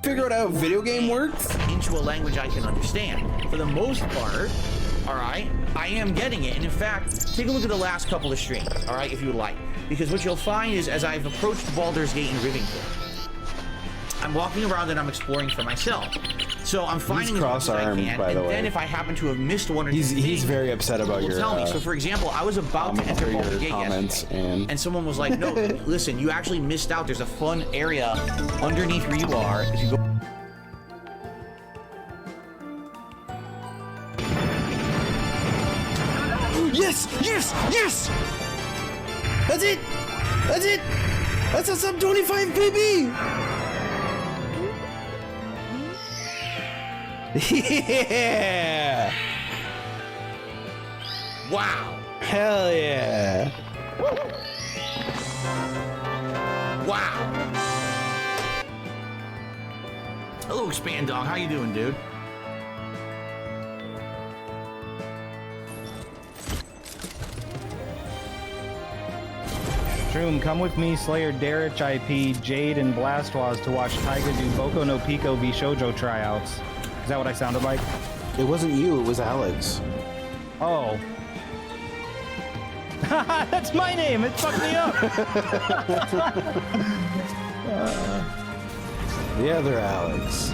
figure out how a video game works into a language I can understand. For the most part, all right, I am getting it. And in fact, take a look at the last couple of streams, all right, if you would like. Because what you'll find is, as I've approached Baldur's Gate and Rivington, I'm walking around and I'm exploring for myself. So I'm finding as much as I can, by the and way. then if I happen to have missed one or two things, he's very upset about your tell me. So for example, I was about to enter Baldur's Gate yesterday, and someone was like, no, listen, you actually missed out. There's a fun area underneath where you are. If you go... Yes! Yes! Yes! That's it! That's it! That's a sub 25 baby! Yeah! Wow! Hell yeah! Wow! Hello, Expand Dog. How you doing, dude? Shroom, come with me, Slayer, Darich IP, Jade, and Blastwaz to watch Taiga do Boku no Pico v Shoujo tryouts. Is that what I sounded like? It wasn't you, it was Alex. Oh. That's my name! It fucked me up! The other Alex.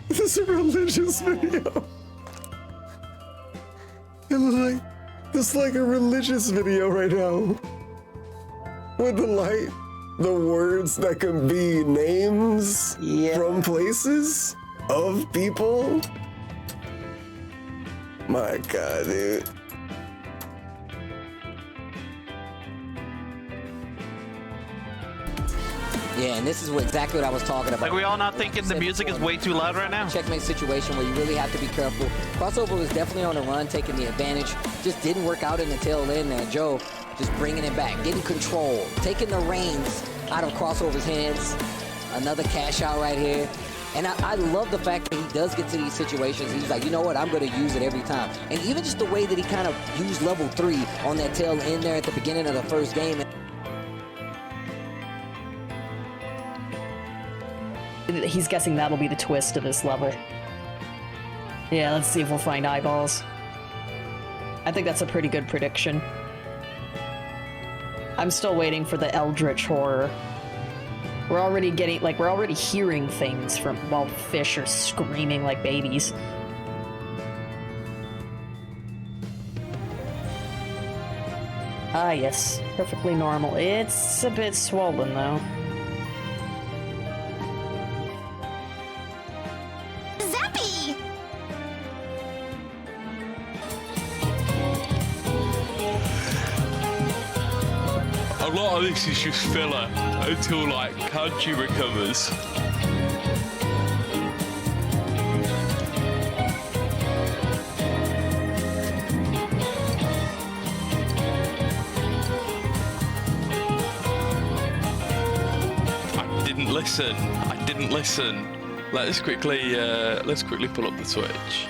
This is a religious video. It's like a religious video right now. With the light, the words that can be names from places of people. My God, dude. Yeah, and this is exactly what I was talking about. Like, we all not thinking the music is way too loud right now? Checkmate situation where you really have to be careful. Crossover was definitely on the run, taking the advantage. Just didn't work out in the tail end there. Joe just bringing it back, getting control, taking the reins out of Crossover's hands. Another cash out right here. And I love the fact that he does get to these situations. He's like, you know what, I'm going to use it every time. And even just the way that he kind of used level 3 on that tail end there at the beginning of the first game. He's guessing that'll be the twist of this level. Yeah, let's see if we'll find eyeballs. I think that's a pretty good prediction. I'm still waiting for the eldritch horror. We're already getting, like, we're already hearing things from while fish are screaming like babies. Ah, yes. Perfectly normal. It's a bit swollen, though. A lot of this is just filler until, like, Kanji recovers. I didn't listen. Let's quickly pull up the Twitch.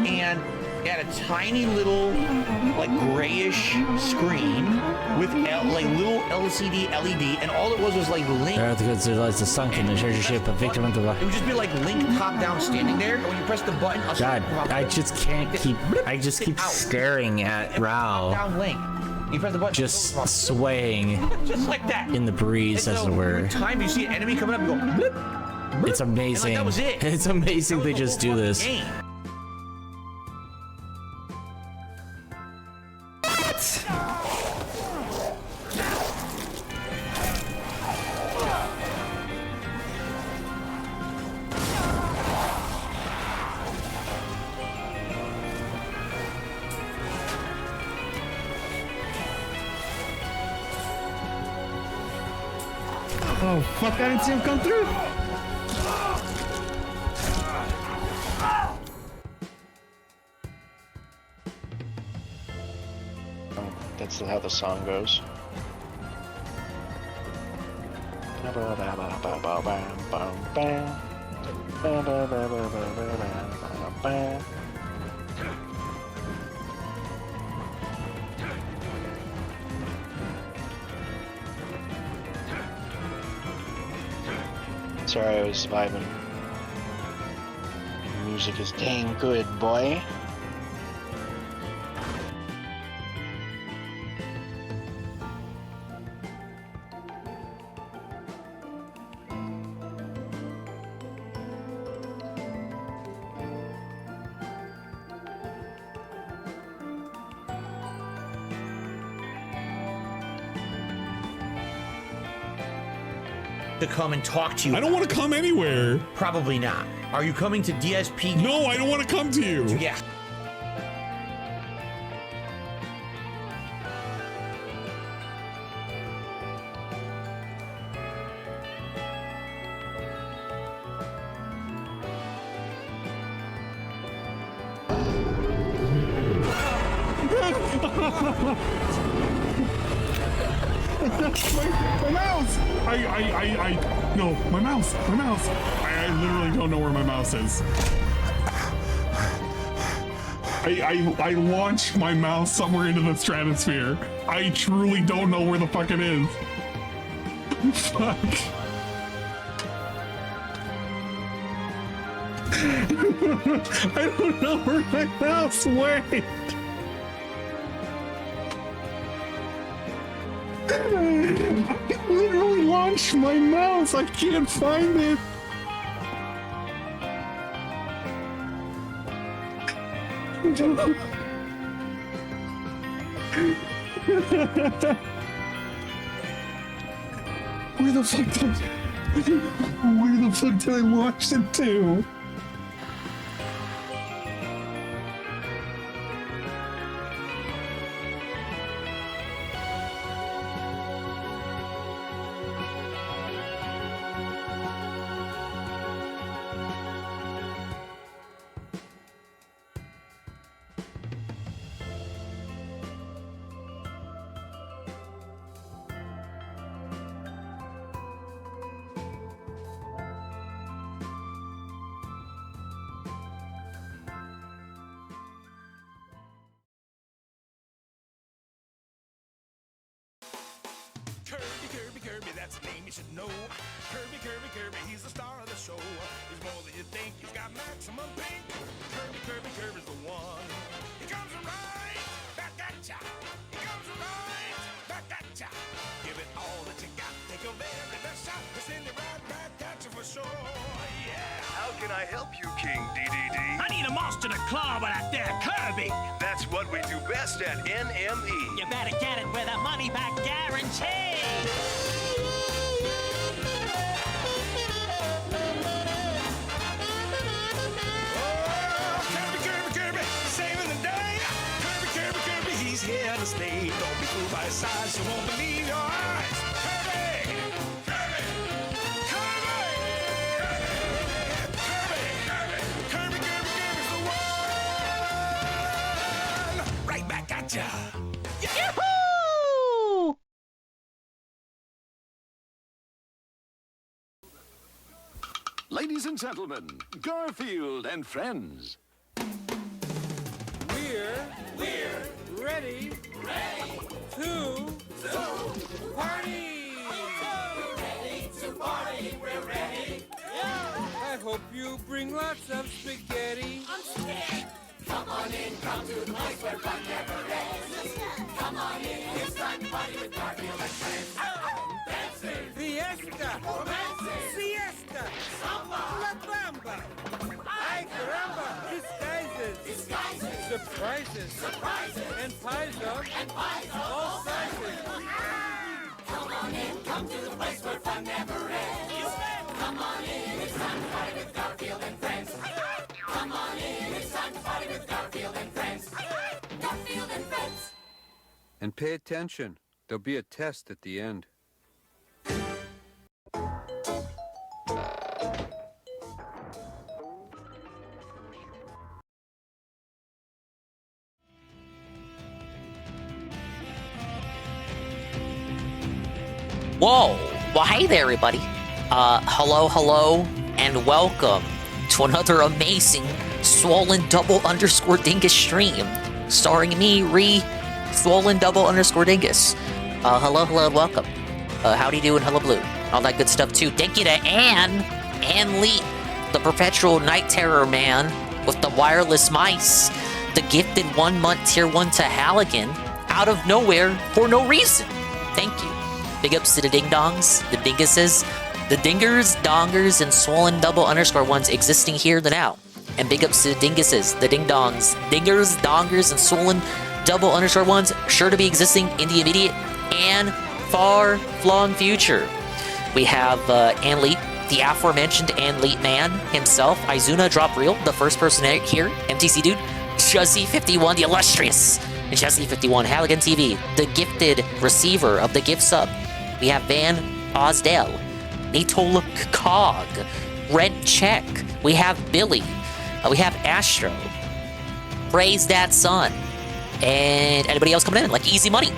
And it had a tiny little, like, grayish screen with like little LCD LED, and all it was like Link. There's a sunken in treasure ship of Victor It would just be like Link top down standing there, and when you press the button, God, I just can't keep. I just keep staring at Rao. Down Link. You press the button. Just swaying. Just like that. In the breeze, as it were. Every time you see an enemy coming up, you go. Blip, blip, it's amazing. and, like, that was it. It's amazing they just do this. Game. Oh, fuck, I didn't see him come through. That's how the song goes. Sorry, I was vibing. Music is dang good, boy. To come and talk to you. I don't want to come anywhere. Probably not. Are you coming to DSP? No, I don't want to come to you. Yeah. My mouse! No, my mouse. I literally don't know where my mouse is. I launched my mouse somewhere into the stratosphere. I truly don't know where the fuck it is. Fuck. I don't know where my mouse went. I literally launched my mouse. I can't find it. Where the fuck did I launch it to? Kirby, that's the name you should know. Kirby, he's the star of the show. He's more than you think, he's got maximum pink. Kirby's the one. He comes right back at ya. He comes right back at ya. Give it all that you got, take your very best shot. He'll send it right back at you for sure, yeah. How can I help you, King DDD? I need a monster to claw with that there Kirby. That's what we do best at NME. You better get it with a money-back guarantee. Kirby, saving the day. Kirby, he's here to stay. Don't be fooled by his size, you won't believe your eyes. Kirby's the one. Right back at ya. Yahoo! Ladies and gentlemen, Garfield and friends. We're ready to party. We're ready. I hope you bring lots of spaghetti. I'm scared. Come on in, come to the place where fun never ends. Come on in, it's time to party with Garfield and friends. Dancing, fiesta, romancing, siesta, samba, la bamba. Ay caramba, disguises, surprises, and pies of all sizes. Come on in, come to the place where fun never ends. Come on in, it's time to party with Garfield and friends. Come on in, it's time to party with Garfield and friends. Garfield and friends. And pay attention. There'll be a test at the end. Whoa! Well, hey there, everybody. Hello, and welcome to another amazing Swollen Double _ Dingus stream, starring me, Swollen Double _ Dingus. Hello, and welcome. Howdy do and hello blue. All that good stuff too. Thank you to Ann Lee, the perpetual night terror man with the wireless mice, the gifted 1 month tier 1 to Halligan out of nowhere for no reason. Thank you. Big ups to the ding dongs, the dinguses, the dingers, dongers, and swollen double _ ones existing here and now. And big ups to the dinguses, the ding dongs, dingers, dongers, and swollen double _ ones sure to be existing in the immediate and far-flung future. We have Anleet, the aforementioned Anleet man himself, Izuna Drop Reel, the first person here, MTC Dude, Juzzy51, the illustrious Juzzy51, Halligan TV, the gifted receiver of the gift sub. We have Van Osdale, Natola Cog, Rent Check. We have Billy. We have Astro. Praise That Son. And anybody else coming in? Like Easy Money.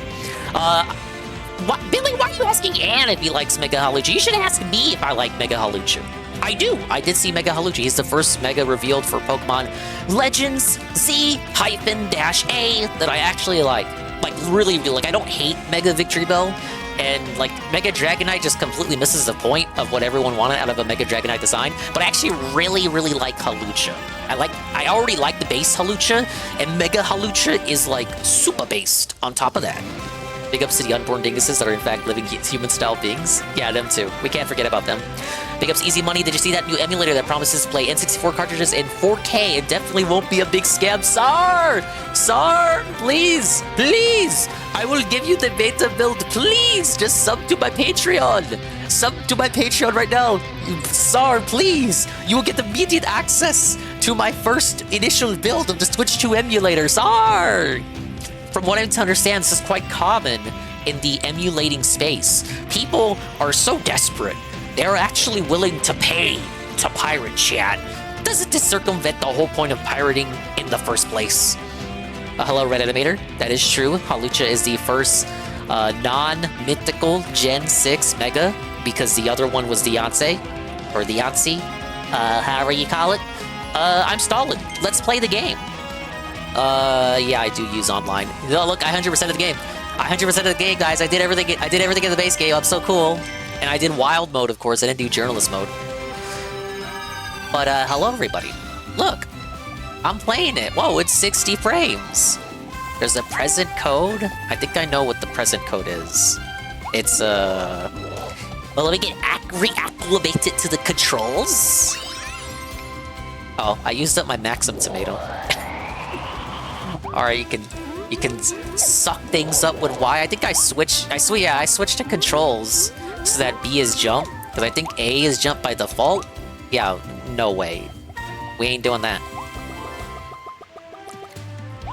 Billy, why are you asking Ann if he likes Mega Halucha? You should ask me if I like Mega Halucha. I do. I did see Mega Halucha. He's the first Mega revealed for Pokemon Legends Z-A that I actually like. Like, really like. I don't hate Mega Victory Bell. And, like, Mega Dragonite just completely misses the point of what everyone wanted out of a Mega Dragonite design. But I actually really like Halucha. I already like the base Halucha, and Mega Halucha is, like, super based on top of that. Big ups to the unborn dinguses that are, in fact, living human-style beings. Yeah, them too. We can't forget about them. Big ups Easy Money. Did you see that new emulator that promises to play N64 cartridges in 4K? It definitely won't be a big scam. Sar, please. I will give you the beta build, please. Just sub to my Patreon. Sub to my Patreon right now. Sar, please. You will get immediate access to my first initial build of the Switch 2 emulator. Sar! From what I'm to understand, this is quite common in the emulating space. People are so desperate, they're actually willing to pay to pirate chat. Doesn't this circumvent the whole point of pirating in the first place? Hello, Red Animator. That is true. Halucha is the first non-mythical Gen 6 Mega, because the other one was the Yonsei, or the Yonsei, however you call it. I'm stalling. Let's play the game. Yeah, I do use online. No, look, I 100% of the game. 100% of the game, guys. I did everything in the base game. I'm so cool. And I did wild mode, of course. I didn't do journalist mode. But, hello, everybody. Look. I'm playing it. Whoa, it's 60 frames. There's a present code. I think I know what the present code is. It's, well, let me get reacclimated to the controls. Oh, I used up my Maxim tomato. Alright, you can suck things up with Y. I think I switched to controls so that B is jump, because I think A is jump by default. Yeah, no way. We ain't doing that.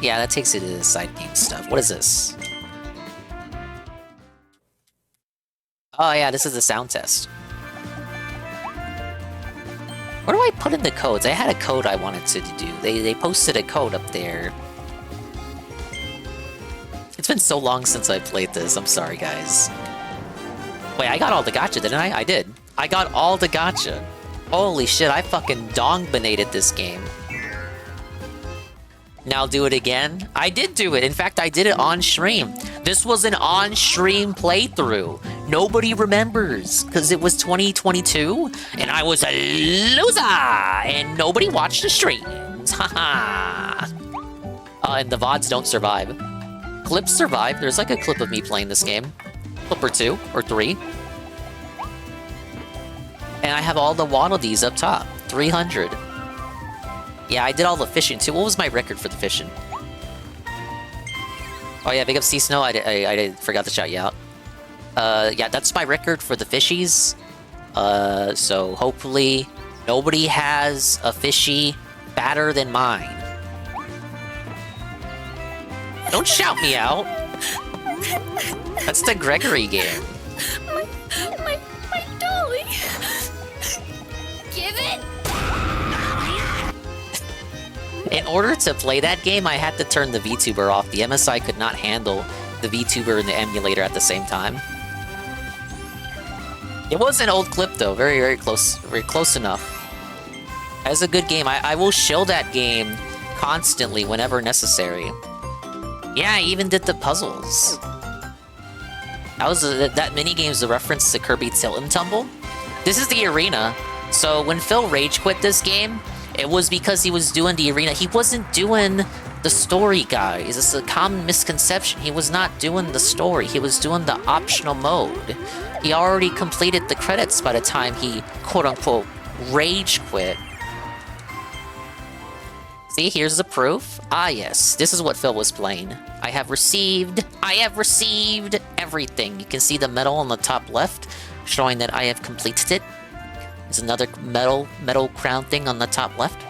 Yeah, that takes you to the side game stuff. What is this? Oh yeah, this is the sound test. Where do I put in the codes? I had a code I wanted to do. They posted a code up there. It's been so long since I played this. I'm sorry, guys. Wait, I got all the gacha, didn't I? I did. I got all the gacha. Holy shit, I fucking dong-banated this game. Now do it again? I did do it. In fact, I did it on stream. This was an on-stream playthrough. Nobody remembers, because it was 2022, and I was a loser, and nobody watched the streams. Haha. And the VODs don't survive. Clips survive. There's like a clip of me playing this game. Clip or 2, or 3. And I have all the Waddle Dees up top. 300. Yeah, I did all the fishing too. What was my record for the fishing? Oh yeah, big up Sea Snow. I forgot to shout you out. Yeah, that's my record for the fishies. So hopefully nobody has a fishy fatter than mine. Don't shout me out. That's the Gregory game. My dolly. Give it. In order to play that game, I had to turn the VTuber off. The MSI could not handle the VTuber and the emulator at the same time. It was an old clip though, very close enough. As a good game, I will shill that game constantly whenever necessary. Yeah, I even did the puzzles. That was that mini game is a reference to Kirby Tilt and Tumble. This is the arena. So when Phil rage quit this game, it was because he was doing the arena. He wasn't doing the story, guys. It's a common misconception. He was not doing the story. He was doing the optional mode. He already completed the credits by the time he quote-unquote rage quit. See, here's the proof. Ah, yes, this is what Phil was playing. I have received everything. You can see the medal on the top left, showing that I have completed it. There's another medal crown thing on the top left.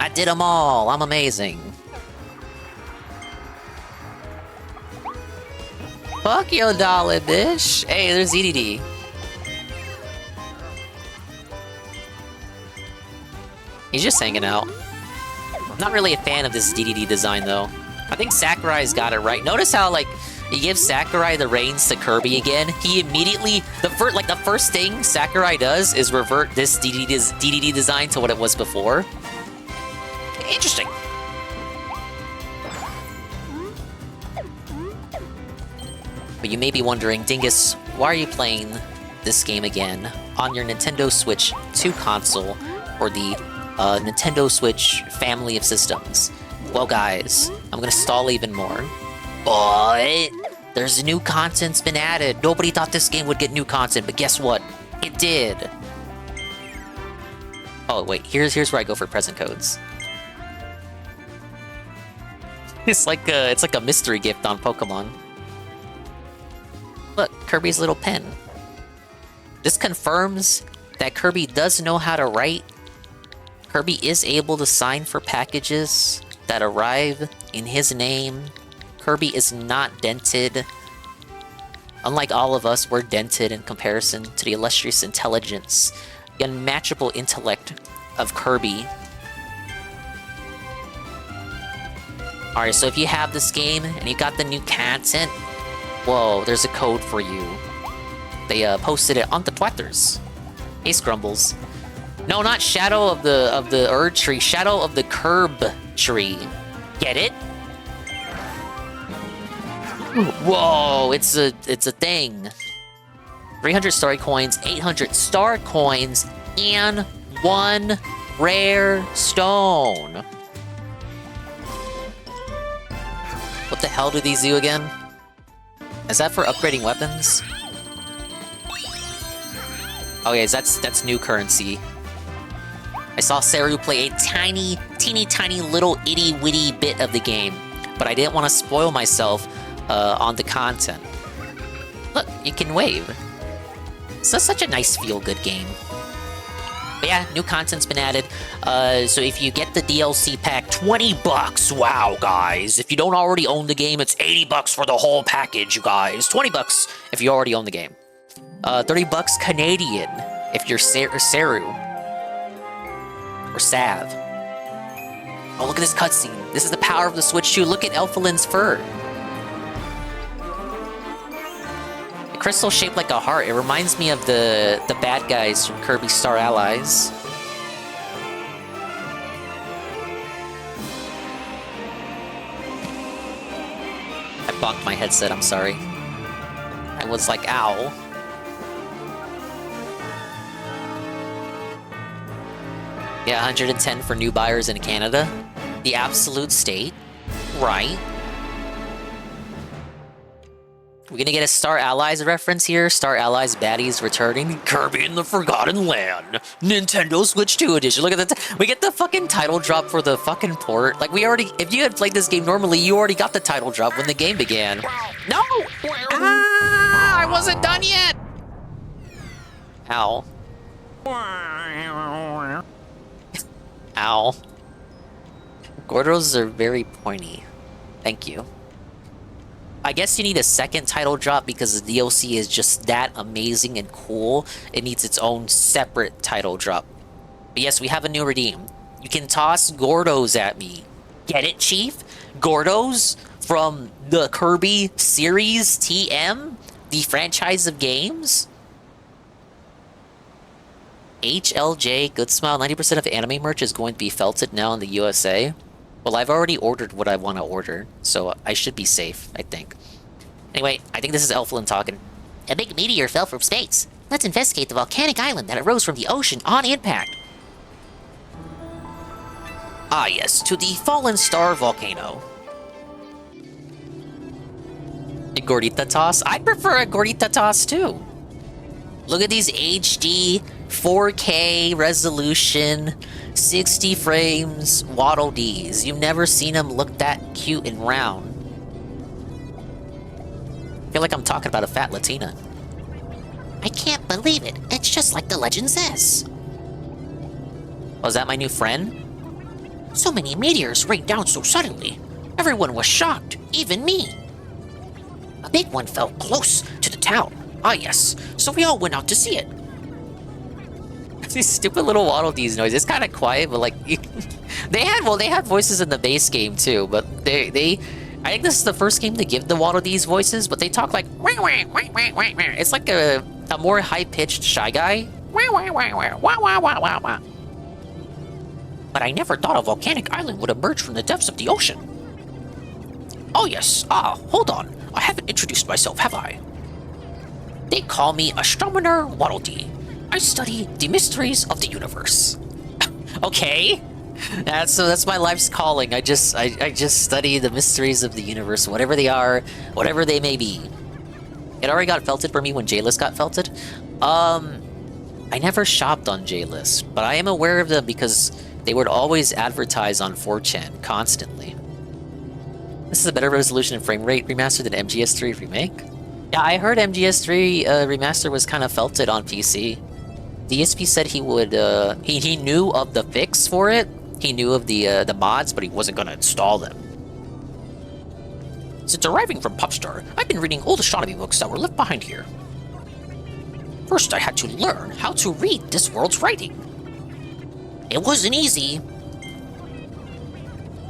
I did them all. I'm amazing. Fuck your dollar, bitch. Hey, there's EDD. He's just hanging out. I'm not really a fan of this DDD design, though. I think Sakurai's got it right. Notice how, like, you give Sakurai the reins to Kirby again. He immediately... The first thing Sakurai does is revert this DDD design to what it was before. Interesting. But you may be wondering, Dingus, why are you playing this game again on your Nintendo Switch 2 console or the Nintendo Switch family of systems? Well, guys, I'm gonna stall even more. But there's new content's been added. Nobody thought this game would get new content, but guess what? It did. Oh wait, here's where I go for present codes. It's like a mystery gift on Pokemon. Look, Kirby's little pen. This confirms that Kirby does know how to write. Kirby is able to sign for packages that arrive in his name. Kirby is not dented. Unlike all of us, we're dented in comparison to the illustrious intelligence, the unmatchable intellect of Kirby. Alright, so if you have this game and you got the new content, whoa, there's a code for you. They posted it on the Twitters. Hey, Scrumbles. No, not Shadow of the Erd tree, Shadow of the Curb tree. Get it? Whoa, it's a thing. 300 story coins, 800 star coins, and 1 rare stone. What the hell do these do again? Is that for upgrading weapons? Oh yeah, that's new currency. I saw Saru play a teeny tiny little itty witty bit of the game, but I didn't want to spoil myself on the content. Look, you can wave. So that's such a nice feel-good game. But yeah, new content's been added. So if you get the DLC pack, $20. Wow, guys. If you don't already own the game, it's $80 for the whole package, you guys. $20 if you already own the game. $30 Canadian if you're Saru. Or Sav. Oh, look at this cutscene. This is the power of the Switch 2. Look at Elfalin's fur. The crystal shaped like a heart. It reminds me of the bad guys from Kirby Star Allies. I bonked my headset, I'm sorry. I was like, ow. Yeah, 110 for new buyers in Canada. The absolute state. Right. We're gonna get a Star Allies reference here. Star Allies baddies returning. Kirby in the Forgotten Land. Nintendo Switch 2 edition. Look at that. We get the fucking title drop for the fucking port. Like, we already... If you had played this game normally, you already got the title drop when the game began. No! Ah! I wasn't done yet! Ow. Ow. Gordos are very pointy. Thank you. I guess you need a second title drop because the DLC is just that amazing and cool. It needs its own separate title drop. But yes, we have a new redeem. You can toss Gordos at me. Get it, Chief? Gordos from the Kirby series TM? The franchise of games? HLJ, good smile, 90% of anime merch is going to be felted now in the USA. Well, I've already ordered what I want to order, so I should be safe, I think. Anyway, I think this is Elflin talking. A big meteor fell from space. Let's investigate the volcanic island that arose from the ocean on impact. Ah yes, to the fallen star volcano. A gordita toss? I prefer a gordita toss too. Look at these HD 4K resolution 60 frames Waddle Dees. You've never seen them look that cute and round. I feel like I'm talking about a fat Latina. I can't believe it. It's just like the legend says. Oh, is that my new friend? So many meteors rained down so suddenly. Everyone was shocked, even me. A big one fell close to the town. Ah yes, so we all went out to see it. These stupid little Waddle Dees noise. It's kind of quiet, but like they had voices in the base game too. But I think this is the first game to give the Waddle Dees voices, but they talk like it's like a more high pitched Shy Guy. But I never thought a volcanic island would emerge from the depths of the ocean. Oh yes. Ah, hold on. I haven't introduced myself, have I? They call me Astronomer Waddle Dee. I study the mysteries of the universe. Okay, that's my life's calling. I just study the mysteries of the universe, whatever they are, whatever they may be. It already got felted for me when J-List got felted. I never shopped on J-List, but I am aware of them because they would always advertise on 4chan constantly. This is a better resolution and frame rate remaster than MGS3 Remake. Yeah, I heard MGS3 Remaster was kind of felted on PC. DSP said he would, he knew of the fix for it. He knew of the mods, but he wasn't gonna install them. Since arriving from Popstar, I've been reading old astronomy books that were left behind here. First, I had to learn how to read this world's writing. It wasn't easy.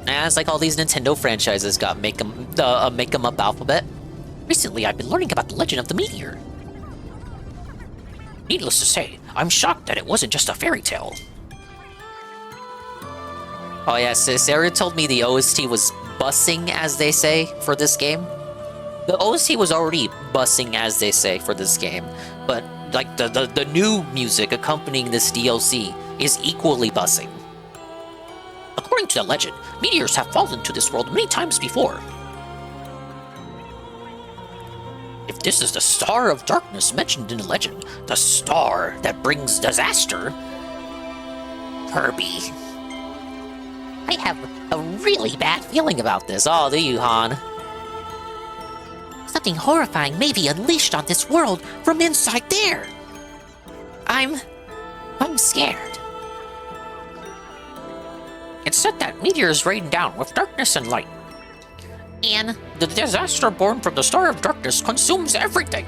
It's like all these Nintendo franchises got make 'em up alphabet. Recently, I've been learning about the legend of the meteor. Needless to say, I'm shocked that it wasn't just a fairy tale. Oh yeah, Sarah told me the OST was bussing, as they say, for this game. The OST was already bussing, as they say, for this game, but like the new music accompanying this DLC is equally bussing. According to the legend, meteors have fallen to this world many times before. If this is the Star of Darkness mentioned in the legend, the star that brings disaster, Kirby. I have a really bad feeling about this. Oh, do you, Han? Something horrifying may be unleashed on this world from inside there. I'm scared. It's said that meteors rain down with darkness and light. And the disaster born from the Star of Darkness consumes everything.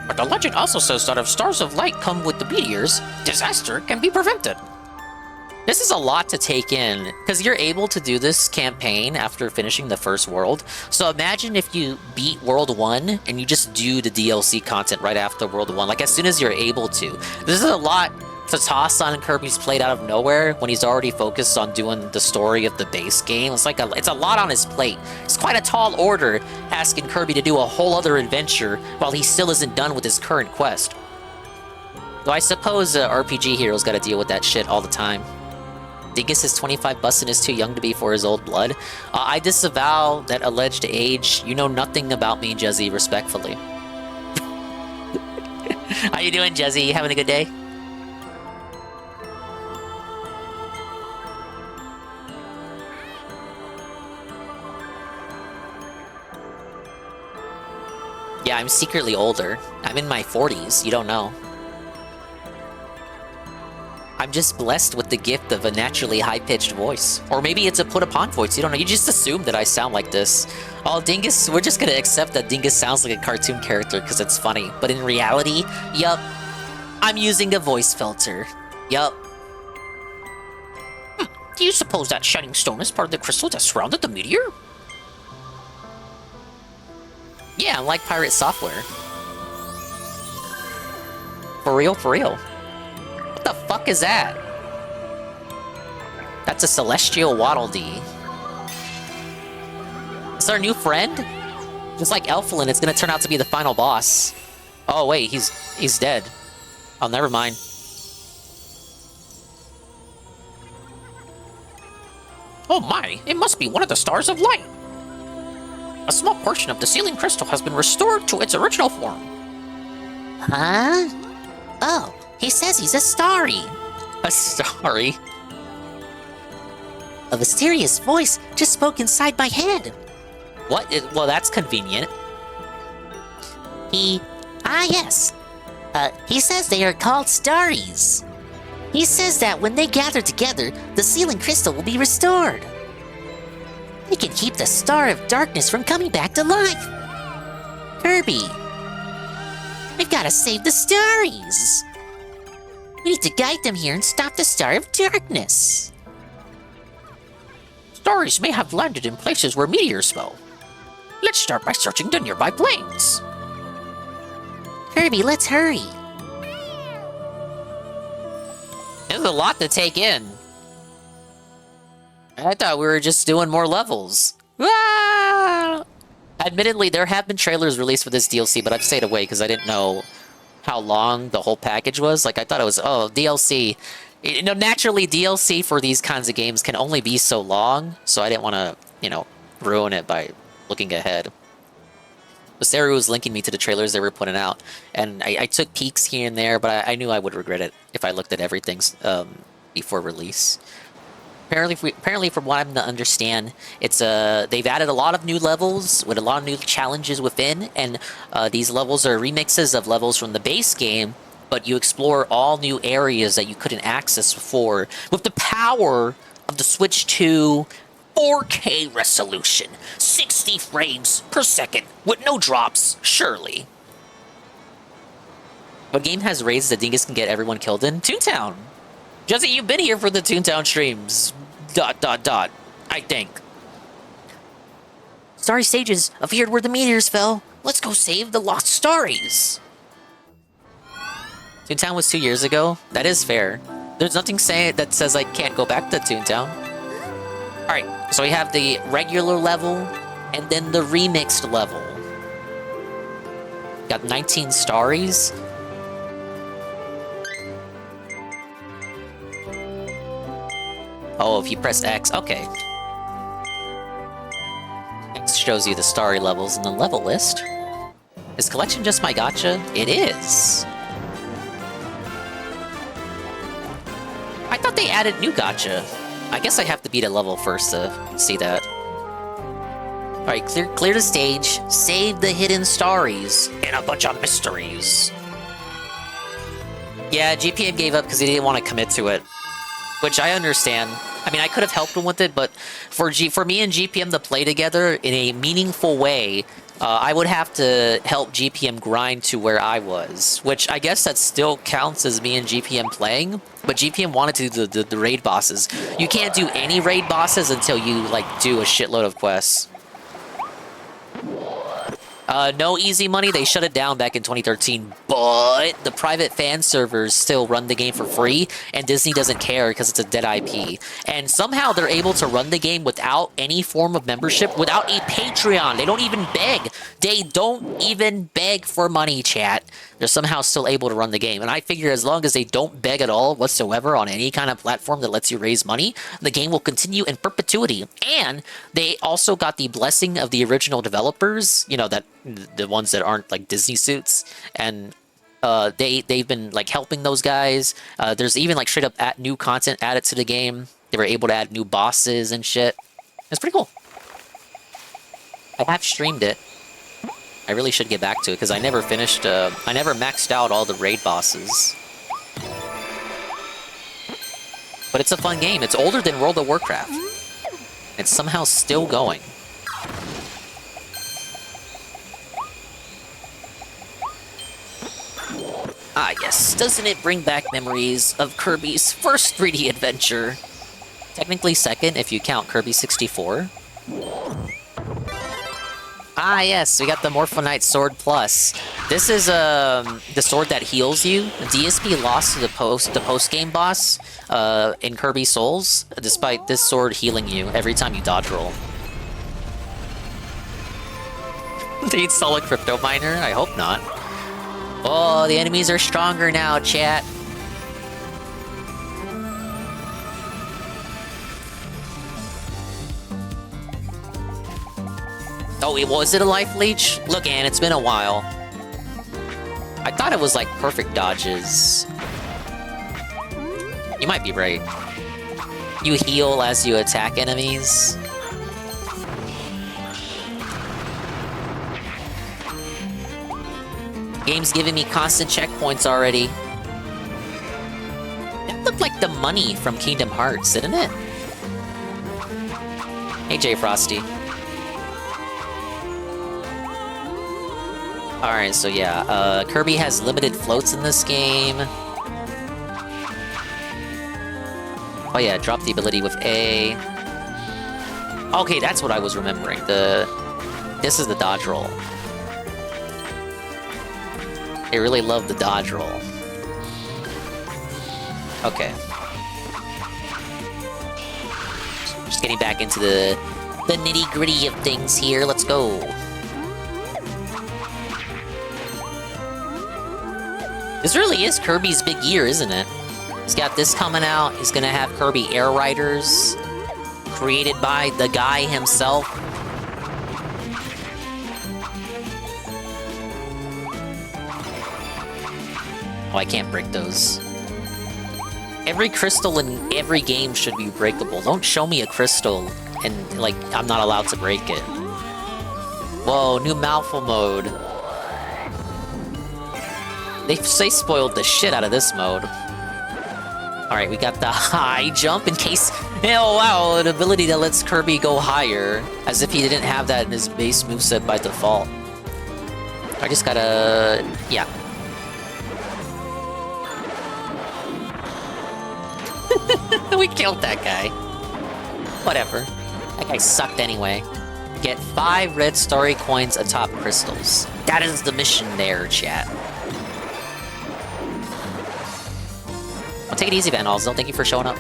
But the legend also says that if stars of light come with the meteors, disaster can be prevented. This is a lot to take in, because you're able to do this campaign after finishing the first world. So imagine if you beat World 1 and you just do the DLC content right after World 1, like as soon as you're able to. This is a lot to toss on Kirby's plate out of nowhere when he's already focused on doing the story of the base game. It's a lot on his plate. It's quite a tall order asking Kirby to do a whole other adventure while he still isn't done with his current quest. Though I suppose RPG heroes gotta deal with that shit all the time. Dingus is 25 bussin' is too young to be for his old blood. I disavow that alleged age. You know nothing about me, Jezzy, respectfully. How you doing, Jezzy? Having a good day? Yeah, I'm secretly older. I'm in my 40s, you don't know. I'm just blessed with the gift of a naturally high-pitched voice. Or maybe it's a put-upon voice, you don't know. You just assume that I sound like this. Oh, Dingus, we're just gonna accept that Dingus sounds like a cartoon character because it's funny. But in reality, yup, I'm using a voice filter. Yup. Do you suppose that shining stone is part of the crystal that surrounded the meteor? Yeah, I'm like pirate software. For real, for real. What the fuck is that? That's a Celestial Waddle Dee. Is our new friend? Just like Elflin, it's gonna turn out to be the final boss. Oh wait, he's dead. Oh, never mind. Oh my, it must be one of the Stars of Light. A small portion of the sealing crystal has been restored to its original form. Huh? Oh, he says he's a starry. A starry? A mysterious voice just spoke inside my head. What? Well, that's convenient. Yes. He says they are called starries. He says that when they gather together, the sealing crystal will be restored. It can keep the Star of Darkness from coming back to life. Kirby, we've got to save the starries. We need to guide them here and stop the Star of Darkness. Starries may have landed in places where meteors fell. Let's start by searching the nearby plains. Kirby, let's hurry. There's a lot to take in. I thought we were just doing more levels. Ah! Admittedly, there have been trailers released for this DLC, but I've stayed away because I didn't know how long the whole package was. Like, I thought it was, oh, DLC. You know, naturally, DLC for these kinds of games can only be so long, so I didn't want to, you know, ruin it by looking ahead. But Sarah was linking me to the trailers they were putting out, and I took peeks here and there, but I knew I would regret it if I looked at everything before release. Apparently, from what I'm to understand, it's they've added a lot of new levels with a lot of new challenges within, and these levels are remixes of levels from the base game, but you explore all new areas that you couldn't access before with the power of the Switch 2 4K resolution, 60 frames per second, with no drops, surely. What game has raids that Dingus can get everyone killed in? Toontown! Jesse, you've been here for the Toontown streams. ... I think. Starry sages appeared where the meteors fell. Let's go save the lost starries. Toontown was 2 years ago? That is fair. There's nothing that says I can't go back to Toontown. Alright, so we have the regular level, and then the remixed level. Got 19 starries. Oh, if you press X, okay. X shows you the starry levels in the level list. Is collection just my gacha? It is. I thought they added new gacha. I guess I have to beat a level first to see that. Alright, clear the stage, save the hidden starries, and a bunch of mysteries. Yeah, GPM gave up because he didn't want to commit to it. Which I understand. I mean, I could have helped him with it, but for me and GPM to play together in a meaningful way, I would have to help GPM grind to where I was. Which I guess that still counts as me and GPM playing, but GPM wanted to do the raid bosses. You can't do any raid bosses until you, like, do a shitload of quests. No easy money, they shut it down back in 2013, but the private fan servers still run the game for free, and Disney doesn't care because it's a dead IP. And somehow they're able to run the game without any form of membership, without a Patreon. They don't even beg. They don't even beg for money, chat. They're somehow still able to run the game. And I figure as long as they don't beg at all whatsoever on any kind of platform that lets you raise money, the game will continue in perpetuity. And they also got the blessing of the original developers, you know, that the ones that aren't like Disney suits, and they've been like helping those guys. There's even like straight up new content added to the game. They were able to add new bosses and shit. It's pretty cool. I have streamed it. I really should get back to it because I never finished. I never maxed out all the raid bosses. But it's a fun game. It's older than World of Warcraft. It's somehow still going. Ah, yes. Doesn't it bring back memories of Kirby's first 3D adventure? Technically second if you count Kirby 64. Ah, yes, we got the Morphonite Sword Plus. This is the sword that heals you. DSP lost to the post-game boss in Kirby Souls, despite this sword healing you every time you dodge roll. They install a crypto miner? I hope not. Oh, the enemies are stronger now, chat. Oh, was it a life leech? Look, Ann, it's been a while. I thought it was like perfect dodges. You might be right. You heal as you attack enemies. Game's giving me constant checkpoints already. That looked like the money from Kingdom Hearts, didn't it? Hey, J Frosty. Alright, so yeah, Kirby has limited floats in this game. Oh yeah, drop the ability with A. Okay, that's what I was remembering. This is the dodge roll. I really love the dodge roll. Okay. Just getting back into the nitty-gritty of things here. Let's go. This really is Kirby's big year, isn't it? He's got this coming out. He's gonna have Kirby Air Riders, created by the guy himself. Oh, I can't break those. Every crystal in every game should be breakable. Don't show me a crystal and, like, I'm not allowed to break it. Whoa, new Malfa mode. They spoiled the shit out of this mode. Alright, we got the high jump in case... Oh wow, an ability that lets Kirby go higher. As if he didn't have that in his base moveset by default. I just gotta... yeah. We killed that guy. Whatever. That guy sucked anyway. Get 5 red starry coins atop crystals. That is the mission there, chat. Well, take it easy, Van Alzo. Thank you for showing up.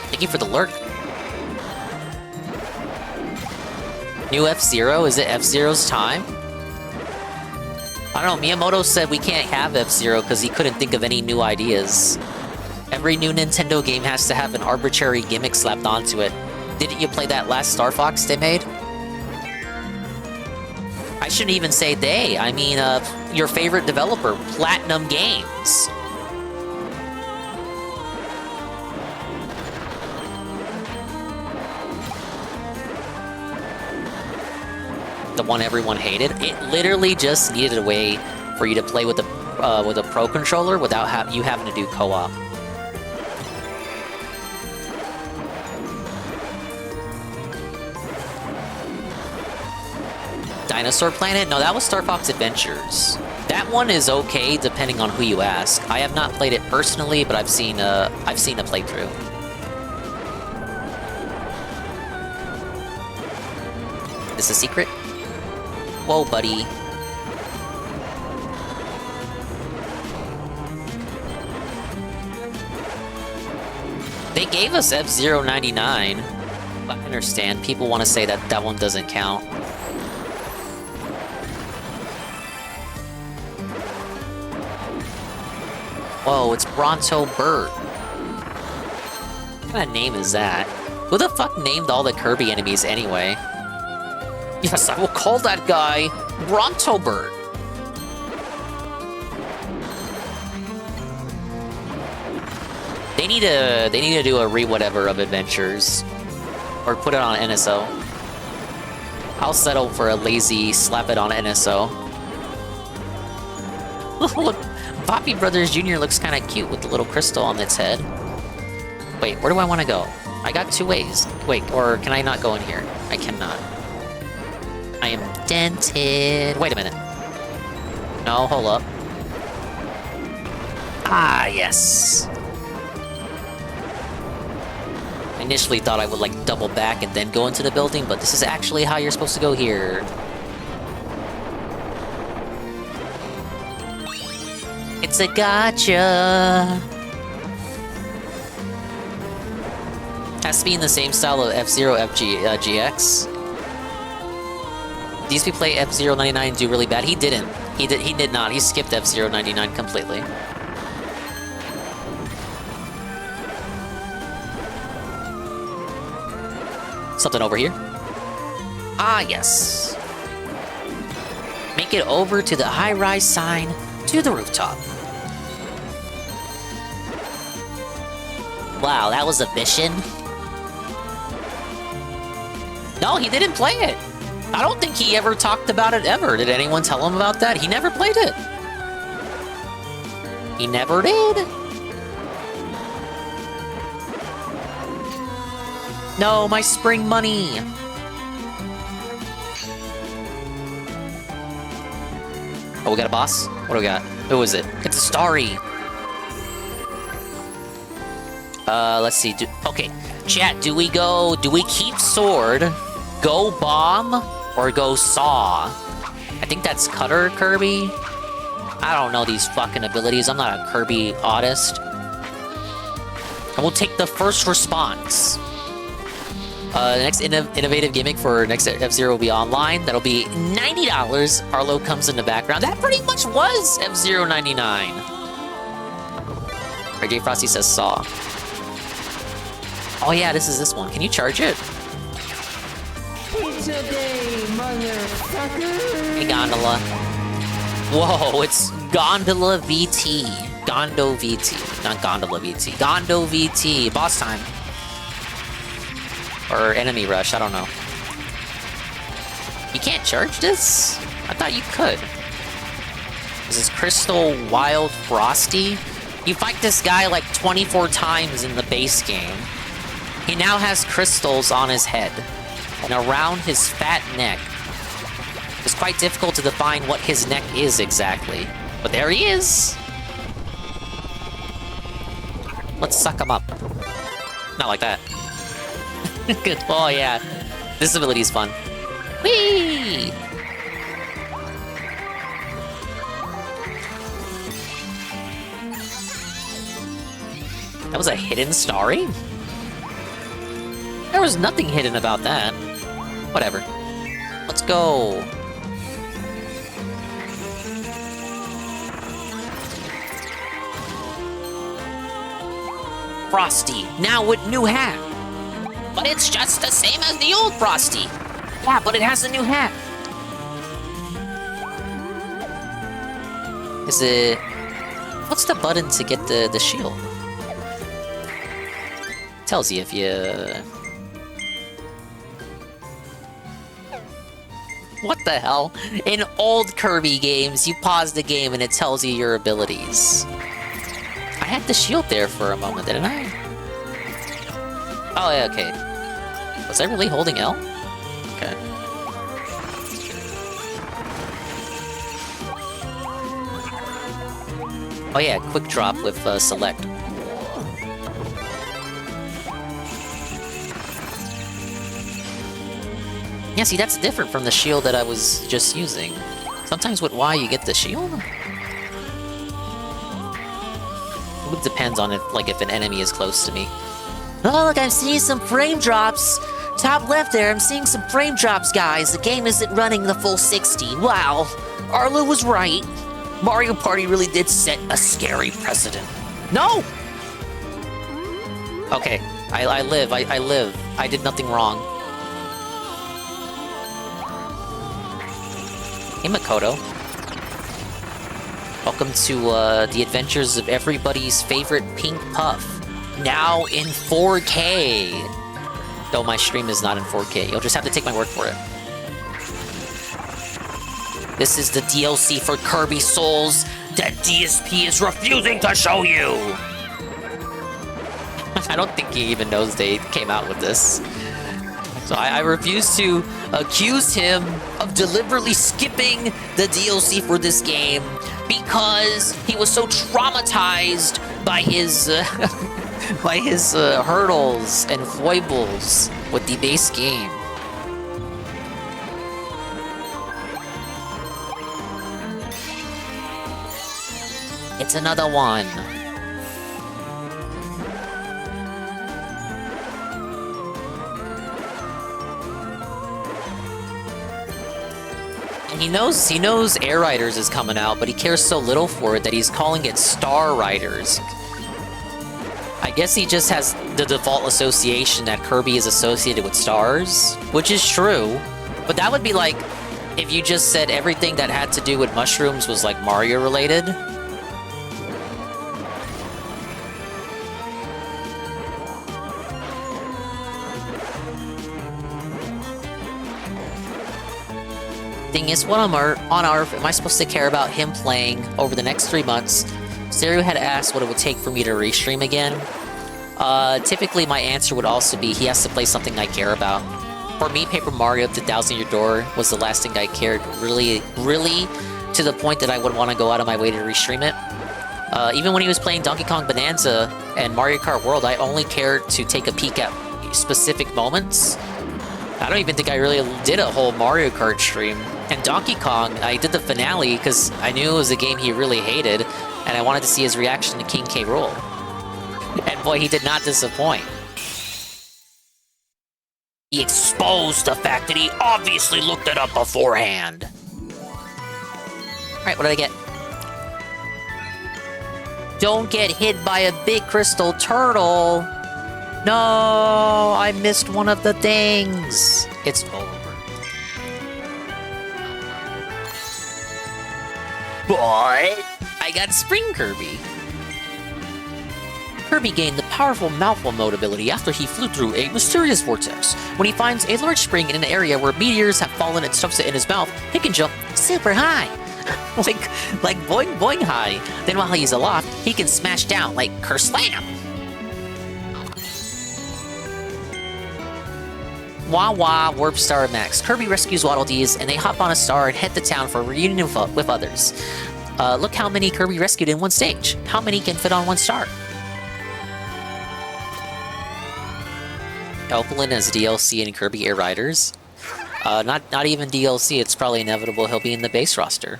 Thank you for the lurk. New F-Zero? Is it F-Zero's time? I don't know, Miyamoto said we can't have F-Zero because he couldn't think of any new ideas. Every new Nintendo game has to have an arbitrary gimmick slapped onto it. Didn't you play that last Star Fox they made? I shouldn't even say they. I mean, your favorite developer, Platinum Games. The one everyone hated. It literally just needed a way for you to play with a Pro Controller without you having to do co-op. Dinosaur Planet? No, that was Star Fox Adventures. That one is okay depending on who you ask. I have not played it personally, but I've seen a playthrough. Is this a secret? Whoa, buddy. They gave us F-Zero 99. I understand. People want to say that that one doesn't count. Whoa, it's Bronto Bird. What kind of name is that? Who the fuck named all the Kirby enemies anyway? Yes, I will call that guy Bronto Bird. They need to do a re-whatever of Adventures. Or put it on NSO. I'll settle for a lazy slap it on NSO. Look, Poppy Brothers Jr. looks kind of cute with the little crystal on its head. Wait, where do I want to go? I got 2 ways. Wait, or can I not go in here? I cannot. I am dented. Wait a minute. No, hold up. Ah, yes. I initially thought I would like double back and then go into the building, but this is actually how you're supposed to go here. It's a gotcha. Has to be in the same style of F-Zero GX. These people play F-Zero 99 do really bad. He didn't. He did not. He skipped F-Zero 99 completely. Something over here. Ah, yes. Make it over to the high-rise sign to the rooftop. Wow, that was a mission. No, he didn't play it. I don't think he ever talked about it ever. Did anyone tell him about that? He never played it. He never did. No, my spring money. Oh, we got a boss? What do we got? Who is it? It's a Starry. Let's see. Okay, chat, do we keep sword, go bomb, or go saw? I think that's cutter, Kirby. I don't know these fucking abilities. I'm not a Kirby artist. And we'll take the first response. The next innovative gimmick for next F-Zero will be online. That'll be $90. Arlo comes in the background. That pretty much was F-Zero 99. Right, J Frosty says saw. Oh yeah, this is this one. Can you charge it? Pizza day, motherfucker! Hey, Gondola. Whoa, it's Gondola VT. Gondo VT. Not Gondola VT. Gondo VT. Boss time. Or enemy rush, I don't know. You can't charge this? I thought you could. This is Crystal Wild Frosty. You fight this guy like 24 times in the base game. He now has crystals on his head and around his fat neck. It's quite difficult to define what his neck is exactly. But there he is! Let's suck him up. Not like that. Good. Oh yeah. This ability is fun. Whee! That was a hidden Starry? There was nothing hidden about that. Whatever. Let's go. Frosty, now with new hat. But it's just the same as the old Frosty. Yeah, but it has a new hat. Is it... What's the button to get the shield? Tells you if you... What the hell? In old Kirby games, you pause the game and it tells you your abilities. I had the shield there for a moment, didn't I? Oh, yeah, okay. Was I really holding L? Okay. Oh yeah, quick drop with select. Yeah, see, that's different from the shield that I was just using. Sometimes with Y you get the shield? It depends on if an enemy is close to me. Oh, look, I'm seeing some frame drops. Top left there, I'm seeing some frame drops, guys. The game isn't running the full 60. Wow, Arlo was right. Mario Party really did set a scary precedent. No! Okay, I live. I did nothing wrong. Hey, Makoto. Welcome to the adventures of everybody's favorite Pink Puff. Now in 4K. Though my stream is not in 4K. You'll just have to take my word for it. This is the DLC for Kirby Souls that DSP is refusing to show you! I don't think he even knows they came out with this. So I refuse to accuse him of deliberately skipping the DLC for this game because he was so traumatized by his by his hurdles and foibles with the base game. It's another one. And he knows Air Riders is coming out, but he cares so little for it that he's calling it Star Riders. I guess he just has the default association that Kirby is associated with stars, which is true. But that would be like if you just said everything that had to do with mushrooms was like Mario related. Thing is, what on earth am I supposed to care about him playing over the next 3 months? Seru had asked what it would take for me to restream again. Typically my answer would also be he has to play something I care about. For me, Paper Mario to Dousing Your Door was the last thing I cared really to the point that I would want to go out of my way to restream it. Even when he was playing Donkey Kong Bonanza and Mario Kart World, I only cared to take a peek at specific moments. I don't even think I really did a whole Mario Kart stream. And Donkey Kong, I did the finale because I knew it was a game he really hated, and I wanted to see his reaction to King K. Rool. And boy, he did not disappoint. He exposed the fact that he obviously looked it up beforehand. Alright, what did I get? Don't get hit by a big crystal turtle! No, I missed one of the things. It's over. But I got Spring Kirby. Kirby gained the powerful mouthful mode ability after he flew through a mysterious vortex. When he finds a large spring in an area where meteors have fallen and stuffs it in his mouth, he can jump super high. like boing boing high. Then while he's aloft, he can smash down like Kerslam. Wah Wah Warp Star Max. Kirby rescues Waddle Dees, and they hop on a star and head to town for a reunion with others. Look how many Kirby rescued in one stage. How many can fit on one star? Elflin as DLC in Kirby Air Riders. Not even DLC, it's probably inevitable he'll be in the base roster.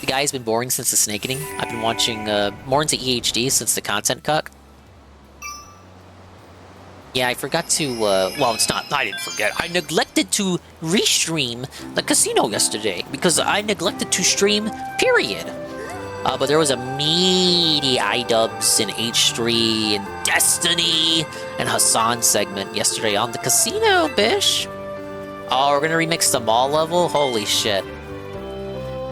The guy's been boring since the Snake Eating. I've been watching more into EHD since the content cut. Yeah, I forgot to, well, it's not, I didn't forget. I neglected to restream the casino yesterday because I neglected to stream, period. But there was a meaty iDubbbz and H3 and Destiny and Hassan segment yesterday on the casino, bish. Oh, we're gonna remix the mall level? Holy shit.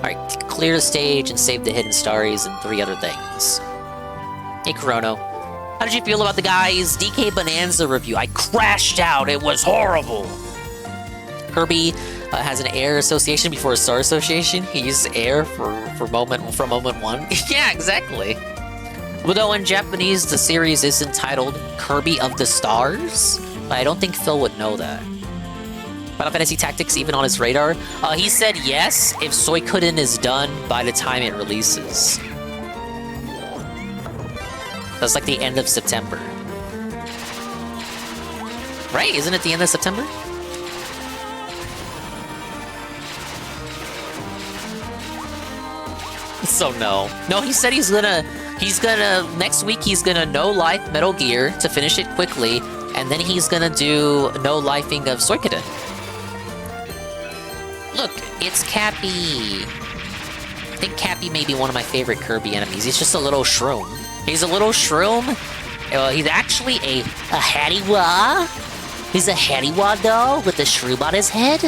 Alright, clear the stage and save the hidden starries and 3 other things. Hey, Chrono. How did you feel about the guy's DK Bonanza review? I crashed out. It was horrible. Kirby has an air association before a star association. He used air from moment 1. Yeah, exactly. Although in Japanese, the series is entitled Kirby of the Stars. I don't think Phil would know that. Final Fantasy Tactics even on his radar? He said yes if Suikoden is done by the time it releases. That's like the end of September. Right? Isn't it the end of September? So no. No, he said he's gonna, next week he's gonna no-life Metal Gear to finish it quickly, and then he's gonna do no-lifing of Suikoden. Look, it's Cappy. I think Cappy may be one of my favorite Kirby enemies. He's just a little shroom. He's a little shroom. He's actually a Hattie-Wah. He's a Hattie-Wah doll with a shroom on his head.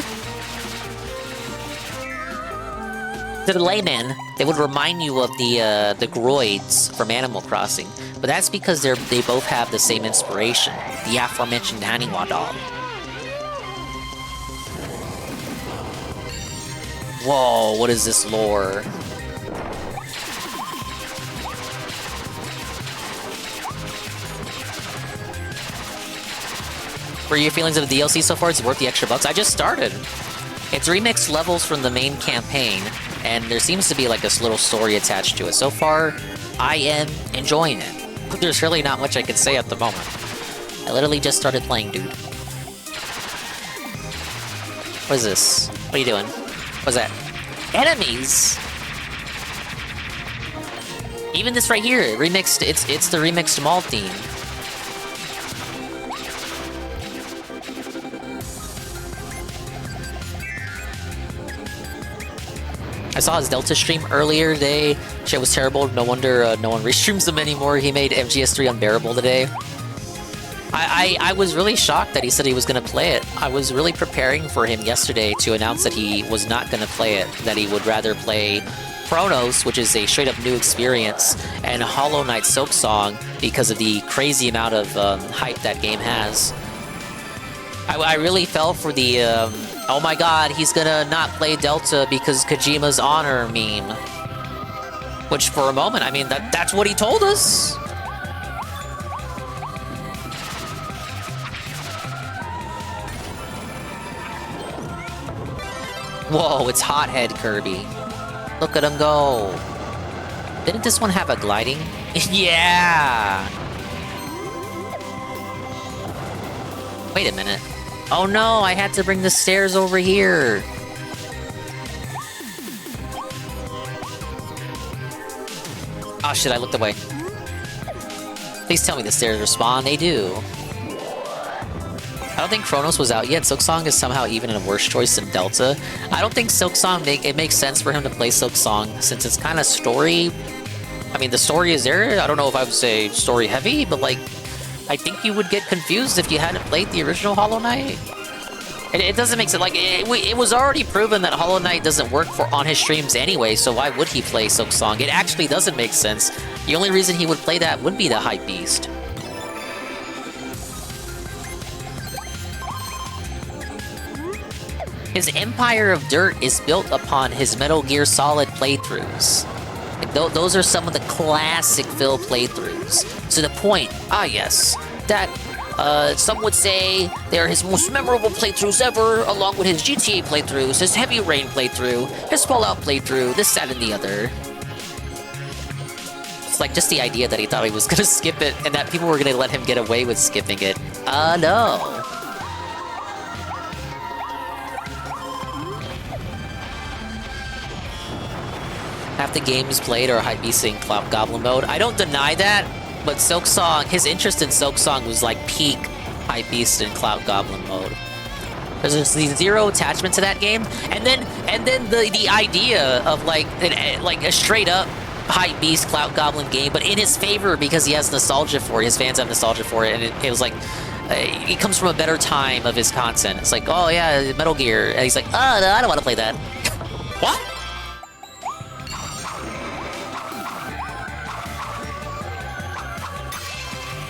To the layman, they would remind you of the Groids from Animal Crossing, but that's because they both have the same inspiration, the aforementioned Hattie-Wah doll. Whoa, what is this lore? What are your feelings of the DLC so far? It's worth the extra bucks. I just started. It's remixed levels from the main campaign, and there seems to be like this little story attached to it. So far, I am enjoying it. There's really not much I can say at the moment. I literally just started playing, dude. What is this? What are you doing? What's that? Enemies? Even this right here, remixed, it's the remixed mall theme. I saw his Delta stream earlier today. Shit was terrible. No wonder no one restreams him anymore. He made MGS3 unbearable today. I was really shocked that he said he was going to play it. I was really preparing for him yesterday to announce that he was not going to play it, that he would rather play Chronos, which is a straight-up new experience, and Hollow Knight Silksong because of the crazy amount of hype that game has. I really fell for the, oh my god, he's gonna not play Delta because Kojima's Honor meme. Which, for a moment, I mean, that's what he told us. Whoa, it's Hothead Kirby. Look at him go. Didn't this one have a gliding? Yeah! Wait a minute. Oh no, I had to bring the stairs over here. Oh shit, I looked away. Please tell me the stairs respawn. They do. I don't think Chronos was out yet. Silksong is somehow even a worse choice than Delta. I don't think Silksong it makes sense for him to play Silksong since it's kind of story. I mean, the story is there. I don't know if I would say story heavy, but like, I think you would get confused if you hadn't played the original Hollow Knight. It doesn't make sense. Like, it was already proven that Hollow Knight doesn't work on his streams anyway, so why would he play Silksong? It actually doesn't make sense. The only reason he would play that would be the hype beast. His Empire of Dirt is built upon his Metal Gear Solid playthroughs. Like, those are some of the classic Phil playthroughs. To the point, yes, that some would say they're his most memorable playthroughs ever, along with his GTA playthroughs, his Heavy Rain playthrough, his Fallout playthrough, this, that, and the other. It's like just the idea that he thought he was gonna skip it and that people were gonna let him get away with skipping it. No. Half the games played are hypebeast in Cloud Goblin mode. I don't deny that, but Silksong, his interest in Silksong was like peak hypebeast in Cloud Goblin mode. There's zero attachment to that game, and then the idea of like a straight up hypebeast Cloud Goblin game, but in his favor because he has nostalgia for it. His fans have nostalgia for it, and it was like it comes from a better time of his content. It's like, oh yeah, Metal Gear, and he's like, oh no, I don't want to play that. What?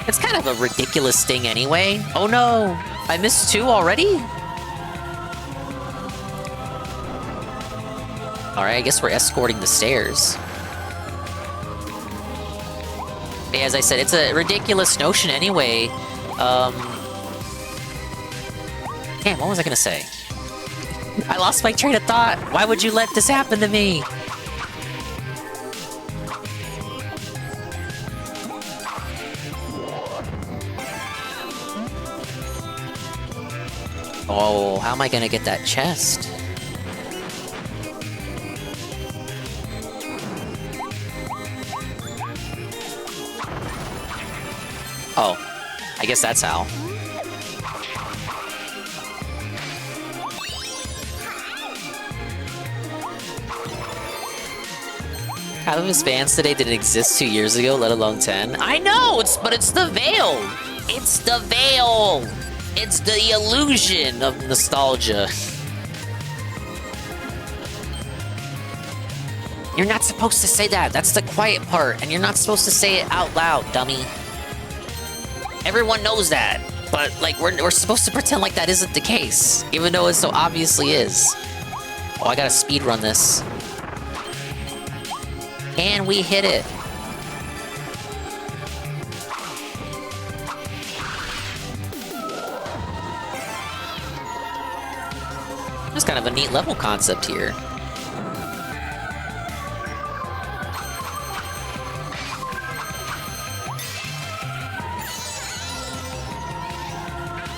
It's kind of a ridiculous thing anyway. Oh no, I missed 2 already? Alright, I guess we're escorting the stairs. Yeah, as I said, it's a ridiculous notion anyway. Damn, what was I gonna say? I lost my train of thought. Why would you let this happen to me? Oh, how am I gonna get that chest? Oh, I guess that's how. Half of his fans today didn't exist 2 years ago, let alone 10. I know, but it's the veil. It's the veil. It's the illusion of nostalgia. You're not supposed to say that. That's the quiet part, and you're not supposed to say it out loud, dummy. Everyone knows that, but like we're supposed to pretend like that isn't the case, even though it so obviously is. Oh, I gotta speedrun this. Can we hit it? There's kind of a neat level concept here.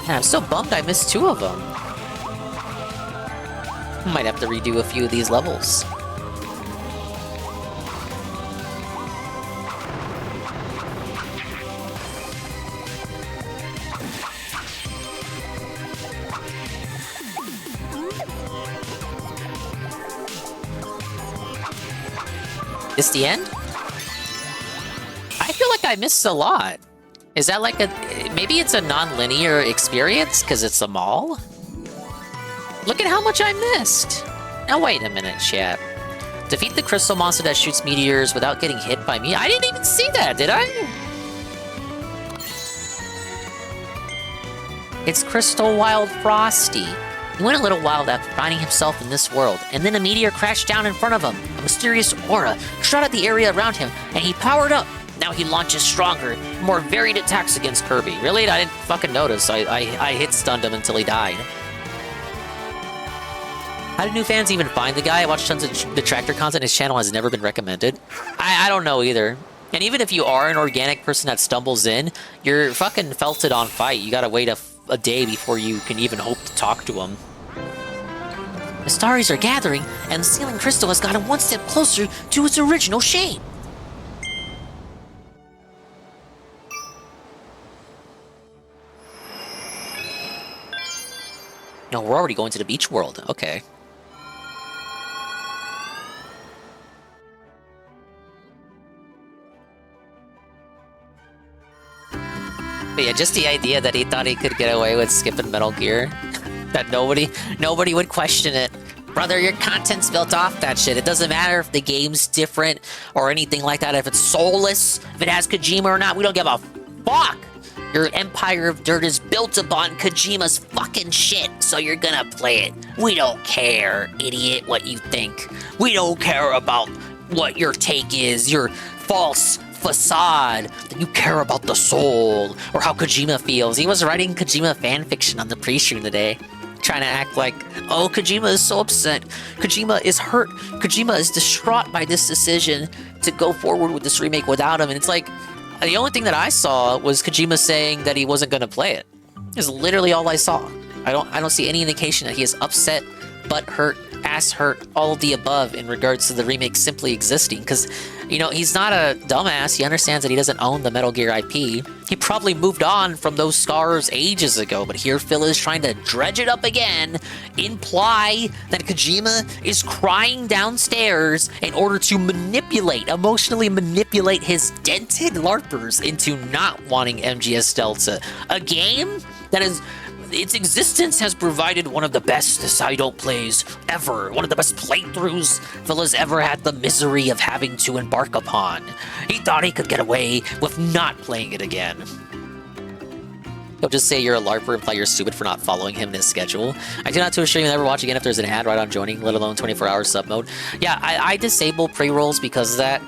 Man, I'm so bummed I missed 2 of them. Might have to redo a few of these levels. This the end? I feel like I missed a lot. Is that like a... maybe it's a non-linear experience because it's a mall? Look at how much I missed! Now wait a minute, chat. Defeat the crystal monster that shoots meteors without getting hit by me. I didn't even see that, did I? It's Crystal Wild Frosty. He went a little wild after finding himself in this world, and then a meteor crashed down in front of him. A mysterious aura shot at the area around him, and he powered up. Now he launches stronger, more varied attacks against Kirby. Really? I didn't fucking notice. I hit stunned him until he died. How did new fans even find the guy? I watched tons of detractor content. His channel has never been recommended. I don't know either. And even if you are an organic person that stumbles in, you're fucking felted on fight. You gotta wait a day before you can even hope to talk to him. The starries are gathering, and the sealing crystal has gotten one step closer to its original shape. No, we're already going to the beach world. Okay. But yeah, just the idea that he thought he could get away with skipping Metal Gear. That nobody would question it. Brother, your content's built off that shit. It doesn't matter if the game's different or anything like that. If it's soulless, if it has Kojima or not, we don't give a fuck. Your empire of dirt is built upon Kojima's fucking shit, so you're gonna play it. We don't care, idiot, what you think. We don't care about what your take is, your false facade. You care about the soul, or how Kojima feels. He was writing Kojima fanfiction on the pre-stream today, trying to act like, oh, Kojima is so upset. Kojima is hurt. Kojima is distraught by this decision to go forward with this remake without him. And it's like, the only thing that I saw was Kojima saying that he wasn't going to play it. It's literally all I saw. I don't see any indication that he is upset, butt hurt, ass hurt, all of the above in regards to the remake simply existing. Because, you know, he's not a dumbass. He understands that he doesn't own the Metal Gear IP. He probably moved on from those scars ages ago, but here Phil is trying to dredge it up again, imply that Kojima is crying downstairs in order to emotionally manipulate his dented LARPers into not wanting MGS Delta. A game that is... its existence has provided one of the best Sidon plays ever. One of the best playthroughs Phil has ever had the misery of having to embark upon. He thought he could get away with not playing it again. He'll just say you're a LARPer and imply you're stupid for not following him in his schedule. I do not to a stream and never watch again if there's an ad right on joining, let alone 24-hour sub mode. Yeah, I disable pre-rolls because of that.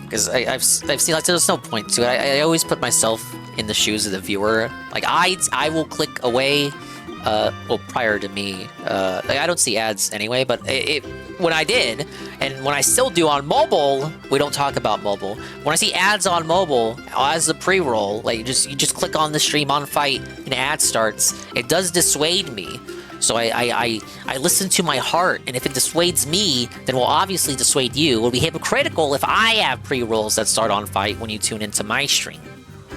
Because I've seen, like, there's no point to it. I always put myself in the shoes of the viewer. Like, I will click away, well, prior to me. Like, I don't see ads anyway, but when I did, and when I still do on mobile, we don't talk about mobile. When I see ads on mobile, as a pre-roll, like, you just click on the stream on fight, and ad starts, it does dissuade me. So I listen to my heart, and if it dissuades me, then we'll obviously dissuade you. It will be hypocritical if I have pre-rolls that start on fight when you tune into my stream.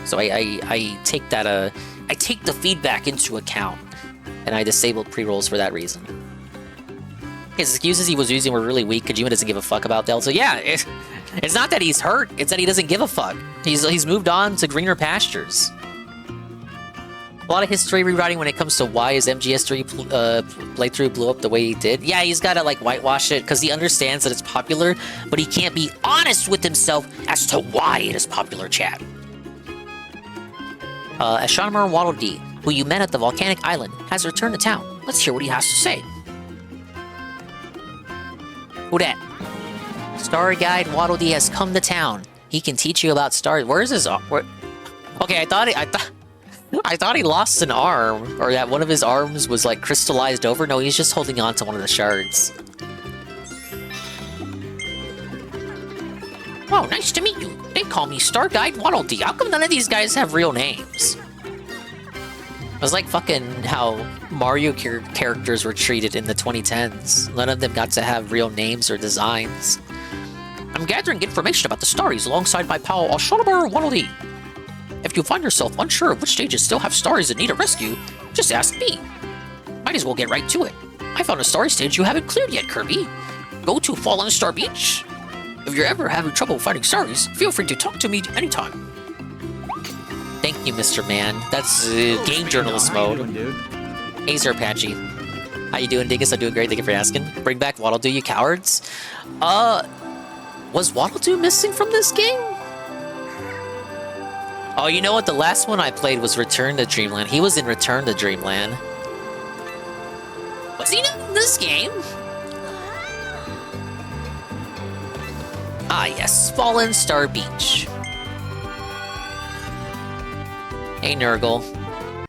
So I take that I take the feedback into account, and I disabled pre-rolls for that reason. His excuses he was using were really weak. Kojima doesn't give a fuck about Delta. Yeah, it's not that he's hurt, it's that he doesn't give a fuck. He's moved on to greener pastures. A lot of history rewriting when it comes to why his MGS3 playthrough blew up the way he did. Yeah, he's got to, like, whitewash it because he understands that it's popular, but he can't be honest with himself as to why it is popular, chat. Astronomer Waddle Dee, who you met at the volcanic island, has returned to town. Let's hear what he has to say. Who dat? Star Guide Waddle Dee has come to town. He can teach you about stars. Where's his... Okay, I thought he lost an arm, or that one of his arms was, like, crystallized over. No, he's just holding on to one of the shards. Oh, nice to meet you. They call me Star Guide Waddle Dee. How come none of these guys have real names? It was like fucking how Mario characters were treated in the 2010s. None of them got to have real names or designs. I'm gathering information about the Starries alongside my pal Asholabar Waddle-Dee. If you find yourself unsure of which stages still have Starries that need a rescue, just ask me. Might as well get right to it. I found a Starry stage you haven't cleared yet, Kirby. Go to Fallen Star Beach. If you're ever having trouble finding Starries, feel free to talk to me anytime. Thank you, Mr. Man. That's game journalist mode. How you doing, dude? Hey, Sir Apache. How you doing, Dingus? I'm doing great. Thank you for asking. Bring back Waddle-Doo, you cowards. Was Waddle-Doo missing from this game? Oh, you know what? The last one I played was Return to Dreamland. He was in Return to Dreamland. Was he not in this game? Ah, yes. Fallen Star Beach. Hey, Nurgle.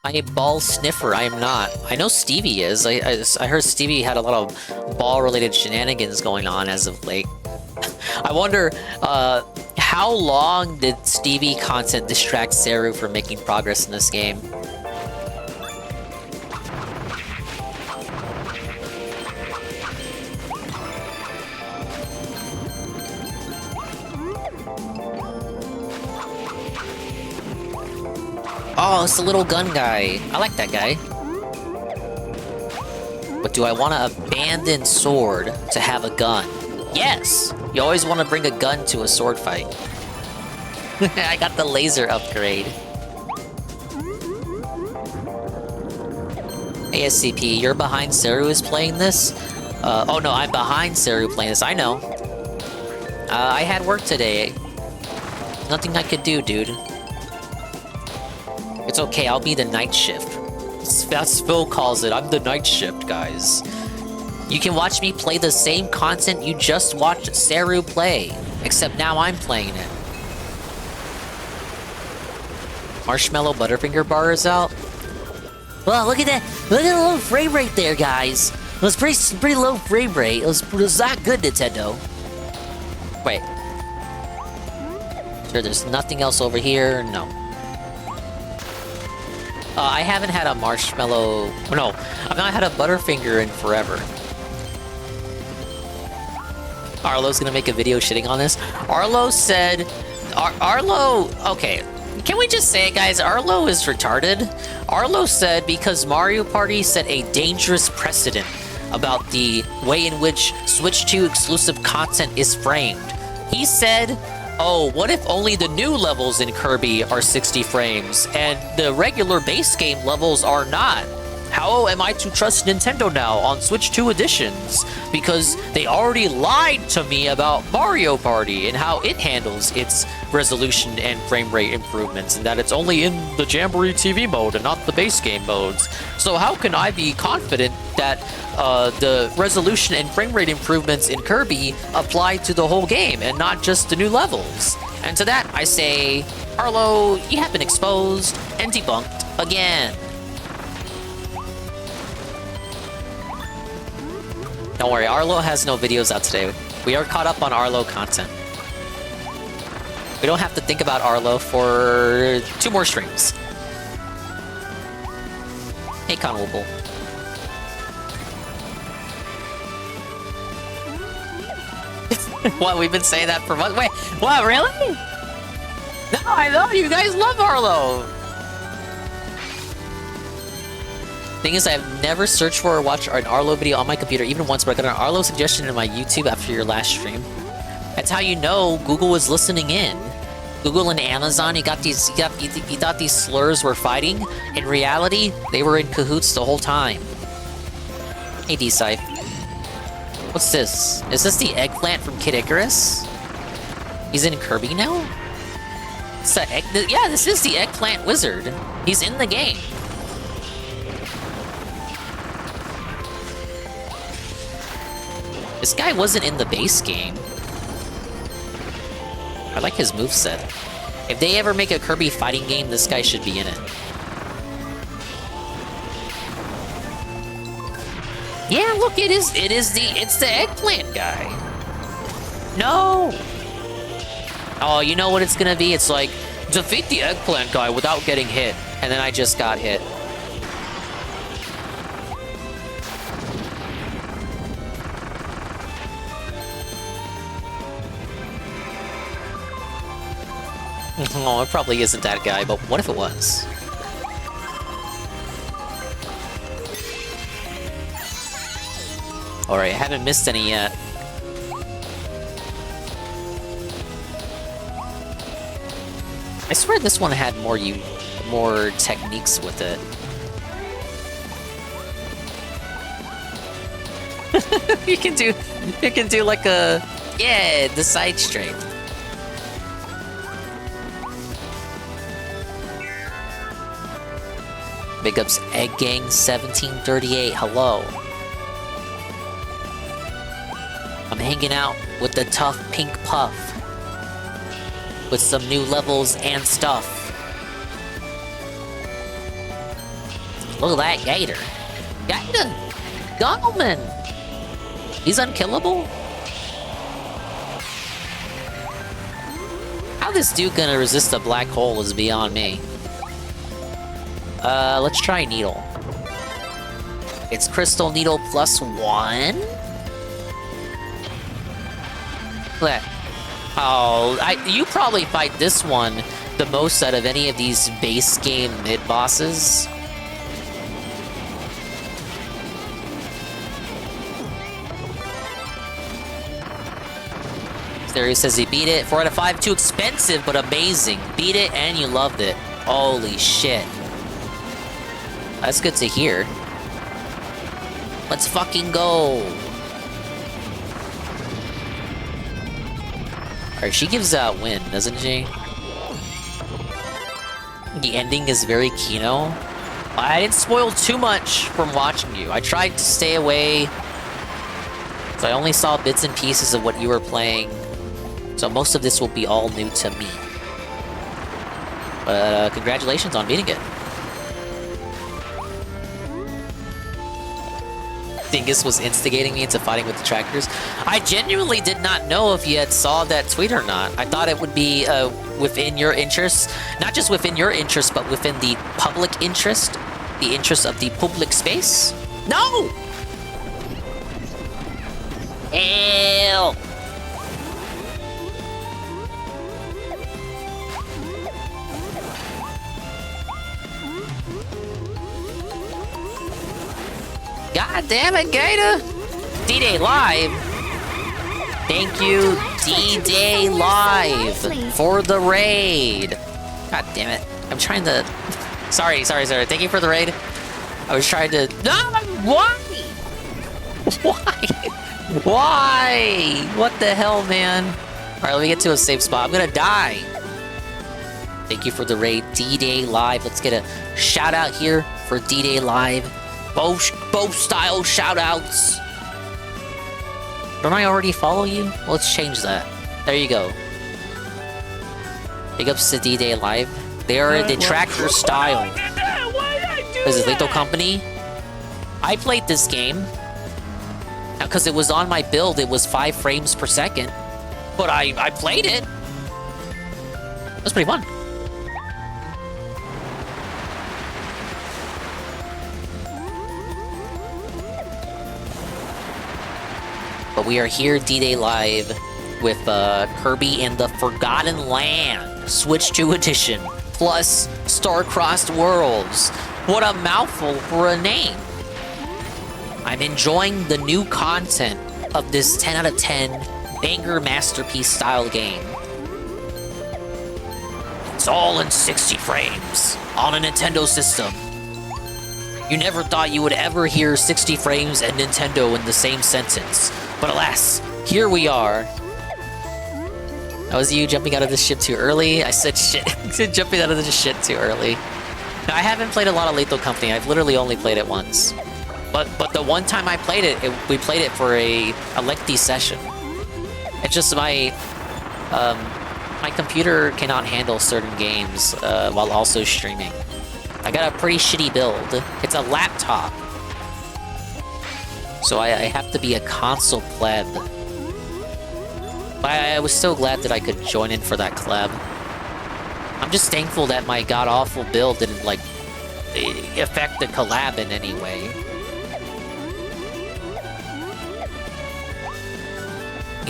I am ball sniffer. I am not. I know Stevie is. I heard Stevie had a lot of ball-related shenanigans going on as of late. I wonder, how long did Stevie content distract Seru from making progress in this game? Oh, it's the little gun guy. I like that guy. But do I want to abandon sword to have a gun? Yes! You always want to bring a gun to a sword fight. I got the laser upgrade. ASCP, you're behind Seru is playing this? Oh no, I'm behind Seru playing this. I know. I had work today. Nothing I could do, dude. It's okay, I'll be the night shift. That's Phil calls it. I'm the night shift, guys. You can watch me play the same content you just watched Seru play, except now I'm playing it. Marshmallow Butterfinger bar is out. Well, look at that. Look at the low frame rate there, guys. It was pretty low frame rate. It was not good, Nintendo. Wait. Sure, there's nothing else over here? No. I haven't had a marshmallow... No, I've not had a Butterfinger in forever. Arlo's gonna make a video shitting on this. Arlo said... Arlo... Okay, can we just say it, guys? Arlo is retarded. Arlo said because Mario Party set a dangerous precedent about the way in which Switch 2 exclusive content is framed. He said... Oh, what if only the new levels in Kirby are 60 frames, and the regular base game levels are not? How am I to trust Nintendo now on Switch 2 editions? Because they already lied to me about Mario Party and how it handles its resolution and frame rate improvements, and that it's only in the Jamboree TV mode and not the base game modes. So how can I be confident that the resolution and frame rate improvements in Kirby apply to the whole game and not just the new levels? And to that, I say, Arlo, you have been exposed and debunked again. Don't worry, Arlo has no videos out today. We are caught up on Arlo content. We don't have to think about Arlo for 2 more streams. Hey, Conwooble. What, we've been saying that for months? Wait, what, really? No, I know, you guys love Arlo! Thing is, I've never searched for or watched an Arlo video on my computer even once, but I got an Arlo suggestion in my YouTube after your last stream. That's how you know Google was listening in. Google and Amazon, you thought these slurs were fighting. In reality, they were in cahoots the whole time. Hey, D-Scythe. What's this? Is this the eggplant from Kid Icarus? He's in Kirby now? It's the yeah, this is the eggplant wizard. He's in the game. This guy wasn't in the base game. I like his moveset. If they ever make a Kirby fighting game, this guy should be in it. Yeah, look, it's the eggplant guy. No! Oh, you know what it's gonna be? It's like, defeat the eggplant guy without getting hit. And then I just got hit. Oh, it probably isn't that guy, but what if it was? Alright, I haven't missed any yet. I swear this one had more techniques with it. you can do like a the side strafe. Big ups Egg Gang 1738. Hello. I'm hanging out with the tough pink puff with some new levels and stuff. Look at that gator. Gator! Gongleman! He's unkillable? How this dude gonna resist a black hole is beyond me. Let's try Needle. It's Crystal Needle +1? Look at that. Oh, you probably fight this one the most out of any of these base game mid-bosses. There says he beat it. 4 out of 5. Too expensive, but amazing. Beat it and you loved it. Holy shit. That's good to hear. Let's fucking go. Alright, she gives out win, doesn't she? The ending is very Kino. I didn't spoil too much from watching you. I tried to stay away. So I only saw bits and pieces of what you were playing. So most of this will be all new to me. But congratulations on beating it. Dingus was instigating me into fighting with the trackers. I genuinely did not know if you had saw that tweet or not. I thought it would be within your interest. Not just within your interest, but within the public interest. The interest of the public space. No! Ew! God damn it, Gator! D-Day Live! Thank you, D-Day Live, for the raid! God damn it. I'm trying to... Sorry. Thank you for the raid. I was trying to... No! Why? Why? Why? What the hell, man? Alright, let me get to a safe spot. I'm gonna die! Thank you for the raid, D-Day Live. Let's get a shout out here for D-Day Live. Both style shoutouts. Don't I already follow you? Let's change that. There you go. Big ups to D-Day Live. They are the tracker style. Is it Lethal Company? I played this game. Now, because it was on my build, it was 5 frames per second. But I played it. It was pretty fun. But we are here, D-Day Live, with Kirby and the Forgotten Land, Switch 2 Edition, plus Star-Crossed Worlds. What a mouthful for a name. I'm enjoying the new content of this 10 out of 10 banger masterpiece style game. It's all in 60 frames on a Nintendo system. You never thought you would ever hear 60 frames and Nintendo in the same sentence. But alas, here we are. That was you jumping out of the ship too early. I said shit. Jumping out of the shit too early. Now, I haven't played a lot of Lethal Company. I've literally only played it once. But the one time I played it, we played it for a lengthy session. It's just my computer cannot handle certain games while also streaming. I got a pretty shitty build. It's a laptop. So I have to be a console pleb. But I was so glad that I could join in for that collab. I'm just thankful that my god-awful build didn't, like, affect the collab in any way.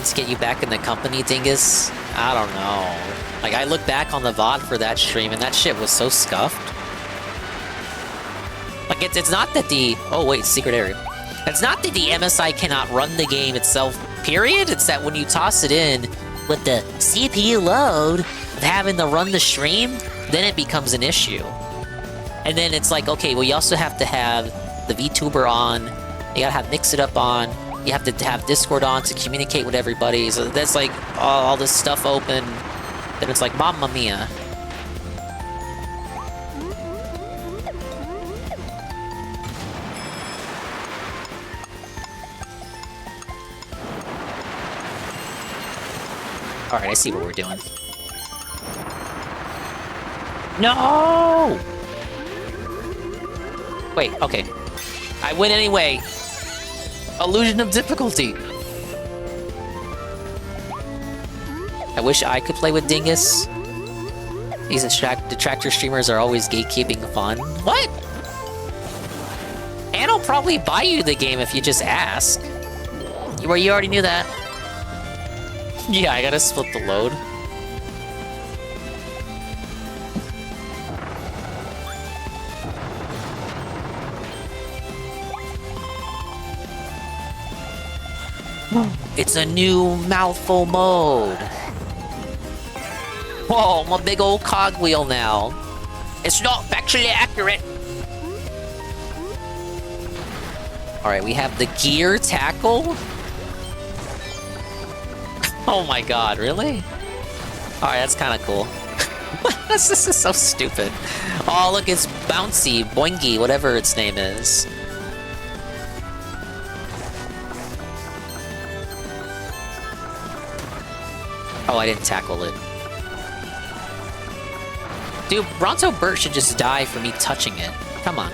begging to get you back in the company, Dingus. I don't know. Like, I look back on the VOD for that stream, and that shit was so scuffed. Like, it's not that the... Oh, wait, secret area. It's not that the MSI cannot run the game itself, period. It's that when you toss it in with the CPU load of having to run the stream, then it becomes an issue. And then it's like, okay, well, you also have to have the VTuber on. You gotta have Mix It Up on. You have to have Discord on to communicate with everybody. So that's like all this stuff open. Then it's like, mamma mia. Alright, I see what we're doing. No! Wait, okay. I win anyway. Illusion of difficulty. I wish I could play with Dingus. These detractor streamers are always gatekeeping fun. What? And I'll probably buy you the game if you just ask. Well, you already knew that. Yeah, I gotta split the load. It's a new mouthful mode. Whoa, I'm a big old cogwheel now. It's not factually accurate. Alright, we have the gear tackle. Oh my god, really? Alright, that's kind of cool. This is so stupid. Oh, look, it's Bouncy, Boingy, whatever its name is. Oh, I didn't tackle it. Dude, Bronto Burt should just die for me touching it. Come on.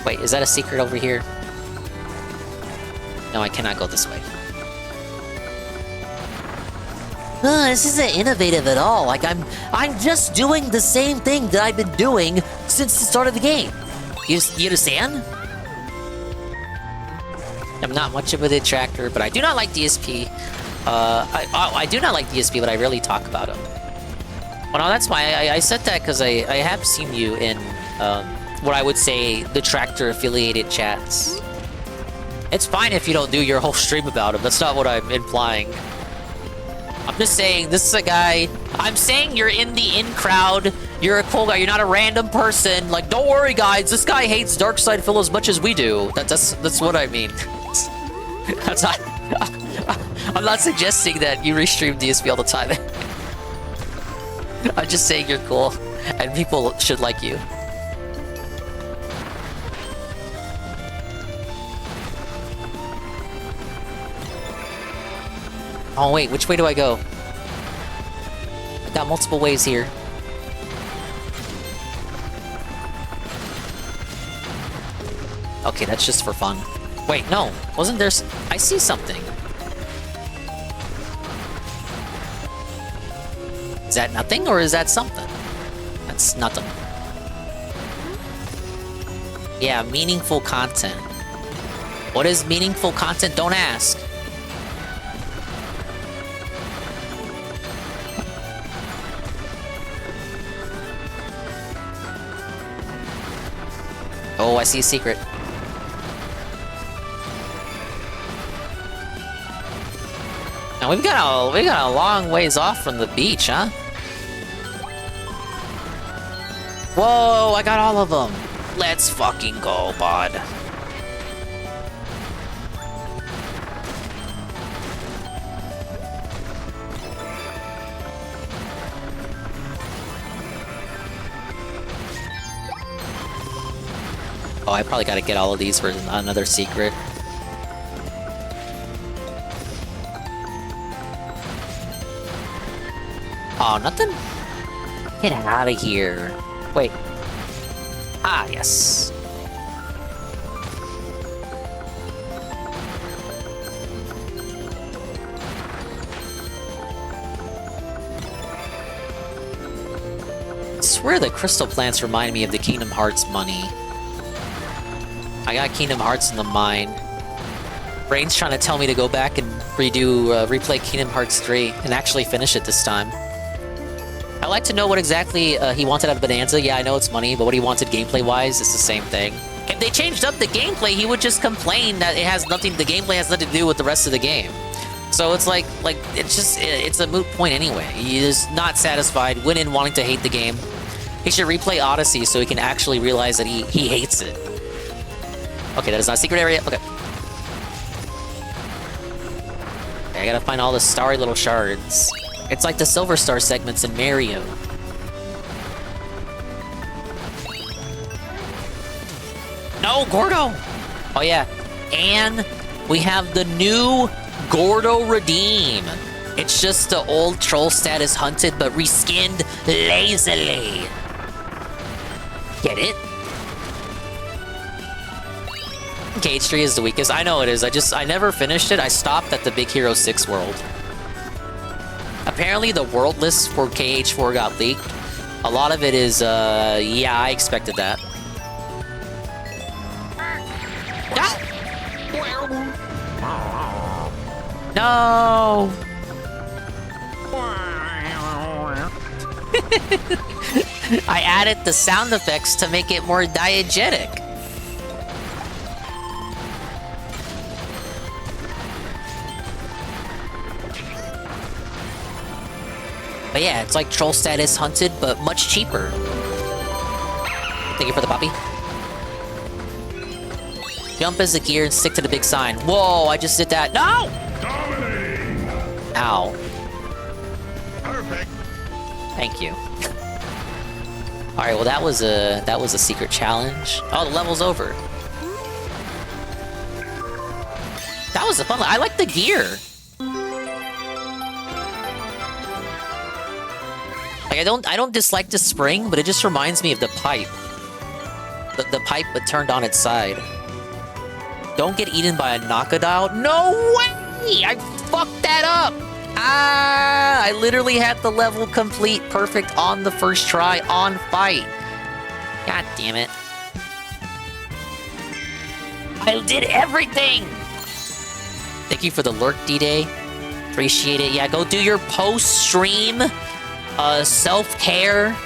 Wait, is that a secret over here? No, I cannot go this way. This isn't innovative at all. Like, I'm just doing the same thing that I've been doing since the start of the game. You understand? I'm not much of a detractor, but I do not like DSP. I do not like DSP, but I rarely talk about him. Well, no, that's why I said that, because I have seen you in what I would say detractor-affiliated chats. It's fine if you don't do your whole stream about him. That's not what I'm implying. I'm just saying, this is a guy... I'm saying you're in the in-crowd. You're a cool guy. You're not a random person. Like, don't worry, guys. This guy hates Darkside Phil as much as we do. That's what I mean. That's not... I'm not suggesting that you restream DSP all the time. I'm just saying you're cool, and people should like you. Oh wait, which way do I go? I got multiple ways here. Okay, that's just for fun. Wait, no, wasn't there... I see something. Is that nothing, or is that something? That's nothing. Yeah, meaningful content. What is meaningful content? Don't ask. Oh, I see a secret. Now we got a long ways off from the beach, huh? Whoa, I got all of them. Let's fucking go, bud. Oh, I probably gotta get all of these for another secret. Oh, nothing? Get out of here. Wait. Ah, yes. I swear the crystal plants remind me of the Kingdom Hearts money. I got Kingdom Hearts in the mine. Brain's trying to tell me to go back and replay Kingdom Hearts 3 and actually finish it this time. I'd like to know what exactly he wanted out of Bonanza. Yeah, I know it's money, but what he wanted gameplay-wise is the same thing. If they changed up the gameplay, he would just complain that the gameplay has nothing to do with the rest of the game. So it's like it's a moot point anyway. He is not satisfied, went in wanting to hate the game. He should replay Odyssey so he can actually realize that he hates it. Okay, that is not a secret area. Okay. I gotta find all the starry little shards. It's like the Silver Star segments in Mario. No, Gordo! Oh yeah, and we have the new Gordo Redeem. It's just the old troll status hunted, but reskinned lazily. Get it? Cage Tree is the weakest. I know it is. I never finished it. I stopped at the Big Hero 6 world. Apparently the world list for KH4 got leaked. A lot of it is, yeah, I expected that. No! I added the sound effects to make it more diegetic. But yeah, it's like troll status hunted, but much cheaper. Thank you for the puppy. Jump as the gear and stick to the big sign. Whoa, I just did that. No! Dominating! Ow. Perfect. Thank you. Alright, well that was a secret challenge. Oh, the level's over. That was a fun I like the gear. Like I don't dislike the spring, but it just reminds me of the pipe. The pipe but turned on its side. Don't get eaten by a Knockadow. No way! I fucked that up! Ah! I literally had the level complete perfect on the first try on fight. God damn it. I did everything! Thank you for the lurk, D-Day. Appreciate it. Yeah, go do your post-stream self-care.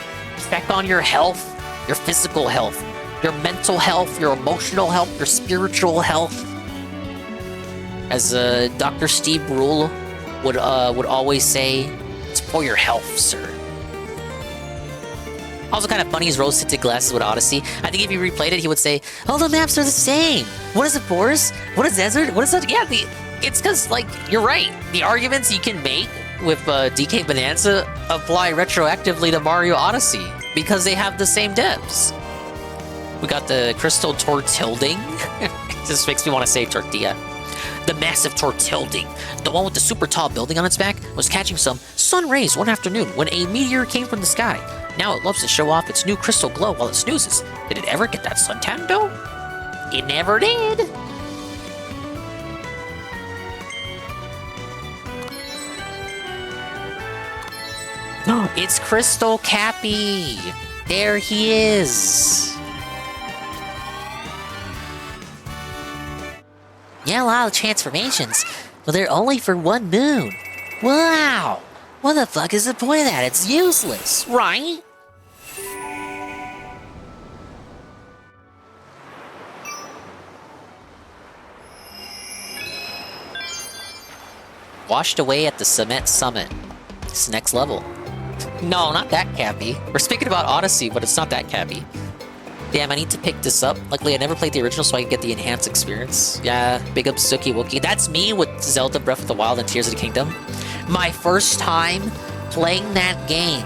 Check on your health, your physical health, your mental health, your emotional health, your spiritual health. As Dr. Steve Brule would always say, it's for your health, sir. Also kind of funny is rose-tinted glasses with Odyssey. I think if you replayed it, he would say, all the maps are the same. What is a forest? What is desert? What is that? Yeah, it's because, like, you're right. The arguments you can make with DK Bonanza apply retroactively to Mario Odyssey because they have the same devs. We got the Crystal Tortilding. This makes me want to say tortilla. The massive Tortilding, the one with the super tall building on its back, was catching some sun rays one afternoon when a meteor came from the sky. Now it loves to show off its new crystal glow while it snoozes. Did it ever get that suntan though? It never did. It's Crystal Cappy! There he is! Yeah, a lot of transformations, but they're only for one moon. Wow! What the fuck is the point of that? It's useless, right? Washed away at the Cement Summit. It's next level. No, not that Cappy. We're speaking about Odyssey, but it's not that Cappy. Damn, I need to pick this up. Luckily, I never played the original, so I can get the enhanced experience. Yeah, big up Suki Wookie. That's me with Zelda Breath of the Wild and Tears of the Kingdom. My first time playing that game,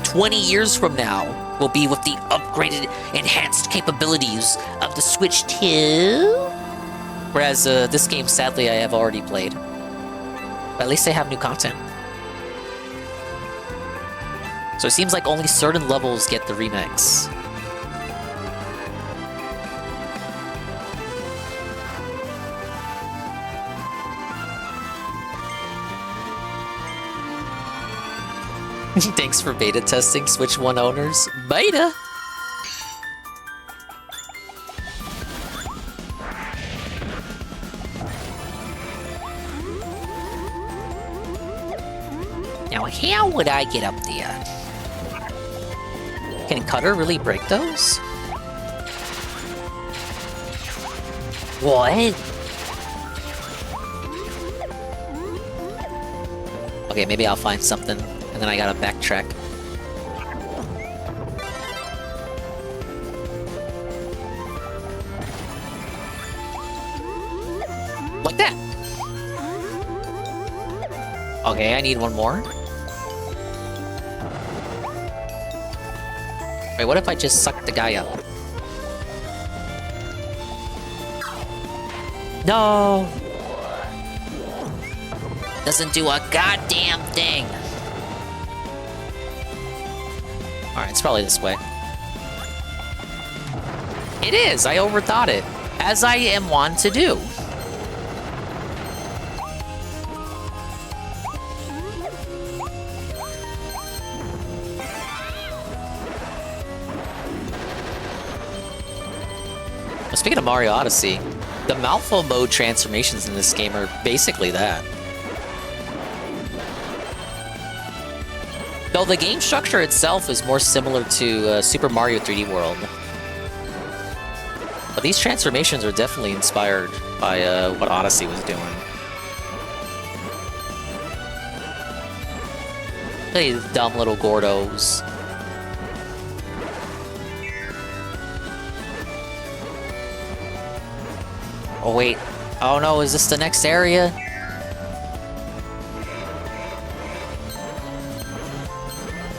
20 years from now, will be with the upgraded, enhanced capabilities of the Switch 2. Whereas this game, sadly, I have already played. But at least they have new content. So it seems like only certain levels get the remix. Thanks for beta testing, Switch 1 owners. Beta! how would I get up there? Can Cutter really break those? What? Okay, maybe I'll find something, and then I gotta backtrack. Like that! Okay, I need one more. Wait, what if I just suck the guy up? No! Doesn't do a goddamn thing! Alright, it's probably this way. It is! I overthought it. As I am wont to do. Speaking of Mario Odyssey, the mouthful mode transformations in this game are basically that. Though the game structure itself is more similar to Super Mario 3D World. But these transformations are definitely inspired by what Odyssey was doing. These dumb little Gordos. Oh wait. Oh no, is this the next area?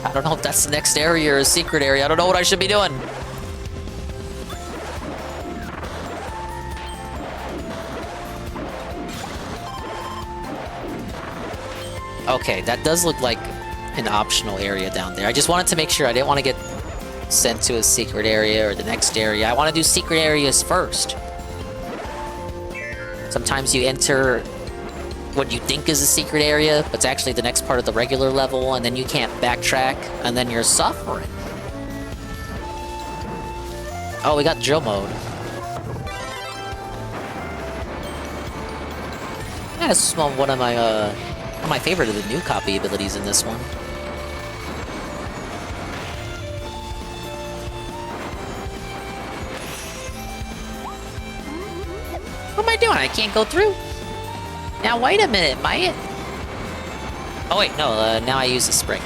I don't know if that's the next area or a secret area. I don't know what I should be doing. Okay, that does look like an optional area down there. I just wanted to make sure I didn't want to get sent to a secret area or the next area. I want to do secret areas first. Sometimes you enter what you think is a secret area, but it's actually the next part of the regular level, and then you can't backtrack, and then you're suffering. Oh, we got drill mode. That's one of my favorite of the new copy abilities in this one. What am I doing? I can't go through. Now wait a minute, mate. Oh wait, no, now I use the spring.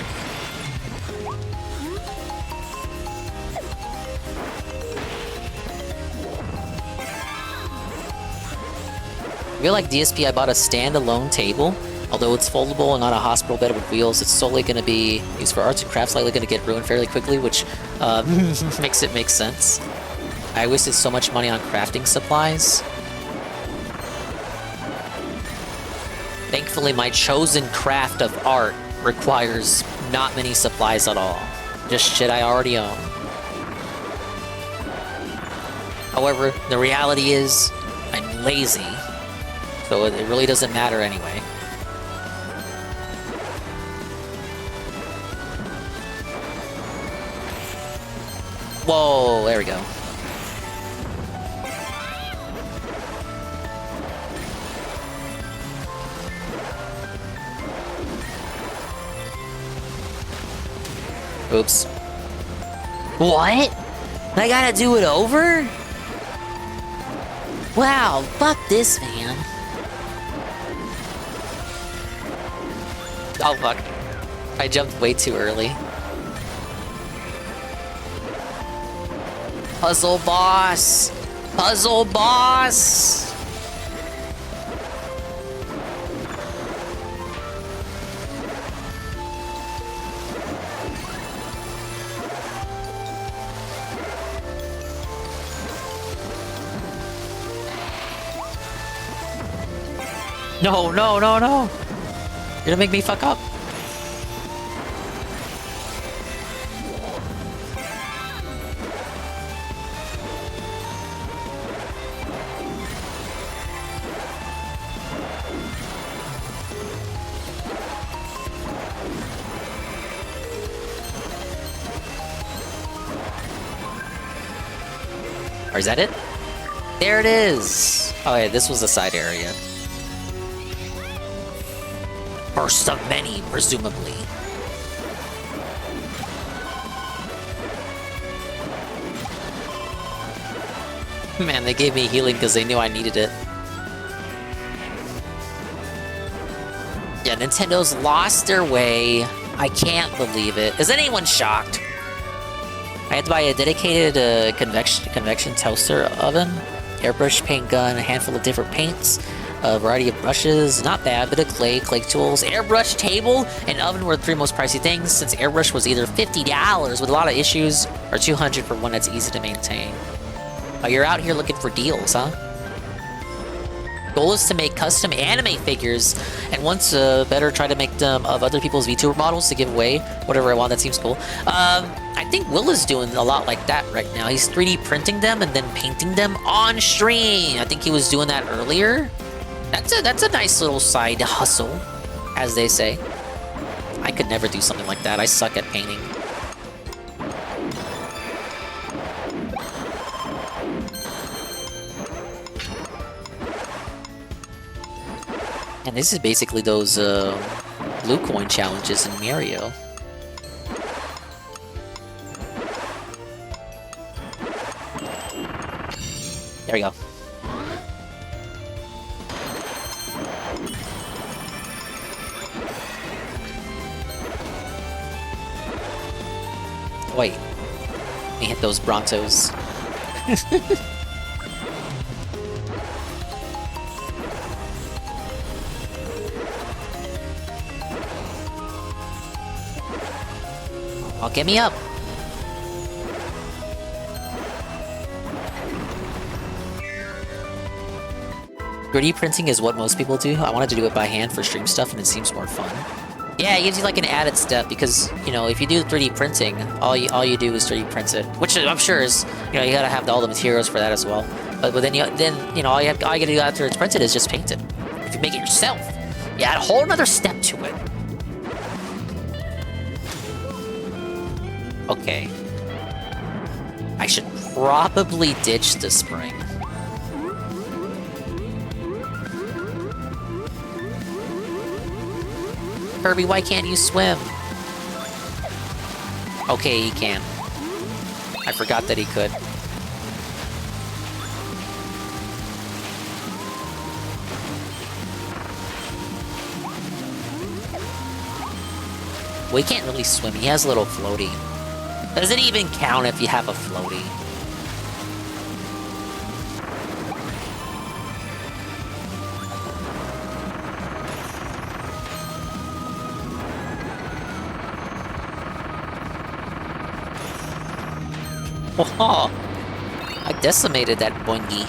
I feel like DSP, I bought a standalone table. Although it's foldable and not a hospital bed with wheels, it's solely going to be used for arts and crafts, likely going to get ruined fairly quickly, which makes it make sense. I wasted so much money on crafting supplies. Thankfully, my chosen craft of art requires not many supplies at all. Just shit I already own. However, the reality is, I'm lazy. So it really doesn't matter anyway. Whoa, there we go. Oops. What? I gotta do it over? Wow, fuck this, man. Oh, fuck. I jumped way too early. Puzzle boss! Puzzle boss! No, no, no, no! You're gonna make me fuck up. Or is that it? There it is! Oh yeah, this was the side area. First of many, presumably. Man, they gave me healing because they knew I needed it. Yeah, Nintendo's lost their way. I can't believe it. Is anyone shocked? I had to buy a dedicated convection toaster oven, airbrush paint gun, a handful of different paints, a variety of brushes, not bad, bit of clay tools, airbrush table, and oven were the three most pricey things, since airbrush was either $50 with a lot of issues, or $200 for one that's easy to maintain. Oh, you're out here looking for deals, huh? Goal is to make custom anime figures, and once better try to make them of other people's VTuber models to give away whatever I want. That seems cool. I think Will is doing a lot like that right now. He's 3D printing them and then painting them on stream. I think he was doing that earlier. That's a nice little side hustle, as they say. I could never do something like that. I suck at painting. And this is basically those blue coin challenges in Mario. There we go. Wait. Let me hit those Brontos. Oh, get me up. 3D printing is what most people do. I wanted to do it by hand for stream stuff, and it seems more fun. Yeah, it gives you like an added step because, you know, if you do 3D printing, all you do is 3D print it, which I'm sure is, you know, you gotta have all the materials for that as well. But then you know all you gotta do after it's printed is just paint it. If you make it yourself, you add a whole another step to it. Okay. I should probably ditch the spring. Kirby, why can't you swim? Okay, he can. I forgot that he could. Well, he can't really swim. He has a little floaty. Does it even count if you have a floaty? Oh, I decimated that boingy.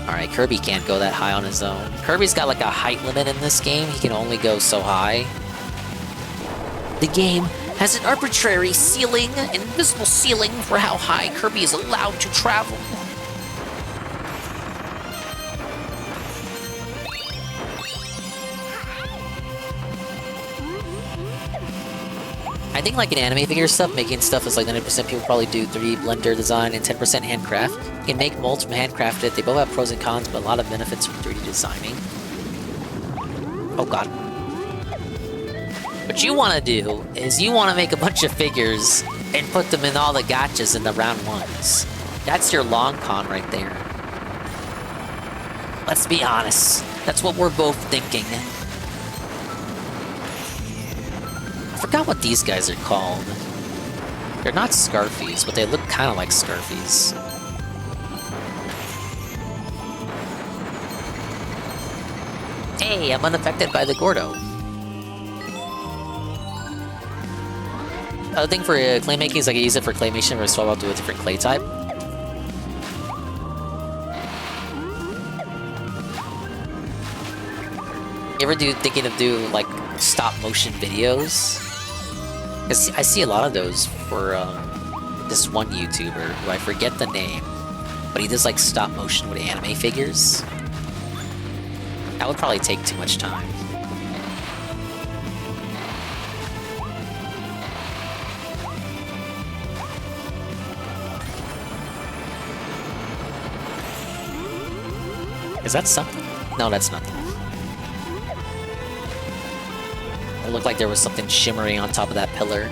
Alright, Kirby can't go that high on his own. Kirby's got like a height limit in this game. He can only go so high. The game has an arbitrary ceiling, an invisible ceiling for how high Kirby is allowed to travel. I think like in anime figure stuff, making stuff is like 90% people probably do 3D blender design and 10% handcraft. You can make molds from handcrafted. They both have pros and cons, but a lot of benefits from 3D designing. Oh god. What you want to do is you want to make a bunch of figures and put them in all the gachas in the round ones. That's your long con right there. Let's be honest. That's what we're both thinking. I forgot what these guys are called. They're not Scarfies, but they look kind of like Scarfies. Hey, I'm unaffected by the Gordo. Other thing for clay making is I can use it for claymation or swap out to a different clay type. You ever thinking of do like stop motion videos? I see a lot of those for this one YouTuber who I forget the name, but he does like stop motion with anime figures. That would probably take too much time. Is that something? No, that's nothing. It looked like there was something shimmering on top of that pillar.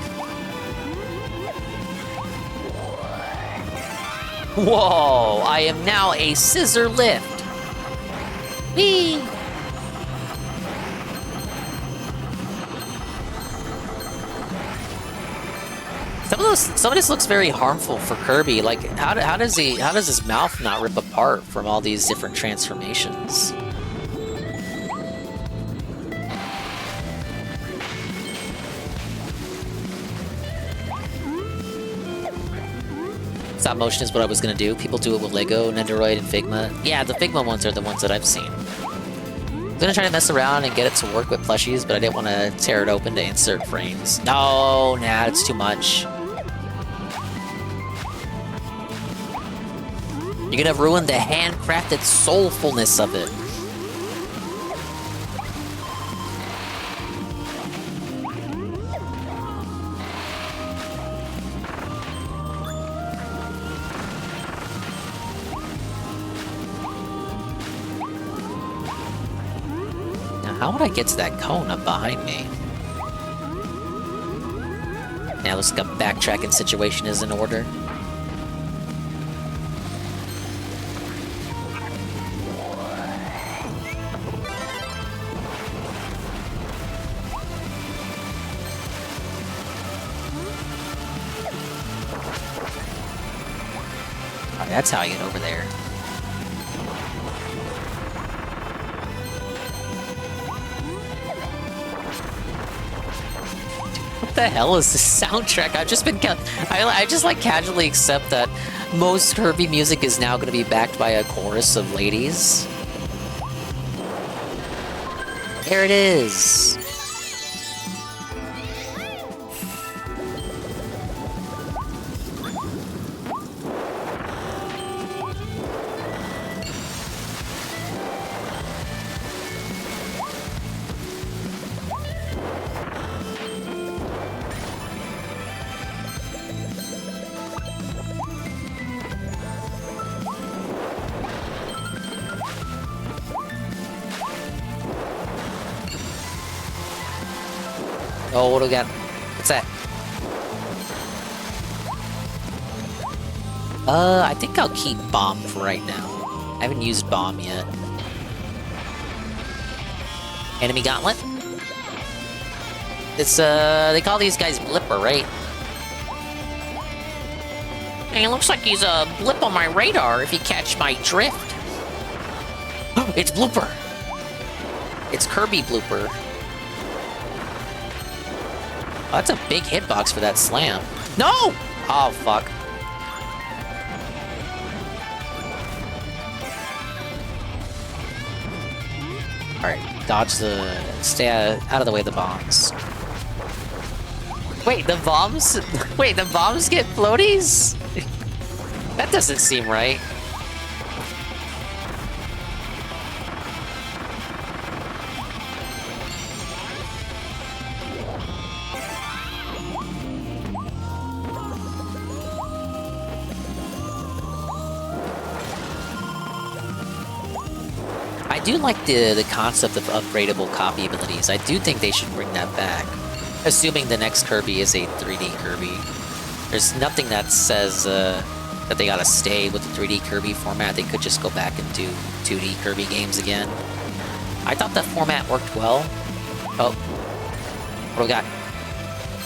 Whoa! I am now a scissor lift. Whee! Some of this looks very harmful for Kirby. Like, how does his mouth not rip apart from all these different transformations? Stop motion is what I was gonna do. People do it with Lego, Nendoroid, and Figma. Yeah, the Figma ones are the ones that I've seen. I'm gonna try to mess around and get it to work with plushies, but I didn't want to tear it open to insert frames. No, nah, it's too much. You're gonna ruin the handcrafted soulfulness of it. Now, how would I get to that cone up behind me? Now, looks like a backtracking situation is in order. That's how I get over there. What the hell is this soundtrack? I've just been... I just like casually accept that most Kirby music is now going to be backed by a chorus of ladies. There it is. Oh, what do we got? What's that? I think I'll keep Bomb for right now. I haven't used Bomb yet. Enemy Gauntlet? It's, they call these guys Blipper, right? Hey, it looks like he's a blip on my radar, if you catch my drift. It's Blooper! It's Kirby Blooper. Oh, that's a big hitbox for that slam. No! Oh, fuck. Alright, dodge the... Stay out of the way of the bombs. Wait, the bombs... Wait, the bombs get floaties? That doesn't seem right. I do like the concept of upgradable copy abilities. I do think they should bring that back. Assuming the next Kirby is a 3D Kirby. There's nothing that says that they gotta stay with the 3D Kirby format. They could just go back and do 2D Kirby games again. I thought that format worked well. Oh. What do we got?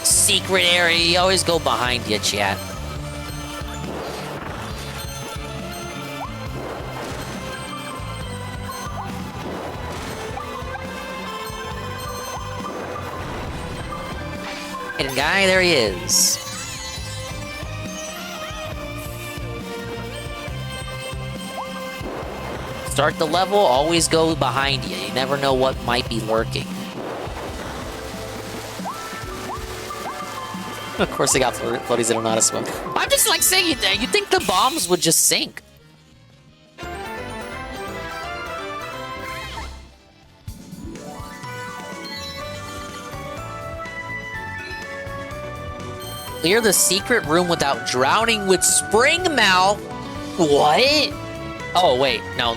Secret area. You always go behind you, chat. Hidden guy, there he is. Start the level, always go behind you. You never know what might be lurking. Of course they got floaties that don't know how to swim. I'm just like saying, you think the bombs would just sink. Clear the secret room without drowning with spring mouth. What? Oh, wait, no.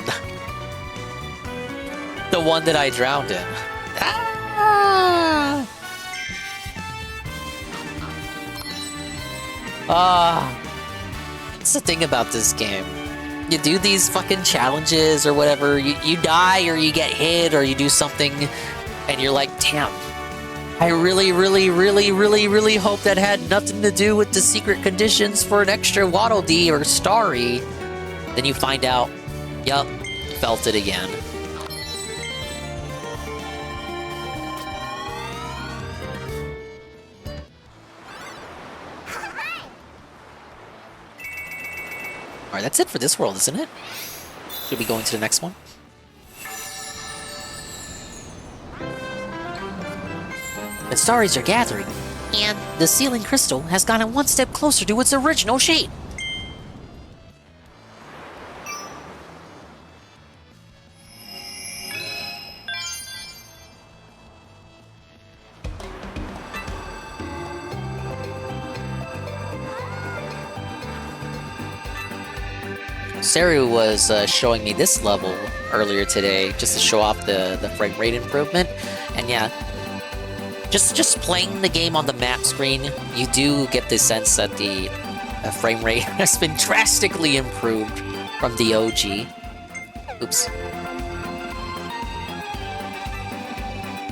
The one that I drowned in. Ah! That's the thing about this game. You do these fucking challenges or whatever, you die or you get hit or you do something and you're like, damn, I really, really, really, really, really hope that had nothing to do with the secret conditions for an extra Waddle Dee or Starry. Then you find out, yup, felt it again. Alright, that's it for this world, isn't it? Should we go into the next one? The stars are gathering, and the sealing crystal has gotten one step closer to its original shape. Saru was showing me this level earlier today, just to show off the frame rate improvement, and yeah, just playing the game on the map screen, you do get the sense that the frame rate has been drastically improved from the OG. Oops.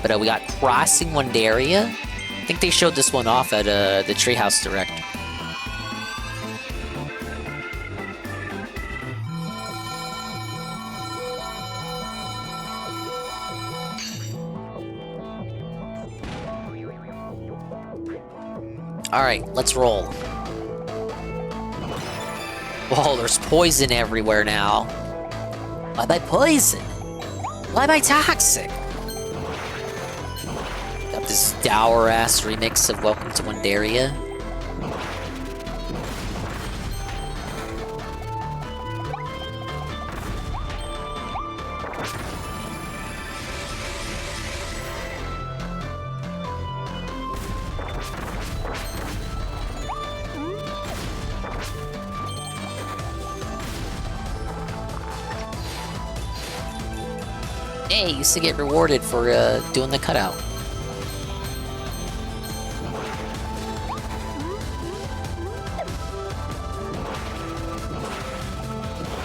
But we got Crossing Wondaria. I think they showed this one off at the Treehouse Direct. Alright, let's roll. Whoa, there's poison everywhere now. Why by poison? Why by toxic? Got this dour-ass remix of Welcome to Wondaria. Hey, you used to get rewarded for doing the cutout.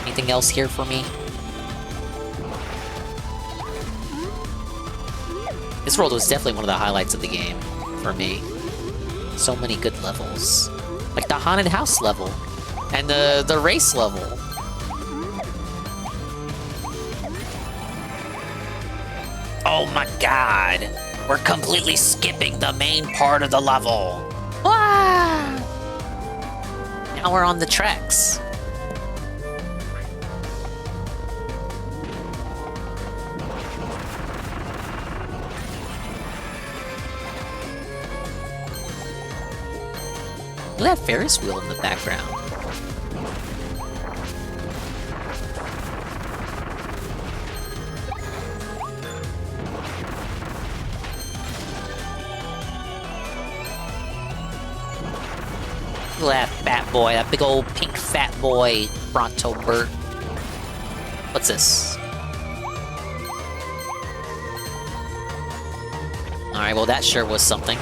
Anything else here for me? This world was definitely one of the highlights of the game for me. So many good levels. Like the haunted house level. And the race level. Oh my god! We're completely skipping the main part of the level! Ah! Now we're on the tracks. Look at that Ferris wheel in the background. Look at that fat boy, that big old pink fat boy, Bronto Burt. What's this? Alright, well that sure was something.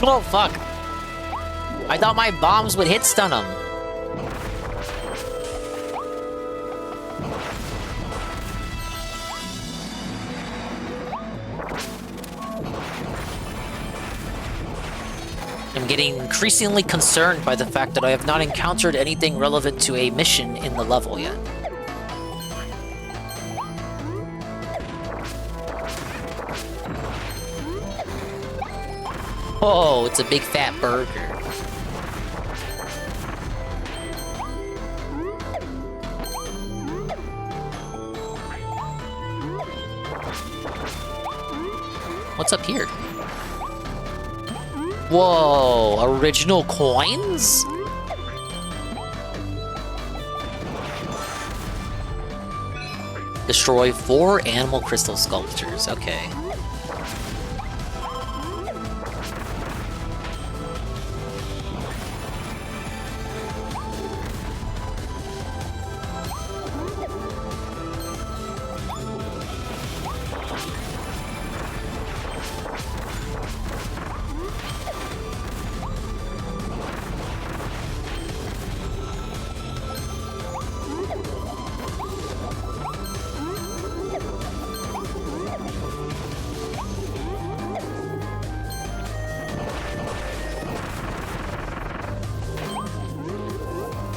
Oh fuck! I thought my bombs would hit stun him. I'm getting increasingly concerned by the fact that I have not encountered anything relevant to a mission in the level yet. Oh, it's a big fat burger. What's up here? Whoa, original coins? Destroy 4 animal crystal sculptures, okay.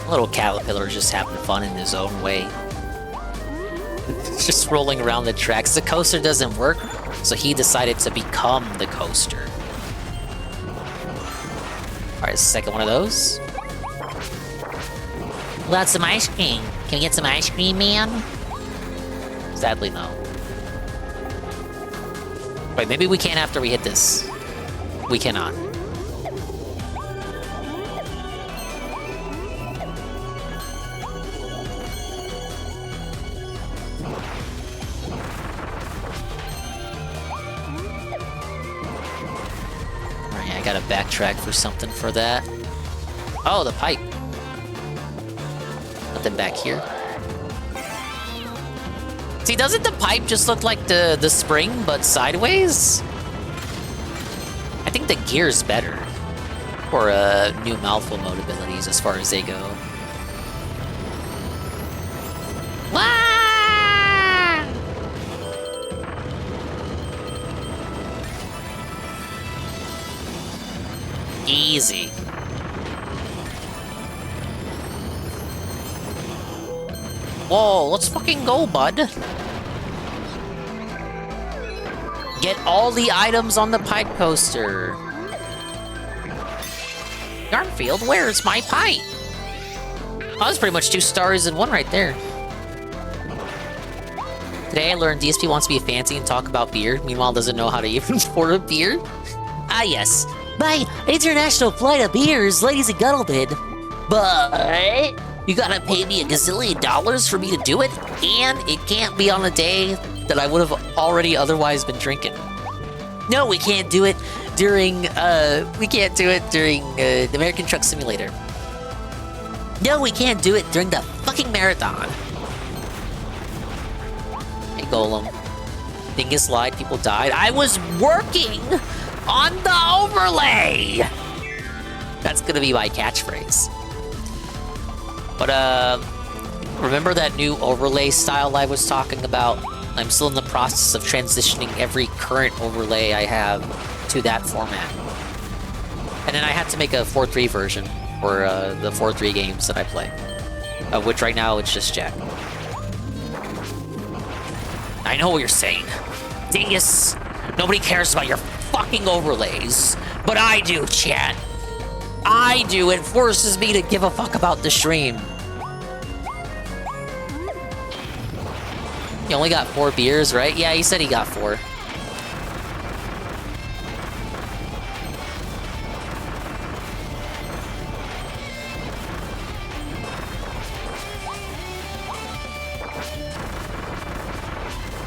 Little caterpillar just having fun in his own way. Just rolling around the tracks. The coaster doesn't work, so he decided to become the coaster. Alright, second one of those. Want some ice cream? Can we get some ice cream, man? Sadly, no. Wait, maybe we can after we hit this. We cannot. Alright, I gotta backtrack for something for that. Oh, the pipe. Nothing back here. See, doesn't the pipe just look like the spring, but sideways? I think the gear's better. Or new mouthful mode abilities as far as they go. Easy. Whoa, let's fucking go, bud. Get all the items on the pipe coaster. Garfield, where's my pipe? Oh, that's pretty much 2 stars in one right there. Today I learned DSP wants to be fancy and talk about beer, meanwhile doesn't know how to even afford a beer. Ah, yes. Buy international flight of beers, ladies and gentlemen. But you gotta pay me $1 gazillion for me to do it, and it can't be on a day that I would have already otherwise been drinking. No, we can't do it during, the American Truck Simulator. No, we can't do it during the fucking marathon. Hey, Golem. Dingus slide, people died. I was working on the overlay! That's gonna be my catchphrase. But, remember that new overlay style I was talking about? I'm still in the process of transitioning every current overlay I have to that format. And then I had to make a 4.3 version for the 4.3 games that I play. Of which right now it's just Jack. I know what you're saying. Dingus, nobody cares about your fucking overlays. But I do, chat. I do. It forces me to give a fuck about the stream. You only got 4 beers, right? Yeah, he said he got 4.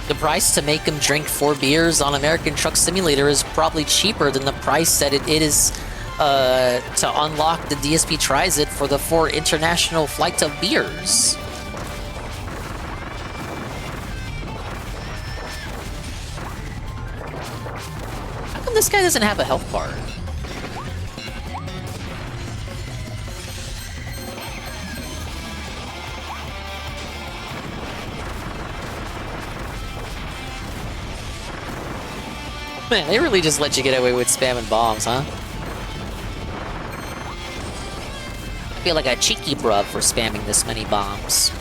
The price to make him drink 4 beers on American Truck Simulator is probably cheaper than the price that it is to unlock the DSP Tries It for the 4 international flights of beers. How come this guy doesn't have a health bar? Man, they really just let you get away with spamming bombs, huh? I feel like a cheeky bruv for spamming this many bombs.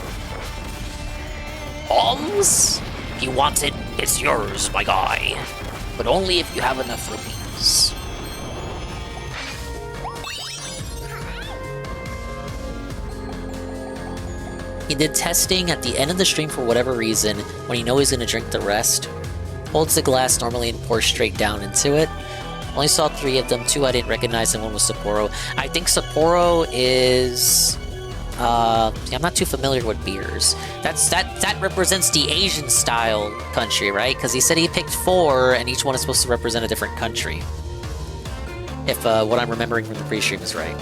Bombs? If you want it, it's yours, my guy. But only if you have enough rupees. He did testing at the end of the stream for whatever reason, when you know he's gonna drink the rest. Holds the glass normally and pours straight down into it. Only saw 3 of them, 2 I didn't recognize, and 1 was Sapporo. I think Sapporo is... I'm not too familiar with beers. That represents the Asian style country, right? Because he said he picked 4, and each one is supposed to represent a different country. If what I'm remembering from the pre-stream is right.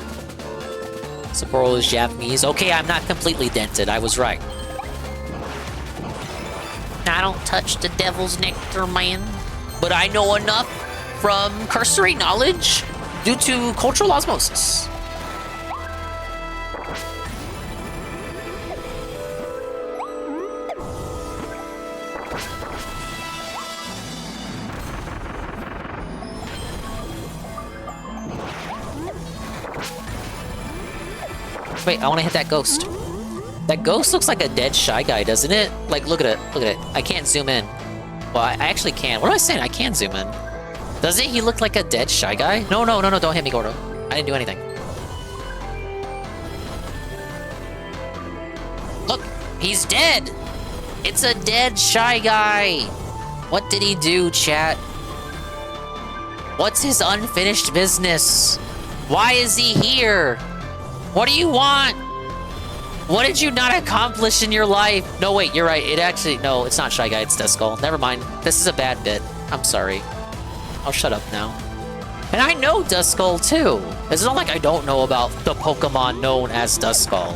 Sapporo is Japanese. Okay, I'm not completely dented. I was right. I don't touch the devil's nectar, man. But I know enough from cursory knowledge due to cultural osmosis. Wait, I want to hit that ghost. That ghost looks like a dead Shy Guy, doesn't it? Like, look at it. Look at it. I can't zoom in. Well, I actually can. What am I saying? I can zoom in. Doesn't he look like a dead Shy Guy? No, no, no, no. Don't hit me, Gordo. I didn't do anything. Look, he's dead. It's a dead Shy Guy. What did he do, chat? What's his unfinished business? Why is he here? What do you want? What did you not accomplish in your life? No, wait, you're right. It actually, no, it's not Shy Guy, it's Duskull. Never mind. This is a bad bit. I'm sorry. I'll shut up now. And I know Duskull too. It's not like I don't know about the Pokemon known as Duskull.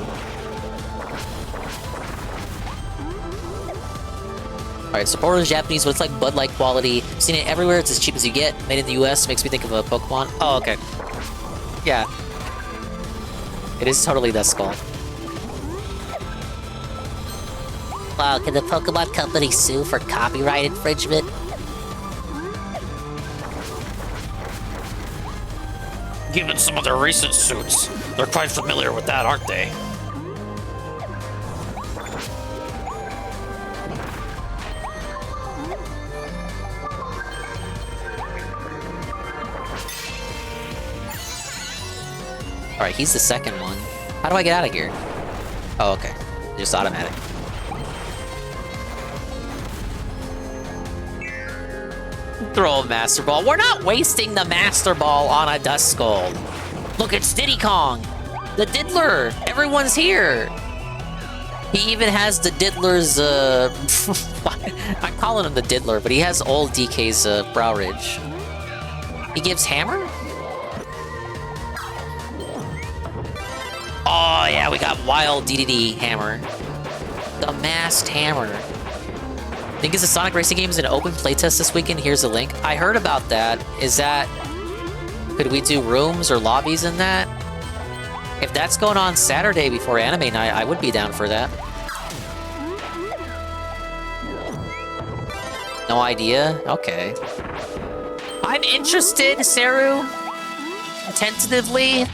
Alright, so Porto's Japanese, but it's like Bud Light quality. Seen it everywhere, it's as cheap as you get. Made in the US, makes me think of a Pokemon. Oh, okay. Yeah. It is totally Duskull. Wow, can the Pokemon Company sue for copyright infringement? Given some of their recent suits, they're quite familiar with that, aren't they? Alright, he's the second one. How do I get out of here? Oh, okay. Just automatic. Throw a Master Ball. We're not wasting the Master Ball on a Duskull. Look, it's Diddy Kong. The Diddler. Everyone's here. He even has the Diddler's, I'm calling him the Diddler, but he has old DK's, brow ridge. He gives Hammer? Oh, yeah, we got Wild DDD Hammer. The Masked Hammer. Think it's a Sonic Racing game is an open playtest this weekend. Here's a link. I heard about that. Is that... Could we do rooms or lobbies in that? If that's going on Saturday before anime night, I would be down for that. No idea? Okay. I'm interested, Saru. Tentatively.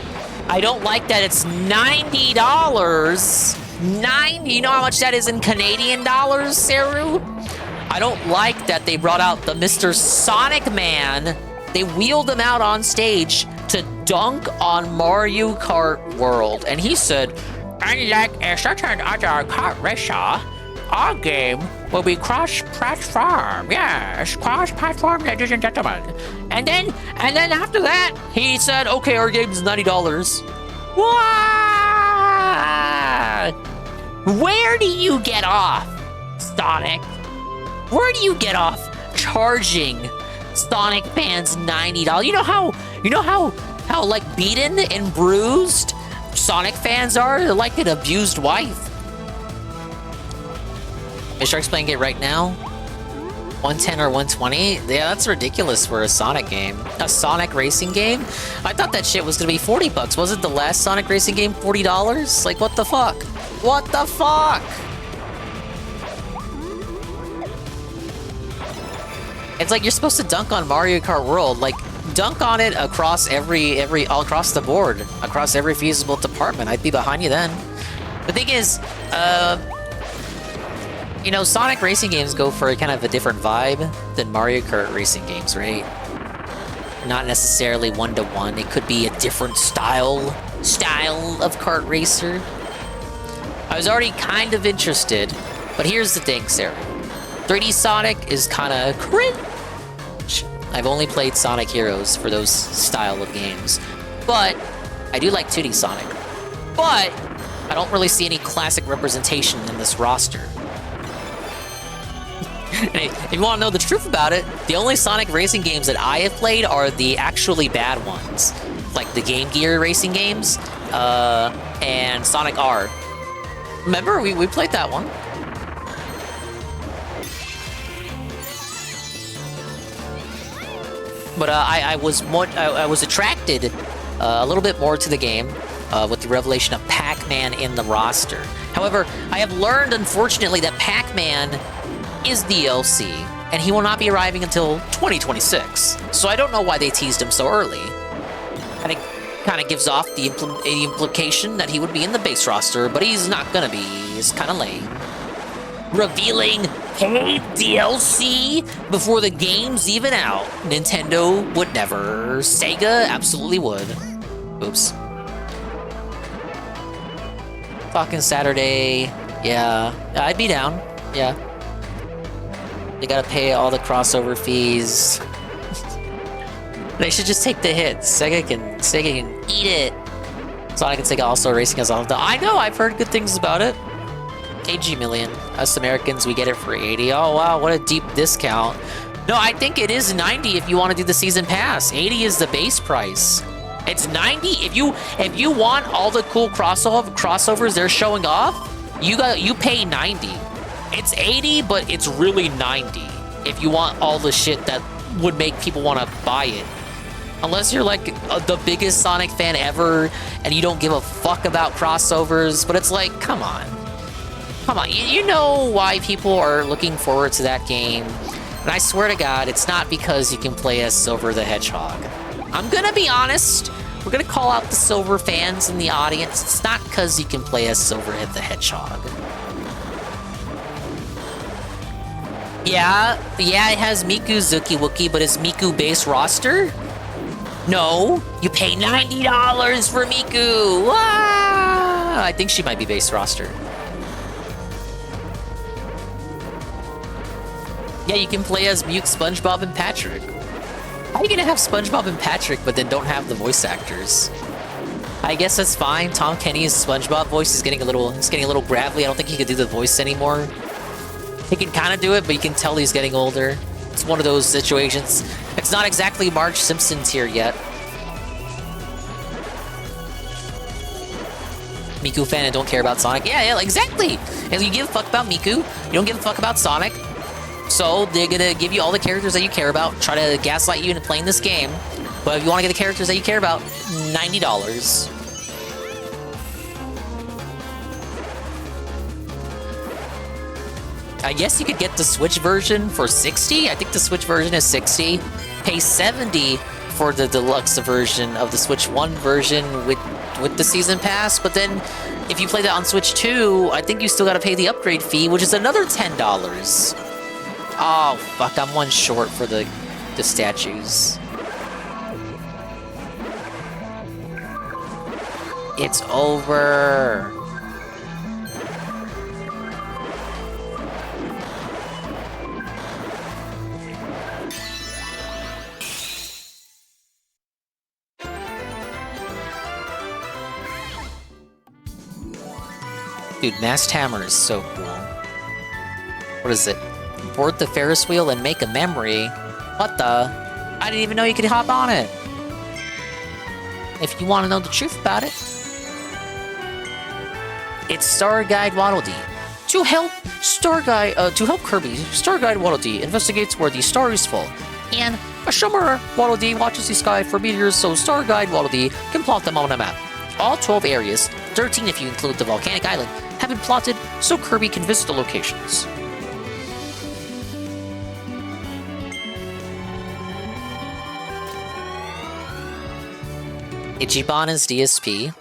I don't like that it's $90. You know how much that is in Canadian dollars, Saru? I don't like that they brought out the Mr. Sonic Man. They wheeled him out on stage to dunk on Mario Kart World. And he said, unlike a certain other kart racer, our game will be cross-platform. Yes, cross-platform, ladies and gentlemen. And then after that, he said, okay, our game's $90. What? Where do you get off, Sonic? Where do you get off charging Sonic fans $90? You know how like beaten and bruised Sonic fans are? They're like an abused wife. Is Shark's playing it right now? 110 or 120? Yeah, that's ridiculous for a Sonic game. A Sonic racing game? I thought that shit was gonna be 40 bucks. Wasn't the last Sonic racing game $40? Like, what the fuck? What the fuck? It's like you're supposed to dunk on Mario Kart World, like dunk on it across all across the board, across every feasible department. I'd be behind you then. The thing is, you know, Sonic racing games go for kind of a different vibe than Mario Kart racing games, right? Not necessarily one-to-one. It could be a different style of kart racer. I was already kind of interested, but here's the thing, Sarah. 3D Sonic is kind of cringe. I've only played Sonic Heroes for those style of games, but I do like 2D Sonic. But I don't really see any classic representation in this roster. If you want to know the truth about it, the only Sonic racing games that I have played are the actually bad ones, like the Game Gear racing games, and Sonic R. Remember, we played that one. But I was attracted a little bit more to the game with the revelation of Pac-Man in the roster. However, I have learned, unfortunately, that Pac-Man is DLC, and he will not be arriving until 2026. So I don't know why they teased him so early. I think kind of gives off the implication that he would be in the base roster, but he's not gonna be. It's kind of lame. Revealing paid DLC before the game's even out. Nintendo would never. Sega absolutely would. Oops. Talking Saturday. Yeah, I'd be down. Yeah. They gotta pay all the crossover fees. They should just take the hits. Sega can eat it. Sonic and Sega also racing us all the time. I know, I've heard good things about it. 80 million. Us Americans, we get it for 80. Oh wow, what a deep discount. No, I think it is 90 if you want to do the season pass. 80 is the base price. It's 90 if you want all the cool crossovers they're showing off. You pay 90. It's 80, but it's really 90 if you want all the shit that would make people want to buy it. Unless you're like the biggest Sonic fan ever and you don't give a fuck about crossovers, but it's like, come on. Come on, you know why people are looking forward to that game. And I swear to God, it's not because you can play as Silver the Hedgehog. I'm gonna be honest. We're gonna call out the Silver fans in the audience. It's not because you can play as Silver the Hedgehog. Yeah, it has Miku Zuki Wookie, but is Miku base roster? No, you pay $90 for Miku. Ah! I think she might be base roster. Yeah, you can play as Mute, SpongeBob, and Patrick. How are you gonna have SpongeBob and Patrick, but then don't have the voice actors? I guess that's fine. Tom Kenny's SpongeBob voice is getting a little gravelly. I don't think he could do the voice anymore. He can kind of do it, but you can tell he's getting older. It's one of those situations. It's not exactly Marge Simpson tier yet. Miku fan and don't care about Sonic. Yeah, exactly. And you give a fuck about Miku. You don't give a fuck about Sonic. So they're gonna give you all the characters that you care about, try to gaslight you into playing this game. But if you want to get the characters that you care about, $90. I guess you could get the Switch version for 60. I think the Switch version is 60. Pay 70 for the deluxe version of the Switch 1 version with the season pass. But then if you play that on Switch 2, I think you still gotta pay the upgrade fee, which is another $10. Oh, fuck, I'm one short for the statues. It's over. Dude, Masked Hammer is so cool. What is it? Board the Ferris wheel and make a memory. What the? I didn't even know you could hop on it. If you want to know the truth about it. It's Star Guide Waddle Dee. To help Kirby, Star Guide Waddle Dee investigates where the stars fall. And Astronomer Waddle Dee watches the sky for meteors, so Star Guide Waddle Dee can plot them on a map. All 12 areas, 13 if you include the volcanic island, have been plotted so Kirby can visit the locations. Ichiban is DSP.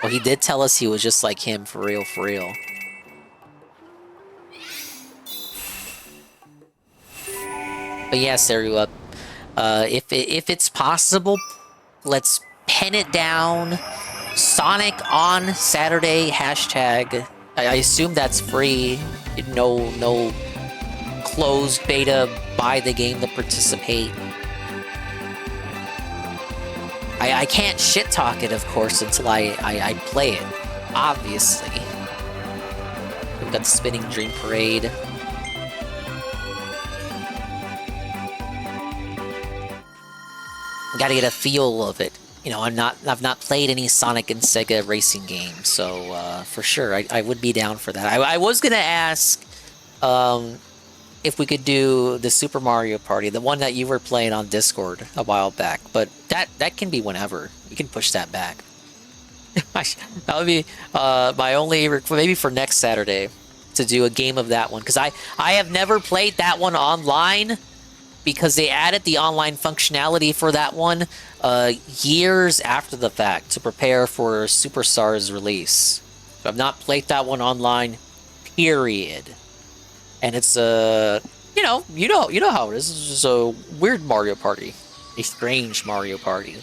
Well, he did tell us he was just like him, for real, for real. But yeah, Seru, if it's possible, let's pen it down. Sonic on Saturday, hashtag. I assume that's free. No closed beta, buy the game to participate. I can't shit talk it, of course, until I play it. Obviously. We've got the Spinning Dream Parade. Gotta get a feel of it. You know, I've not played any Sonic and Sega racing games, so for sure I would be down for that. I was gonna ask if we could do the Super Mario Party, the one that you were playing on Discord a while back, but that can be whenever. We can push that back. That would be my only, maybe for next Saturday, to do a game of that one. Because I have never played that one online, because they added the online functionality for that one years after the fact to prepare for Superstar's release. So I've not played that one online, period. And it's you know how it is. It's just a weird Mario Party, a strange Mario Party.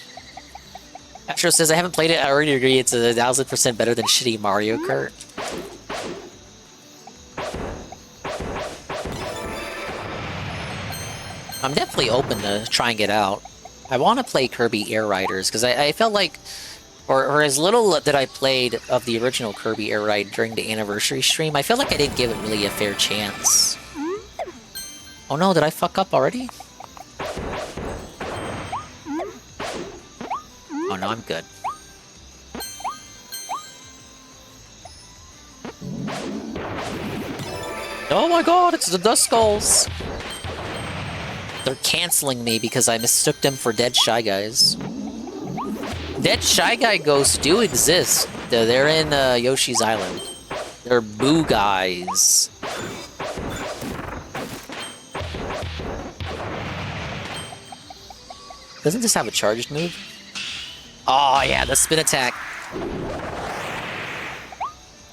Astro says I haven't played it. I already agree. It's 1,000% better than shitty Mario Kart. I'm definitely open to trying it out. I want to play Kirby Air Riders because I felt like, or as little that I played of the original Kirby Air Ride during the anniversary stream, I feel like I didn't give it really a fair chance. Oh no, did I fuck up already? Oh no, I'm good. Oh my god, it's the Dust Skulls! They're canceling me because I mistook them for Dead Shy Guys. Dead Shy Guy ghosts do exist. They're in Yoshi's Island. They're Boo Guys. Doesn't this have a charged move? Oh yeah, the spin attack.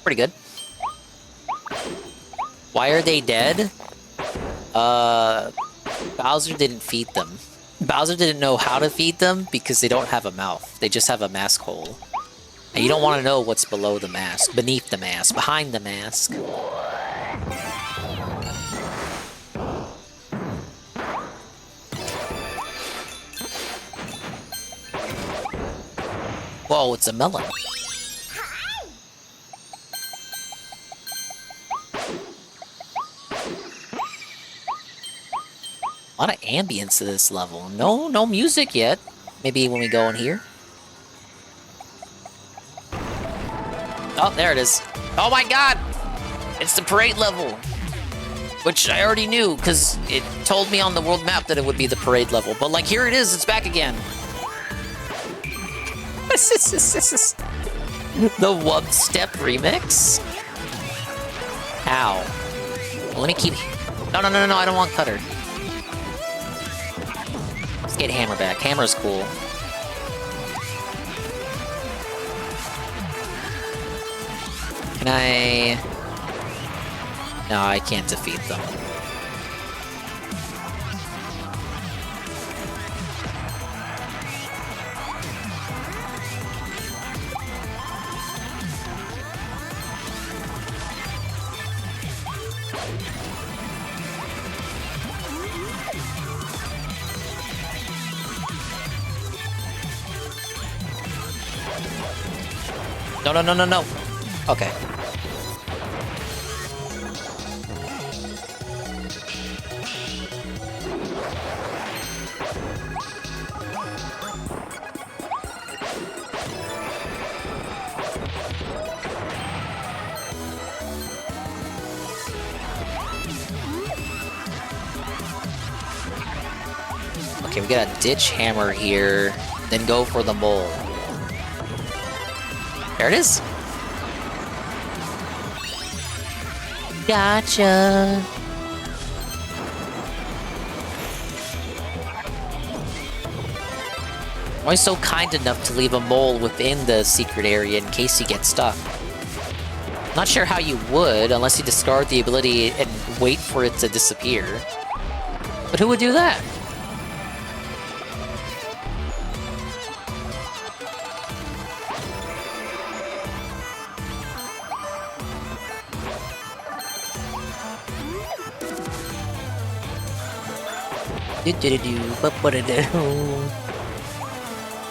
Pretty good. Why are they dead? Bowser didn't feed them. Bowser didn't know how to feed them because they don't have a mouth. They just have a mask hole. And you don't want to know what's below the mask, beneath the mask, behind the mask. Whoa, it's a melon. A lot of ambience to this level. No music yet. Maybe when we go in here. Oh, there it is. Oh my god! It's the parade level. Which I already knew, because it told me on the world map that it would be the parade level. But like, here it is, it's back again. The Wub Step remix? Ow. Well, let me keep... No, I don't want Cutter. Let's get Hammer back. Hammer's cool. Can I... No, I can't defeat them. No. Okay. Okay, we gotta ditch Hammer here, then go for the mole. There it is. Gotcha. Always so kind enough to leave a mole within the secret area in case you get stuck. Not sure how you would, unless you discard the ability and wait for it to disappear. But who would do that?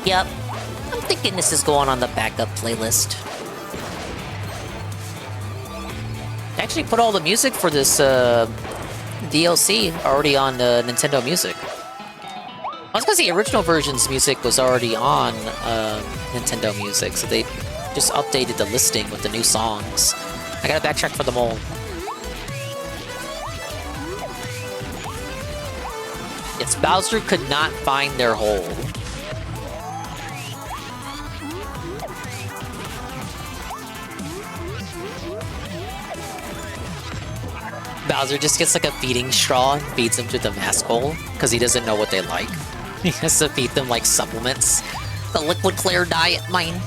Yep, I'm thinking this is going on the backup playlist. I actually put all the music for this DLC already on Nintendo Music. I was gonna say original version's music was already on Nintendo Music, so they just updated the listing with the new songs. I gotta backtrack for the mole. It's Bowser could not find their hole. Bowser just gets like a feeding straw and feeds them to the mask hole because he doesn't know what they like. He has to feed them like supplements. The liquid clear diet, mine.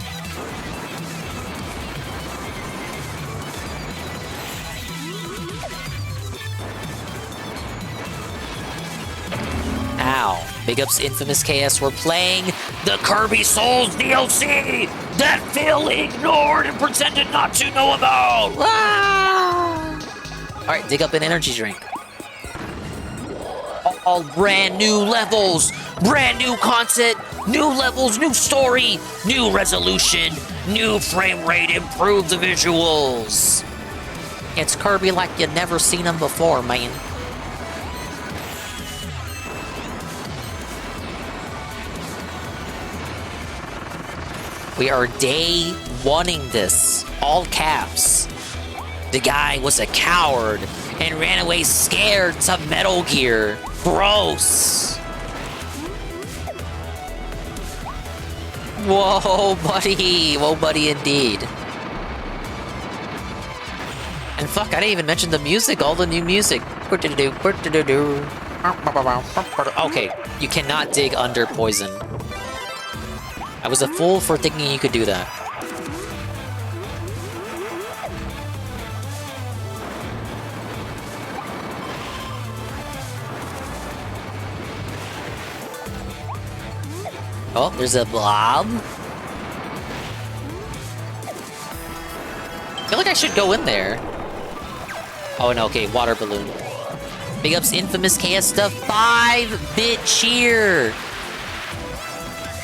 Ow. Big ups Infamous KS. We're playing the Kirby Souls DLC that Phil ignored and pretended not to know about. Ah! Alright, dig up an energy drink. All brand new levels, brand new content, new levels, new story, new resolution, new frame rate, improved visuals. It's Kirby like you've never seen him before, man. We are day one-ing this, all caps. The guy was a coward and ran away scared to Metal Gear. Gross. Whoa, buddy. Whoa, buddy, indeed. And fuck, I didn't even mention the music, all the new music. Okay, you cannot dig under poison. I was a fool for thinking you could do that. Oh, there's a blob. I feel like I should go in there. Oh, no, okay, water balloon. Big ups Infamous KS stuff, 5-bit cheer.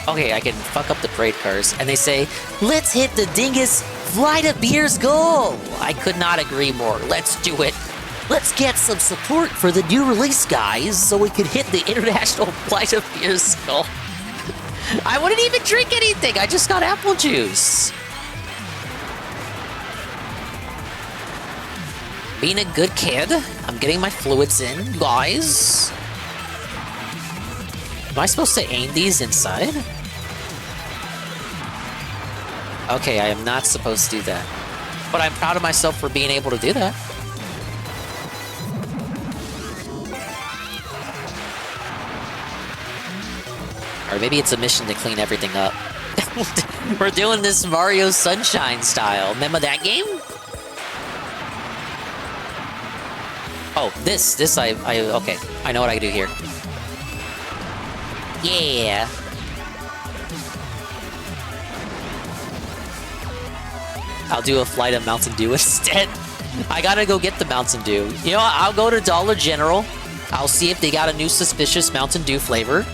Okay, I can fuck up the parade cars. And they say, let's hit the dingus Flight of Beers goal. I could not agree more. Let's do it. Let's get some support for the new release, guys, so we can hit the International Flight of Beers goal. I wouldn't even drink anything. I just got apple juice. Being a good kid. I'm getting my fluids in, guys. Am I supposed to aim these inside? Okay, I am not supposed to do that. But I'm proud of myself for being able to do that. Or maybe it's a mission to clean everything up. We're doing this Mario Sunshine style. Remember that game? Oh, this, okay. I know what I can do here. Yeah. I'll do a flight of Mountain Dew instead. I gotta go get the Mountain Dew. You know what? I'll go to Dollar General. I'll see if they got a new suspicious Mountain Dew flavor,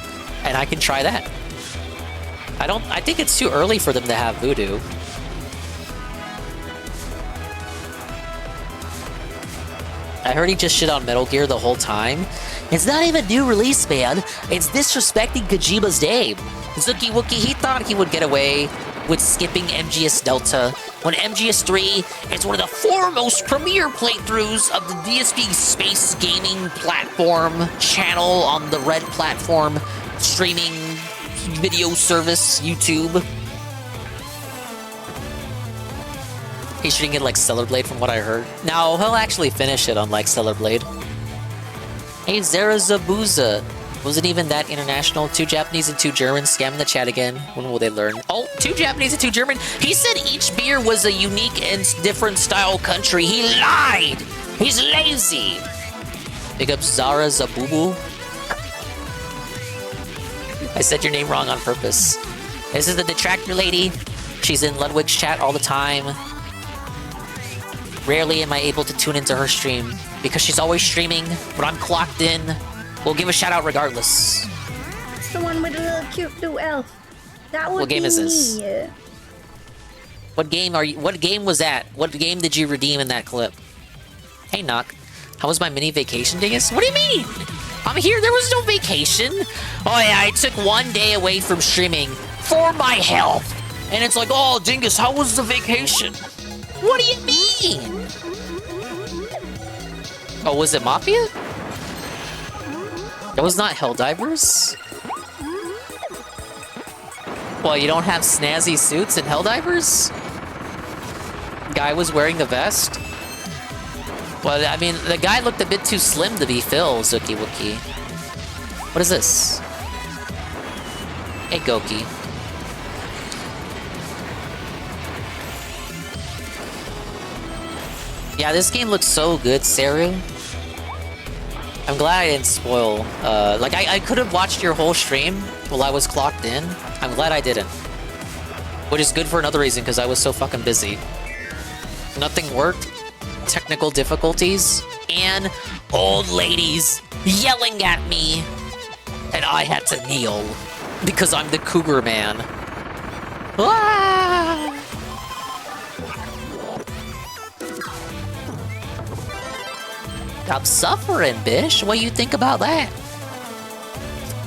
and I can try that. I think it's too early for them to have Voodoo. I heard he just shit on Metal Gear the whole time. It's not even new release, man. It's disrespecting Kojima's name. Zuki Wookie, he thought he would get away with skipping MGS Delta, when MGS 3 is one of the foremost premier playthroughs of the DSP Space Gaming platform channel on the Red platform streaming video service, YouTube. He's shooting it like Stellar Blade from what I heard. No, he'll actually finish it on like Stellar Blade. Hey, Zarazabuza. Wasn't even that international. 2 Japanese and 2 Germans. Scamming the chat again. When will they learn? Oh, 2 Japanese and 2 German. He said each beer was a unique and different style country. He lied. He's lazy. Big up Zara Zabubu. I said your name wrong on purpose. This is the Detractor lady. She's in Ludwig's chat all the time. Rarely am I able to tune into her stream because she's always streaming, but I'm clocked in. We'll give a shout out regardless. It's the one with the little cute blue elf. That would What game be is this? me. What game are you? What game was that? What game did you redeem in that clip? Hey, Knock. How was my mini vacation, Dingus? What do you mean? I'm here. There was no vacation. Oh yeah, I took 1 day away from streaming for my health, and it's like, oh, Dingus, how was the vacation? What do you mean? Oh, was it Mafia? That was not Helldivers? Well, you don't have snazzy suits in Helldivers? Guy was wearing the vest? Well, I mean, the guy looked a bit too slim to be Phil, Zuki Wookie. What is this? Hey, Goki. Yeah, this game looks so good, Saru. I'm glad I didn't spoil. Like, I could have watched your whole stream while I was clocked in. I'm glad I didn't. Which is good for another reason, because I was so fucking busy. Nothing worked. Technical difficulties. And old ladies yelling at me. And I had to kneel. Because I'm the Cougar Man. Ah! I'm suffering, bish. What do you think about that?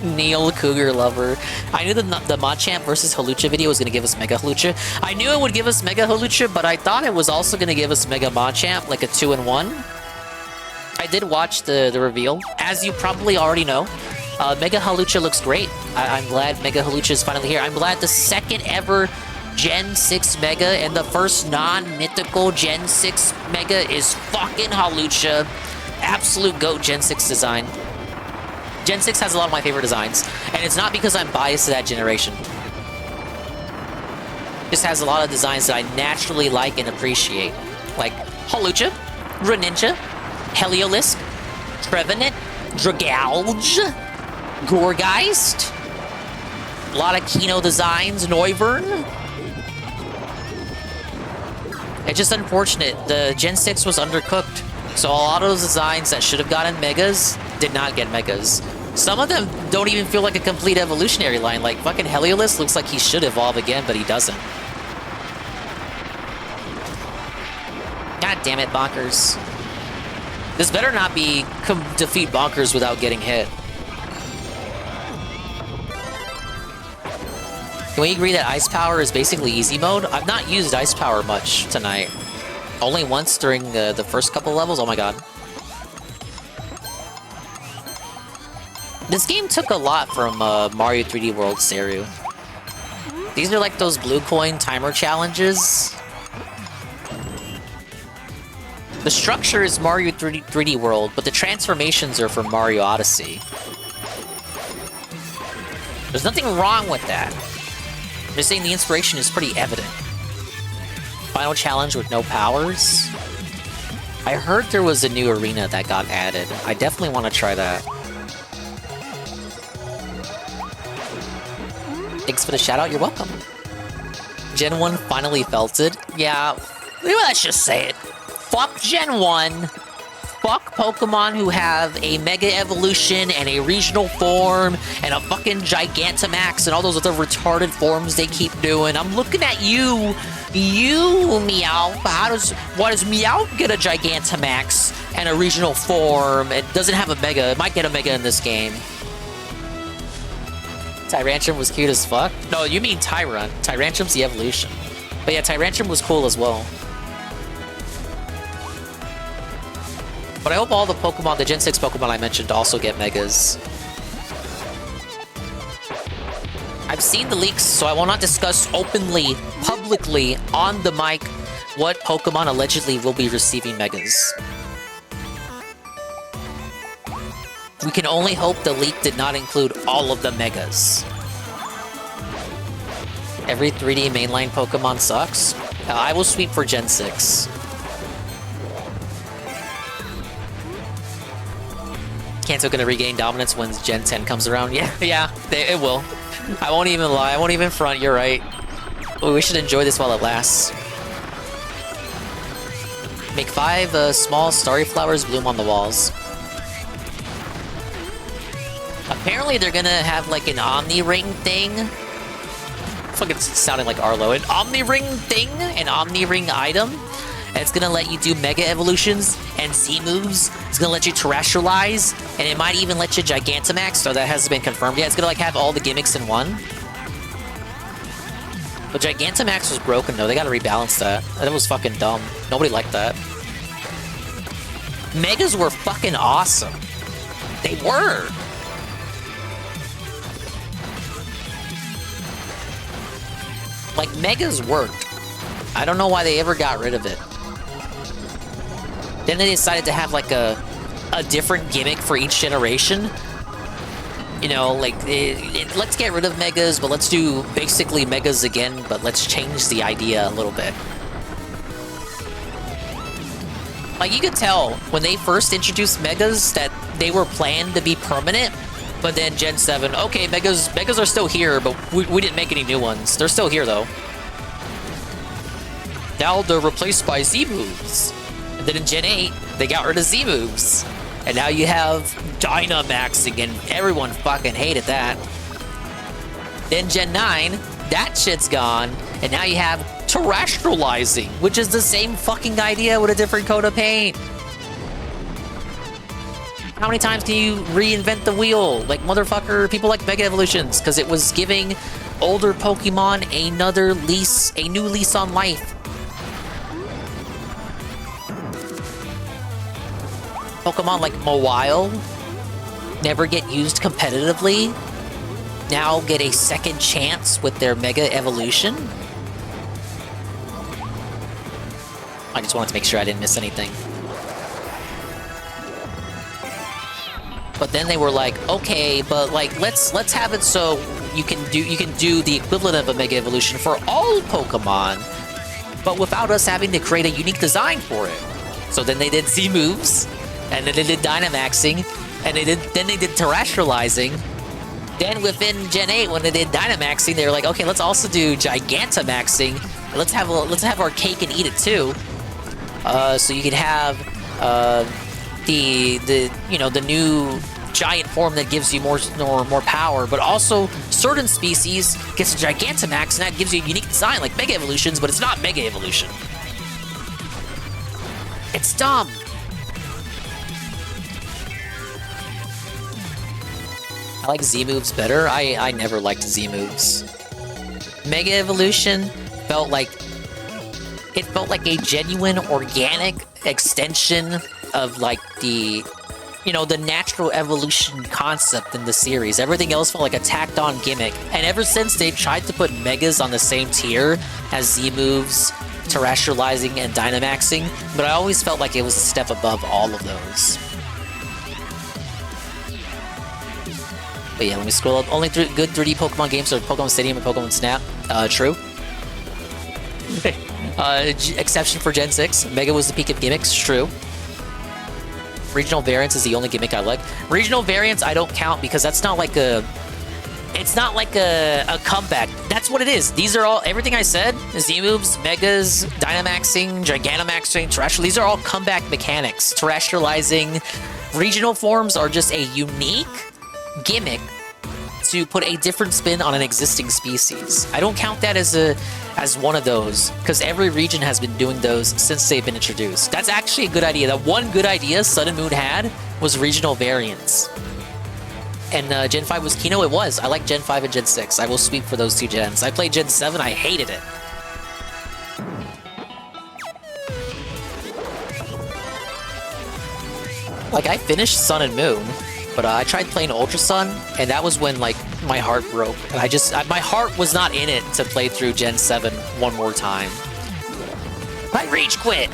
Neil Cougar Lover. I knew the Machamp versus Hawlucha video was going to give us Mega Hawlucha. I knew it would give us Mega Hawlucha, but I thought it was also going to give us Mega Machamp, like a 2-in-1. I did watch the reveal. As you probably already know, Mega Hawlucha looks great. I'm glad Mega Hawlucha is finally here. I'm glad the second ever Gen 6 Mega and the first non-mythical Gen 6 Mega is fucking Hawlucha. Absolute GOAT Gen 6 design. Gen 6 has a lot of my favorite designs, and it's not because I'm biased to that generation. It just has a lot of designs that I naturally like and appreciate. Like Hawlucha, Greninja, Heliolisk, Trevenant, Dragalge, Gourgeist, a lot of Kino designs, Noivern. It's just unfortunate. The Gen 6 was undercooked. So a lot of those designs that should have gotten Megas did not get Megas. Some of them don't even feel like a complete evolutionary line. Like fucking Heliolisk looks like he should evolve again, but he doesn't. God damn it, Bonkers. This better not be defeat Bonkers without getting hit. Can we agree that Ice Power is basically easy mode? I've not used Ice Power much tonight. Only once during the first couple levels? Oh my god. This game took a lot from Mario 3D World Seru. These are like those blue coin timer challenges. The structure is Mario 3D World, but the transformations are from Mario Odyssey. There's nothing wrong with that. I'm just saying the inspiration is pretty evident. Final challenge with no powers? I heard there was a new arena that got added. I definitely want to try that. Thanks for the shout out, you're welcome. Gen 1 finally felt it. Yeah, let's just say it. Fuck Gen 1. Fuck Pokemon who have a Mega Evolution and a Regional Form and a fucking Gigantamax and all those other retarded forms they keep doing. I'm looking at you. You, Meow. Why does Meow get a Gigantamax and a Regional Form? It doesn't have a Mega. It might get a Mega in this game. Tyrantrum was cute as fuck. No, you mean Tyrunt. Tyrantrum's the evolution. But yeah, Tyrantrum was cool as well. But I hope all the Pokemon, the Gen 6 Pokemon I mentioned, also get Megas. I've seen the leaks, so I will not discuss openly, publicly, on the mic, what Pokemon allegedly will be receiving Megas. We can only hope the leak did not include all of the Megas. Every 3D mainline Pokemon sucks. I will sweep for Gen 6. Kanto gonna regain dominance when Gen 10 comes around. Yeah, it will. I won't even lie. I won't even front. You're right. We should enjoy this while it lasts. Make 5 small starry flowers bloom on the walls. Apparently they're gonna have like an Omni Ring thing. Fucking sounding like Arlo. An Omni Ring thing, an Omni Ring item. And it's gonna let you do Mega Evolutions and Z moves. It's gonna let you Terrestrialize, and it might even let you Gigantamax, though that hasn't been confirmed yet. It's gonna like have all the gimmicks in one. But Gigantamax was broken though, they gotta rebalance that. That was fucking dumb. Nobody liked that. Megas were fucking awesome. They were. Like, Megas worked. I don't know why they ever got rid of it. Then they decided to have, like, a different gimmick for each generation. You know, like, let's get rid of Megas, but let's do basically Megas again, but let's change the idea a little bit. Like, you could tell when they first introduced Megas that they were planned to be permanent, but then Gen 7, okay, Megas are still here, but we didn't make any new ones. They're still here, though. Now they're replaced by Z moves. And then in Gen 8, they got rid of Z moves. And now you have Dynamaxing, and everyone fucking hated that. Then Gen 9, that shit's gone, and now you have Terrestrializing, which is the same fucking idea with a different coat of paint. How many times can you reinvent the wheel? Like, motherfucker, people like Mega Evolutions, because it was giving older Pokemon a new lease on life. Pokemon like Mawile never get used competitively, now get a second chance with their Mega Evolution. I just wanted to make sure I didn't miss anything. But then they were like, okay, but like let's have it so you can do the equivalent of a Mega Evolution for all Pokemon, but without us having to create a unique design for it. So then they did Z moves. And then they did Dynamaxing, and then they did Terrestrializing. Then within Gen 8, when they did Dynamaxing, they were like, okay, let's also do Gigantamaxing. And let's have our cake and eat it too. So you could have the new giant form that gives you more power, but also certain species gets a Gigantamax, and that gives you a unique design like Mega Evolutions, but it's not Mega Evolution. It's dumb. I like Z moves better. I never liked Z moves. Mega Evolution felt like a genuine organic extension of like the natural evolution concept in the series. Everything else felt like a tacked on gimmick. And ever since they've tried to put Megas on the same tier as Z moves, Terrestrializing, and Dynamaxing, but I always felt like it was a step above all of those. But yeah, let me scroll up. Only good 3D Pokemon games are Pokemon Stadium and Pokemon Snap. True. Exception for Gen 6. Mega was the peak of gimmicks. True. Regional variants is the only gimmick I like. Regional variants I don't count because that's not like a... It's not like a comeback. That's what it is. These are all... Everything I said, Z-moves, Megas, Dynamaxing, Gigantamaxing, Terrestrial, these are all comeback mechanics. Terrestrializing. Regional forms are just a unique gimmick to put a different spin on an existing species. I don't count that as one of those, because every region has been doing those since they've been introduced. That's actually a good idea. That one good idea Sun and Moon had was regional variants. And Gen 5 was Kino? It was. I like Gen 5 and Gen 6. I will speak for those two gens. I played Gen 7, I hated it. Like, I finished Sun and Moon, but I tried playing Ultra Sun, and that was when, like, my heart broke. And my heart was not in it to play through Gen 7 one more time. I rage quit!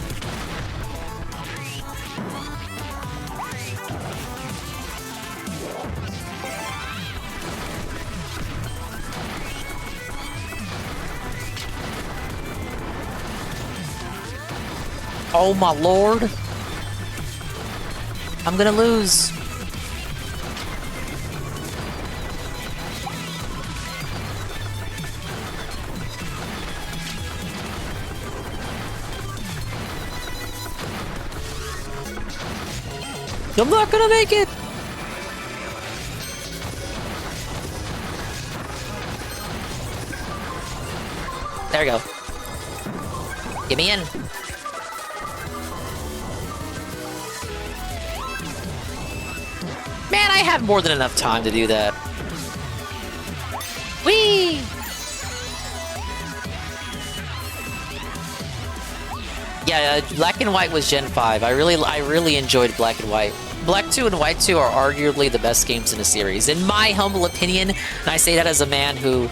Oh my lord! I'm gonna lose. I'm not gonna make it! There we go. Get me in. Man, I have more than enough time to do that. Whee! Yeah, Black and White was Gen 5. I really enjoyed Black and White. Black 2 and White 2 are arguably the best games in the series, in my humble opinion, and I say that as a man who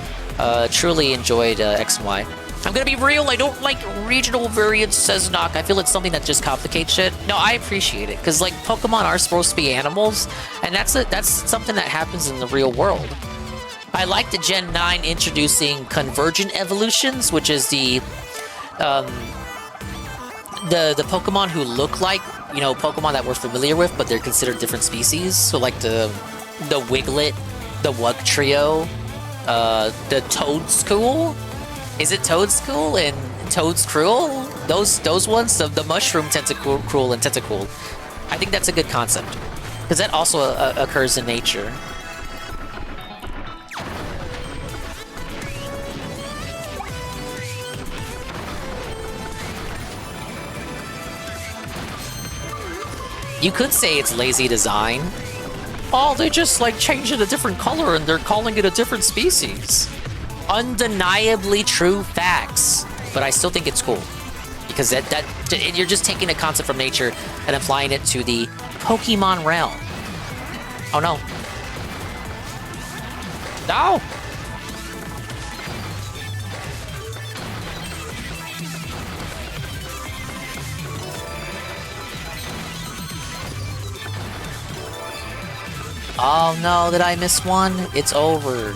Truly enjoyed X and Y. I'm gonna be real, I don't like regional variants, says Knock. I feel it's something that just complicates shit. No, I appreciate it, because like Pokemon are supposed to be animals, and that's something that happens in the real world. I like the Gen 9 introducing convergent evolutions, which is the Pokemon who look like, you know, Pokemon that we're familiar with, but they're considered different species. So like the Wiglet, the Wugtrio, the Toadscool. Is it Toadscool and Toadscruel? Those ones, the Mushroom Tentacruel and Tentacool. I think that's a good concept, because that also occurs in nature. You could say it's lazy design. Oh, they just like changed it a different color and they're calling it a different species. Undeniably true facts, but I still think it's cool because that you're just taking a concept from nature and applying it to the Pokemon realm. Oh no! No! Oh no, did I miss one? It's over.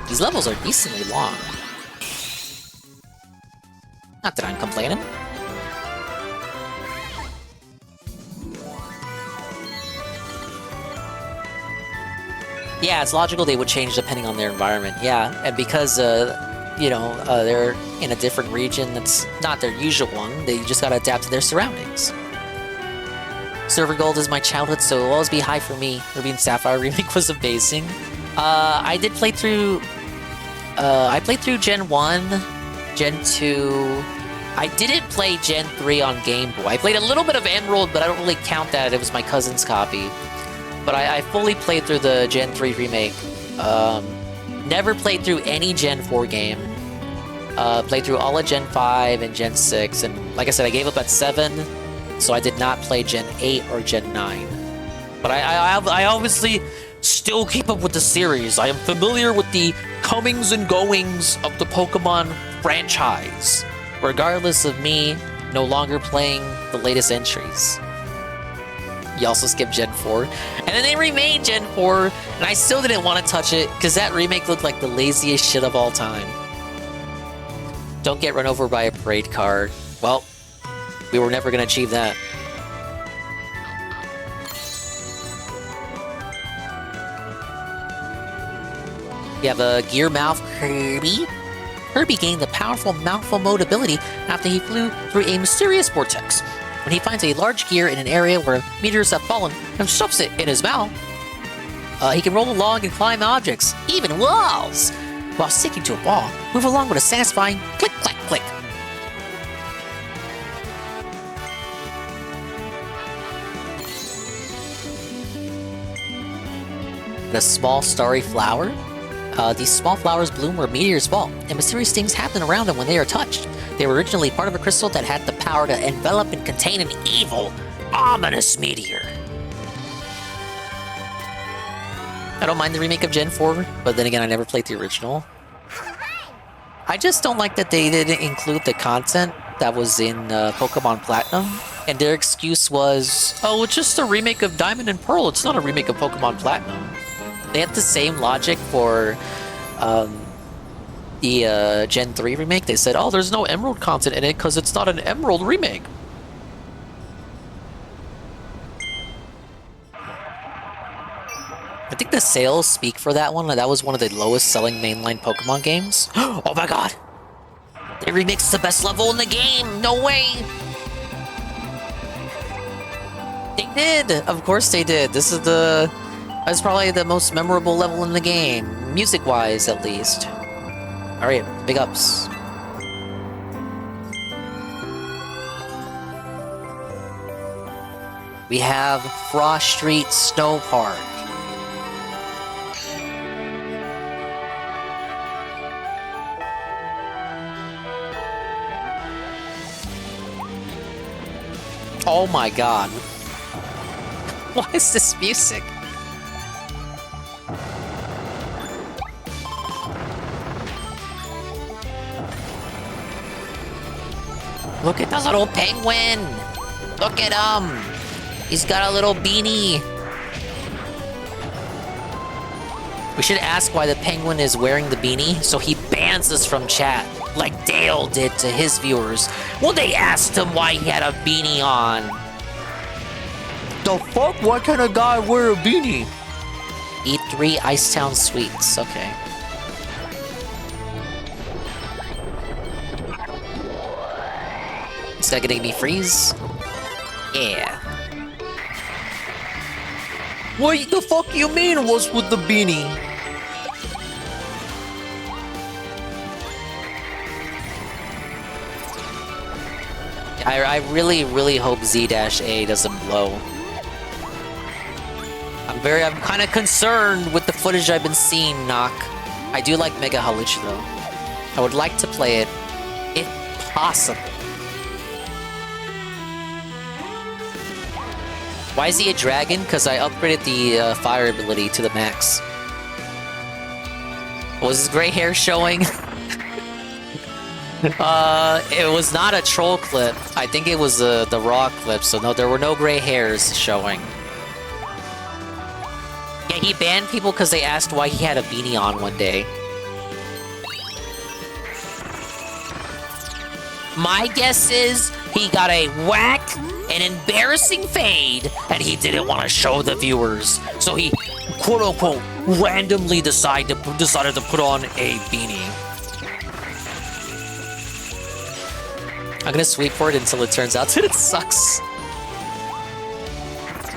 These levels are decently long. Not that I'm complaining. Yeah, it's logical they would change depending on their environment. Yeah, and because you know, they're in a different region that's not their usual one, they just gotta adapt to their surroundings. Silver Gold is my childhood, so it'll always be high for me. Ruby and Sapphire remake was amazing. I did play through... I played through Gen 1, Gen 2... I didn't play Gen 3 on Game Boy. I played a little bit of Emerald, but I don't really count that. It was my cousin's copy. But I fully played through the Gen 3 remake. Never played through any Gen 4 game. Played through all of Gen 5 and Gen 6, and like I said, I gave up at 7, so I did not play Gen 8 or Gen 9. But I obviously still keep up with the series. I am familiar with the comings and goings of the Pokemon franchise, regardless of me no longer playing the latest entries. You also skipped Gen 4. And then they remade Gen 4, and I still didn't want to touch it, because that remake looked like the laziest shit of all time. Don't get run over by a parade car. Well, we were never going to achieve that. You have a Gear Mouth Kirby. Kirby gained the powerful mouthful mode ability after he flew through a mysterious vortex. When he finds a large gear in an area where meteors have fallen and stuffs it in his mouth, he can roll along and climb objects, even walls, while sticking to a ball, move along with a satisfying click, clack, click. The small starry flower. These small flowers bloom where meteors fall, and mysterious things happen around them when they are touched. They were originally part of a crystal that had the power to envelop and contain an evil, ominous meteor. I don't mind the remake of Gen 4, but then again, I never played the original. I just don't like that they didn't include the content that was in Pokemon Platinum, and their excuse was, oh, it's just a remake of Diamond and Pearl, it's not a remake of Pokemon Platinum. They had the same logic for the Gen 3 remake. They said, oh, there's no Emerald content in it because it's not an Emerald remake. I think the sales speak for that one. That was one of the lowest selling mainline Pokemon games. Oh my god! They remixed the best level in the game! No way! They did! Of course they did. This is the... That's probably the most memorable level in the game, music-wise at least. Alright, big ups. We have Frost Street Snow Park. Oh my god. What is this music? Look at the little penguin! Look at him! He's got a little beanie. We should ask why the penguin is wearing the beanie, so he bans us from chat, like Dale did to his viewers when they asked him why he had a beanie on. The fuck? Why can't a guy wear a beanie? Eat 3 Icetown sweets. Okay. Is that gonna make me freeze? Yeah. What the fuck you mean, what's with the beanie? I really, really hope Z-A doesn't blow. I'm kind of concerned with the footage I've been seeing, Knock. I do like Mega Haluch, though. I would like to play it, if possible. Why is he a dragon? Because I upgraded the fire ability to the max. Was his gray hair showing? It was not a troll clip. I think it was the raw clip, so no, there were no gray hairs showing. Yeah, he banned people because they asked why he had a beanie on one day. My guess is he got a whack, an embarrassing fade, and he didn't want to show the viewers. So he, quote-unquote, randomly decided to put on a beanie. I'm gonna sweep for it until it turns out that it sucks.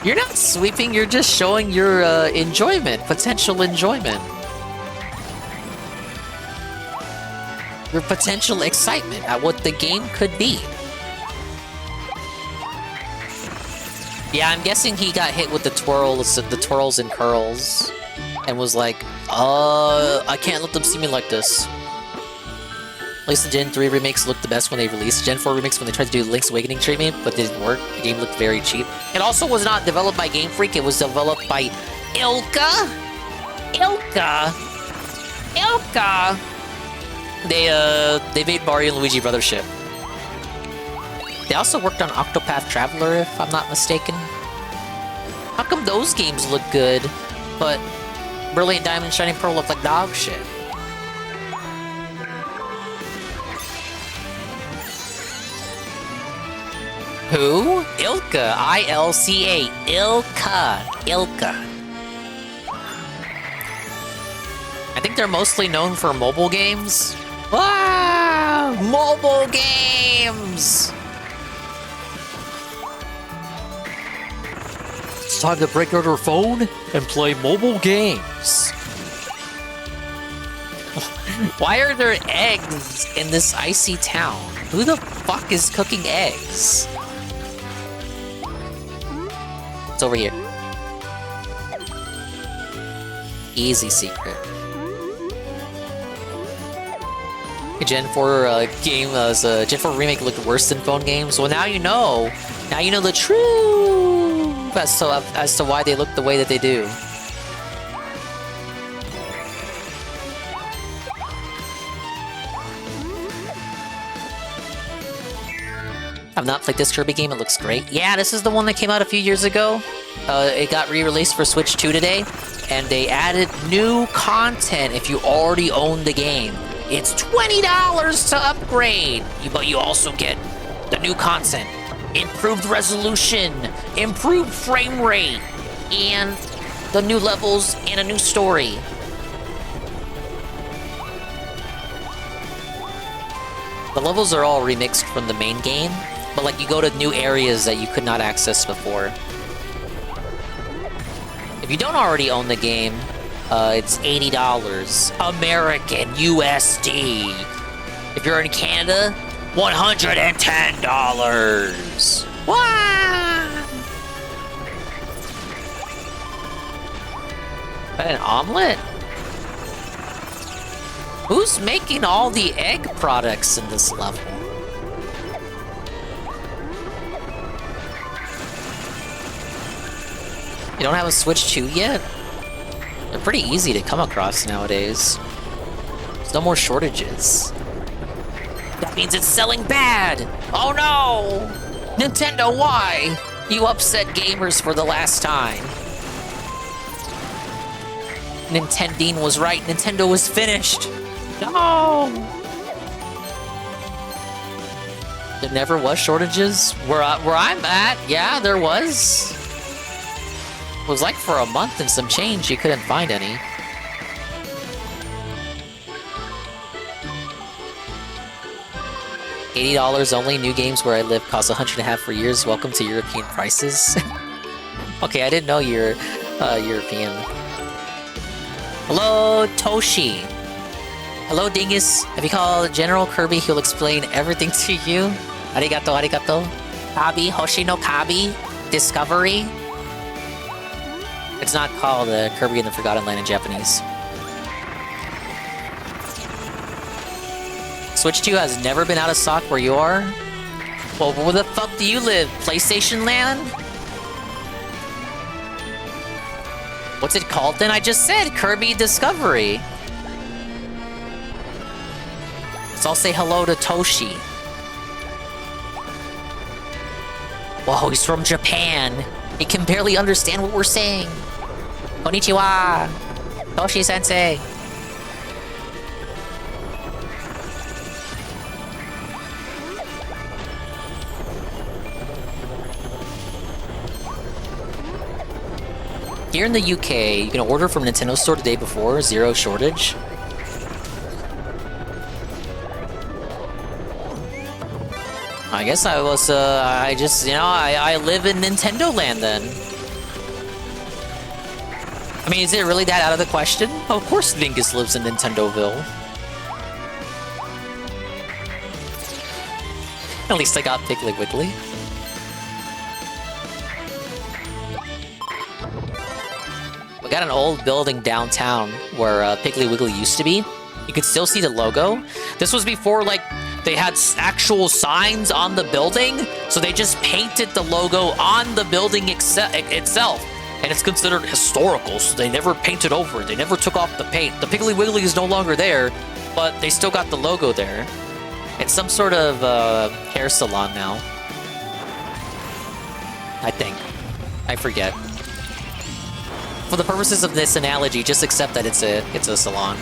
You're not sweeping, you're just showing your enjoyment, potential enjoyment. Your potential excitement at what the game could be. Yeah, I'm guessing he got hit with the twirls and curls, and was like, I can't let them see me like this. At least the Gen 3 remakes looked the best when they released. Gen 4 remakes when they tried to do Link's Awakening treatment, but it didn't work. The game looked very cheap. It also was not developed by Game Freak, it was developed by Ilka. They made Mario and Luigi Brothership. They also worked on Octopath Traveler, if I'm not mistaken. How come those games look good, but Brilliant Diamond and Shining Pearl look like dog shit? Who? Ilka. I-L-C-A. Ilka. I think they're mostly known for mobile games. Wow! Mobile games! It's time to break out our phone and play mobile games. Why are there eggs in this icy town? Who the fuck is cooking eggs? It's over here. Easy secret. Gen 4 game Gen 4 remake looked worse than phone games. Well, now you know. Now you know the truth as to why they look the way that they do. I've not played this Kirby game, it looks great. Yeah, this is the one that came out a few years ago. It got re-released for Switch 2 today, and they added new content if you already own the game. It's $20 to upgrade, but you also get the new content, improved resolution, improved frame rate, and the new levels and a new story. The levels are all remixed from the main game, but like you go to new areas that you could not access before. If you don't already own the game, it's $80 American USD. If you're in Canada, $110. Wow! An omelet? Who's making all the egg products in this level? You don't have a Switch 2 yet? They're pretty easy to come across nowadays. There's no more shortages. That means it's selling bad! Oh no! Nintendo, why? You upset gamers for the last time. Nintendine was right. Nintendo was finished. No! There never was shortages? Where I'm at, yeah, there was. It was like for a month and some change, you couldn't find any. $80 only. New games where I live cost $150 for years. Welcome to European prices. Okay, I didn't know you're European. Hello, Toshi. Hello, Dingus. Have you called General Kirby? He'll explain everything to you. Arigato, arigato. Kabi, Hoshi no Kabi. Discovery. It's not called Kirby in the Forgotten Land in Japanese. Switch 2 has never been out of stock where you are? Well, where the fuck do you live? PlayStation Land? What's it called then? I just said Kirby Discovery. Let's all say hello to Toshi. Whoa, he's from Japan. He can barely understand what we're saying. Konnichiwa. Toshi-sensei. Here in the UK, you can order from Nintendo Store the day before, zero shortage. I guess I was, I just, you know, I live in Nintendo Land then. I mean, is it really that out of the question? Of course Dingus lives in Nintendoville. At least I got Piggly Wiggly. We got an old building downtown where Piggly Wiggly used to be. You could still see the logo. This was before, like, they had actual signs on the building, so they just painted the logo on the building itself. And it's considered historical, so they never painted over it. They never took off the paint. The Piggly Wiggly is no longer there, but they still got the logo there. It's some sort of hair salon now. I think. I forget. For the purposes of this analogy, just accept that it's a salon.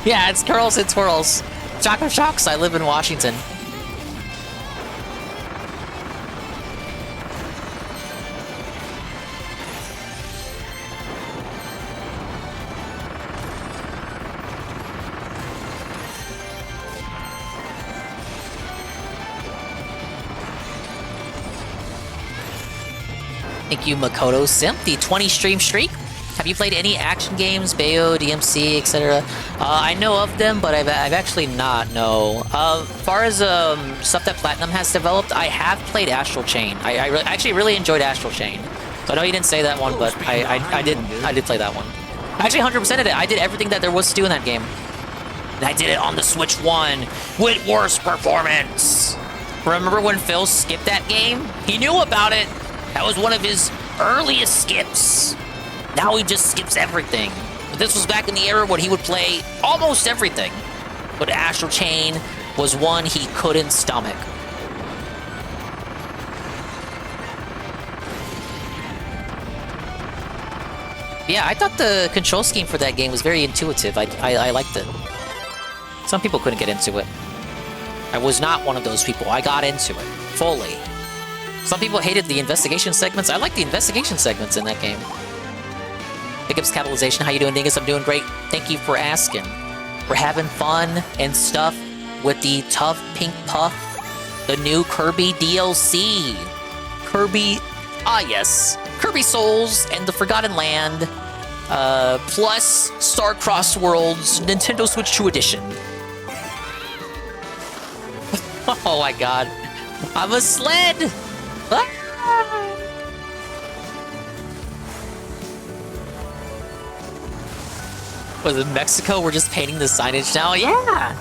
Yeah, it's curls and twirls. Chocolate Shocks, I live in Washington. Thank you, Makoto Simp, the 20 stream streak. Have you played any action games, Bayo, DMC, etc.? I know of them, but I've actually not, no. As far as stuff that Platinum has developed, I have played Astral Chain. I actually really enjoyed Astral Chain. So I know you didn't say that one, but I did play that one. Actually, 100%ed it. I did everything that there was to do in that game. And I did it on the Switch 1 with worse performance. Remember when Phil skipped that game? He knew about it. That was one of his earliest skips. Now he just skips everything. But this was back in the era when he would play almost everything. But Astral Chain was one he couldn't stomach. Yeah, I thought the control scheme for that game was very intuitive. I liked it. Some people couldn't get into it. I was not one of those people. I got into it fully. Some people hated the investigation segments. I like the investigation segments in that game. Pickups Capitalization, how you doing, Dingus? I'm doing great. Thank you for asking. We're having fun and stuff with the Tough Pink Puff, the new Kirby DLC. Kirby, yes. Kirby Souls and the Forgotten Land, plus Star-Crossed Worlds, Nintendo Switch 2 Edition. Oh my god. I'm a sled! Ah! Was it Mexico? We're just painting the signage now? Yeah!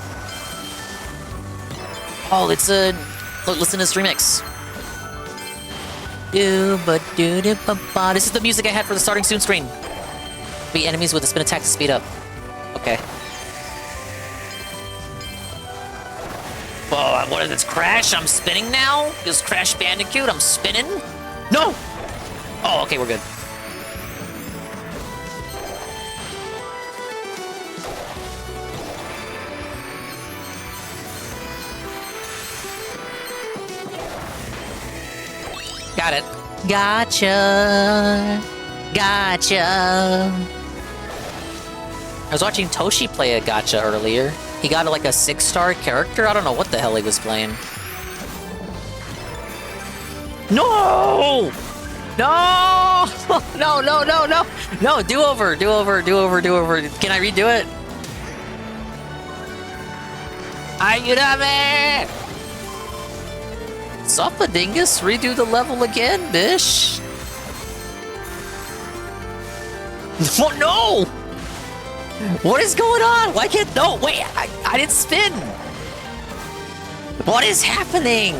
Oh, it's a... Look, listen to this remix. This is the music I had for the starting soon screen. Beat enemies with a spin attack to speed up. Okay. Oh, what is this? Crash? I'm spinning now? This Crash Bandicoot? I'm spinning? No! Oh, okay, we're good. Got it. Gotcha. Gotcha. I was watching Toshi play a gacha earlier. He got like a 6-star character. I don't know what the hell he was playing. No! No! No, no, no, no! No, do over, do over, do over, do over. Can I redo it? Ayúdame! Suffa Dingus, redo the level again, bish. Oh no! What is going on? Why can't... No, wait, I didn't spin! What is happening?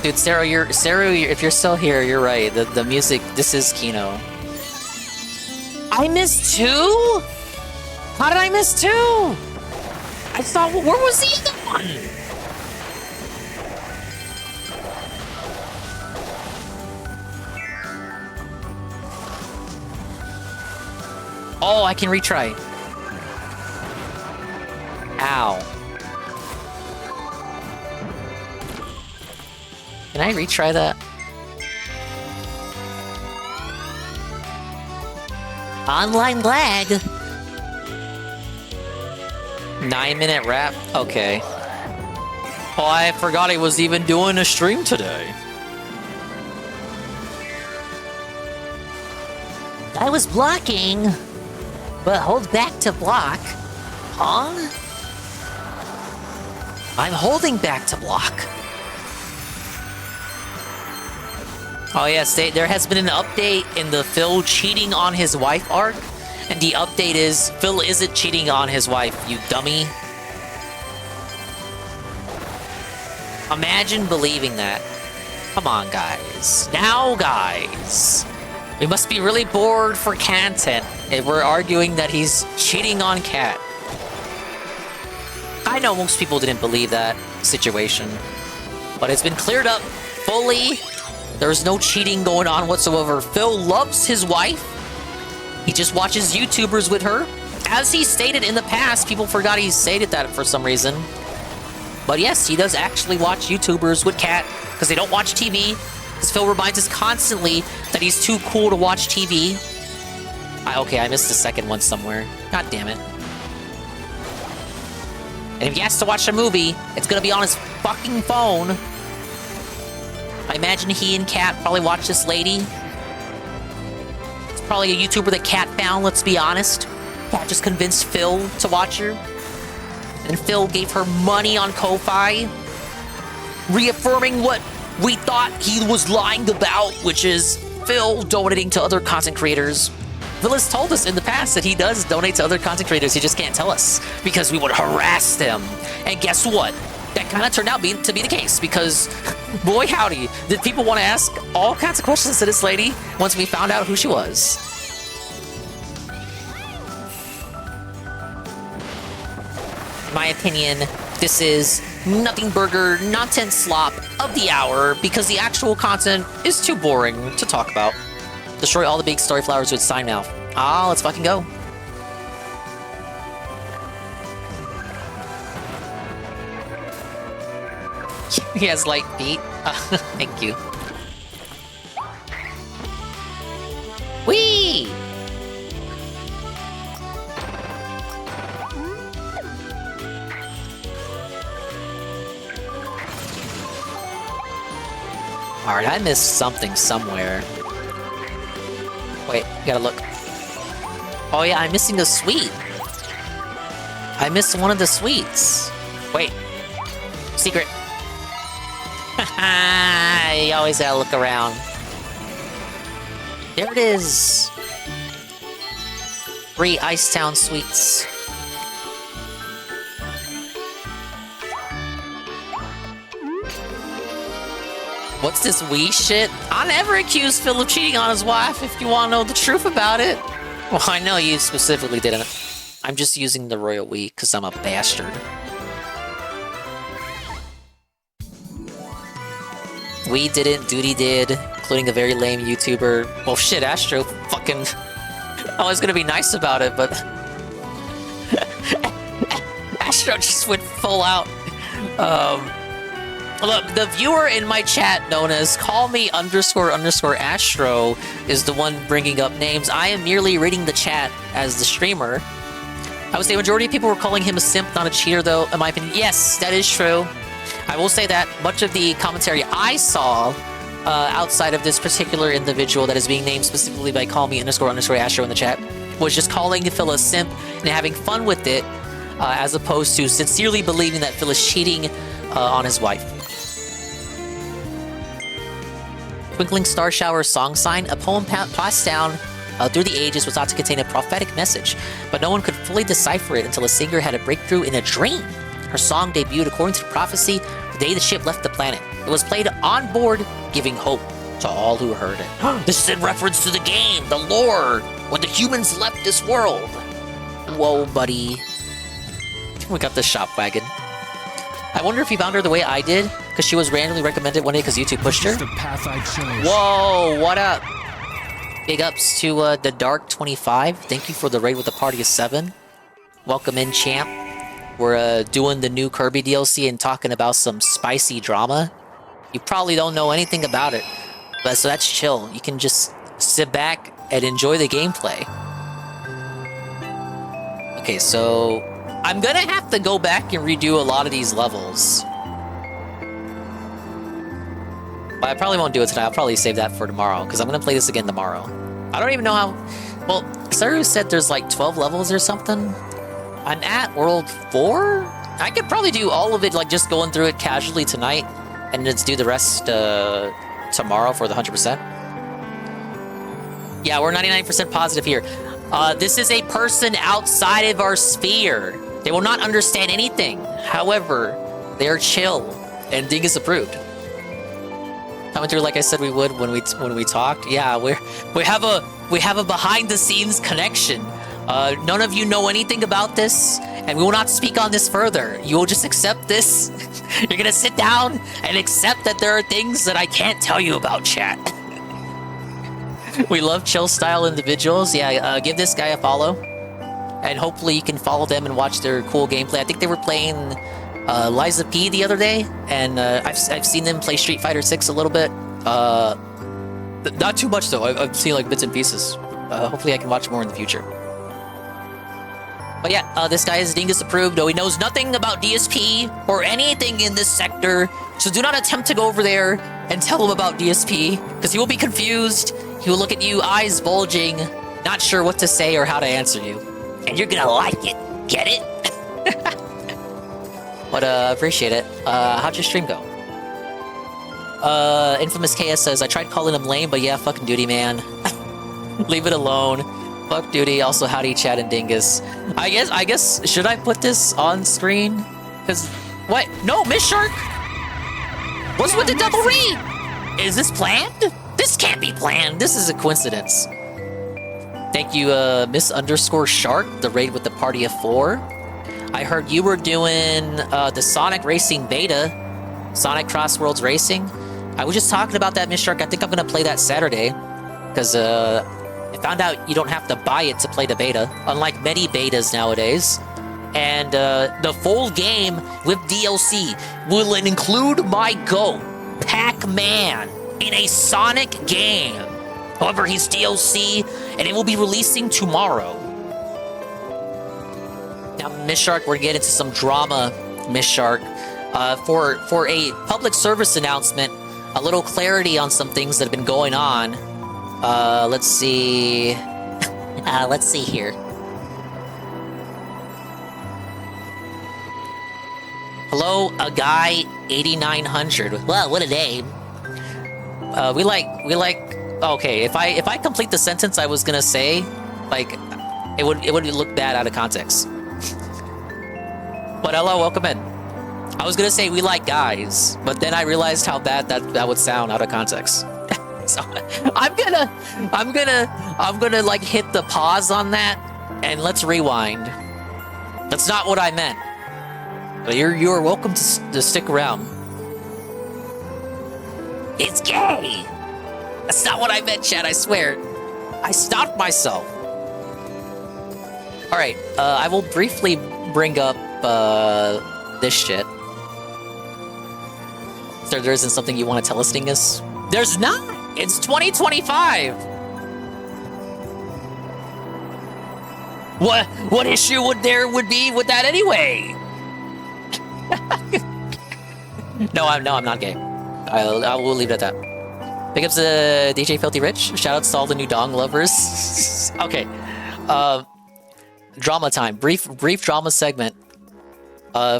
Dude, Sarah, if you're still here, you're right. The music, this is Kino. I missed 2? How did I miss 2? I thought, where was the other one? Oh, I can retry. Ow. Can I retry that? Online lag. 9-minute rap? Okay. Oh, I forgot I was even doing a stream today. I was blocking, but hold back to block. Huh? I'm holding back to block. Oh yes, there has been an update in the Phil cheating on his wife arc. And the update is, Phil isn't cheating on his wife, you dummy. Imagine believing that. Come on, guys. Now, guys. We must be really bored for content if we're arguing that he's cheating on Kat. I know most people didn't believe that situation, but it's been cleared up fully. There's no cheating going on whatsoever. Phil loves his wife. He just watches YouTubers with her. As he stated in the past, people forgot he stated that for some reason. But yes, he does actually watch YouTubers with Kat, because they don't watch TV. Because Phil reminds us constantly that he's too cool to watch TV. Okay, I missed the second one somewhere. God damn it. And if he has to watch a movie, it's gonna be on his fucking phone. I imagine he and Kat probably watch this lady. It's probably a YouTuber that Kat found, let's be honest. Kat just convinced Phil to watch her. And Phil gave her money on Ko-Fi, reaffirming what we thought he was lying about, which is Phil donating to other content creators. Phil has told us in the past that he does donate to other content creators, he just can't tell us, because we would harass them. And guess what? That kind of turned out to be the case, because, boy howdy, did people want to ask all kinds of questions to this lady once we found out who she was. In my opinion, this is nothing burger, nonsense slop of the hour, because the actual content is too boring to talk about. Destroy all the big story flowers with sign mouth. Ah, let's fucking go. He has light feet. Thank you. Whee! Alright, I missed something somewhere. Wait, gotta look. Oh yeah, I'm missing a sweet. I missed one of the sweets. Wait. Secret. You always gotta look around. There it is. 3 Icetown sweets. What's this wee shit? I never accused Phil of cheating on his wife, if you want to know the truth about it. Well, I know you specifically didn't. I'm just using the royal we because I'm a bastard. We didn't, Duty did, including a very lame YouTuber. Well, shit, Astro fucking... I was gonna be nice about it, but... Astro just went full out. Look, the viewer in my chat known as callme__Astro is the one bringing up names. I am merely reading the chat as the streamer. I would say the majority of people were calling him a simp, not a cheater, though, in my opinion. Yes, that is true. I will say that much of the commentary I saw outside of this particular individual that is being named specifically by callme__Astro in the chat was just calling Phil a simp and having fun with it, as opposed to sincerely believing that Phil is cheating on his wife. Twinkling Star Shower Song Sign, a poem passed down through the ages was thought to contain a prophetic message, but no one could fully decipher it until a singer had a breakthrough in a dream. Her song debuted according to the prophecy the day the ship left the planet. It was played on board, giving hope to all who heard it. This is in reference to the game, the lore, when the humans left this world. Whoa, buddy. We got the shop wagon. I wonder if he found her the way I did, because she was randomly recommended one day because YouTube pushed her. The path I chose. Whoa, what up? Big ups to the Dark25. Thank you for the raid with a party of 7. Welcome in, champ. We're doing the new Kirby DLC and talking about some spicy drama. You probably don't know anything about it, but so that's chill. You can just sit back and enjoy the gameplay. Okay, so I'm gonna have to go back and redo a lot of these levels. But I probably won't do it tonight. I'll probably save that for tomorrow, because I'm gonna play this again tomorrow. I don't even know how... Well, Saru said there's like 12 levels or something. I'm at World 4? I could probably do all of it, like just going through it casually tonight, and just do the rest tomorrow for the 100%. Yeah, we're 99% positive here. This is a person outside of our sphere. They will not understand anything. However, they are chill, and Dingus approved. Coming through like I said we would when we talked. Yeah, we have a behind the scenes connection. None of you know anything about this, and we will not speak on this further. You will just accept this. You're gonna sit down and accept that there are things that I can't tell you about, chat. We love chill style individuals. Yeah, give this guy a follow, and hopefully you can follow them and watch their cool gameplay. I think they were playing Liza P the other day, and I've seen them play Street Fighter 6 a little bit. Not too much though. I've seen like bits and pieces. Hopefully I can watch more in the future. But yeah, this guy is Dingus approved, though he knows nothing about DSP or anything in this sector, so do not attempt to go over there and tell him about DSP, because he will be confused, he will look at you, eyes bulging, not sure what to say or how to answer you. And you're gonna like it, get it? But appreciate it. How'd your stream go? Infamous KS says, I tried calling him lame, but yeah, fucking duty, man. Leave it alone. Fuck duty. Also, howdy, Chad and Dingus. I guess, should I put this on screen? Because, what? No, Miss Shark? What's with the double read? Is this planned? This can't be planned. This is a coincidence. Thank you, Miss_Shark, the raid with the party of 4. I heard you were doing the Sonic Racing beta, Sonic Cross Worlds Racing. I was just talking about that, Miss Shark. I think I'm gonna play that Saturday, because I found out you don't have to buy it to play the beta, unlike many betas nowadays. And the full game with DLC will include my GOAT, Pac-Man, in a Sonic game. However, he's DLC, and it will be releasing tomorrow. Now, Miss Shark, we're gonna get into some drama, Miss Shark. For a public service announcement, a little clarity on some things that have been going on. Let's see. Let's see here. Hello, a guy 8900. Well, what a name. We like. Okay, if I complete the sentence I was gonna say, like, it would look bad out of context. But hello, welcome in. I was gonna say we like guys, but then I realized how bad that would sound out of context. So I'm gonna like hit the pause on that and let's rewind. That's not what I meant. But you're welcome to stick around. It's gay. That's not what I meant, Chad. I swear. I stopped myself. All right. I will briefly bring up this shit. So there isn't something you want to tell us, Dingus? There's not. It's 2025. What issue would be with that anyway? No, I'm not gay. I will leave it at that. Big ups to DJ Filthy Rich. Shoutouts to all the new dong lovers. Okay. Drama time. Brief drama segment.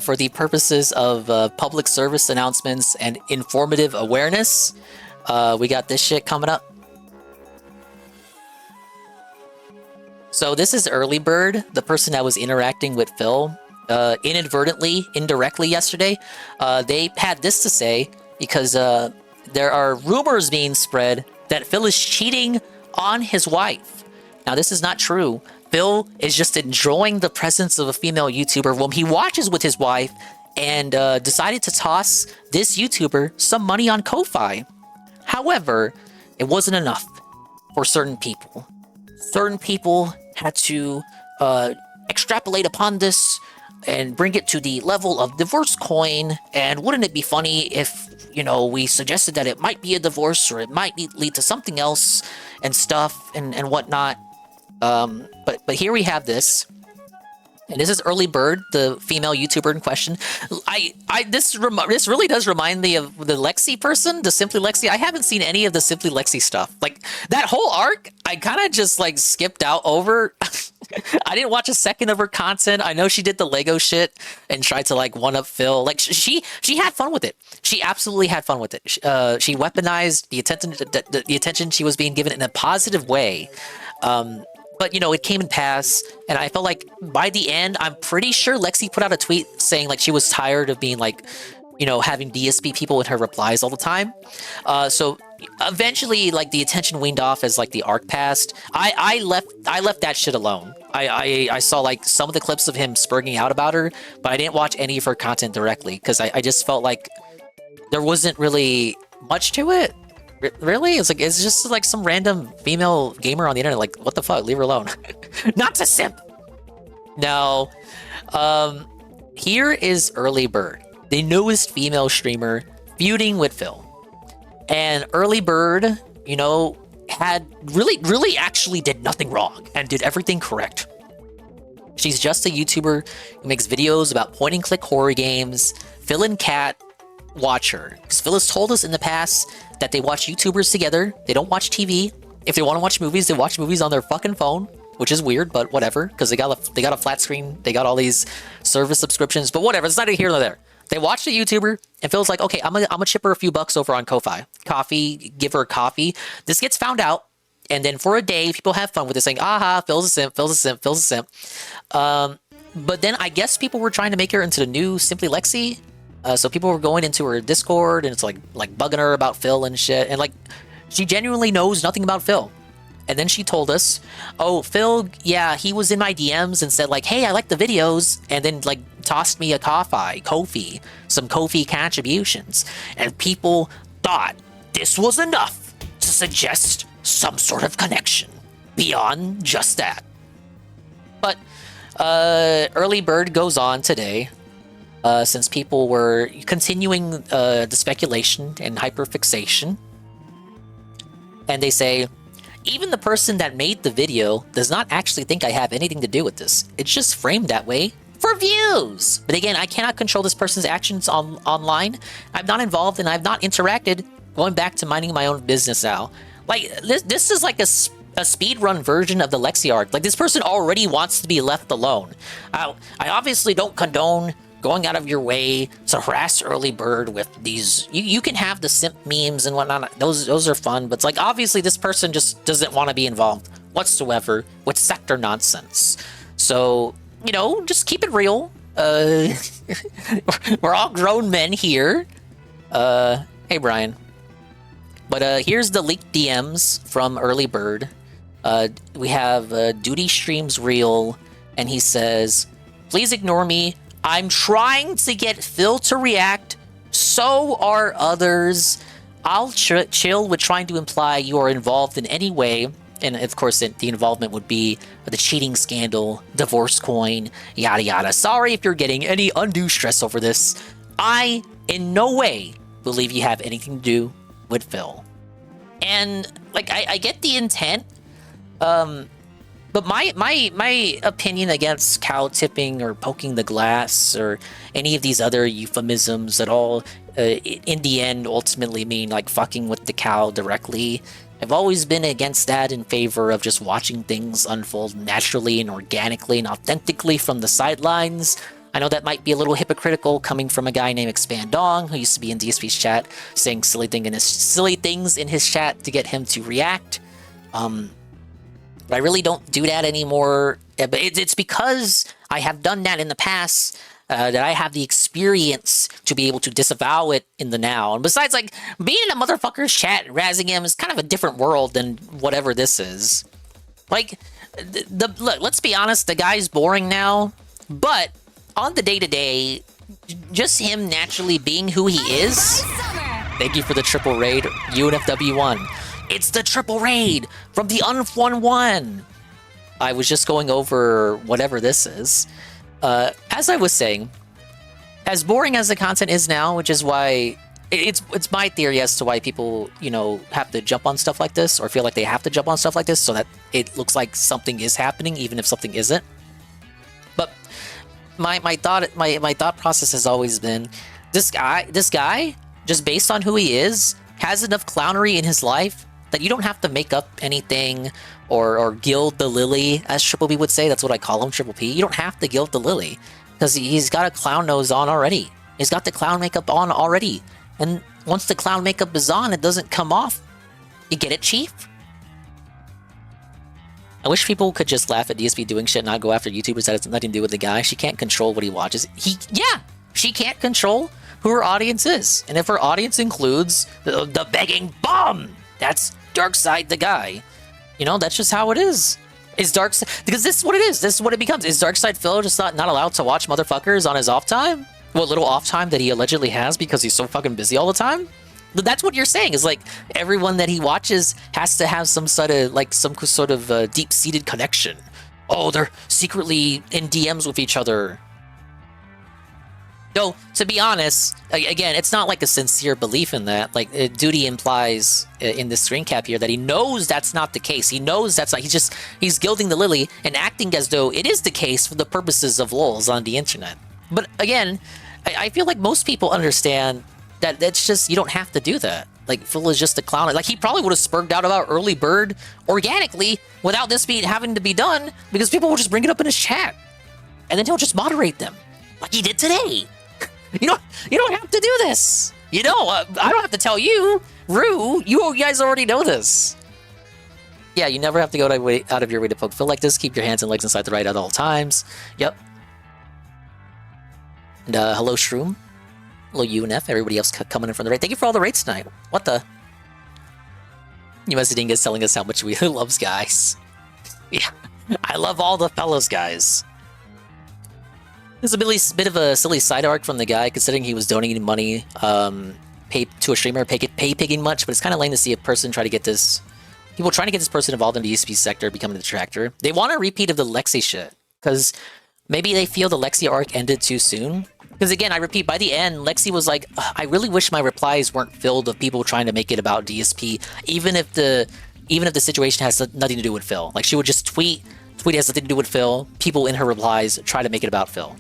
For the purposes of public service announcements and informative awareness, we got this shit coming up. So this is Early Bird, the person that was interacting with Phil, indirectly yesterday. They had this to say because there are rumors being spread that Phil is cheating on his wife. Now, this is not true. Phil is just enjoying the presence of a female YouTuber whom he watches with his wife and decided to toss this YouTuber some money on Ko-Fi. However, it wasn't enough for certain people. Certain people had to extrapolate upon this and bring it to the level of divorce coin. And wouldn't it be funny if, we suggested that it might be a divorce or it might lead to something else and stuff and whatnot. But here we have this. And this is Early Bird, the female YouTuber in question. This really does remind me of the Lexi person, the Simply Lexi. I haven't seen any of the Simply Lexi stuff. Like, that whole arc, I kind of just, skipped out over. I didn't watch a second of her content. I know she did the Lego shit and tried to, one-up Phil. Like, she had fun with it. She absolutely had fun with it. She weaponized the attention she was being given in a positive way. But, it came and passed, and I felt like by the end, I'm pretty sure Lexi put out a tweet saying, she was tired of being, having DSP people in her replies all the time. So eventually, the attention weaned off as, the arc passed. I left that shit alone. I saw, some of the clips of him spurging out about her, but I didn't watch any of her content directly, because I just felt like there wasn't really much to it. Really? It's just some random female gamer on the internet. What the fuck? Leave her alone. Not to simp. No. Here is Early Bird, the newest female streamer feuding with Phil. And Early Bird, had really actually did nothing wrong and did everything correct. She's just a YouTuber who makes videos about point-and-click horror games. Phil and Kat watch her. Because Phil has told us in the past that they watch YouTubers together. They don't watch TV. If they want to watch movies, they watch movies on their fucking phone, which is weird, but whatever. Because they got a flat screen. They got all these service subscriptions, but whatever. It's neither here nor there. They watch the YouTuber, and Phil's like, okay, I'm gonna chip her a few bucks over on Ko-Fi. Give her coffee. This gets found out, and then for a day, people have fun with it, saying, aha, Phil's a simp, Phil's a simp, Phil's a simp. But then I guess people were trying to make her into the new Simply Lexi. So people were going into her Discord and it's like bugging her about Phil and shit. And she genuinely knows nothing about Phil. And then she told us, oh, Phil, yeah, he was in my DMs and said hey, I like the videos. And then tossed me a Ko-Fi, some Ko-Fi contributions. And people thought this was enough to suggest some sort of connection beyond just that. But Early Bird goes on today. Since people were continuing the speculation and hyperfixation. And they say, even the person that made the video does not actually think I have anything to do with this. It's just framed that way for views. But again, I cannot control this person's actions online. I'm not involved and I've not interacted, going back to minding my own business now. This is a speedrun version of the Lexi arc. This person already wants to be left alone. I obviously don't condone going out of your way to harass Early Bird with these. You can have the simp memes and whatnot. Those are fun, but it's obviously this person just doesn't want to be involved whatsoever with sector nonsense. So, just keep it real. We're all grown men here. Hey, Brian. But here's the leaked DMs from Early Bird. We have Duty Streams Real, and he says, "Please ignore me. I'm trying to get Phil to react. So are others. I'll chill with trying to imply you are involved in any way." And of course, the involvement would be the cheating scandal, divorce coin, yada yada. Sorry if you're getting any undue stress over this. I, in no way, believe you have anything to do with Phil. And like, I get the intent, but my opinion against cow tipping or poking the glass or any of these other euphemisms at all, in the end, ultimately mean like fucking with the cow directly. I've always been against that, in favor of just watching things unfold naturally and organically and authentically from the sidelines. I know that might be a little hypocritical coming from a guy named Expandong, who used to be in DSP's chat, saying silly things in his chat to get him to react. But I really don't do that anymore. But it's because I have done that in the past, that I have the experience to be able to disavow it in the now. And besides, like, being in a motherfucker's chat and razzing him is kind of a different world than whatever this is. Like, look, let's be honest, the guy's boring now, but on the day-to-day, just him naturally being who he is. Thank you for the triple raid, UNFW1. It's the triple raid from the UNF11. I was just going over whatever this is. As I was saying, as boring as the content is now, which is why it's my theory as to why people, you know, have to jump on stuff like this or feel like they have to jump on stuff like this so that it looks like something is happening, even if something isn't. But my thought process has always been, this guy, just based on who he is, has enough clownery in his life that you don't have to make up anything or gild the lily, as Triple B would say. That's what I call him, Triple P. You don't have to gild the lily, because he's got a clown nose on already. He's got the clown makeup on already. And once the clown makeup is on, it doesn't come off. You get it, Chief? I wish people could just laugh at DSP doing shit and not go after YouTubers that has nothing to do with the guy. She can't control what he watches. She can't control who her audience is. And if her audience includes the begging bum, that's Darkseid the guy. You know, that's just how it is. Is Darkseid, because this is what it is. This is what it becomes. Is Darkseid Phil just not allowed to watch motherfuckers on his off time? What little off time that he allegedly has because he's so fucking busy all the time? But that's what you're saying, is like everyone that he watches has to have some sort of deep-seated connection. Oh, they're secretly in DMs with each other. No, to be honest, again, it's not like a sincere belief in that. Like, Duty implies in this screen cap here that he knows that's not the case. He knows that's not, he's gilding the lily and acting as though it is the case for the purposes of lulz on the internet. But again, I feel like most people understand that it's just, you don't have to do that. Like, Phil is just a clown. Like, he probably would have spurred out about Early Bird organically without this having to be done, because people will just bring it up in his chat. And then he'll just moderate them, like he did today. You don't have to do this. You know, I don't have to tell you. Rue, you guys already know this. Yeah, you never have to go out of your way to poke Phil like this. Keep your hands and legs inside the right at all times. Yep. And hello, Shroom. Hello, UNF. Everybody else coming in from the raid. Thank you for all the raids tonight. What the? USDing is telling us how much we loves guys. Yeah, I love all the fellows guys. This is a bit of a silly side arc from the guy, considering he was donating money pay to a streamer, pay pigging much, but it's kind of lame to see a person try to get this... People trying to get this person involved in the ESP sector becoming a detractor. They want a repeat of the Lexi shit, because maybe they feel the Lexi arc ended too soon. Because again, I repeat, by the end, Lexi was like, I really wish my replies weren't filled with people trying to make it about DSP, even if the situation has nothing to do with Phil. Like, she would just tweet has nothing to do with Phil, people in her replies try to make it about Phil.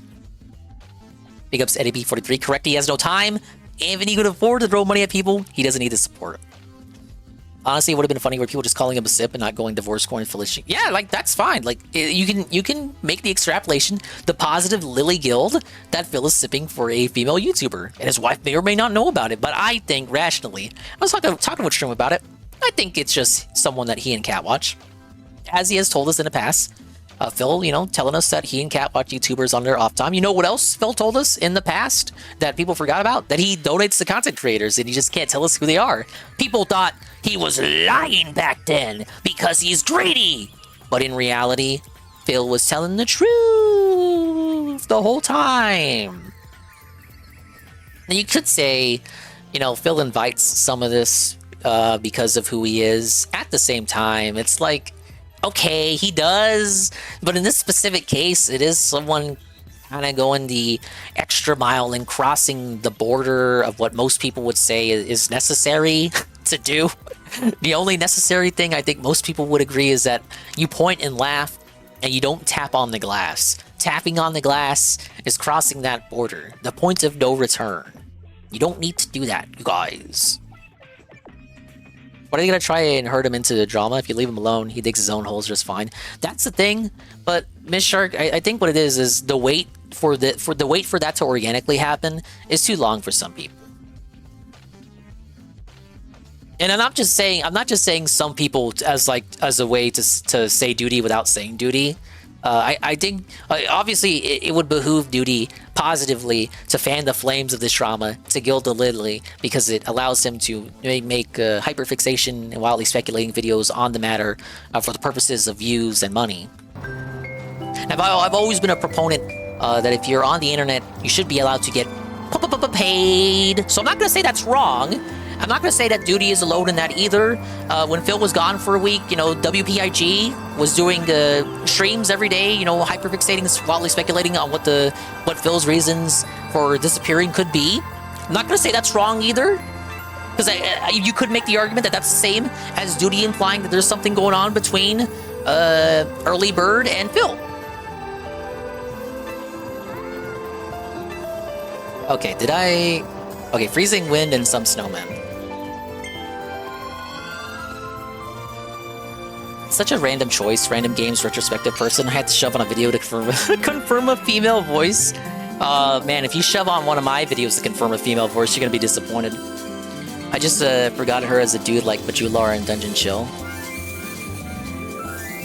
Big ups Eddie B43, correct, he has no time. Even he could afford to throw money at people, he doesn't need the support. Honestly, it would have been funny where people just calling him a sip and not going divorce corn and Phyllis. Yeah, like, that's fine. Like, you can make the extrapolation, the positive Lily Guild, that Phil is sipping for a female YouTuber, and his wife may or may not know about it. But I think, rationally, I was talking with Stream about it, I think it's just someone that he and Cat watch. As he has told us in the past, Phil, telling us that he and Kat watch YouTubers on their off time. You know what else Phil told us in the past that people forgot about? That he donates to content creators and he just can't tell us who they are. People thought he was lying back then because he's greedy. But in reality, Phil was telling the truth the whole time. Now you could say, Phil invites some of this because of who he is. At the same time, it's like, okay, he does, but in this specific case, it is someone kind of going the extra mile and crossing the border of what most people would say is necessary to do. The only necessary thing I think most people would agree is that you point and laugh and you don't tap on the glass. Tapping on the glass is crossing that border, the point of no return. You don't need to do that, you guys. What are you gonna try and hurt him into the drama? If you leave him alone, he digs his own holes just fine. That's the thing. But Miss Shark, I think what it is the wait for that to organically happen is too long for some people. And I'm not just saying some people as a way to say duty without saying duty. I think obviously it would behoove Duty positively to fan the flames of this drama to Gilda Lidley because it allows him to make hyperfixation and wildly speculating videos on the matter for the purposes of views and money. I've always been a proponent that if you're on the internet, you should be allowed to get paid. So I'm not going to say that's wrong. I'm not going to say that Duty is alone in that either. When Phil was gone for a week, WPIG was doing streams every day, hyperfixating, wildly speculating on what Phil's reasons for disappearing could be. I'm not going to say that's wrong either, because you could make the argument that that's the same as Duty implying that there's something going on between Early Bird and Phil. Okay, Okay, freezing wind and some snowmen. Such a random choice, random games retrospective person. I had to shove on a video to confirm a female voice. Man, if you shove on one of my videos to confirm a female voice, you're gonna be disappointed. I just forgot her as a dude like Bajular and Dungeon Chill.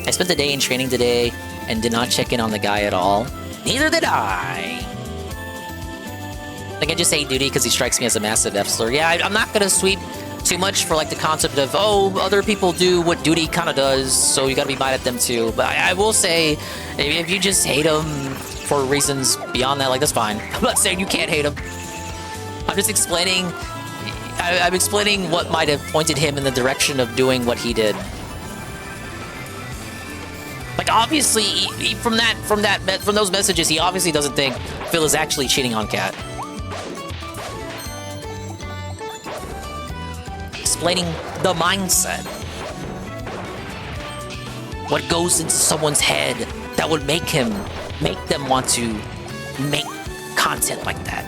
I spent the day in training today and did not check in on the guy at all. Neither did I. I just hate Duty because he strikes me as a massive F-slur. Yeah, I'm not gonna sweep too much for the concept of, oh, other people do what Duty kind of does, so you gotta be mad at them too. But I will say, if you just hate him for reasons beyond that, that's fine. I'm not saying you can't hate him. I'm just explaining. I'm explaining what might have pointed him in the direction of doing what he did. Obviously, from those messages, he obviously doesn't think Phil is actually cheating on Kat. Explaining the mindset. What goes into someone's head that would make them want to make content like that.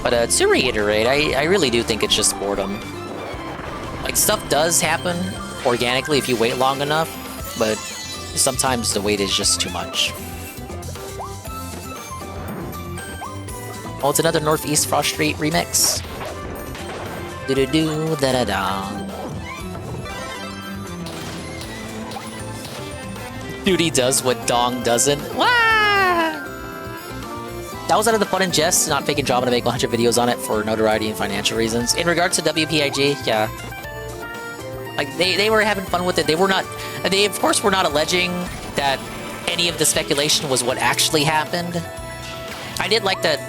But to reiterate, I really do think it's just boredom. Stuff does happen organically if you wait long enough, but sometimes the wait is just too much. Oh, it's another Northeast Frost Street remix. Do-do-do, da-da-da. Duty does what Dong doesn't. Wah! That was out of the fun and jest, not faking drama to make 100 videos on it for notoriety and financial reasons. In regards to WPIG, yeah. They were having fun with it. They of course were not alleging that any of the speculation was what actually happened. I did like that,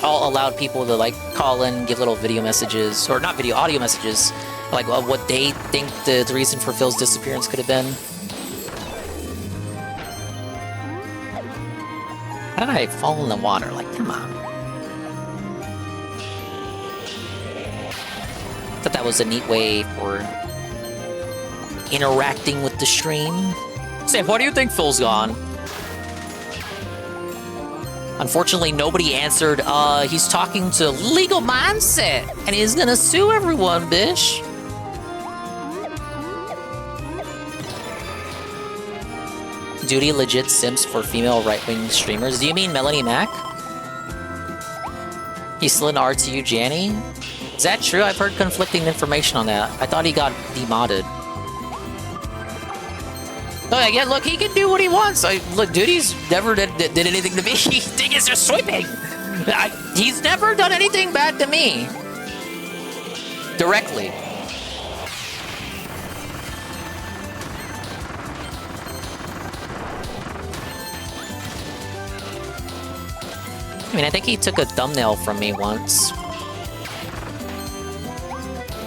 all allowed people to call in, give little video messages, or not video, audio messages, what they think the reason for Phil's disappearance could have been. How did I fall in the water? Come on. Thought that was a neat way for interacting with the stream. Sam, why do you think Phil's gone? Unfortunately, nobody answered, he's talking to Legal Mindset, and he's gonna sue everyone, bish. Duty legit simps for female right-wing streamers? Do you mean Melanie Mac? He's still in RTU Janny? Is that true? I've heard conflicting information on that. I thought he got demodded. Oh, yeah, look, he can do what he wants. Look, Duty's never did anything to me. He is just sweeping. He's never done anything bad to me. Directly. I mean, I think he took a thumbnail from me once.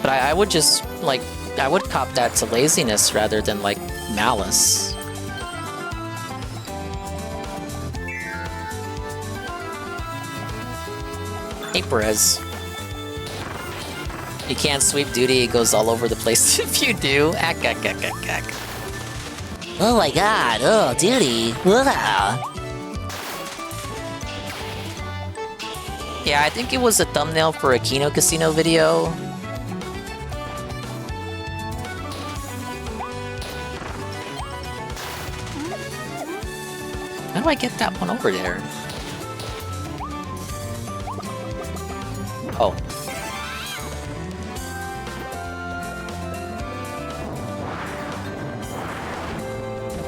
But I would just, like, I would cop that to laziness rather than, like, malice. Hey, Perez. You can't sweep Duty, it goes all over the place if you do. Ack. Oh my god, oh, Duty. Wow. Yeah, I think it was a thumbnail for a Kino Casino video. How do I get that one over there? Oh.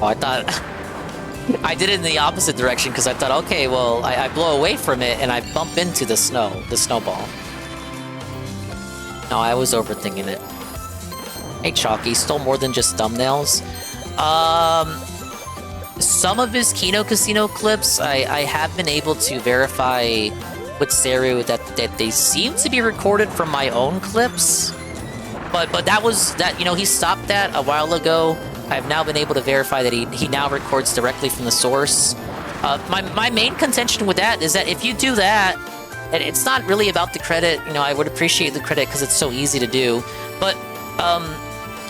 Oh, I thought... I did it in the opposite direction because I thought, okay, well, I blow away from it and I bump into the snowball. No, I was overthinking it. Hey, Chalky, stole more than just thumbnails. Some of his Kino Casino clips, I have been able to verify with Seru that they seem to be recorded from my own clips. But that, you know, he stopped that a while ago. I've now been able to verify that he now records directly from the source. My main contention with that is that if you do that, and it's not really about the credit, you know, I would appreciate the credit because it's so easy to do, but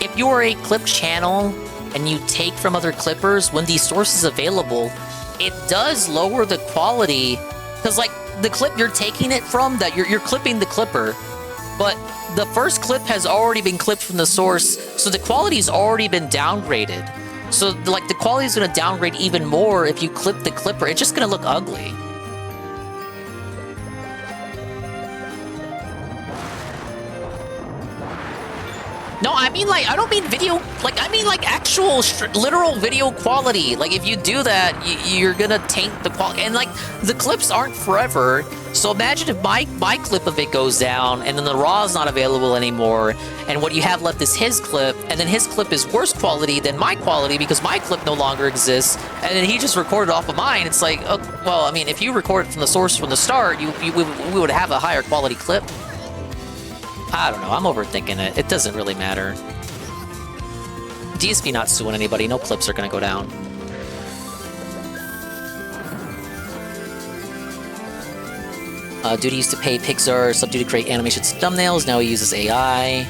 if you are a clip channel and you take from other clippers, when the source is available, it does lower the quality, because like the clip you're taking it from, that you're clipping the clipper, but the first clip has already been clipped from the source, so the quality's already been downgraded. So like the quality is going to downgrade even more if you clip the clipper. It's just going to look ugly. No, I mean like, I don't mean video, like I mean like actual literal video quality. Like if you do that, you're gonna taint the quality. And like the clips aren't forever. So imagine if my clip of it goes down and then the raw is not available anymore, and what you have left is his clip, and then his clip is worse quality than my quality because my clip no longer exists, and then he just recorded off of mine. It's like, oh, well, I mean, if you recorded from the source from the start, we would have a higher quality clip. I don't know, I'm overthinking it. It doesn't really matter. DSP not suing anybody, no clips are gonna go down. Duty used to pay Pixar Subdue to create animations and thumbnails, now he uses AI.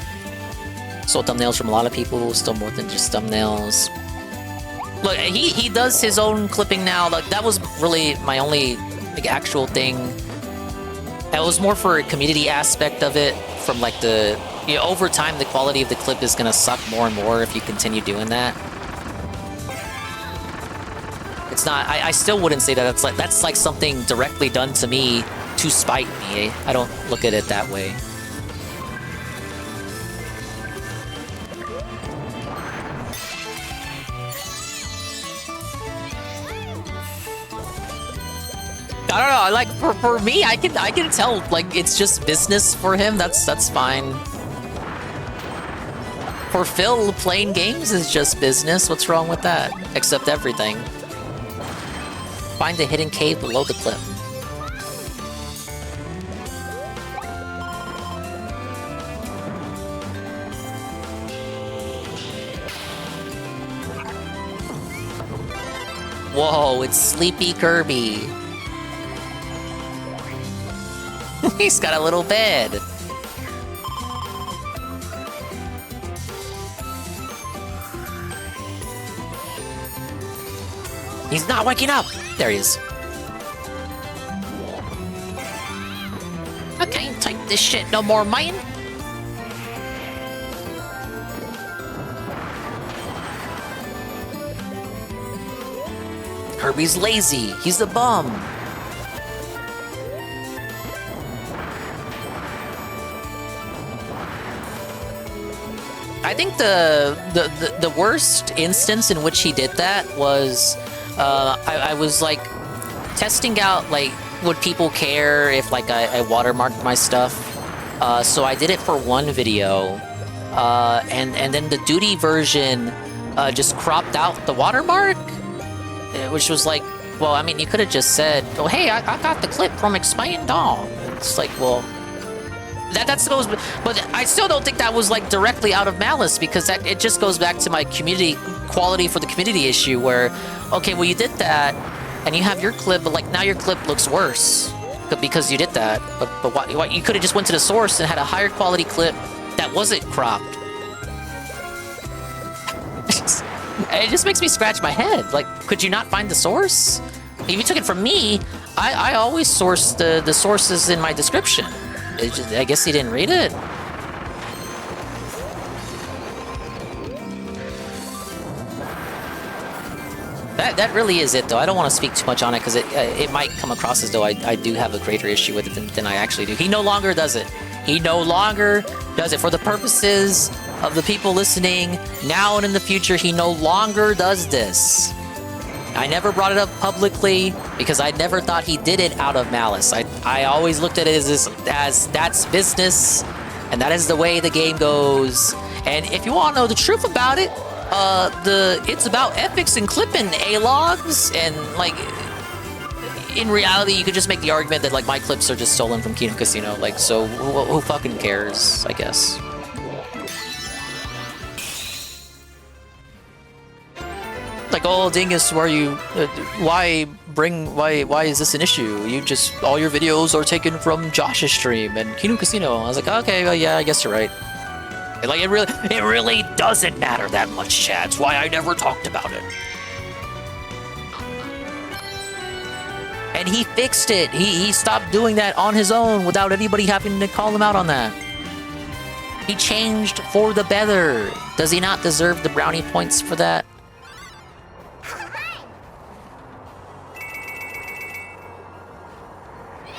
Stole thumbnails from a lot of people, still more than just thumbnails. Look, he does his own clipping now. Like that was really my only like actual thing. It was more for a community aspect of it, from like the, you know, over time the quality of the clip is gonna suck more and more if you continue doing that. It's not, I still wouldn't say that that's like something directly done to me to spite me. I don't look at it that way. I don't know, like for me, I can tell like it's just business for him. That's fine. For Phil, playing games is just business. What's wrong with that? Except everything. Find the hidden cave below the clip. Whoa, it's Sleepy Kirby. He's got a little bed. He's not waking up. There he is. I can't take this shit no more, man. Kirby's lazy. He's a bum. I think the worst instance in which he did that was I was like testing out like would people care if like I watermarked my stuff. So I did it for one video, and then the duty version just cropped out the watermark, which was like, well, I mean, you could have just said, oh, hey, I got the clip from Explain Dong. It's like, well, that's supposed, but I still don't think that was like directly out of malice, because that it just goes back to my community quality for the community issue where, okay, well, you did that and you have your clip, but like now your clip looks worse because you did that. But what you could have just went to the source and had a higher quality clip that wasn't cropped. It just makes me scratch my head. Like, could you not find the source? If you took it from me, I always source the sources in my description. I guess he didn't read it. That really is it, though. I don't want to speak too much on it because it might come across as though I do have a greater issue with it than I actually do. He no longer does it. He no longer does it. For the purposes of the people listening, now and in the future, he no longer does this. I never brought it up publicly because I never thought he did it out of malice. I always looked at it as that's business, and that is the way the game goes. And if you want to know the truth about it, it's about ethics and clipping A-logs, and like in reality, you could just make the argument that like my clips are just stolen from Kino Casino. Like, so who fucking cares? I guess. Like, oh, dingus, why is this an issue? You just, all your videos are taken from Josh's stream and Kino Casino. I was like, okay, well, yeah, I guess you're right. Like, it really doesn't matter that much, chat. It's why I never talked about it. And he fixed it. He stopped doing that on his own without anybody having to call him out on that. He changed for the better. Does he not deserve the brownie points for that?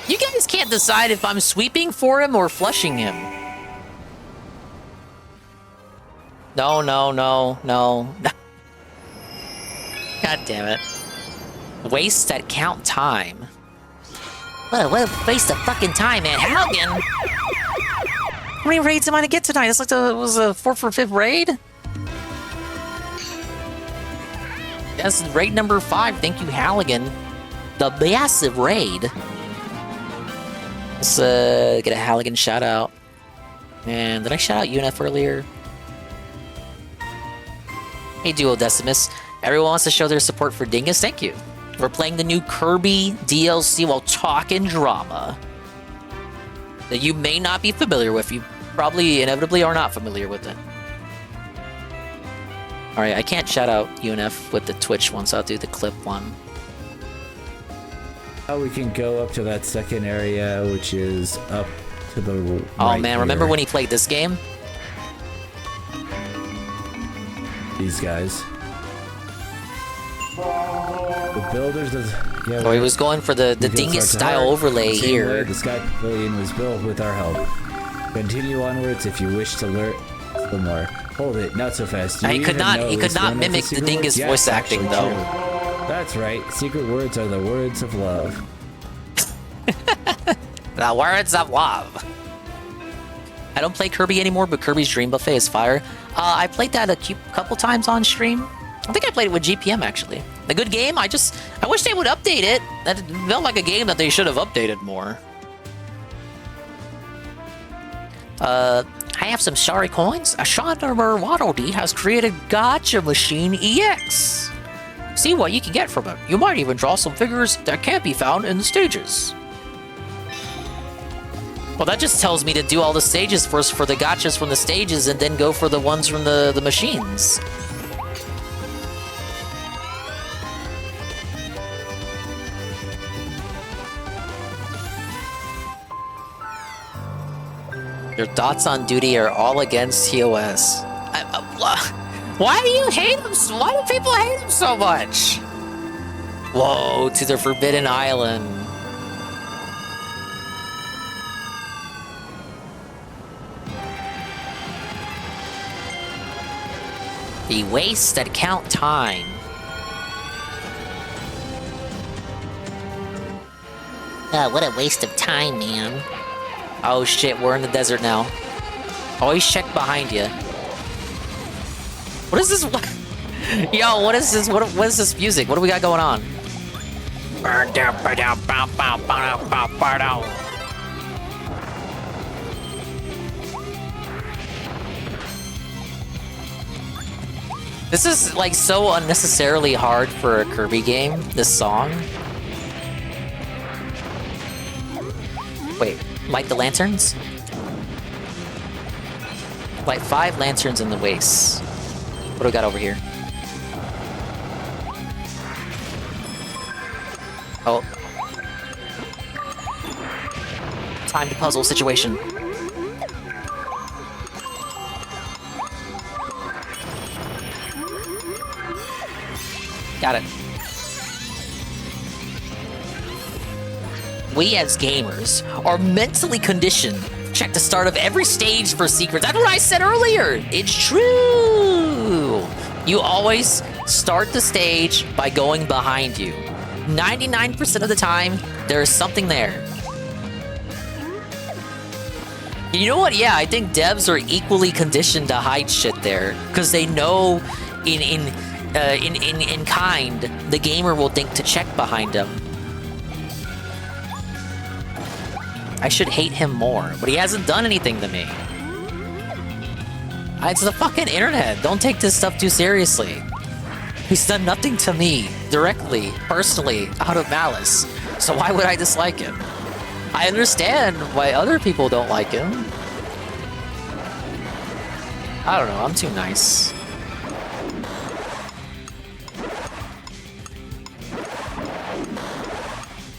You guys can't decide if I'm sweeping for him or flushing him. No. God damn it. Wastes that count time. What a waste of fucking time, man. Halligan! How many raids am I gonna get tonight? It's like was a 4th or 5th raid? That's raid number 5. Thank you, Halligan. The massive raid. Let's get a Halligan shout out. Man, did I shout out UNF earlier? Hey, Duodecimus. Everyone wants to show their support for Dingus. Thank you. We're playing the new Kirby DLC while talking drama that you may not be familiar with. You probably inevitably are not familiar with it. Alright, I can't shout out UNF with the Twitch one, so I'll do the clip one. Oh, we can go up to that second area, which is up to the right. Oh man, remember here. when he played this game? These guys. The builders does. Yeah, Oh, he was going for the Dingus style overlay here. The Sky Pavilion was built with our help. Continue onwards if you wish to learn some more. Hold it, not so fast. He could not mimic the Dingus voice acting though. That's right. Secret words are the words of love. The words of love. I don't play Kirby anymore, but Kirby's Dream Buffet is fire. I played that a couple times on stream. I think I played it with GPM actually. A good game. I wish they would update it. That felt like a game that they should have updated more. I have some sorry coins. Ashandamer Waddle D has created Gotcha Machine EX. See what you can get from it. You might even draw some figures that can't be found in the stages. Well, that just tells me to do all the stages first for the gotchas from the stages and then go for the ones from the machines. Your thoughts on duty are all against TOS. Why do you hate him? Why do people hate him so much? Whoa, to the Forbidden Island. The wastes that count time. What a waste of time, man. Oh shit, we're in the desert now. Always check behind you. What is this? Yo, what is this? What is this music? What do we got going on? This is like so unnecessarily hard for a Kirby game, this song. Wait, light the lanterns? Light 5 lanterns in the wastes. What do we got over here? Oh. Time to puzzle situation. Got it. We as gamers are mentally conditioned. Check the start of every stage for secrets. That's what I said earlier. It's true. You always start the stage by going behind you. 99% of the time, there is something there. You know what? Yeah, I think devs are equally conditioned to hide shit there because they know in kind, the gamer will think to check behind him. I should hate him more, but he hasn't done anything to me. It's the fucking internet. Don't take this stuff too seriously. He's done nothing to me, directly, personally, out of malice. So why would I dislike him? I understand why other people don't like him. I don't know, I'm too nice.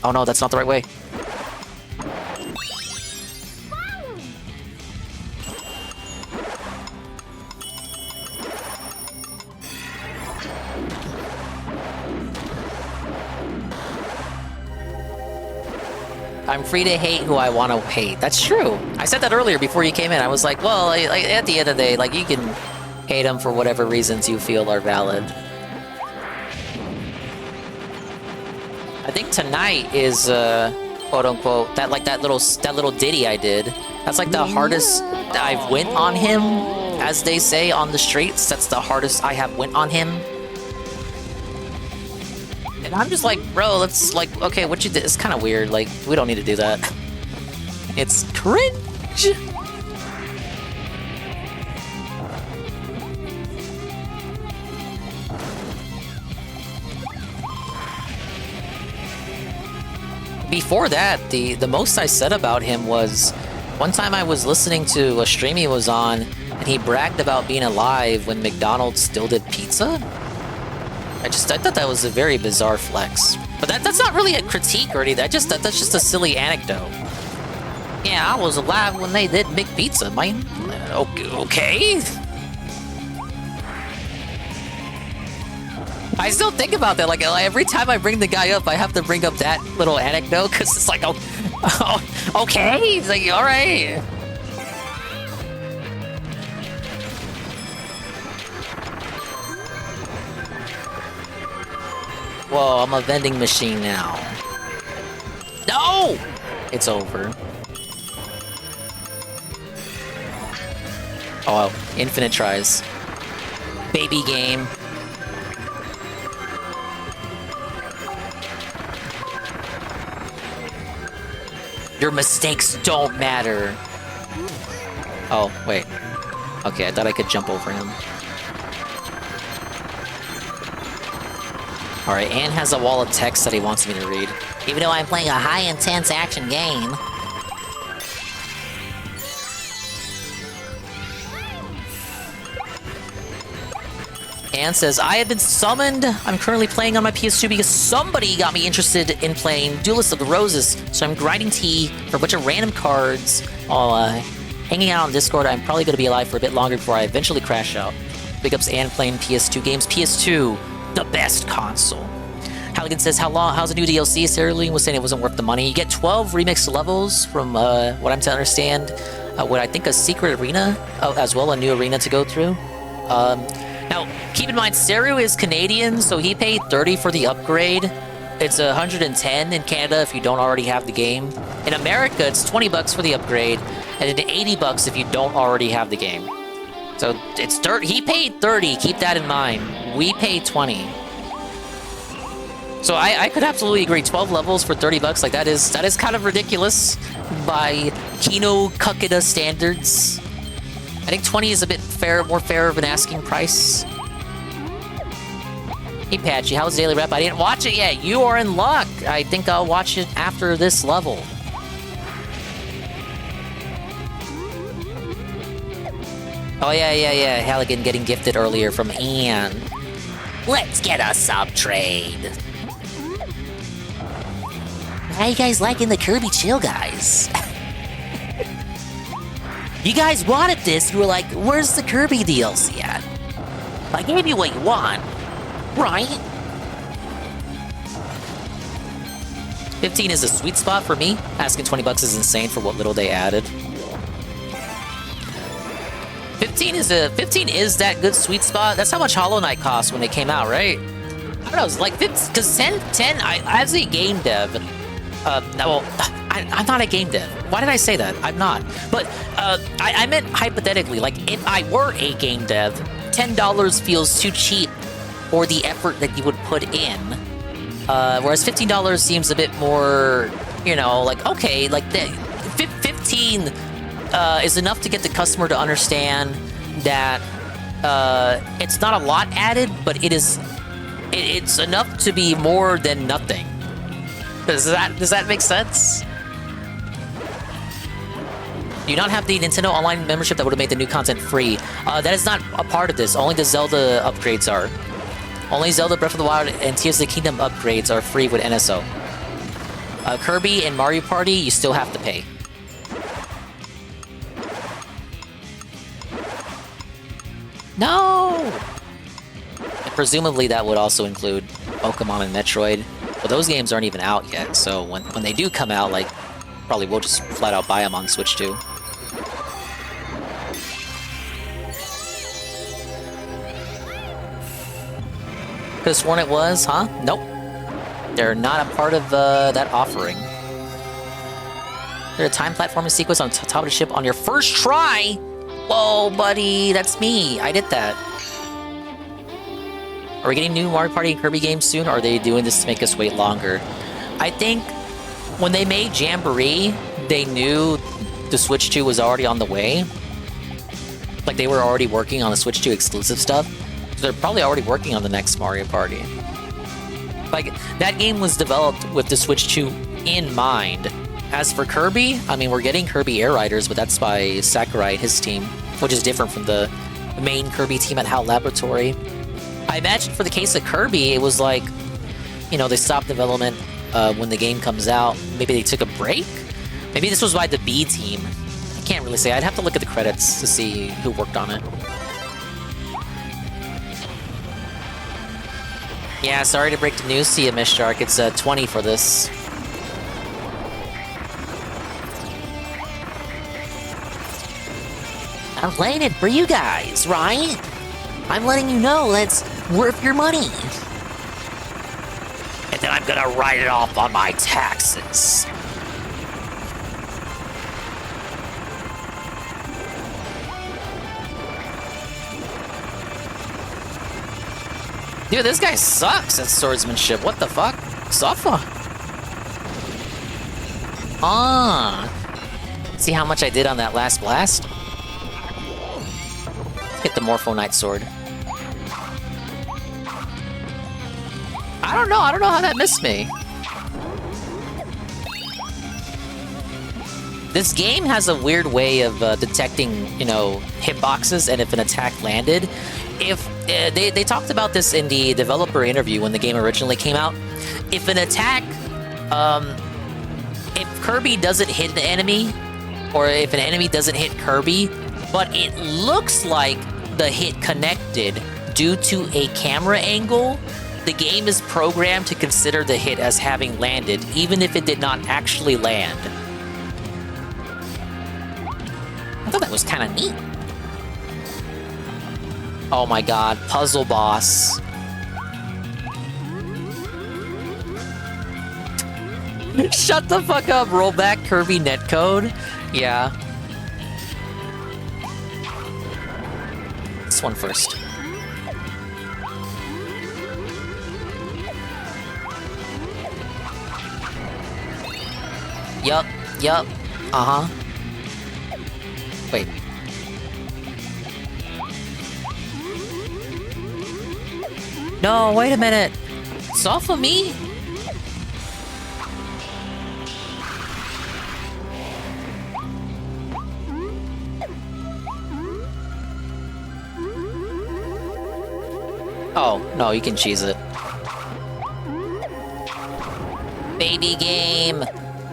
Oh no, that's not the right way. I'm free to hate who I want to hate. That's true. I said that earlier before you came in. I was like, well, at the end of the day, like, you can hate them for whatever reasons you feel are valid. I think tonight is, quote unquote, that little ditty I did. That's like the hardest I've went on him, as they say on the streets. That's the hardest I have went on him. And I'm just like, bro, let's like, okay, what you did is kind of weird. Like, we don't need to do that. It's cringe. Before that, the most I said about him was, one time I was listening to a stream he was on, and he bragged about being alive when McDonald's still did pizza. I thought that was a very bizarre flex. But that's not really a critique or anything. That's just a silly anecdote. Yeah, I was alive when they did big pizza, man. Okay. I still think about that. Like every time I bring the guy up, I have to bring up that little anecdote because it's like, oh, okay. He's like, all right. Whoa, I'm a vending machine now. No! It's over. Oh, infinite tries. Baby game. Your mistakes don't matter. Oh, wait. Okay, I thought I could jump over him. Alright, Ann has a wall of text that he wants me to read. Even though I'm playing a high-intense action game. Ann says, I have been summoned. I'm currently playing on my PS2 because somebody got me interested in playing Duelist of the Roses. So I'm grinding tea for a bunch of random cards while hanging out on Discord. I'm probably going to be alive for a bit longer before I eventually crash out. Big ups Ann playing PS2 games. PS2, the best console. Halligan says, how's the new DLC? Cerulean was saying it wasn't worth the money. You get 12 remixed levels from what I'm to understand. What I think a secret arena, as well, a new arena to go through. Now, keep in mind, Seru is Canadian, so he paid 30 for the upgrade. It's 110 in Canada if you don't already have the game. In America, it's 20 bucks for the upgrade, and then 80 bucks if you don't already have the game. So it's 30. He paid 30. Keep that in mind. We paid 20. So I could absolutely agree. 12 levels for 30 bucks, like that is kind of ridiculous by Kino Kakeda standards. I think 20 is a bit more fair of an asking price. Hey Patchy, how's Daily Rep? I didn't watch it yet. You are in luck. I think I'll watch it after this level. Oh yeah. Halligan getting gifted earlier from Anne. Let's get a sub trade. How you guys liking the Kirby Chill Guys? You guys wanted this. You were like, where's the Kirby DLC at? I gave you what you want, right? 15 is a sweet spot for me. Asking 20 bucks is insane for what little they added. 15 is that good sweet spot. That's how much Hollow Knight cost when it came out, right? I don't know, it's like, because 10, as a game dev, well, I'm not a game dev. Why did I say that? I'm not. But I meant hypothetically, like if I were a game dev, $10 feels too cheap for the effort that you would put in. Whereas $15 seems a bit more, you know, like, okay, like 15 is enough to get the customer to understand that it's not a lot added, but it's enough to be more than nothing. Does that make sense? Do you not have the Nintendo Online membership that would have made the new content free? That is not a part of this. Only the Zelda upgrades are. Only Zelda Breath of the Wild and Tears of the Kingdom upgrades are free with NSO. Kirby and Mario Party, you still have to pay. No! And presumably that would also include Pokemon and Metroid. But those games aren't even out yet, so when they do come out, like, probably we'll just flat out buy them on Switch too. Could've sworn it was, huh? Nope. They're not a part of that offering. There's a time platforming sequence on top of the ship on your first try? Whoa, buddy, that's me. I did that. Are we getting new Mario Party and Kirby games soon, or are they doing this to make us wait longer? I think when they made Jamboree, they knew the Switch 2 was already on the way. Like, they were already working on the Switch 2 exclusive stuff. So they're probably already working on the next Mario Party. Like, that game was developed with the Switch 2 in mind. As for Kirby, I mean, we're getting Kirby Air Riders, but that's by Sakurai and his team, which is different from the main Kirby team at HAL Laboratory. I imagine for the case of Kirby, it was like, you know, they stopped development when the game comes out. Maybe they took a break? Maybe this was by the B team. I can't really say. I'd have to look at the credits to see who worked on it. Yeah, sorry to break the news to you, Miss Shark. It's 20 for this. I'm playing it for you guys, right? I'm letting you know it's worth your money. And then I'm gonna write it off on my taxes. Dude, this guy sucks at swordsmanship. What the fuck? Safa. Ah. See how much I did on that last blast? Let's get the Morpho Knight sword. I don't know how that missed me. This game has a weird way of detecting, you know, hitboxes and if an attack landed. If they talked about this in the developer interview when the game originally came out. If an attack, if Kirby doesn't hit an enemy, or if an enemy doesn't hit Kirby, but it looks like the hit connected due to a camera angle, the game is programmed to consider the hit as having landed, even if it did not actually land. I thought that was kind of neat. Oh my god, puzzle boss. Shut the fuck up, roll back Kirby netcode. Yeah. This one first. Yup, uh-huh. Wait. No, wait a minute. It's off of me? Oh, no, you can cheese it. Baby game!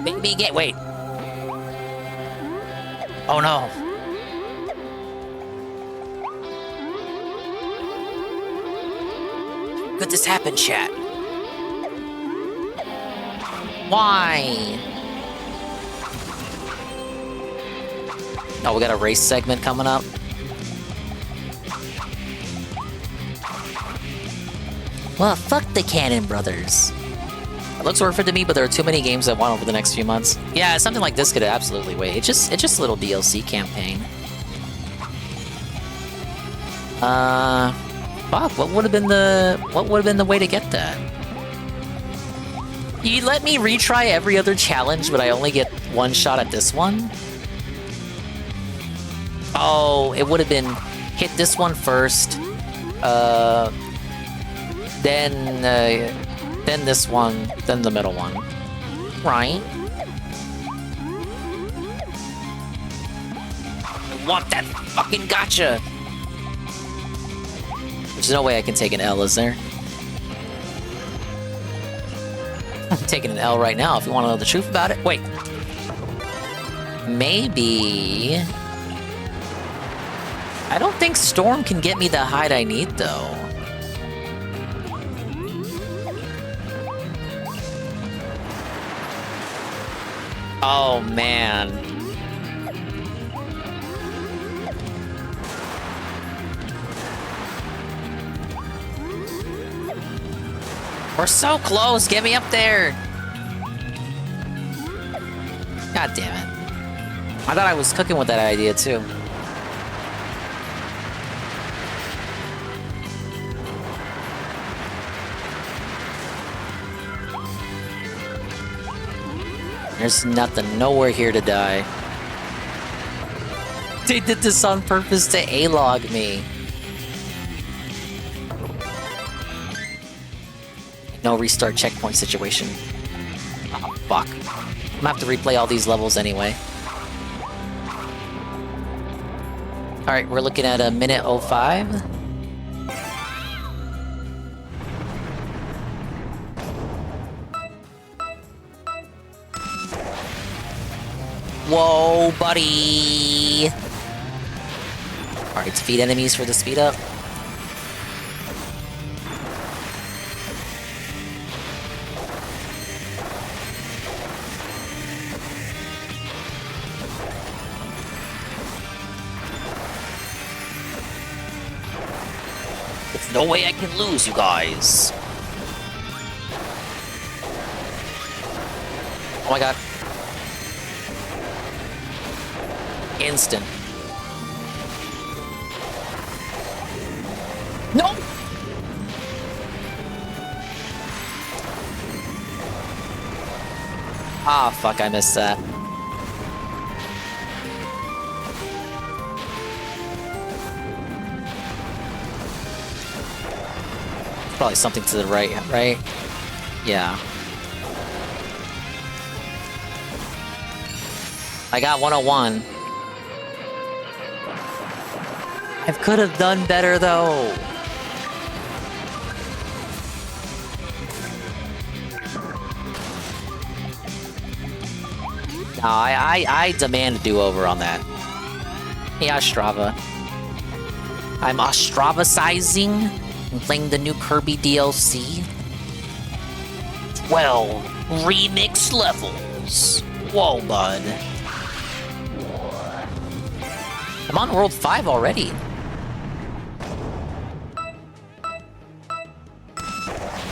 Baby game! Wait. Oh no. Could this happen, chat? Why? Oh, we got a race segment coming up. Well, fuck the Cannon Brothers. It looks worth it to me, but there are too many games I want over the next few months. Yeah, something like this could absolutely wait. It's just a little DLC campaign. Fuck, what would have been the way to get that? You let me retry every other challenge, but I only get one shot at this one? Oh, it would have been hit this one first, then this one, then the middle one. Right? I want that fucking gotcha! There's no way I can take an L, is there? I'm taking an L right now if you want to know the truth about it. Wait. Maybe... I don't think Storm can get me the hide I need, though. Oh, man. We're so close! Get me up there! God damn it. I thought I was cooking with that idea, too. There's nothing, nowhere here to die. They did this on purpose to A-log me. No restart checkpoint situation. Oh, fuck. I'm gonna have to replay all these levels anyway. Alright, we're looking at a minute 05. Whoa, buddy! Alright, defeat enemies for the speed up. There's no way I can lose, you guys. Oh my god. Instant. No! Ah, fuck, I missed that. Probably something to the right, right? Yeah. I got 101. I could have done better, though. No, I demand a do-over on that. Yeah, Strava. I'm Ostrava-sizing I'm playing the new Kirby DLC. 12 remix levels. Whoa, bud. I'm on World 5 already.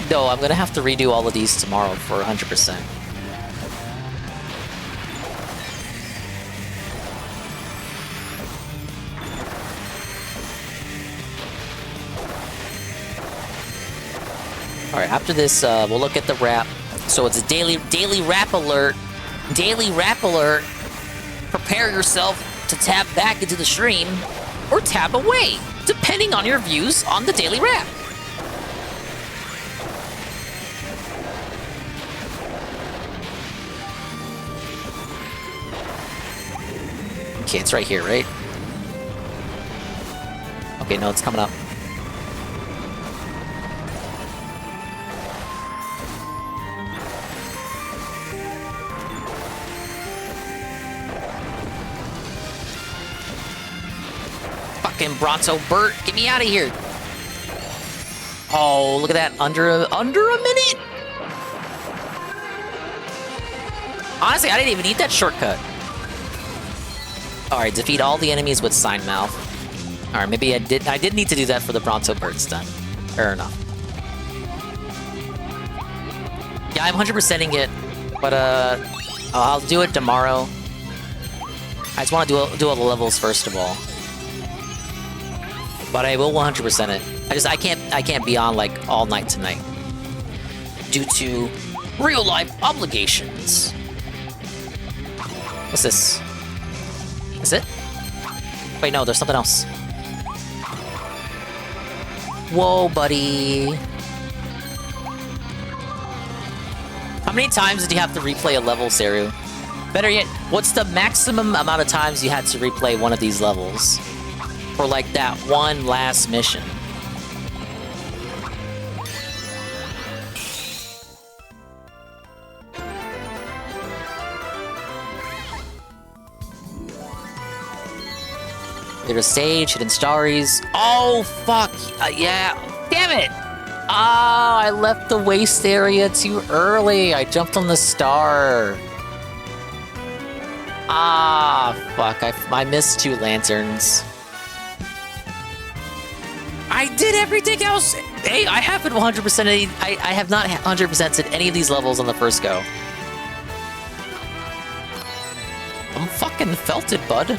No, I'm gonna have to redo all of these tomorrow for 100%. Alright, after this, we'll look at the wrap. So it's a daily wrap alert. Daily wrap alert. Prepare yourself to tab back into the stream or tab away, depending on your views on the daily wrap. Okay, it's right here, right? Okay, no, it's coming up. Fucking Bronto Burt, get me out of here! Oh, look at that, under a minute? Honestly, I didn't even need that shortcut. Alright, defeat all the enemies with Sign Mouth. Alright, maybe I did need to do that for the Bronto Burt stun. Fair enough. Yeah, I'm 100%ing it, but I'll do it tomorrow. I just want to do all the levels first of all. But I will 100% it. I can't be on like all night tonight due to real life obligations. What's this? Is it? Wait, no, there's something else. Whoa, buddy. How many times did you have to replay a level, Seru? Better yet, what's the maximum amount of times you had to replay one of these levels? For like that one last mission. There's a stage, hidden starries. Oh, fuck. Yeah. Damn it. Ah, I left the waste area too early. I jumped on the star. Ah, fuck. I missed 2 lanterns. I did everything else. Hey, I haven't 100%. I have not 100%ed any of these levels on the first go. I'm fucking felted, bud.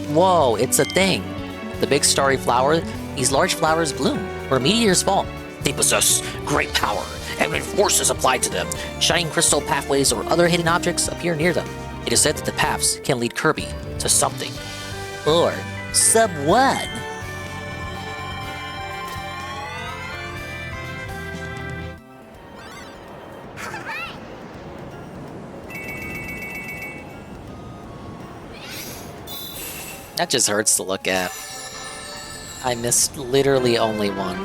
Whoa, it's a thing. The big starry flower. These large flowers bloom where meteors fall. They possess great power, and when force is applied to them, shining crystal pathways or other hidden objects appear near them. It is said that the paths can lead Kirby to something. Or someone. That just hurts to look at. I missed literally only one.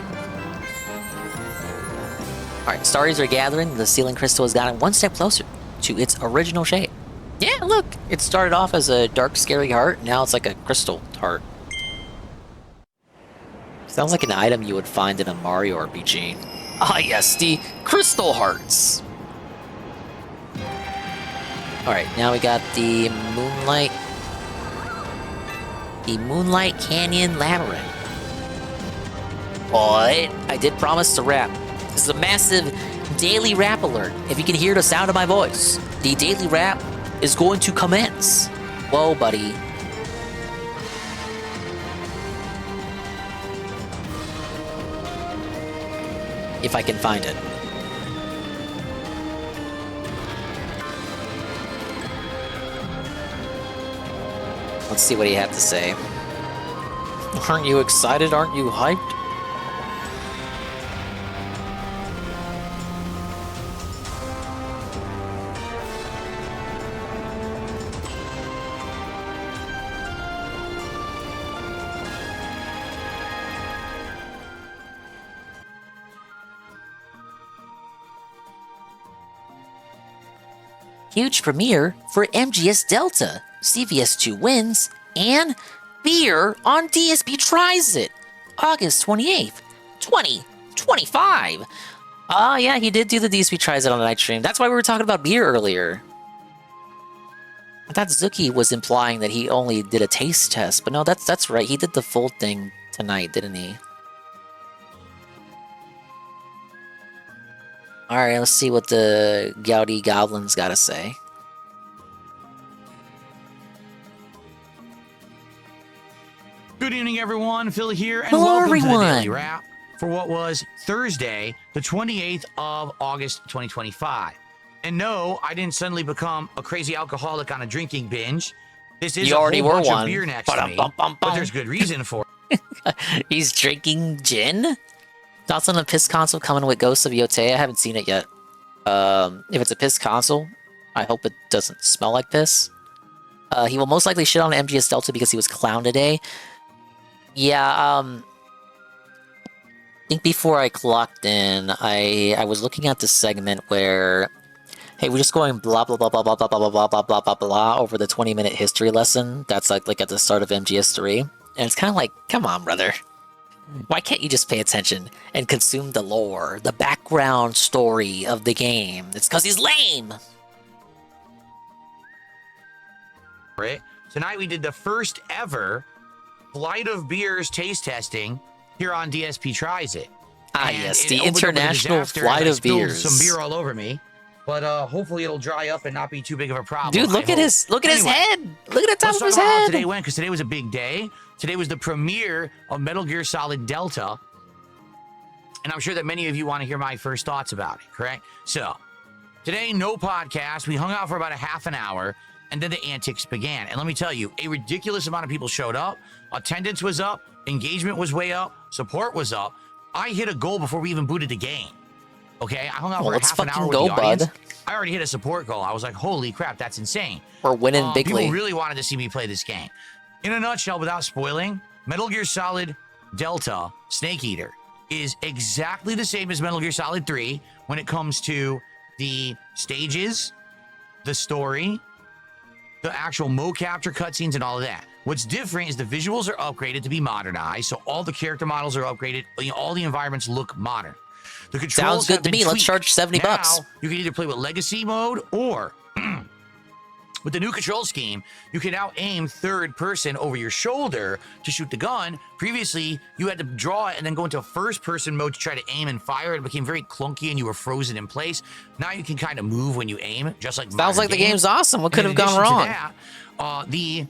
Alright, starries are gathering. The ceiling crystal has gotten one step closer to its original shape. Yeah, look! It started off as a dark, scary heart. Now it's like a crystal heart. Sounds like an item you would find in a Mario RPG. Ah yes, the crystal hearts! Alright, now we got the Moonlight... The Moonlight Canyon Labyrinth. But I did promise to rap. This is a massive daily rap alert. If you can hear the sound of my voice, the daily rap is going to commence. Whoa, buddy. If I can find it. Let's see what he had to say. Aren't you excited? Aren't you hyped? Huge premiere for MGS Delta. CVS2 wins, and beer on DSP Tries It, August 28th, 2025. Oh, yeah, he did do the DSP Tries It on the night stream. That's why we were talking about beer earlier. I thought Zuki was implying that he only did a taste test, but no, that's right. He did the full thing tonight, didn't he? Alright, let's see what the Gouty Goblins gotta say. Good evening, everyone. Phil here, and Hello, welcome everyone. to the Daily Wrap for what was Thursday, the 28th of August, 2025. And no, I didn't suddenly become a crazy alcoholic on a drinking binge. This is You already a whole were bunch one. of beer next to me, but there's good reason for it. He's drinking gin? Thoughts on the piss console coming with Ghosts of Yotei? I haven't seen it yet. If it's a piss console, I hope it doesn't smell like piss. He will most likely shit on MGS Delta because he was clown today. Yeah, I think before I clocked in, I was looking at the segment where, hey, we're just going blah blah blah blah blah blah blah blah blah blah blah blah over the 20-minute history lesson. That's like at the start of MGS3, and it's kind of like, come on, brother, why can't you just pay attention and consume the lore, the background story of the game? It's because he's lame. Right. Tonight we did the first ever Flight of Beers taste testing here on DSP Tries It. Ah, And yes, it the opened up with a International disaster Flight as I of spilled Beers. some beer all over me, but hopefully it'll dry up and not be too big of a problem. Dude, look I at hope. his Anyway, head. Look at the top let's of his talk about how head. today went, because today was a big day. Today was the premiere of Metal Gear Solid Delta, and I'm sure that many of you want to hear my first thoughts about it. Correct? So today, no podcast. We hung out for about a half an hour, and then the antics began. And let me tell you, a ridiculous amount of people showed up. Attendance was up. Engagement was way up. Support was up. I hit a goal before we even booted the game. Okay? I hung out for let's half an hour fucking with go, the audience. bud. I already hit a support goal. I was like, holy crap, that's insane. We're winning bigly. People really wanted to see me play this game. In a nutshell, without spoiling, Metal Gear Solid Delta Snake Eater is exactly the same as Metal Gear Solid 3 when it comes to the stages, the story, the actual mo capture cutscenes, and all of that. What's different is the visuals are upgraded to be modernized, so all the character models are upgraded. All the environments look modern. The controls Sounds good have to been me. Let's tweaked. charge 70 Now, bucks. You can either play with Legacy mode or with the new control scheme, you can now aim third person over your shoulder to shoot the gun. Previously, you had to draw it and then go into first person mode to try to aim and fire. It became very clunky and you were frozen in place. Now you can kind of move when you aim, just like Sounds like the game's awesome. What could have In gone addition wrong? to that, the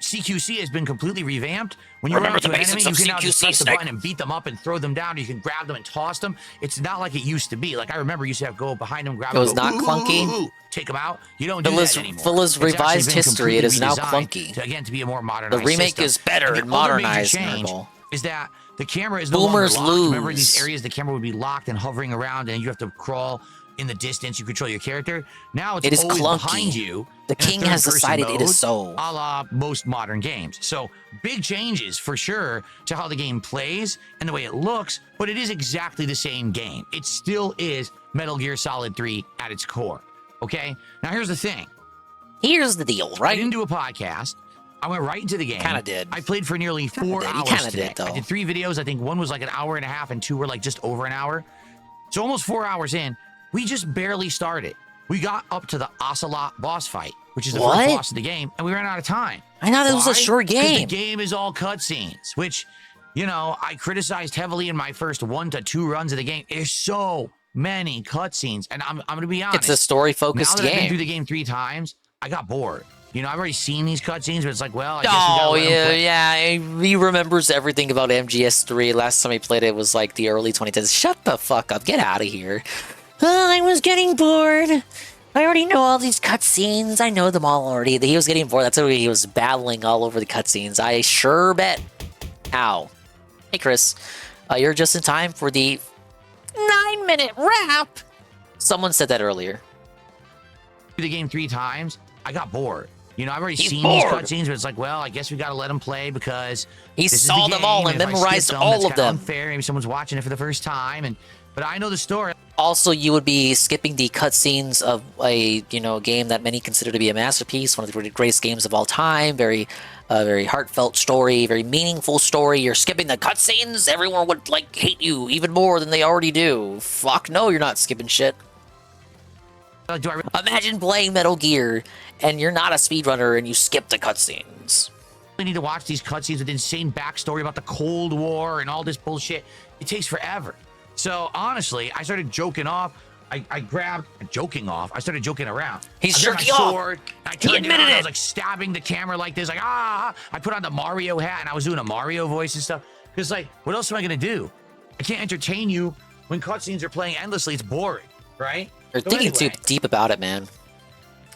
CQC has been completely revamped. When you run Remember into the an enemy, basics you of can now just CQC, press the Snake. button and beat them up and throw them down. You can grab them and toss them. It's not like it used to be. Like I remember, you used to have to go behind them, grab It them, was go, not "Ooh, clunky? ooh, ooh," take them out. You don't do Phil's- that anymore. Phil's It's actually revised been history, it is now completely clunky. redesigned again, to be a more The modernized remake system. is better And and the other major modernized, change Nurgle. is that the camera is no Boomers longer locked. Remember lose. these areas the camera would be locked and hovering around, and you have to crawl in the distance. You control your character. Now it's It is always clunky. behind you. The in a king has third-person decided it is mode, so. a la most modern games. So big changes for sure to how the game plays and the way it looks, but it is exactly the same game. It still is Metal Gear Solid 3 at its core. Okay? Now here's the thing. Here's the deal, I right? didn't do a podcast. I went right into the game. Kinda did. I played for nearly 4 did. You hours kinda today. did, though. I did 3 videos. I think one was like an hour and a half and 2 were like just over an hour. So almost 4 hours in, we just barely started. We got up to the Ocelot boss fight, which is the What? first boss of the game, and we ran out of time. I thought it was a Why? short 'Cause game. The game is all cutscenes, which, you know, I criticized heavily in my first 1 to 2 runs of the game. There's so many cutscenes, and I'm going to be honest. It's a story-focused Now that I've been game. through the game 3 times, I got bored. You know, I've already seen these cutscenes, but it's like, well, I guess we gotta Oh, let 'em yeah, play. yeah. He remembers everything about MGS3. Last time he played it was like the early 2010s. Shut the fuck up. Get out of here. I was getting bored. I already know all these cutscenes. I know them all already. He was getting bored. That's why he was battling all over the cutscenes. I sure bet. Ow. Hey, Chris. You're just in time for the 9-minute wrap. Someone said that earlier. The game 3 times, I got bored. You know, I've already He's seen bored. these cutscenes, but it's like, well, I guess we got to let them play because He this is saw the them all game, and if I skip memorized them, all that's of kinda them. Unfair. Maybe someone's watching it for the first time, but but I know the story. Also, you would be skipping the cutscenes of a game that many consider to be a masterpiece, one of the greatest games of all time. Very heartfelt story, very meaningful story. You're skipping the cutscenes. Everyone would like hate you even more than they already do. Fuck no, you're not skipping shit. Imagine playing Metal Gear and you're not a speedrunner and you skip the cutscenes. We need to watch these cutscenes with insane backstory about the Cold War and all this bullshit. It takes forever. So honestly, I started joking off. I started joking around. He's I grabbed jerking my off. sword, I He turned it on, admitted I it. was like stabbing the camera like this, like ah. I put on the Mario hat and I was doing a Mario voice and stuff. Because like, what else am I gonna do? I can't entertain you when cutscenes are playing endlessly. It's boring, right? You're So thinking anyway, too deep about it, man.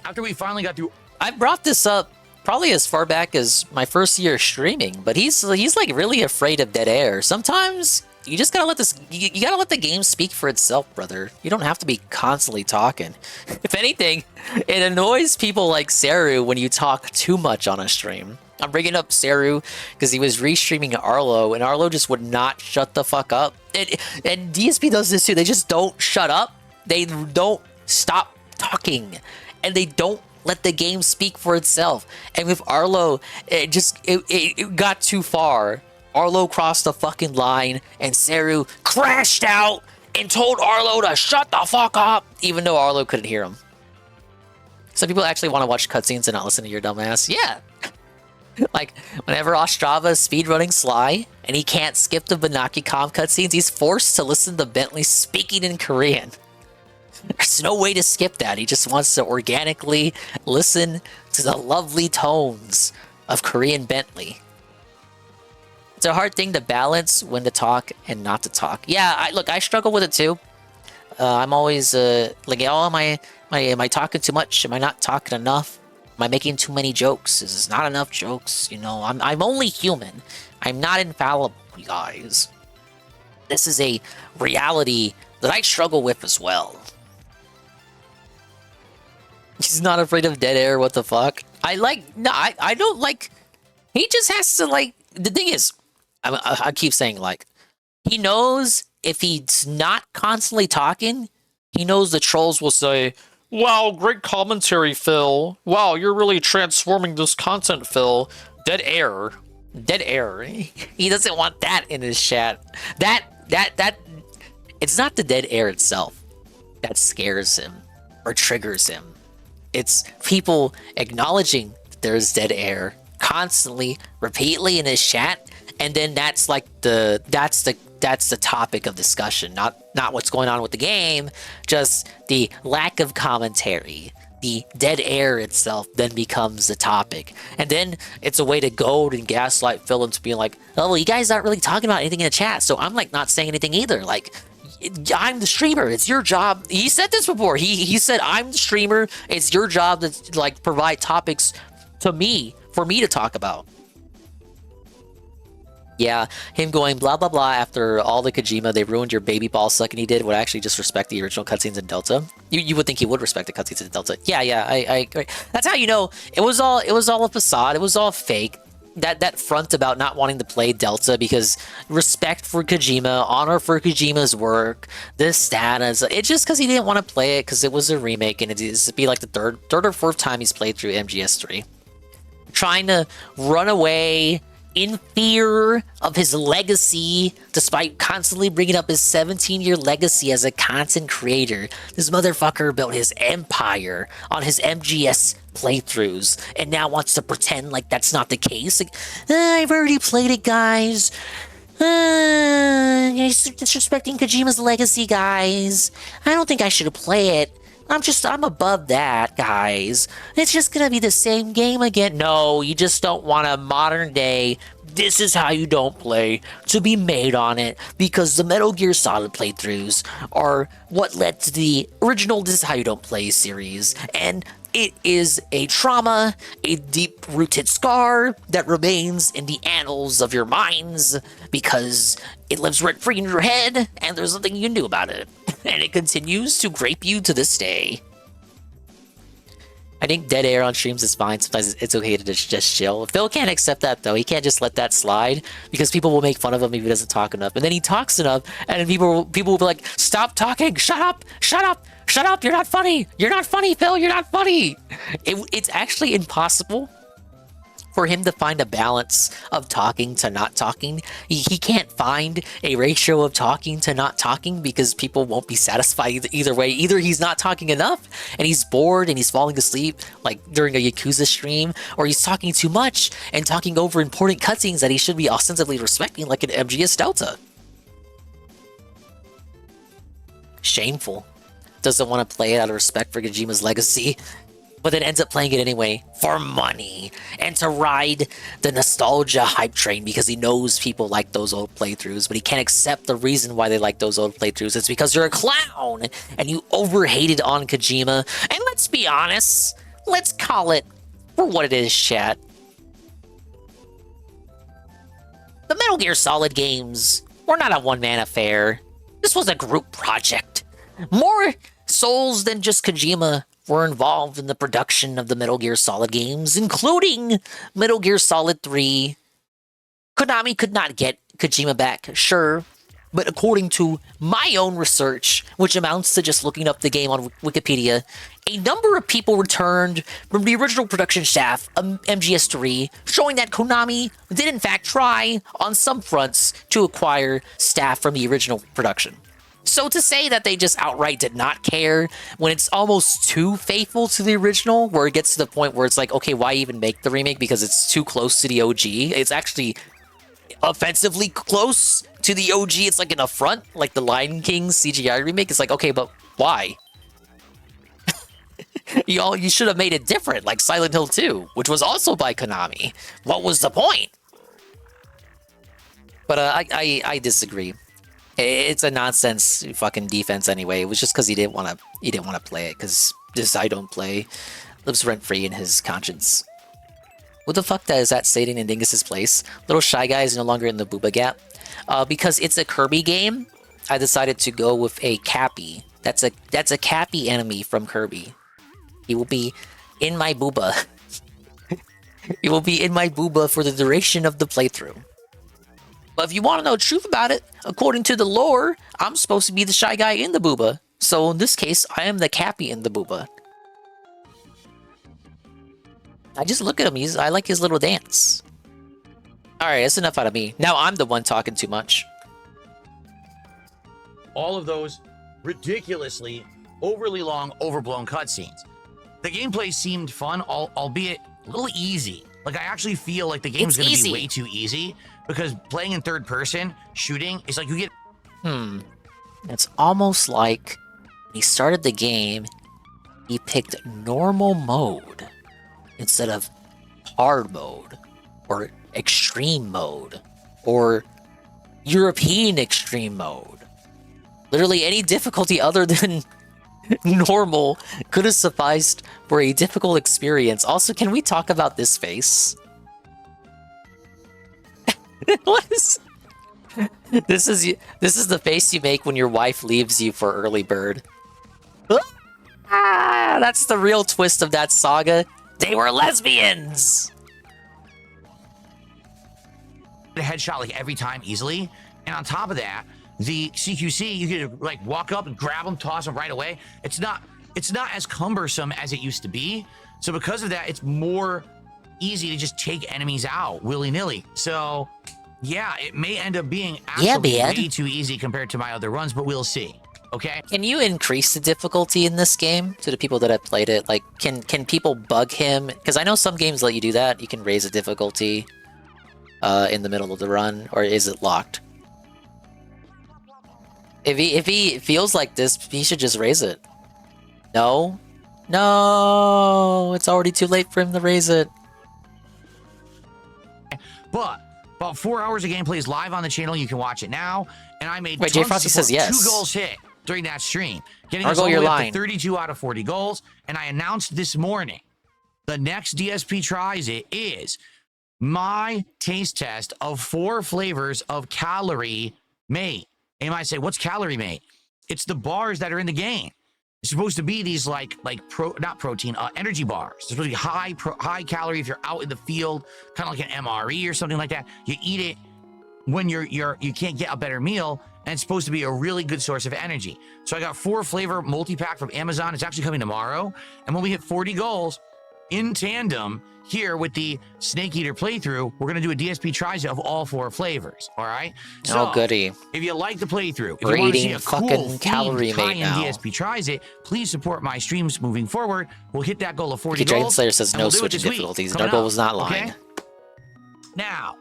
after we finally got through, I brought this up probably as far back as my first year streaming, but he's like really afraid of dead air. Sometimes you just gotta let you gotta let the game speak for itself, brother. You don't have to be constantly talking. If anything, it annoys people like Saru when you talk too much on a stream. I'm bringing up Saru because he was restreaming Arlo, and Arlo just would not shut the fuck up. And DSP does this too. They just don't shut up. They don't stop talking, and they don't let the game speak for itself. And with Arlo, it got too far. Arlo crossed the fucking line, and Saru crashed out and told Arlo to shut the fuck up, even though Arlo couldn't hear him. Some people actually want to watch cutscenes and not listen to your dumbass. Yeah. Like, whenever Ostrava's speedrunning Sly, and he can't skip the Benaki-Com cutscenes, he's forced to listen to Bentley speaking in Korean. There's no way to skip that. He just wants to organically listen to the lovely tones of Korean Bentley. It's a hard thing to balance when to talk and not to talk. Yeah, I struggle with it too. I'm always like, oh, am I talking too much? Am I not talking enough? Am I making too many jokes? Is this not enough jokes? You know, I'm only human. I'm not infallible, you guys. This is a reality that I struggle with as well. He's not afraid of dead air. What the fuck? I don't like. He just has to like. The thing is, I keep saying like, he knows if he's not constantly talking, he knows the trolls will say, "Wow, great commentary, Phil. Wow, you're really transforming this content, Phil." Dead air. Dead air. He doesn't want that in his chat. That. It's not the dead air itself that scares him or triggers him. It's people acknowledging that there's dead air constantly, repeatedly in his chat, and then that's like that's the topic of discussion, not what's going on with the game, just the lack of commentary. The dead air itself then becomes the topic, and then it's a way to goad and gaslight Phil into being like, "Oh, well, you guys aren't really talking about anything in the chat, so I'm like not saying anything either." Like, I'm the streamer. It's your job. He said this before. He said, "I'm the streamer. It's your job to like provide topics to me for me to talk about." Yeah, him going blah blah blah after all the Kojima, they ruined your baby ball sucking he did, would actually just respect the original cutscenes in Delta. You would think he would respect the cutscenes in Delta. Yeah, I agree. That's how you know it was all a facade. It was all fake. That front about not wanting to play Delta because respect for Kojima, honor for Kojima's work, this status. It's just because he didn't want to play it because it was a remake and it'd be like the third or fourth time he's played through MGS3. Trying to run away in fear of his legacy, despite constantly bringing up his 17-year legacy as a content creator. This motherfucker built his empire on his MGS playthroughs, and now wants to pretend like that's not the case. Like, I've already played it, guys. He's disrespecting Kojima's legacy, guys. I don't think I should play it. I'm above that, guys. It's just gonna be the same game again. No, you just don't want a modern day, this is how you don't play, to be made on it, because the Metal Gear Solid playthroughs are what led to the original This Is How You Don't Play series, and it is a trauma, a deep-rooted scar that remains in the annals of your minds because it lives rent-free in your head and there's nothing you can do about it. And it continues to grape you to this day. I think dead air on streams is fine. Sometimes it's okay to just chill. Phil can't accept that though. He can't just let that slide because people will make fun of him if he doesn't talk enough. And then he talks enough, and then people will be like, "Stop talking! Shut up! Shut up! Shut up! You're not funny! You're not funny, Phil! You're not funny!" It's actually impossible for him to find a balance of talking to not talking. He can't find a ratio of talking to not talking because people won't be satisfied either way. Either he's not talking enough and he's bored and he's falling asleep like during a Yakuza stream, or he's talking too much and talking over important cutscenes that he should be ostensibly respecting like an MGS Delta. Shameful. Doesn't want to play it out of respect for Kojima's legacy, but then ends up playing it anyway for money and to ride the nostalgia hype train because he knows people like those old playthroughs, but he can't accept the reason why they like those old playthroughs. It's because you're a clown and you overhated on Kojima. And let's be honest, let's call it for what it is, chat. The Metal Gear Solid games were not a one-man affair. This was a group project. More souls than just Kojima were involved in the production of the Metal Gear Solid games, including Metal Gear Solid 3. Konami could not get Kojima back, sure, but according to my own research, which amounts to just looking up the game on Wikipedia, a number of people returned from the original production staff of MGS3, showing that Konami did in fact try, on some fronts, to acquire staff from the original production. So to say that they just outright did not care when it's almost too faithful to the original, where it gets to the point where it's like, okay, why even make the remake because it's too close to the OG? It's actually offensively close to the OG. It's like an affront, like the Lion King CGI remake. It's like, okay, but why? You should have made it different, like Silent Hill 2, which was also by Konami. What was the point? But I disagree. It's a nonsense fucking defense anyway. It was just because he didn't want to play it, because this I don't play lives rent free in his conscience. What the fuck is that Satan in Dingus's place? Little Shy Guy is no longer in the Booba Gap. Because it's a Kirby game, I decided to go with a Cappy. That's a Cappy enemy from Kirby. He will be in my Booba. He will be in my Booba for the duration of the playthrough. But if you want to know the truth about it, according to the lore, I'm supposed to be the Shy Guy in the Booba. So in this case, I am the Cappy in the Booba. I just look at him. I like his little dance. Alright, that's enough out of me. Now I'm the one talking too much. All of those ridiculously, overly long, overblown cutscenes. The gameplay seemed fun, albeit a little easy. Like, I actually feel like the game's going to be way too easy, because playing in third person, shooting, is like you get... It's almost like when he started the game, he picked normal mode instead of hard mode, or extreme mode, or European extreme mode. Literally any difficulty other than normal could have sufficed for a difficult experience. Also, can we talk about this face? What is... This is the face you make when your wife leaves you for early bird. Ah, that's the real twist of that saga. They were lesbians. A headshot like every time easily, and on top of that, the CQC, you could like walk up and grab them, toss them right away. It's not as cumbersome as it used to be. So because of that, it's more easy to just take enemies out willy-nilly. So yeah, it may end up being actually way too easy compared to my other runs, but we'll see. Okay. Can you increase the difficulty in this game to the people that have played it? Like, can people bug him? Because I know some games let you do that. You can raise the difficulty in the middle of the run, or is it locked? If he feels like this, he should just raise it. No? No! It's already too late for him to raise it. But about 4 hours of gameplay is live on the channel. You can watch it now. And I made Jay Frosty says yes. 2 goals hit during that stream. Getting Argo, us all the your way up line. to 32 out of 40 goals. And I announced this morning, the next DSP tries it is my taste test of 4 flavors of Calorie Mate. And you might say, what's Calorie Mate? It's the bars that are in the game. It's supposed to be these not protein, energy bars. It's supposed to be high calorie if you're out in the field, kind of like an MRE or something like that. You eat it when you can't get a better meal, and it's supposed to be a really good source of energy. So I got 4 flavor multi-pack from Amazon. It's actually coming tomorrow. And when we hit 40 goals in tandem here with the Snake Eater playthrough, we're going to do a DSP tries of all 4 flavors. All right. So goody. If you like the playthrough, if We're you want to see eating a fucking cool calorie themed mate tie-in now. DSP tries it, please support my streams moving forward. We'll hit that goal of 40 Dragon goals. Slayer says and no we'll do it switching this week, difficulties. coming Dargo up, was not lying. okay? Now,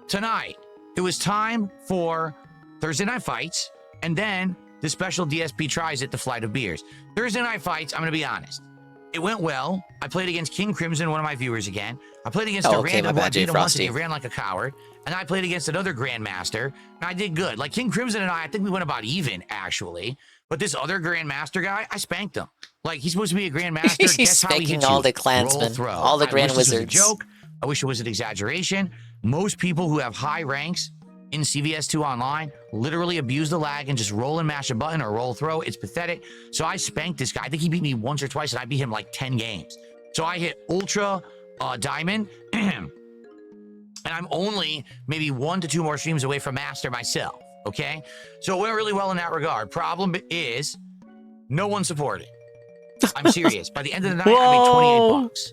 tonight, it was time for Thursday Night Fights, and then the special DSP tries it, the Flight of Beers. Thursday Night Fights, I'm going to be honest. It went well. I played against King Crimson, one of my viewers again. I played against a random one, beat him once, and he ran like a coward. And I played against another Grandmaster, and I did good. Like King Crimson and I think we went about even, actually. But this other Grandmaster guy, I spanked him. Like, he's supposed to be a Grandmaster. He's Guess how he spanking hits all you? the clansmen, Roll throw. all the Grand I wish this was a Wizards. joke. I wish it was an exaggeration. Most people who have high ranks in CVS2 Online literally abuse the lag and just roll and mash a button or roll throw. It's pathetic. So I spanked this guy. I think he beat me once or twice, and I beat him like 10 games. So I hit Ultra Diamond, and I'm only maybe 1 to 2 more streams away from Master myself, okay? So it went really well in that regard. Problem is, no one supported. I'm serious. By the end of the night, I made 28 bucks.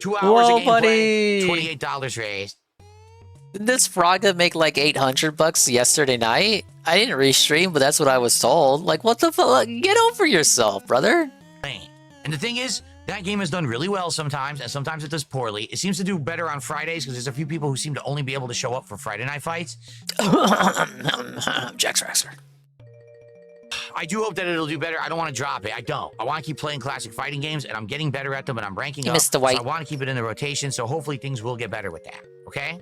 2 hours of gameplay, $28 raised. Did this Fraga make like 800 bucks yesterday night? I didn't restream, but that's what I was told. Like, what the fuck? Get over yourself, brother. And the thing is, that game has done really well sometimes, and sometimes it does poorly. It seems to do better on Fridays because there's a few people who seem to only be able to show up for Friday night fights. Jax Raxer. I do hope that it'll do better. I don't want to drop it. I don't. I want to keep playing classic fighting games, and I'm getting better at them, and I'm ranking up. Mr. White. So I want to keep it in the rotation, so hopefully things will get better with that. Okay?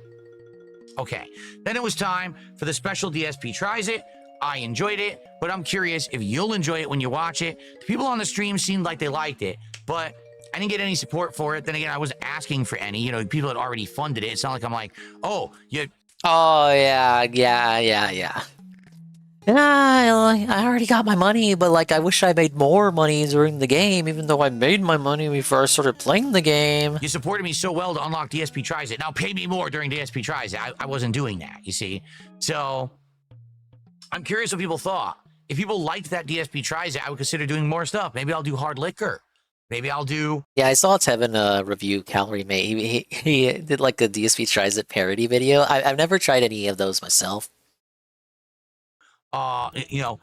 Okay. Then it was time for the special DSP Tries It. I enjoyed it, but I'm curious if you'll enjoy it when you watch it. The people on the stream seemed like they liked it, but I didn't get any support for it. Then again, I wasn't asking for any. You know, people had already funded it. It's not like I'm like, oh, you... Oh, yeah. Yeah, I already got my money, but like I wish I made more money during the game, even though I made my money before I started playing the game. You supported me so well to unlock DSP Tries It. Now pay me more during DSP Tries It. I wasn't doing that, you see? So, I'm curious what people thought. If people liked that DSP Tries It, I would consider doing more stuff. Maybe I'll do hard liquor. Maybe I'll do... Yeah, I saw Tevin review Calorie Mate. He did like a DSP Tries It parody video. I've never tried any of those myself. You know,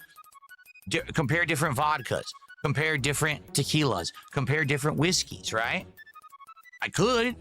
compare different vodkas, compare different tequilas, compare different whiskeys, right? I could.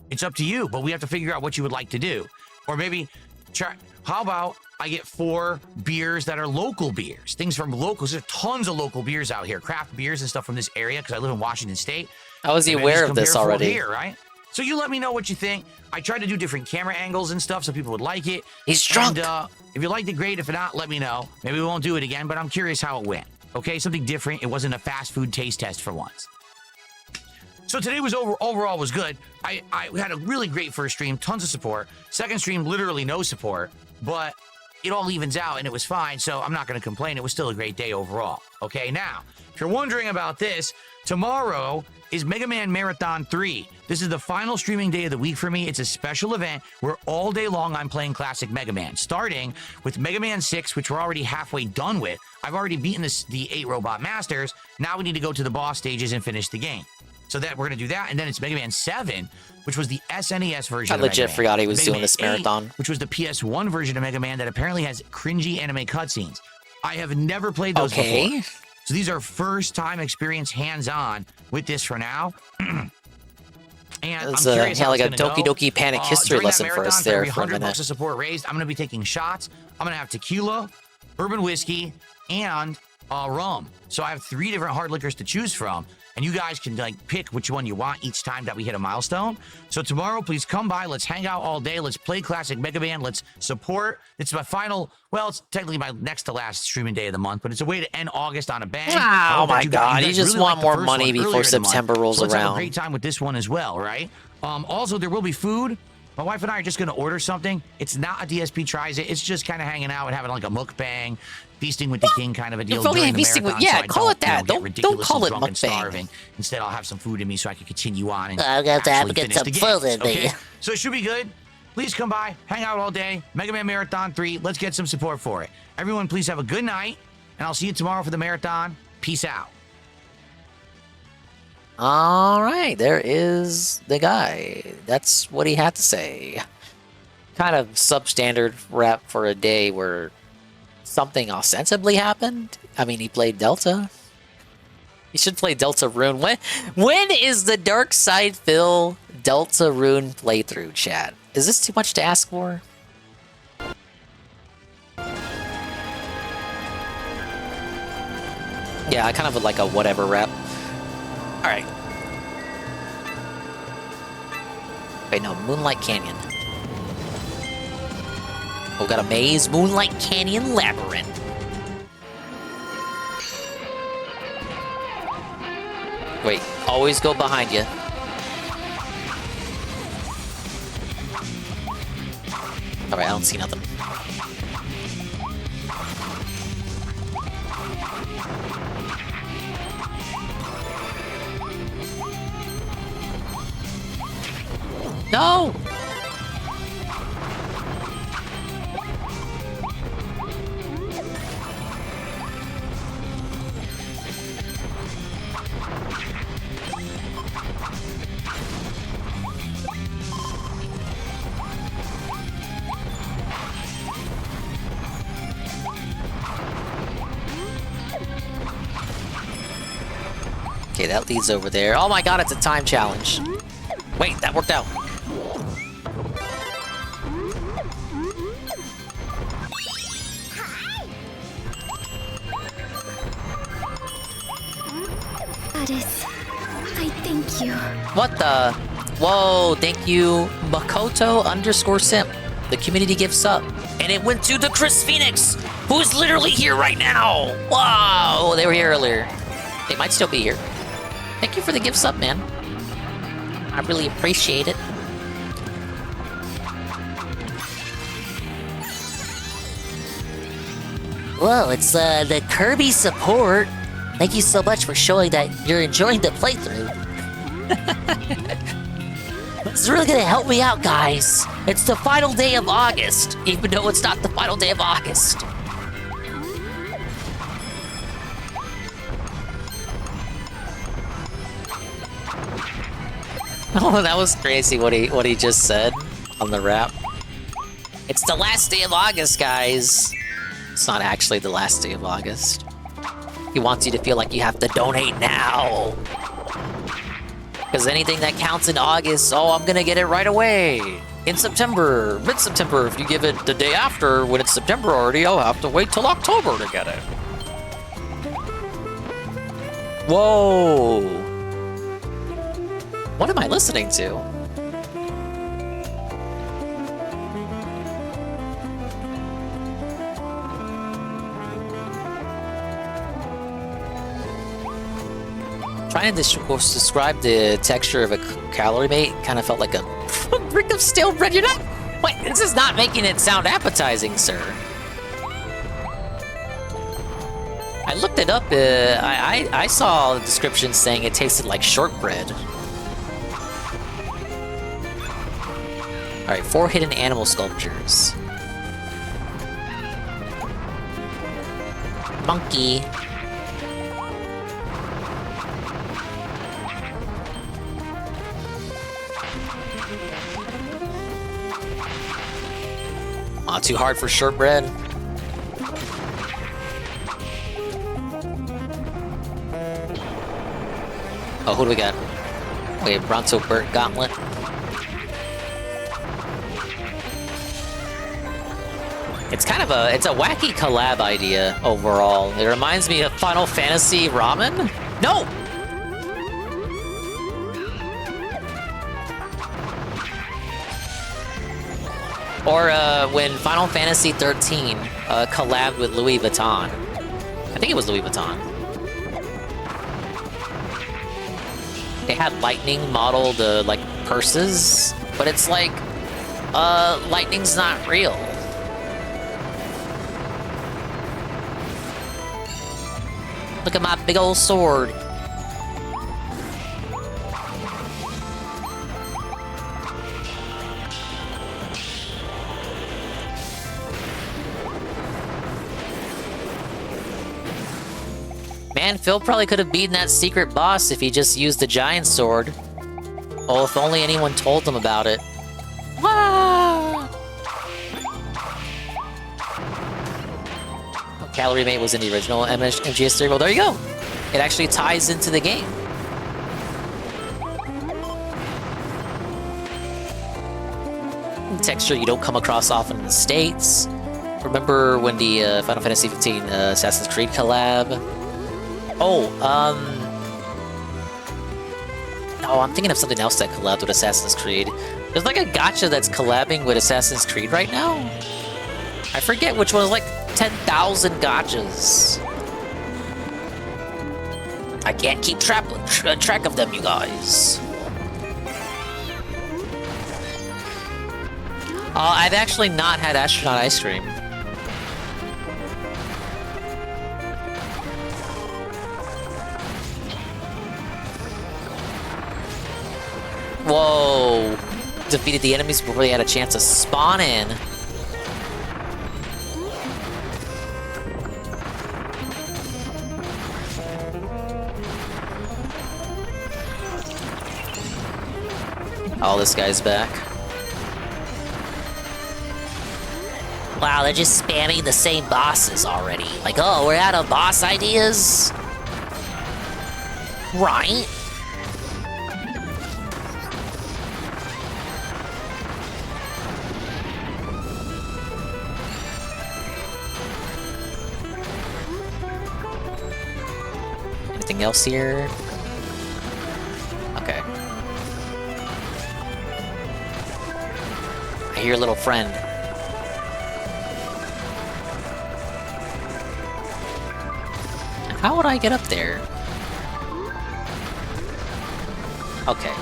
It's up to you, but we have to figure out what you would like to do. Or maybe try, how about I get 4 beers that are local beers, things from locals. There's tons of local beers out here, craft beers and stuff from this area because I live in Washington State. I was aware of this already. Here, right? So you let me know what you think. I tried to do different camera angles and stuff so people would like it. He's drunk. And, if you liked it, great. If not, let me know. Maybe we won't do it again, but I'm curious how it went. Okay, something different. It wasn't a fast food taste test for once. So today was overall was good. I had a really great first stream, tons of support. Second stream, literally no support, but it all evens out and it was fine, so I'm not going to complain. It was still a great day overall. Okay, now, if you're wondering about this, tomorrow is Mega Man Marathon 3. This is the final streaming day of the week for me. It's a special event where all day long I'm playing classic Mega Man, starting with Mega Man 6, which we're already halfway done with. I've already beaten the 8 Robot Masters. Now we need to go to the boss stages and finish the game. So that we're going to do that, and then it's Mega Man 7, which was the SNES version of Mega Man. I legit forgot he was Mega doing Man this 8, marathon. which was the PS1 version of Mega Man that apparently has cringy anime cutscenes. I have never played those before. So these are first-time experience hands-on with this for now. And It's I'm curious how like it's a gonna Doki go. Doki Panic history During that lesson for marathon, us there every for a 100 bucks minute. of support raised, I'm going to be taking shots. I'm going to have tequila, bourbon whiskey, and rum. So I have 3 different hard liquors to choose from. And you guys can like pick which one you want each time that we hit a milestone. So tomorrow, please come by. Let's hang out all day. Let's play classic Mega Man. Let's support. It's my final, well, it's technically my next to last streaming day of the month, but it's a way to end August on a bang. Oh my God, you just want more money before before September rolls Let's have a around. great time with this one as well, right? Also, there will be food My wife and I are just gonna order something. It's not a DSP tries it. It's just kind of hanging out and having like a mukbang, feasting with the king kind of a deal. During the feasting with, marathon, yeah, so I call it that. Don't call it drunk and mukbang. starving. Instead, I'll have some food in me so I can continue on and I'm gonna have to actually get finish some the food games, in me. okay? So it should be good. Please come by, hang out all day. Mega Man Marathon 3. Let's get some support for it. Everyone, please have a good night, and I'll see you tomorrow for the marathon. Peace out. All right, there is the guy. That's what he had to say. Kind of substandard rap for a day where something ostensibly happened. I mean, he played Delta. He should play Delta Rune. When is the Dark Side Phil Delta Rune playthrough, chat? Is this too much to ask for? Yeah, I kind of would like a whatever rap. Alright. Wait, no, Moonlight Canyon. We got a maze, Moonlight Canyon Labyrinth. Wait, always go behind you. Alright, I don't see nothing. No! Okay, that leads over there. Oh my god, it's a time challenge. Wait, that worked out. Goddess, I thank you. What the? Whoa, thank you, Makoto_simp. The community gifts up. And it went to the Chris Phoenix, who is literally here right now. Wow, they were here earlier. They might still be here. Thank you for the gifts up, man. I really appreciate it. Well, it's the Kirby support. Thank you so much for showing that you're enjoying the playthrough. It's really gonna help me out, guys. It's the final day of August, even though it's not the final day of August. Oh, that was crazy what he just said on the rap. It's the last day of August, guys. It's not actually the last day of August. He wants you to feel like you have to donate now. Because anything that counts in August, oh, I'm gonna get it right away. In September, mid-September, if you give it the day after, when it's September already, I'll have to wait till October to get it. Whoa. What am I listening to? Trying to describe the texture of a calorie mate kind of felt like a brick of stale bread. You're not... Wait, this is not making it sound appetizing, sir. I looked it up. I saw a description saying it tasted like shortbread. Alright, 4 hidden animal sculptures. Monkey. Not too hard for shortbread. Oh, who do we got? Wait, Bronto Burt Gauntlet. It's kind of it's a wacky collab idea overall. It reminds me of Final Fantasy Ramen. No! Or when Final Fantasy 13 collabed with Louis Vuitton. I think it was Louis Vuitton. They had lightning modeled like purses, but it's like Lightning's not real. Look at my big old sword. Man, Phil probably could have beaten that secret boss if he just used the giant sword. Oh, if only anyone told him about it. Ah! Oh, Calorie Mate was in the original MGS3. Well, there you go. It actually ties into the game. Texture you don't come across often in the States. Remember when the Final Fantasy 15 Assassin's Creed collab? Oh, I'm thinking of something else that collabed with Assassin's Creed. There's like a gacha that's collabing with Assassin's Creed right now. I forget which one. It's like 10,000 gachas. I can't keep track of them, you guys. I've actually not had astronaut ice cream. Whoa! Defeated the enemies before they had a chance to spawn in. Oh, this guy's back. Wow, they're just spamming the same bosses already. Like, oh, we're out of boss ideas? Right? Anything else here? Okay. I hear a little friend. How would I get up there? Okay.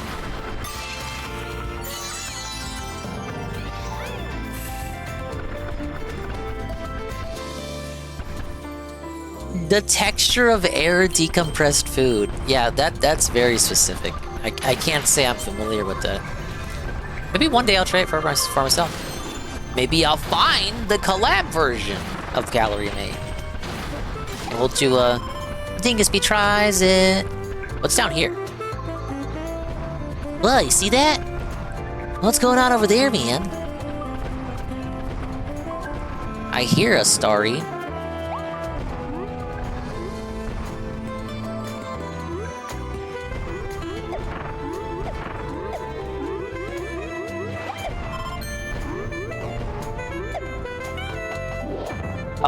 The texture of air decompressed food. Yeah, that's very specific. I can't say I'm familiar with that. Maybe one day I'll try it for myself. Maybe I'll find the collab version of Calorie Mate. And we'll do a Dingus tries it. What's down here? Whoa, you see that? What's going on over there, man? I hear a Starry.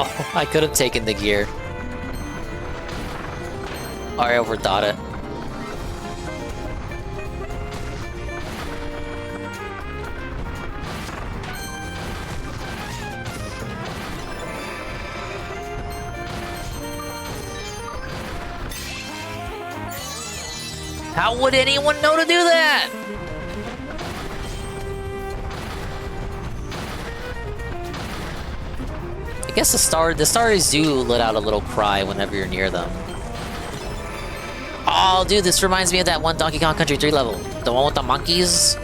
Oh, I could have taken the gear. I overthought it. How would anyone know to do that? I guess the stars do let out a little cry whenever you're near them. Oh, dude, this reminds me of that one Donkey Kong Country 3 level. The one with the monkeys.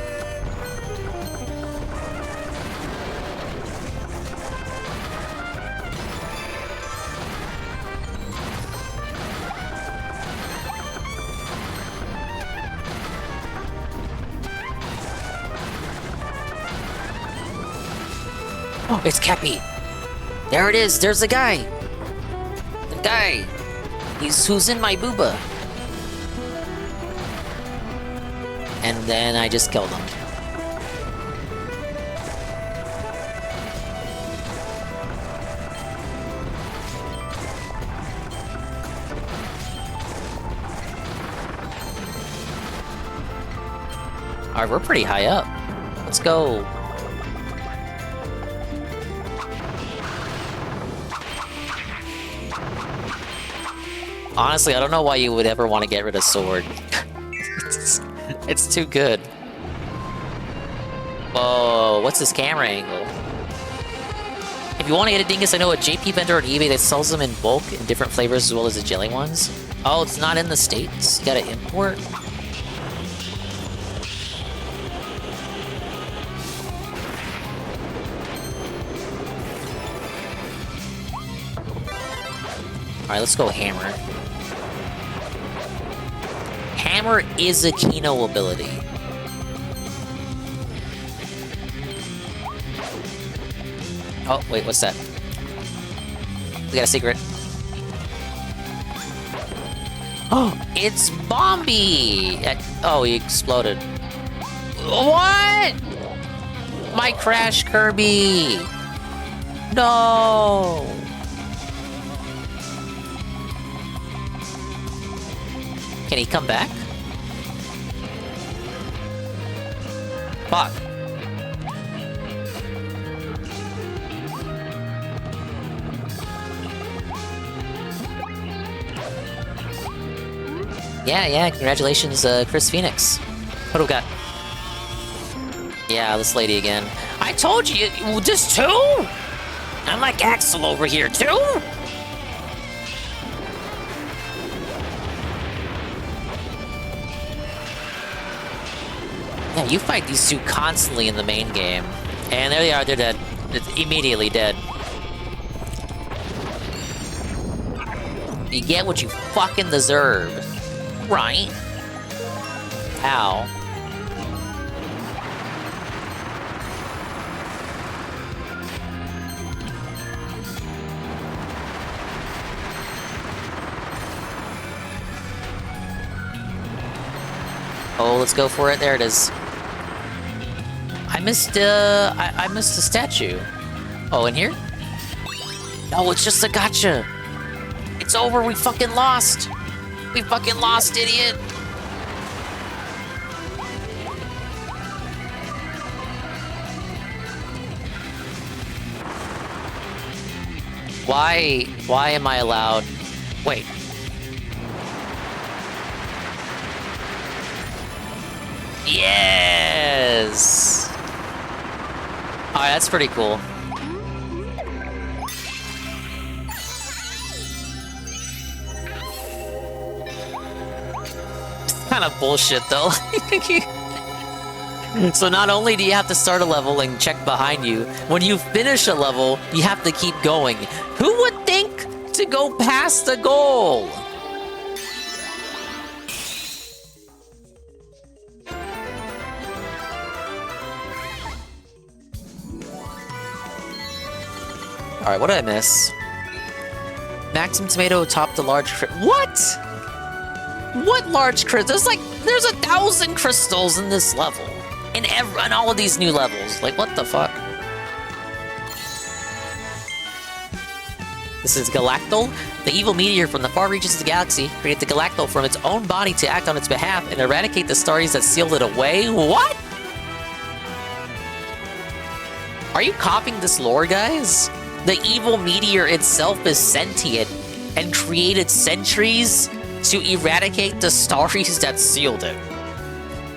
Oh, it's Cappy. There it is. There's the guy. The guy. Who's in my booba. And then I just killed him. Alright, we're pretty high up. Let's go. Honestly, I don't know why you would ever want to get rid of sword. It's too good. Whoa, what's this camera angle? If you want to get a dingus, I know a JP vendor on eBay that sells them in bulk in different flavors as well as the jelly ones. Oh, it's not in the States. You gotta import. Alright, let's go Hammer. Hammer is a Kino ability. Oh, wait, what's that? We got a secret. Oh, it's Bombi! Oh, he exploded. What? My Crash Kirby! No! Can he come back? Fuck. Yeah, congratulations, Chris Phoenix. What do we got? Yeah, this lady again. I told you, just two? I'm like Axel over here, too? Yeah, you fight these two constantly in the main game. And there they are, they're dead. Immediately dead. You get what you fucking deserve. Right? Ow. Oh, let's go for it. There it is. I missed a statue. Oh, in here? No, it's just a gotcha. It's over. We fucking lost. We fucking lost, idiot. Why am I allowed? Wait. Yes! Alright, that's pretty cool. Kind of bullshit, though. So not only do you have to start a level and check behind you, when you finish a level, you have to keep going. Who would think to go past the goal? Alright, what did I miss? Maximum Tomato topped the large What? What large crystal? There's 1,000 crystals in this level. In all of these new levels. Like, what the fuck? This is Galactol. The evil meteor from the far reaches of the galaxy created the Galactol from its own body to act on its behalf and eradicate the stories that sealed it away. What? Are you copying this lore, guys? The evil meteor itself is sentient and created sentries to eradicate the stories that sealed it.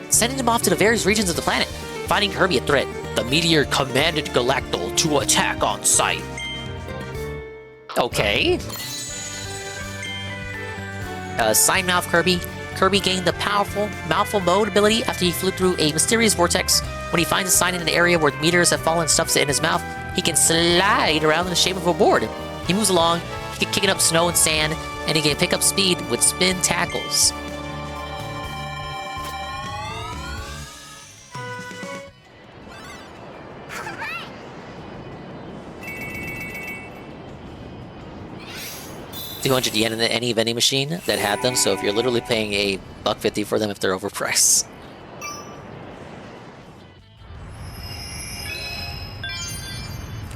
Sending them off to the various regions of the planet. Finding Kirby a threat, the meteor commanded Galactol to attack on sight. Okay. Sign Mouth Kirby. Kirby gained the powerful Mouthful Mode ability after he flew through a mysterious vortex. When he finds a sign in an area where meteors have fallen and stuffs it in his mouth, he can slide around in the shape of a board. He moves along, he can kick it up snow and sand, and he can pick up speed with spin tackles. $200 yen in any vending machine that had them, so if you're literally paying a $1.50 for them if they're overpriced.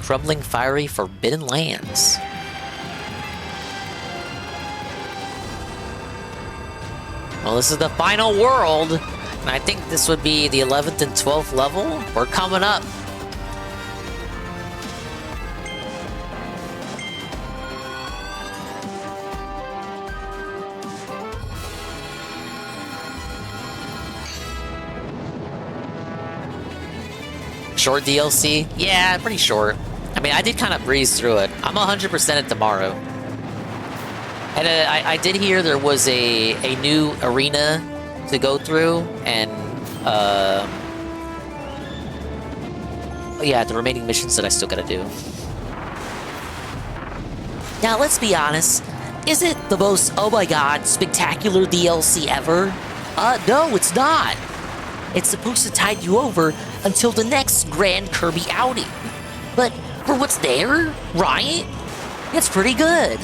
Crumbling fiery forbidden lands. Well, this is the final world, and I think this would be the 11th and 12th level. We're coming up. Short DLC? Yeah, pretty short. I mean, I did kind of breeze through it. I'm 100% it tomorrow. And I did hear there was a new arena to go through, and yeah, the remaining missions that I still gotta do. Now, let's be honest. Is it the most, oh my god, spectacular DLC ever? No, it's not. It's supposed to tide you over until the next Grand Kirby outing. But for what's there, right? It's pretty good.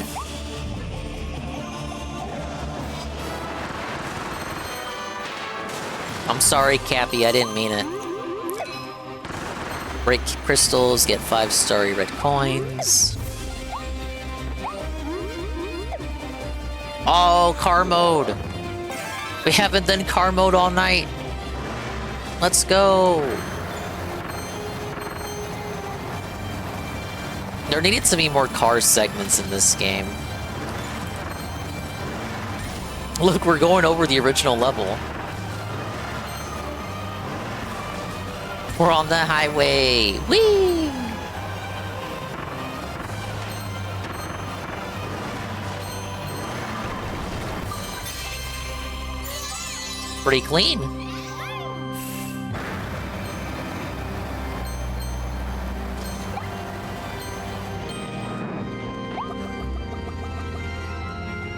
I'm sorry, Cappy, I didn't mean it. Break crystals, get 5 starry red coins. Oh, car mode. We haven't done car mode all night. Let's go. There needed to be more car segments in this game. Look, we're going over the original level. We're on the highway. Whee! Pretty clean.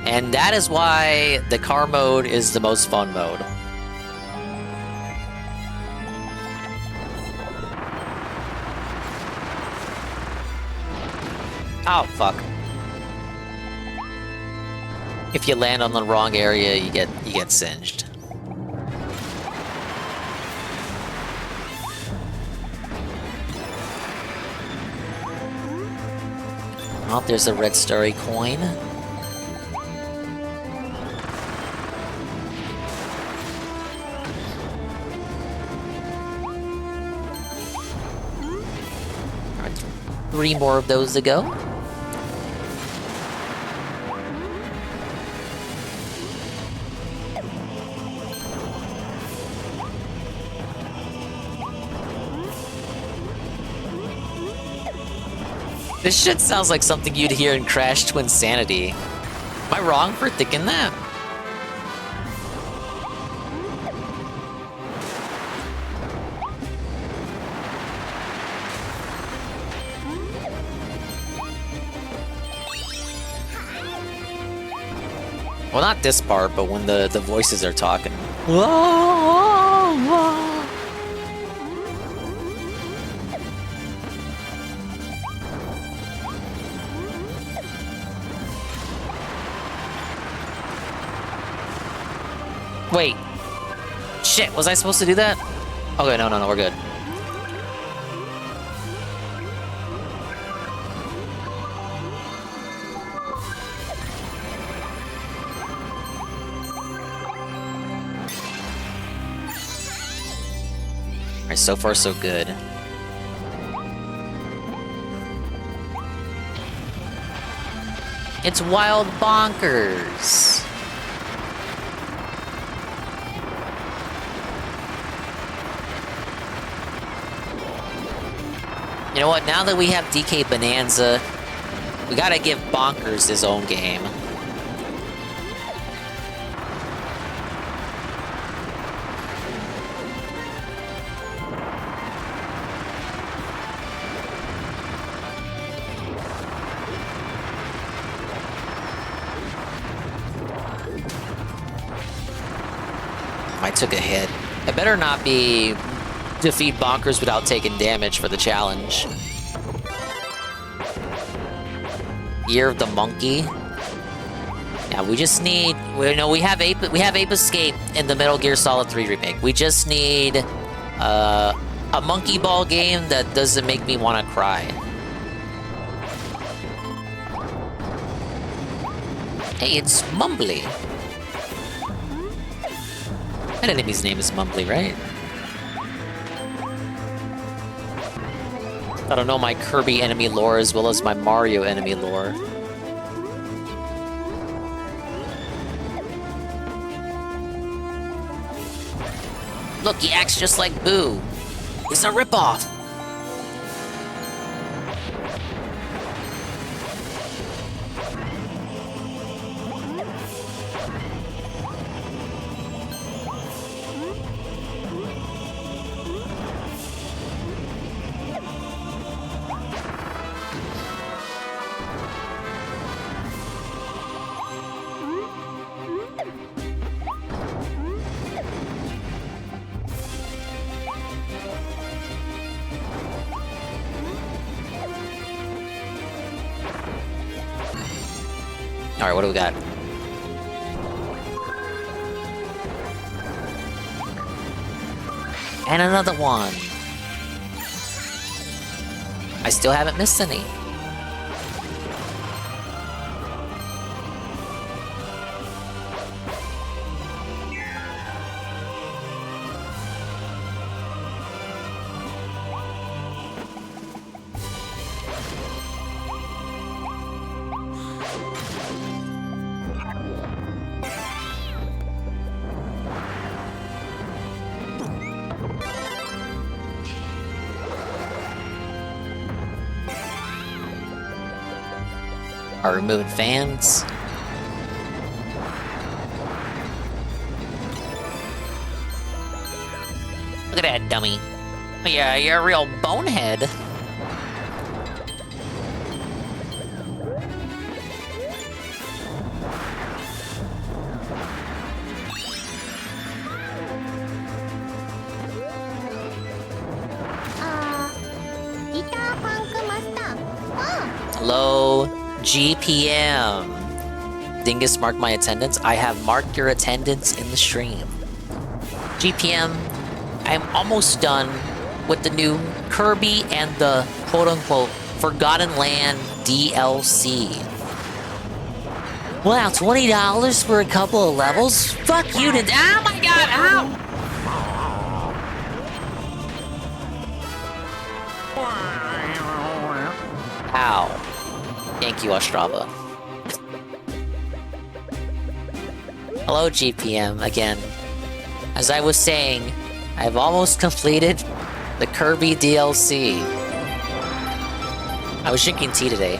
And that is why the car mode is the most fun mode. Oh, fuck. If you land on the wrong area, you get singed. Oh, there's a red starry coin. Alright, 3 more of those to go. This shit sounds like something you'd hear in Crash Twinsanity. Am I wrong for thinking that? Well, not this part, but when the voices are talking. Wait. Shit, was I supposed to do that? Okay, no, we're good. Alright, so far so good. It's wild bonkers. You know what, now that we have DK Bonanza, we gotta give Bonkers his own game. I took a hit. It better not be defeat Bonkers without taking damage for the challenge. Year of the Monkey. Yeah, we just need. We have Ape Escape in the Metal Gear Solid 3 remake. We just need a monkey ball game that doesn't make me want to cry. Hey, it's Mumbly. That enemy's name is Mumbly, right? I don't know my Kirby enemy lore as well as my Mario enemy lore. Look, he acts just like Boo. He's a ripoff. All right, what do we got? And another one. I still haven't missed any. Are removing fans. Look at that dummy. Yeah, you're a real bonehead. Hello, GPM. Dingus marked my attendance. I have marked your attendance in the stream. GPM, I'm almost done with the new Kirby and the quote-unquote Forgotten Land DLC. Wow, $20 for a couple of levels? Fuck you to— oh my god, ow! Ow. Thank you, Ostrava. Hello, GPM, again. As I was saying, I've almost completed the Kirby DLC. I was drinking tea today.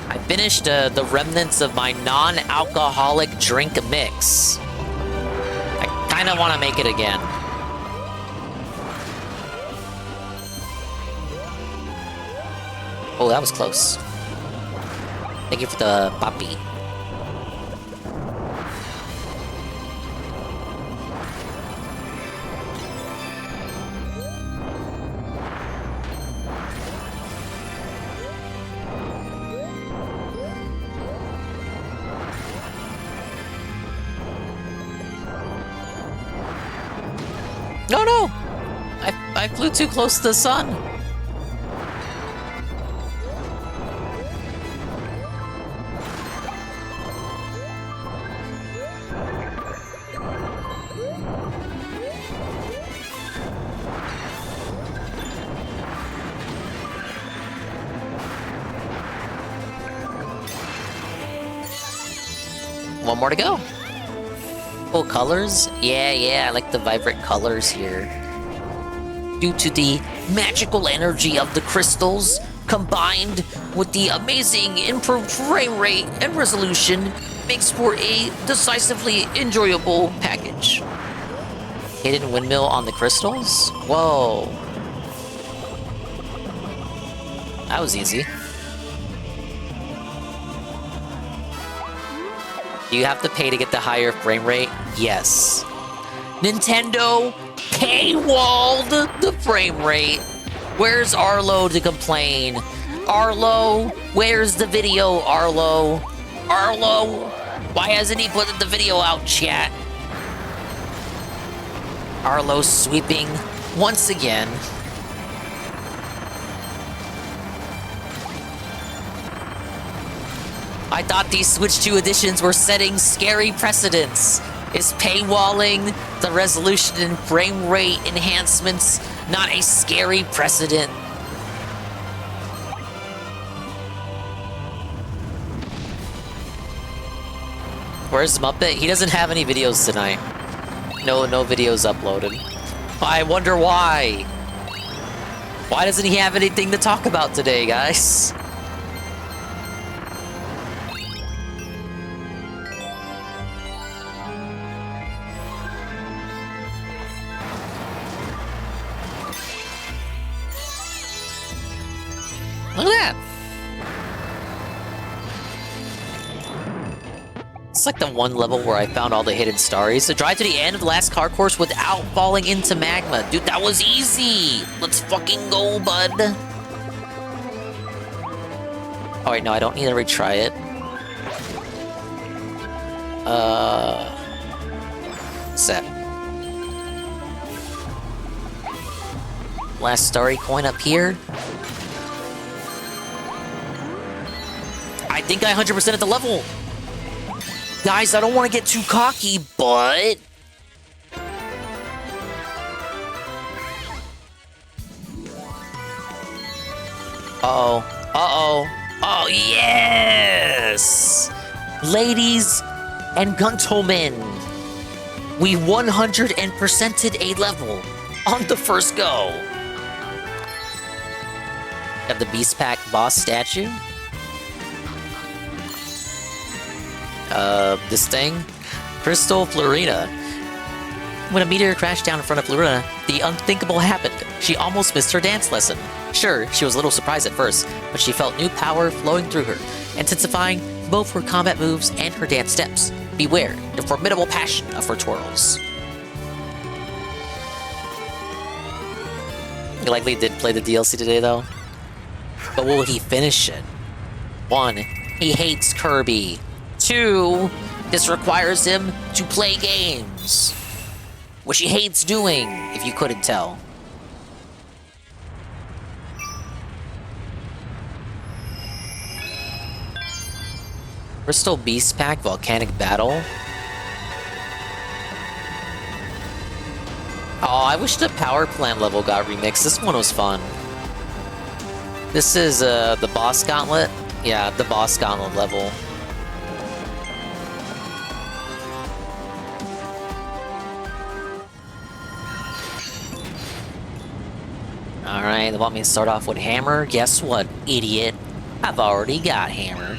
I finished the remnants of my non-alcoholic drink mix. I kinda wanna make it again. Oh, that was close. Thank you for the puppy. No, no! I flew too close to the sun. One more to go. Cool colors? Yeah, I like the vibrant colors here. Due to the magical energy of the crystals, combined with the amazing improved frame rate and resolution, makes for a decisively enjoyable package. Hidden windmill on the crystals? Whoa. That was easy. Do you have to pay to get the higher frame rate? Yes. Nintendo paywalled the frame rate. Where's Arlo to complain? Arlo, where's the video, Arlo? Arlo, why hasn't he put the video out, chat? Arlo sweeping once again. I thought these Switch 2 editions were setting scary precedents. Is paywalling the resolution and frame rate enhancements not a scary precedent? Where's Muppet? He doesn't have any videos tonight. No videos uploaded. I wonder why. Why doesn't he have anything to talk about today, guys? Look at that! It's like the one level where I found all the hidden stars. So drive to the end of the last car course without falling into magma. Dude, that was easy. Let's fucking go, bud. Oh, wait, no, I don't need to retry it. Set. Last starry coin up here. I think I 100% at the level. Guys, I don't want to get too cocky, but... Uh-oh. Uh-oh. Oh, yes! Ladies and gentlemen, we 100%ed a level on the first go. Got the Beast Pack boss statue. This thing? Crystal Florina. When a meteor crashed down in front of Florina, the unthinkable happened. She almost missed her dance lesson. Sure, she was a little surprised at first, but she felt new power flowing through her, intensifying both her combat moves and her dance steps. Beware the formidable passion of her twirls. He likely did play the DLC today, though. But will he finish it? 1. He hates Kirby. 2. This requires him to play games, which he hates doing, if you couldn't tell. Crystal Beast Pack Volcanic Battle. Oh, I wish the power plant level got remixed. This one was fun. This is the boss gauntlet. Yeah, the boss gauntlet level. Alright, they want me to start off with Hammer. Guess what, idiot? I've already got Hammer.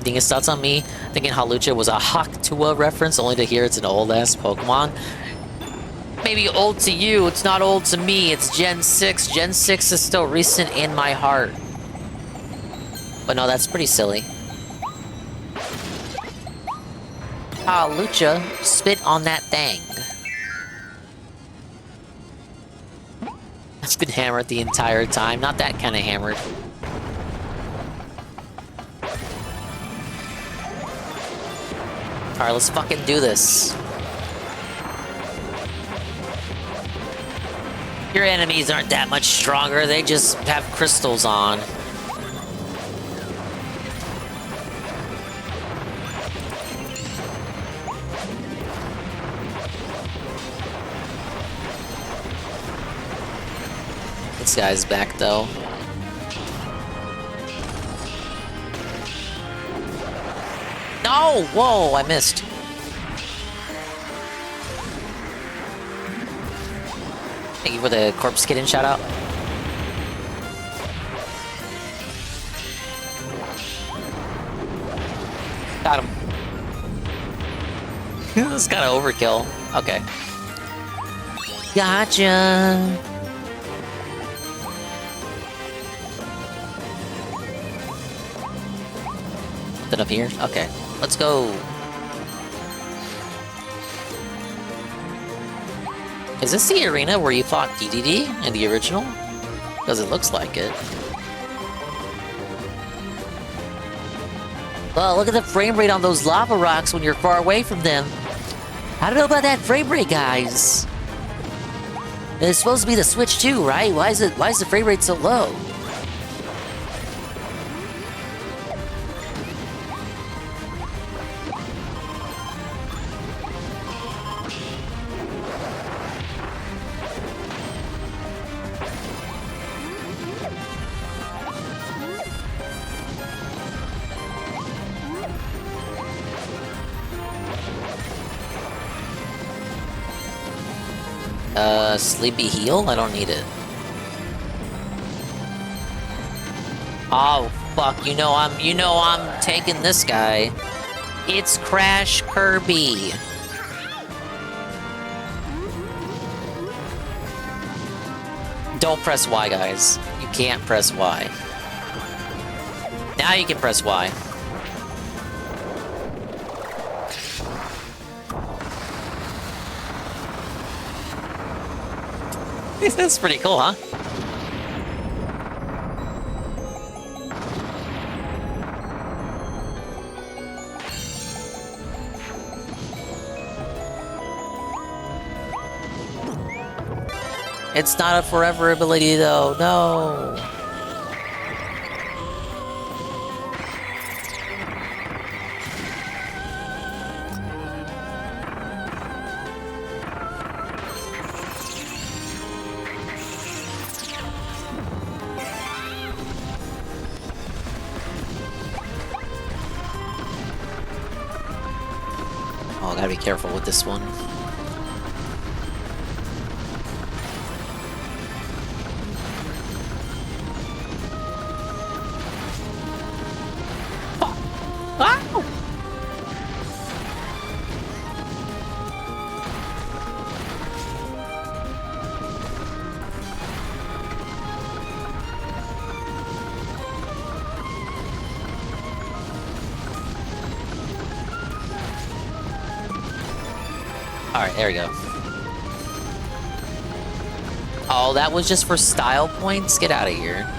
Think his thoughts on me thinking Halucha was a Haktua reference, only to hear it's an old-ass Pokemon? Maybe old to you, it's not old to me. It's Gen 6. Gen 6 is still recent in my heart. But no, that's pretty silly. Halucha, spit on that thing. I've been hammered the entire time. Not that kind of hammered. Alright, let's fucking do this. Your enemies aren't that much stronger, they just have crystals on. This guy's back though. No! Whoa, I missed. Thank you for the corpse kitten shout out. Got him. This is kind of overkill. Okay. Gotcha. Then up here? Okay. Let's go. Is this the arena where you fought DDD in the original? Because it looks like it. Well, look at the frame rate on those lava rocks when you're far away from them. I don't know about that frame rate, guys. It's supposed to be the Switch too, right? Why is the frame rate so low? Sleepy heal? I don't need it. Oh, fuck. You know I'm taking this guy. It's Crash Kirby. Don't press Y, guys. You can't press Y. Now you can press Y. That's pretty cool, huh? It's not a forever ability, though. No. Oh, gotta be careful with this one. Alright, there we go. Oh, that was just for style points? Get out of here.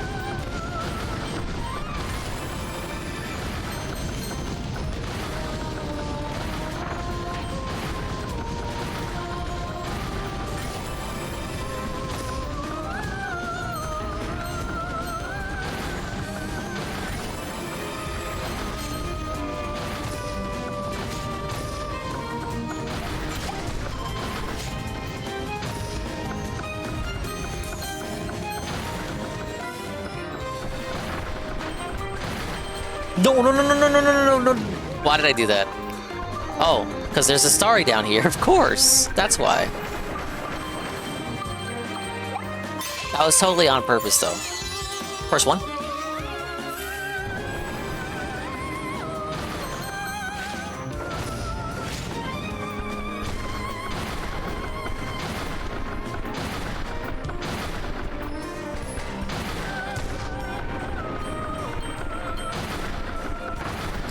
No. Why did I do that? Oh, because there's a starry down here, of course. That's why. That was totally on purpose, though. First one.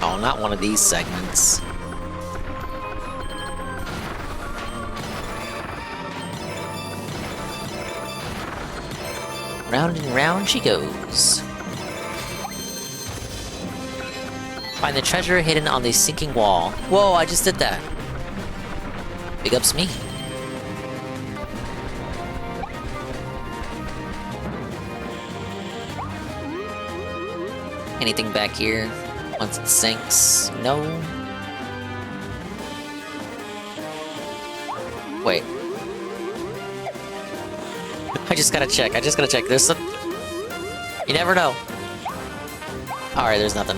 Oh, not one of these segments. Round and round she goes. Find the treasure hidden on the sinking wall. Whoa, I just did that. Big ups me. Anything back here? Once it sinks, no. Wait. I just gotta check. There's some... You never know. Alright, there's nothing.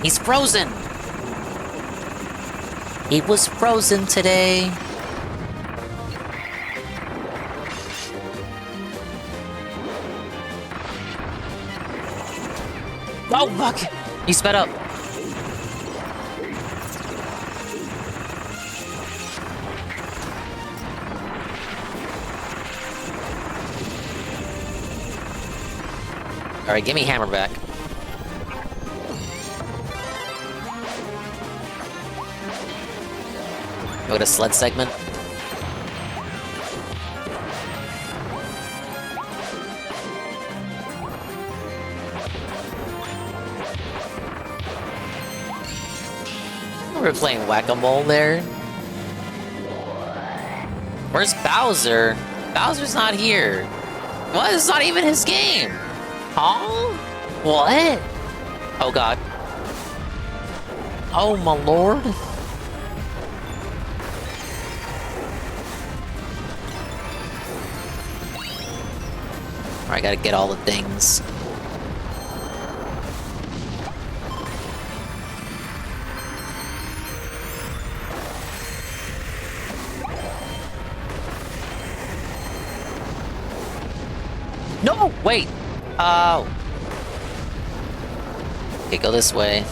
He's frozen! He was frozen today. Oh, fuck! He sped up. Alright, give me hammer back. Go to sled segment. We're playing whack-a-mole there. Where's Bowser? Bowser's not here. What? It's not even his game. Huh? What? Oh god. Oh my lord. I gotta get all the things. No! Wait! Oh. Okay, go this way.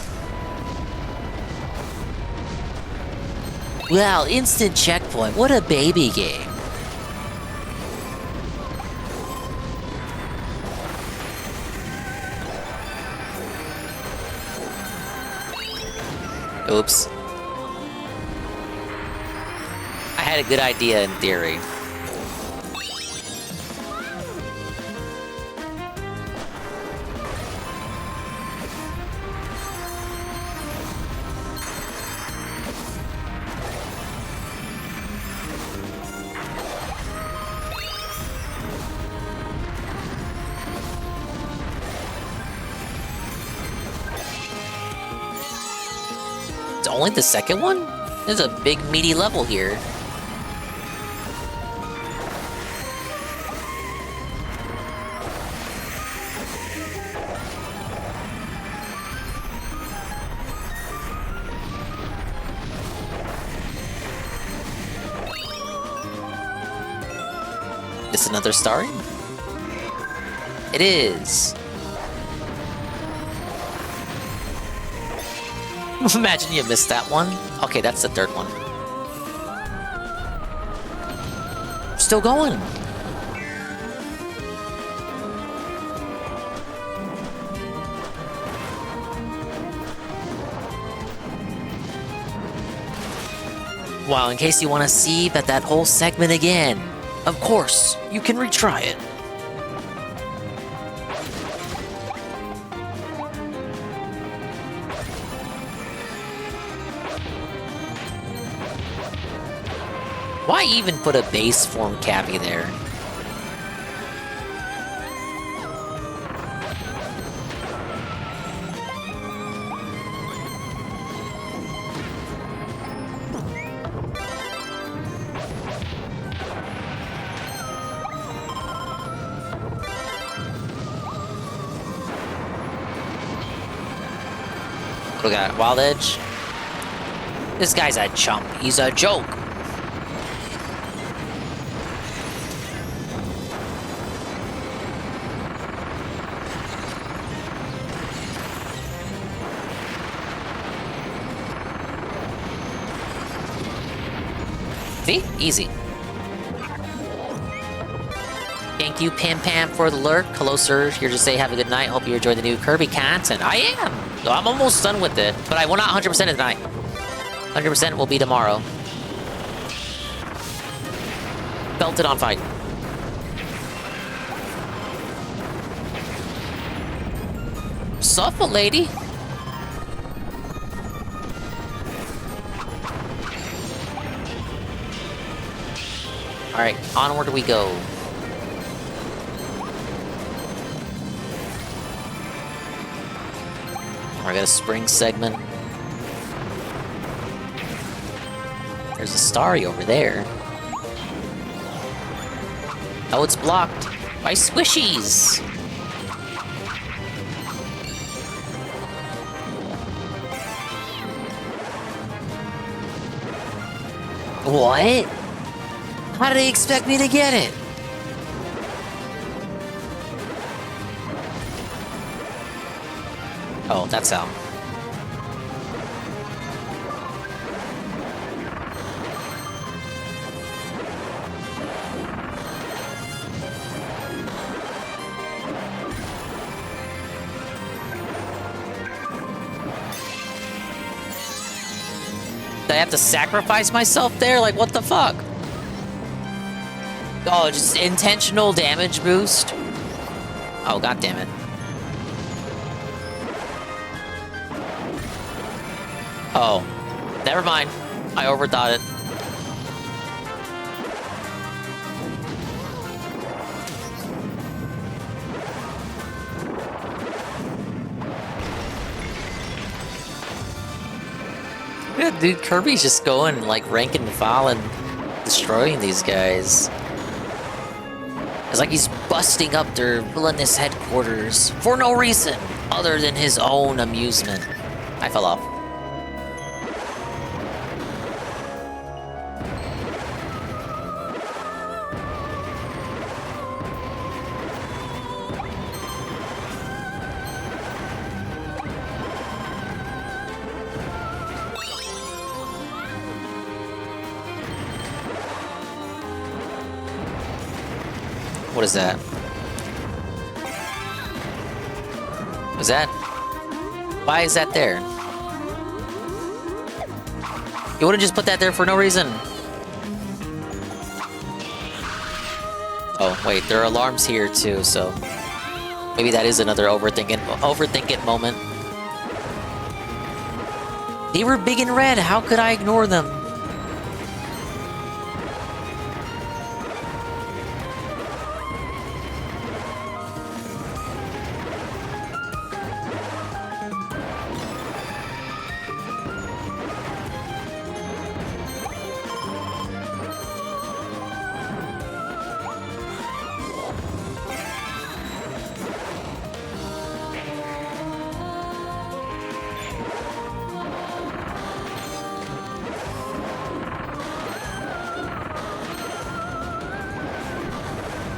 Wow, instant checkpoint. What a baby game. Oops. I had a good idea in theory. It's only the second one? There's a big meaty level here. Is another star? It is. Imagine you missed that one. Okay, that's the third one. Still going. Well, in case you want to see that whole segment again, of course, you can retry it. Why even put a base form Cappy there? What do we got? Wild Edge? This guy's a chump. He's a joke. See? Easy. Thank you, Pam Pam, for the lurk. Hello, sir. Here to say have a good night. Hope you enjoyed the new Kirby content. I am. I'm almost done with it, but I will not 100% tonight. 100% will be tomorrow. Belted on fight. Suffer, lady. Alright, onward we go. I got a spring segment. There's a starry over there. Oh, it's blocked by squishies. What? How did they expect me to get it? Oh, that's how. Did I have to sacrifice myself there? Like, what the fuck? Oh, just intentional damage boost? Oh, god damn it. Oh, never mind. I overthought it. Yeah, dude, Kirby's just going, like, rank and file and destroying these guys. It's like he's busting up their villainous headquarters for no reason other than his own amusement. I fell off. What is that? Is that? Why is that there? You wouldn't just put that there for no reason. Oh, wait, there are alarms here too, so maybe that is another overthink it moment. They were big and red. How could I ignore them?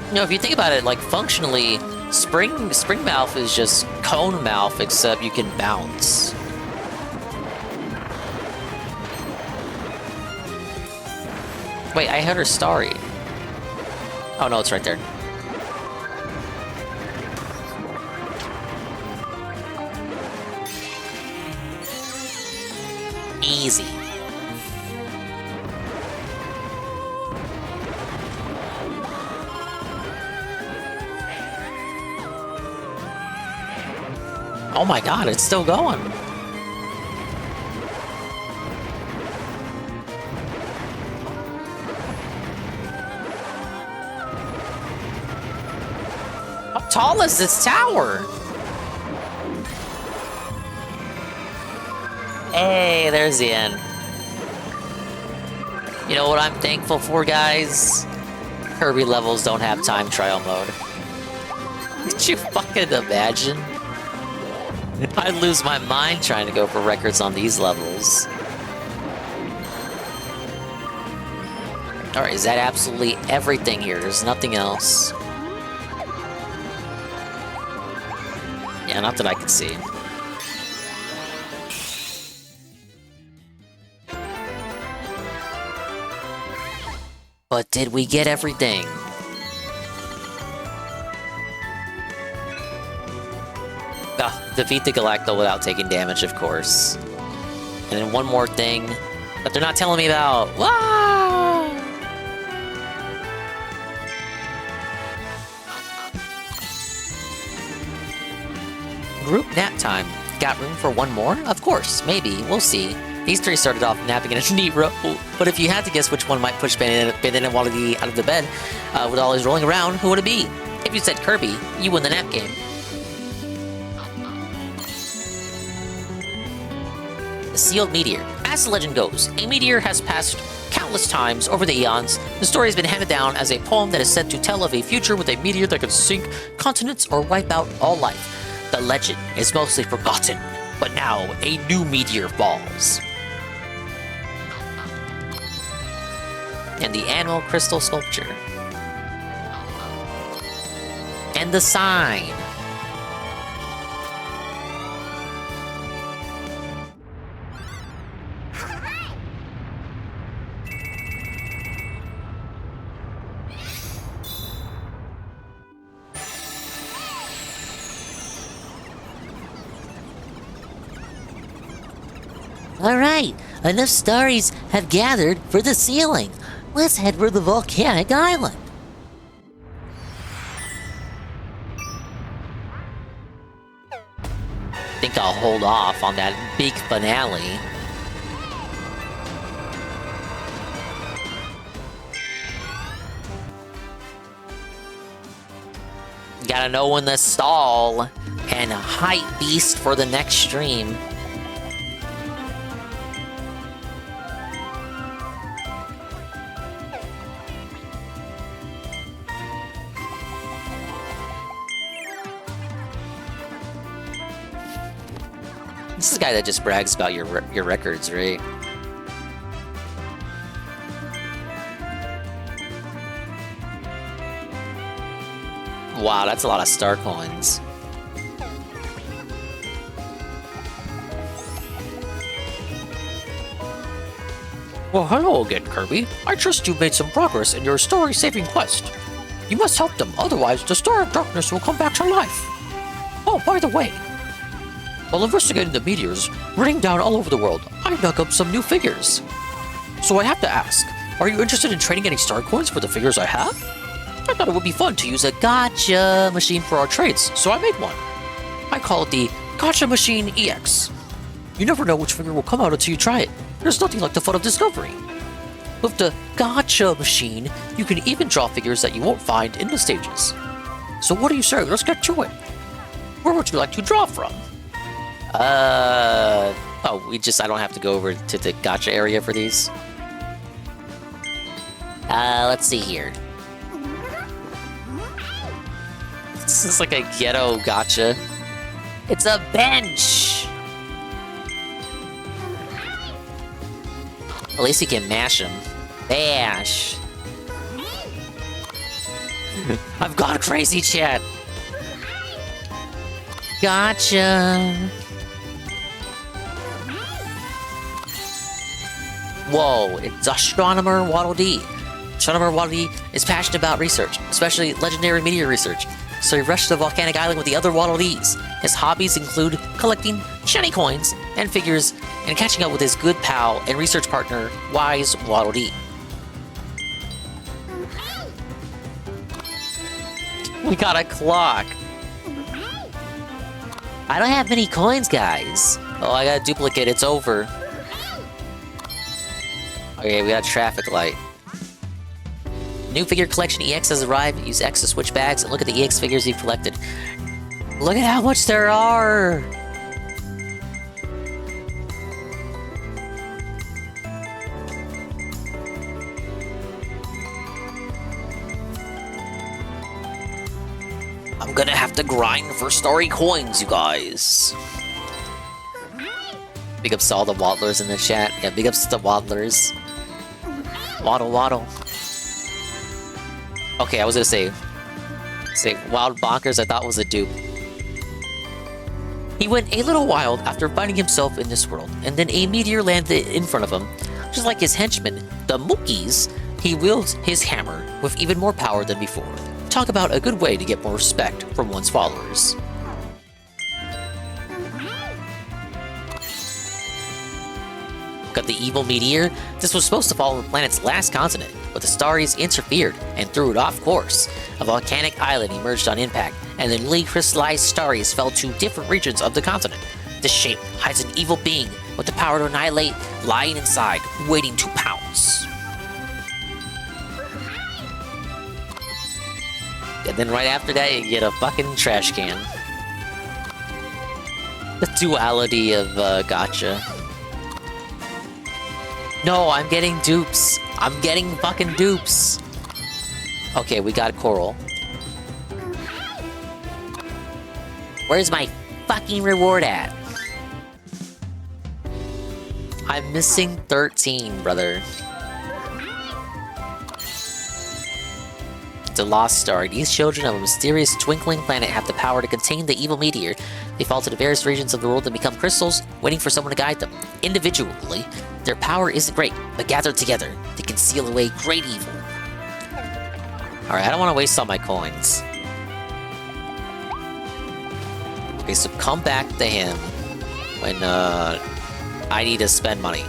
You know, if you think about it, like, functionally, Spring Mouth is just Cone Mouth, except you can bounce. Wait, I heard her starry. Oh no, it's right there. Easy. Oh my god, it's still going. How tall is this tower? Hey, there's the end. You know what I'm thankful for, guys? Kirby levels don't have time trial mode. Could you fucking imagine? I'd lose my mind trying to go for records on these levels. Alright, is that absolutely everything here? There's nothing else. Yeah, not that I can see. But did we get everything? Defeat the Galacto without taking damage, of course. And then one more thing that they're not telling me about. Wah! Group nap time. Got room for one more? Of course, maybe. We'll see. These three started off napping in a neat row, but if you had to guess which one might push Bandana Wallaby out of the bed with all his rolling around, who would it be? If you said Kirby, you win the nap game. The Sealed Meteor. As the legend goes, a meteor has passed countless times over the eons. The story has been handed down as a poem that is said to tell of a future with a meteor that could sink continents or wipe out all life. The legend is mostly forgotten, but now a new meteor falls. And the animal crystal sculpture. And the sign. Alright, enough starries have gathered for the sealing. Let's head for the volcanic island. I think I'll hold off on that big finale. Gotta know when to stall and hype beast for the next stream. This is the guy that just brags about your records, right? Wow, that's a lot of star coins. Well, hello again, Kirby. I trust you've made some progress in your story-saving quest. You must help them, otherwise the Star of Darkness will come back to life. Oh, by the way, while investigating the meteors raining down all over the world, I dug up some new figures. So I have to ask, are you interested in trading any star coins for the figures I have? I thought it would be fun to use a gacha machine for our trades, so I made one. I call it the Gacha Machine EX. You never know which figure will come out until you try it. There's nothing like the fun of discovery. With the Gacha Machine, you can even draw figures that you won't find in the stages. So what do you say? Let's get to it. Where would you like to draw from? I don't have to go over to the gacha area for these. Let's see here. This is like a ghetto gacha. It's a bench! At least you can mash him. Bash! I've gone crazy, chat! Gotcha! Whoa, it's Astronomer Waddle Dee. Astronomer Waddle Dee is passionate about research, especially legendary meteor research, so he rushed to the volcanic island with the other Waddle Dees. His hobbies include collecting shiny coins and figures, and catching up with his good pal and research partner, Wise Waddle Dee. We got a clock. I don't have many coins, guys. Oh, I got a duplicate. It's over. Okay, we got a traffic light. New figure collection EX has arrived. Use X to switch bags and look at the EX figures you've collected. Look at how much there are! I'm gonna have to grind for starry coins, you guys. Big ups to all the waddlers in the chat. Yeah, big ups to the waddlers. Waddle, waddle. Okay, I was gonna say Wild Bonkers I thought was a dupe. He went a little wild after finding himself in this world, and then a meteor landed in front of him. Just like his henchmen, the Mookies, he wields his hammer with even more power than before. Talk about a good way to get more respect from one's followers. Got the evil meteor. This was supposed to fall on the planet's last continent, but the Starries interfered and threw it off course. A volcanic island emerged on impact, and the newly crystallized Starries fell to different regions of the continent. This shape hides an evil being with the power to annihilate, lying inside, waiting to pounce. And then right after that, you get a fucking trash can. The duality of gacha. No, I'm getting dupes. I'm getting fucking dupes. Okay, we got coral. Where's my fucking reward at? I'm missing 13, brother. It's a lost star. These children of a mysterious twinkling planet have the power to contain the evil meteor. They fall to the various regions of the world and become crystals, waiting for someone to guide them. Individually, their power isn't great, but gathered together, they can seal away great evil. Alright, I don't want to waste all my coins. Okay, so come back to him when I need to spend money.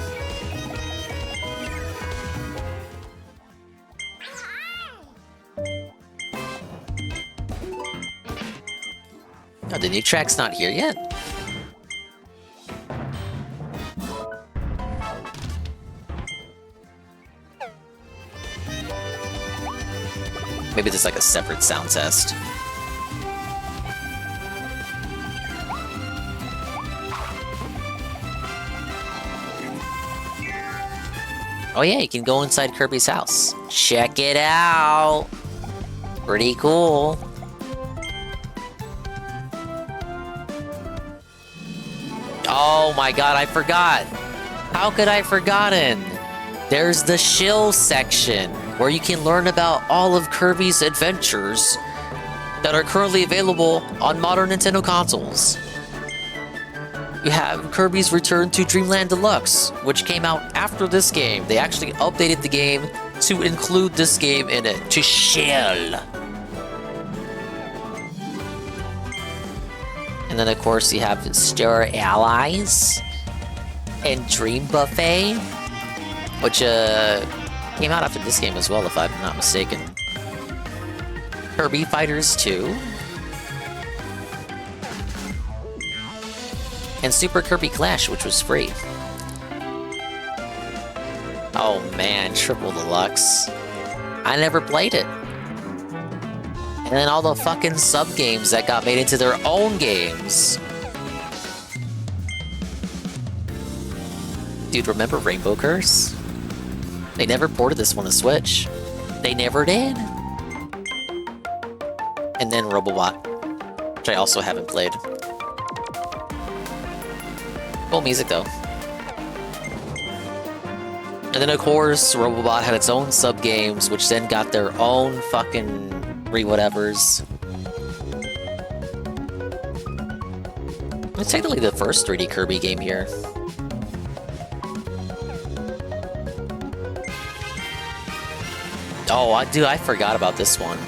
Oh, the new track's not here yet. Maybe there's like a separate sound test. Oh yeah, you can go inside Kirby's house. Check it out! Pretty cool. Oh my god, I forgot! How could I have forgotten? There's the shill section, where you can learn about all of Kirby's adventures that are currently available on modern Nintendo consoles. You have Kirby's Return to Dreamland Deluxe, which came out after this game. They actually updated the game to include this game in it, to shill. then of course you have Star Allies and Dream Buffet, which came out after this game as well, if I'm not mistaken. Kirby Fighters 2. And Super Kirby Clash, which was free. Oh man, Triple Deluxe. I never played it. And then all the fucking sub-games that got made into their own games. Dude, remember Rainbow Curse? They never ported this one to Switch. They never did. And then Robobot, which I also haven't played. Cool music though. And then of course, Robobot had its own sub-games, which then got their own fucking re-whatevers. It's technically the first 3D Kirby game here. Oh, dude, I forgot about this one.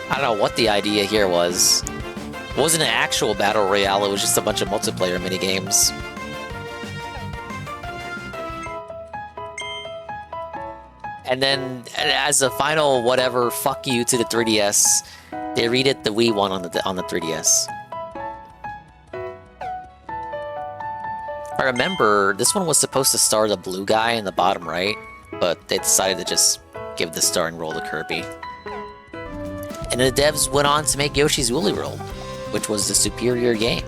I don't know what the idea here was. It wasn't an actual battle royale, it was just a bunch of multiplayer minigames. And then, as a final whatever fuck you to the 3DS, they redid the Wii one on the 3DS. I remember, this one was supposed to star the blue guy in the bottom right, but they decided to just give the starring role to Kirby. And the devs went on to make Yoshi's Woolly World, which was the superior game.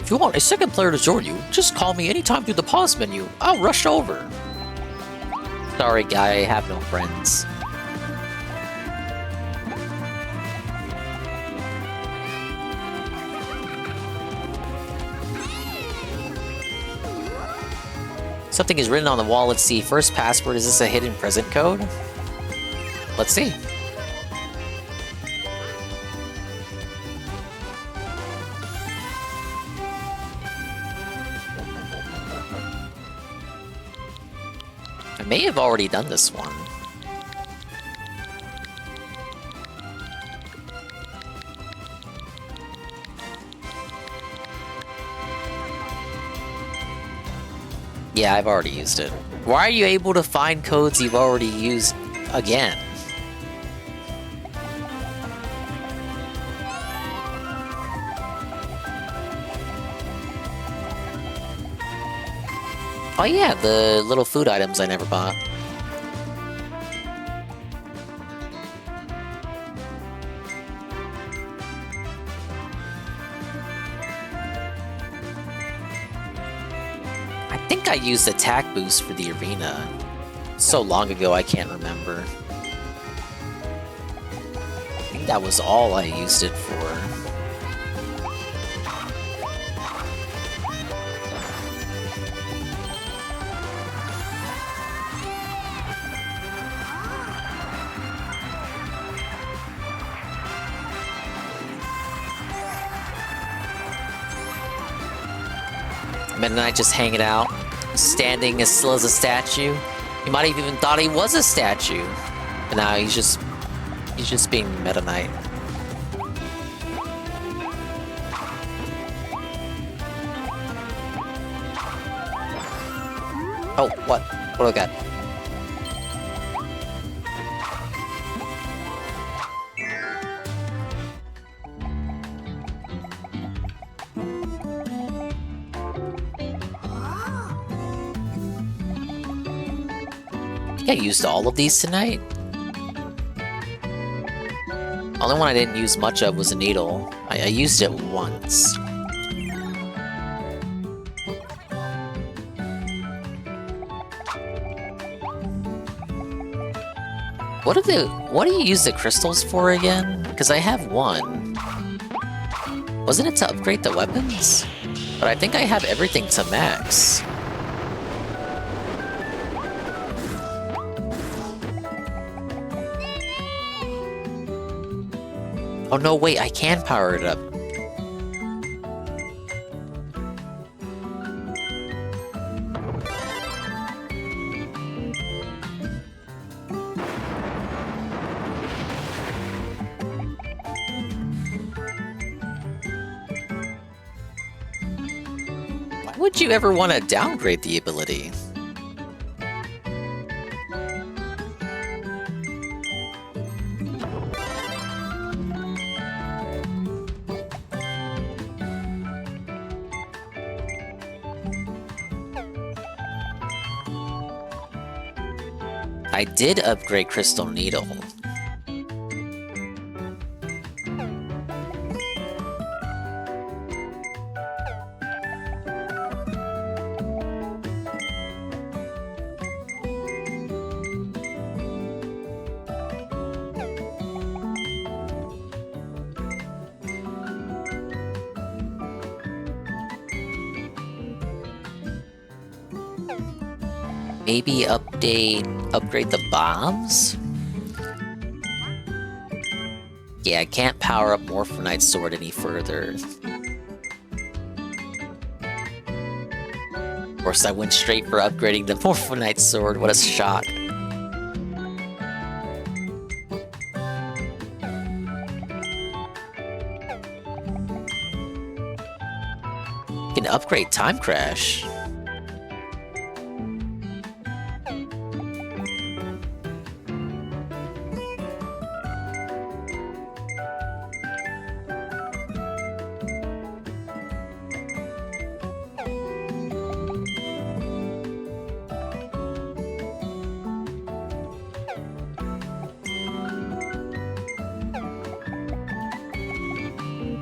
If you want a second player to join you, just call me anytime through the pause menu. I'll rush over. Sorry, guy, I have no friends. Something is written on the wall. Let's see. First password. Is this a hidden present code? Let's see. I may have already done this one. Yeah, I've already used it. Why are you able to find codes you've already used again? Oh yeah, the little food items I never bought. I think I used attack boost for the arena. So long ago I can't remember. I think that was all I used it for. Meta Knight just hanging out, standing as still as a statue. You might have even thought he was a statue. But now he's just being Meta Knight. Oh, what? What do I got? I used all of these tonight. Only one I didn't use much of was a needle. I used it once. What do you use the crystals for again? Because I have one. Wasn't it to upgrade the weapons? But I think I have everything to max. Oh no, wait, I can power it up. Why would you ever want to downgrade the ability? I did upgrade Crystal Needle. Maybe upgrade the bombs? Yeah, I can't power up Morphinite's sword any further. Of course, I went straight for upgrading the Morphinite's sword. What a shock. You can upgrade Time Crash.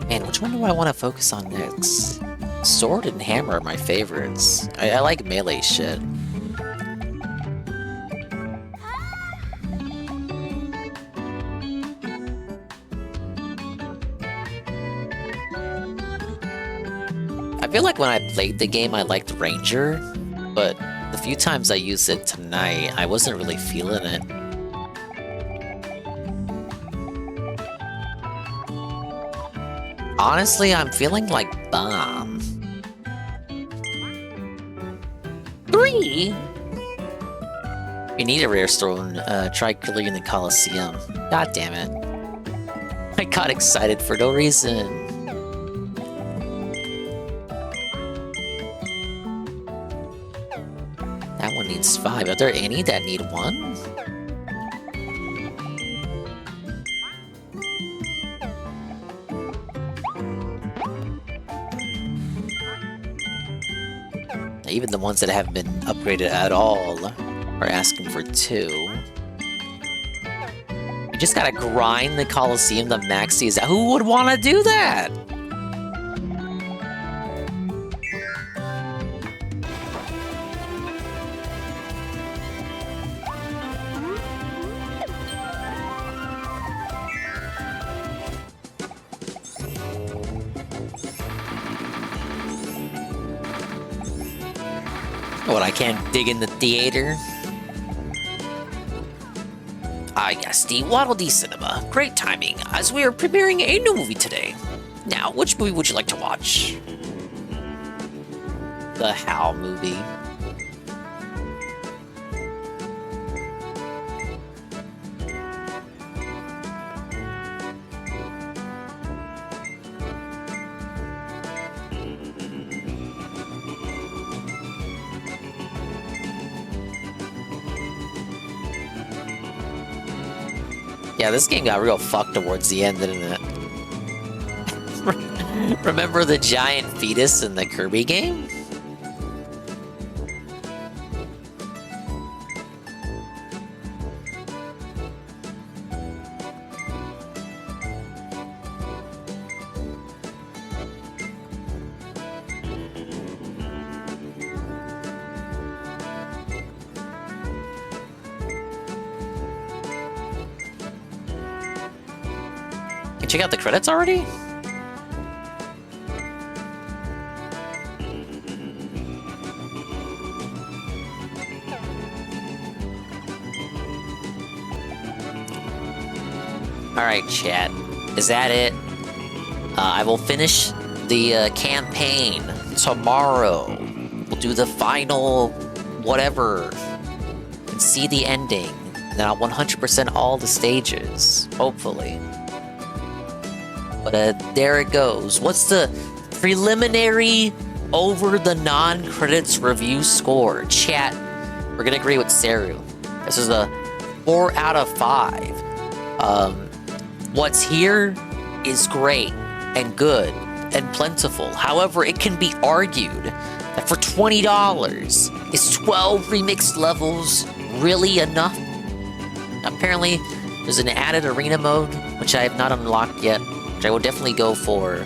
Man, which one do I want to focus on next? Sword and hammer are my favorites. I like melee shit. I feel like when I played the game, I liked Ranger, but the few times I used it tonight, I wasn't really feeling it. Honestly, I'm feeling like Bomb. 3? You need a rare stone, try Kirby in the Coliseum. God damn it. I got excited for no reason. That one needs 5. Are there any that need 1? Even the ones that haven't been upgraded at all are asking for 2. You just gotta grind the Coliseum to max these out. Who would want to do that? What, I can't dig in the theater? Ah yes, the Waddle Dee Cinema. Great timing, as we are premiering a new movie today. Now, which movie would you like to watch? The Howl movie. Yeah, this game got real fucked towards the end, didn't it? Remember the giant fetus in the Kirby game? Check out the credits already? Alright, chat. is that it? I will finish the campaign tomorrow. We'll do the final whatever and see the ending. Then I'll 100% all the stages, hopefully. But there it goes. What's the preliminary over the non-credits review score? Chat, we're gonna agree with Seru. This is a 4 out of 5. What's here is great and good and plentiful. However, it can be argued that for $20, is 12 remixed levels really enough? Apparently, there's an added arena mode, which I have not unlocked yet, which I will definitely go for.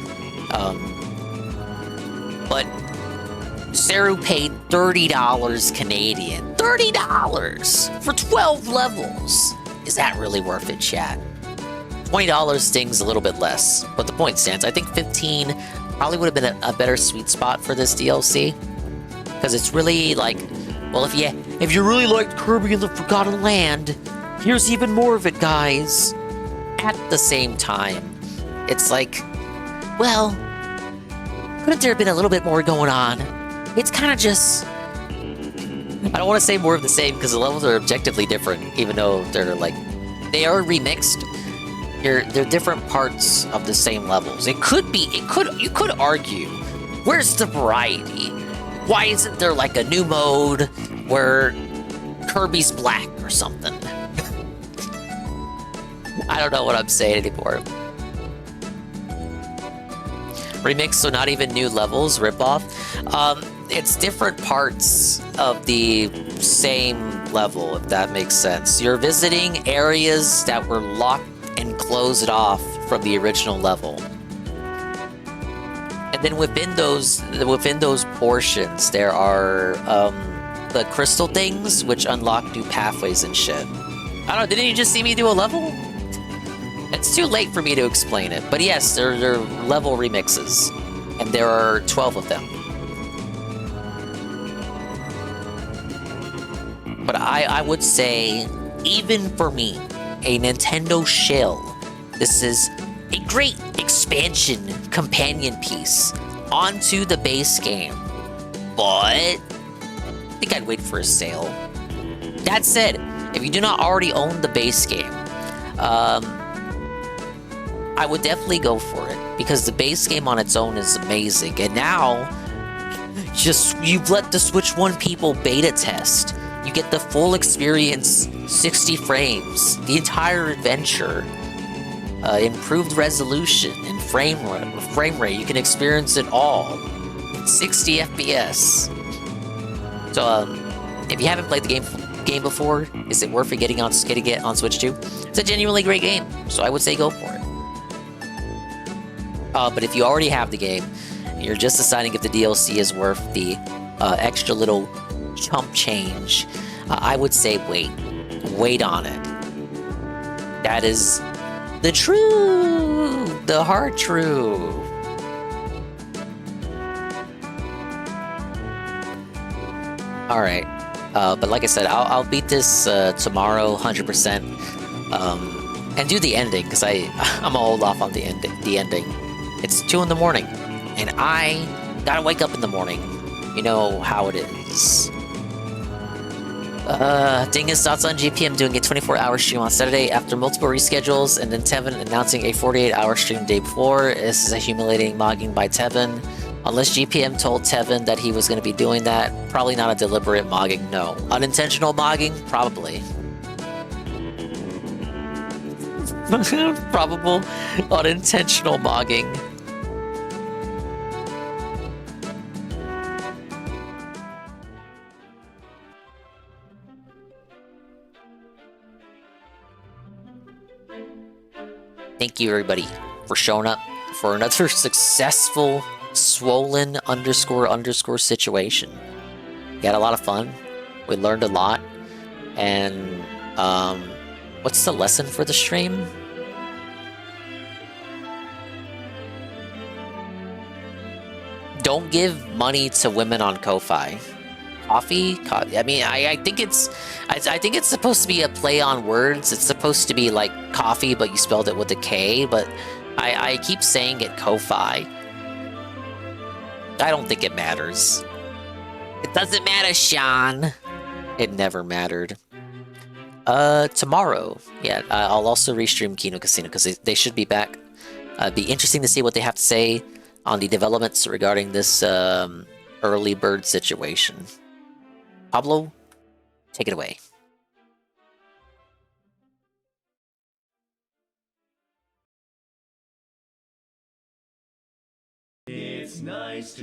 But Seru paid $30 Canadian. $30 for 12 levels! Is that really worth it, chat? $20 stings a little bit less, but the point stands. I think 15 probably would have been a better sweet spot for this DLC. Because it's really like, well, if you really liked Kirby and the Forgotten Land, here's even more of it, guys. At the same time, it's like, well, couldn't there have been a little bit more going on? It's kind of just, I don't want to say more of the same because the levels are objectively different, even though they're like, they are remixed. They're different parts of the same levels. You could argue, where's the variety? Why isn't there like a new mode where Kirby's black or something? I don't know what I'm saying anymore. Remix, so not even new levels, ripoff. It's different parts of the same level, if that makes sense. You're visiting areas that were locked and closed off from the original level. And then within those portions, there are the crystal things, which unlock new pathways and shit. I don't know, didn't you just see me do a level? It's too late for me to explain it, but yes, they're level remixes, and there are 12 of them. But I would say, even for me, a Nintendo shell, this is a great expansion companion piece onto the base game, but I think I'd wait for a sale. That said, if you do not already own the base game, I would definitely go for it, because the base game on its own is amazing, and now you've let the Switch 1 people beta test. You get the full experience, 60 frames, the entire adventure, improved resolution and frame rate. You can experience it all, 60 FPS. So, if you haven't played the game before, is it worth it getting on Switch 2? It's a genuinely great game, so I would say go for it. But if you already have the game, and you're just deciding if the DLC is worth the extra little chump change, I would say wait on it. That is the hard truth. All right, but like I said, I'll beat this tomorrow, 100%, and do the ending, because I'm all hold off on the ending. It's 2 in the morning, and I gotta wake up in the morning. You know how it is. Dingus thoughts on GPM doing a 24-hour stream on Saturday after multiple reschedules, and then Tevin announcing a 48-hour stream the day before. This is a humiliating mogging by Tevin. Unless GPM told Tevin that he was going to be doing that, probably not a deliberate mogging, no. Unintentional mogging? Probably. Probable unintentional mogging. Thank you, everybody, for showing up for another successful swollen __ situation. We had a lot of fun. We learned a lot. And what's the lesson for the stream? Don't give money to women on Ko-Fi. Coffee? I mean, I think it's supposed to be a play on words. It's supposed to be like coffee, but you spelled it with a K. But I keep saying it Ko-Fi. I don't think it matters. It doesn't matter, Sean. It never mattered. Tomorrow. Yeah, I'll also restream Kino Casino because they should be back. It'd be interesting to see what they have to say on the developments regarding this early bird situation. Pablo, take it away.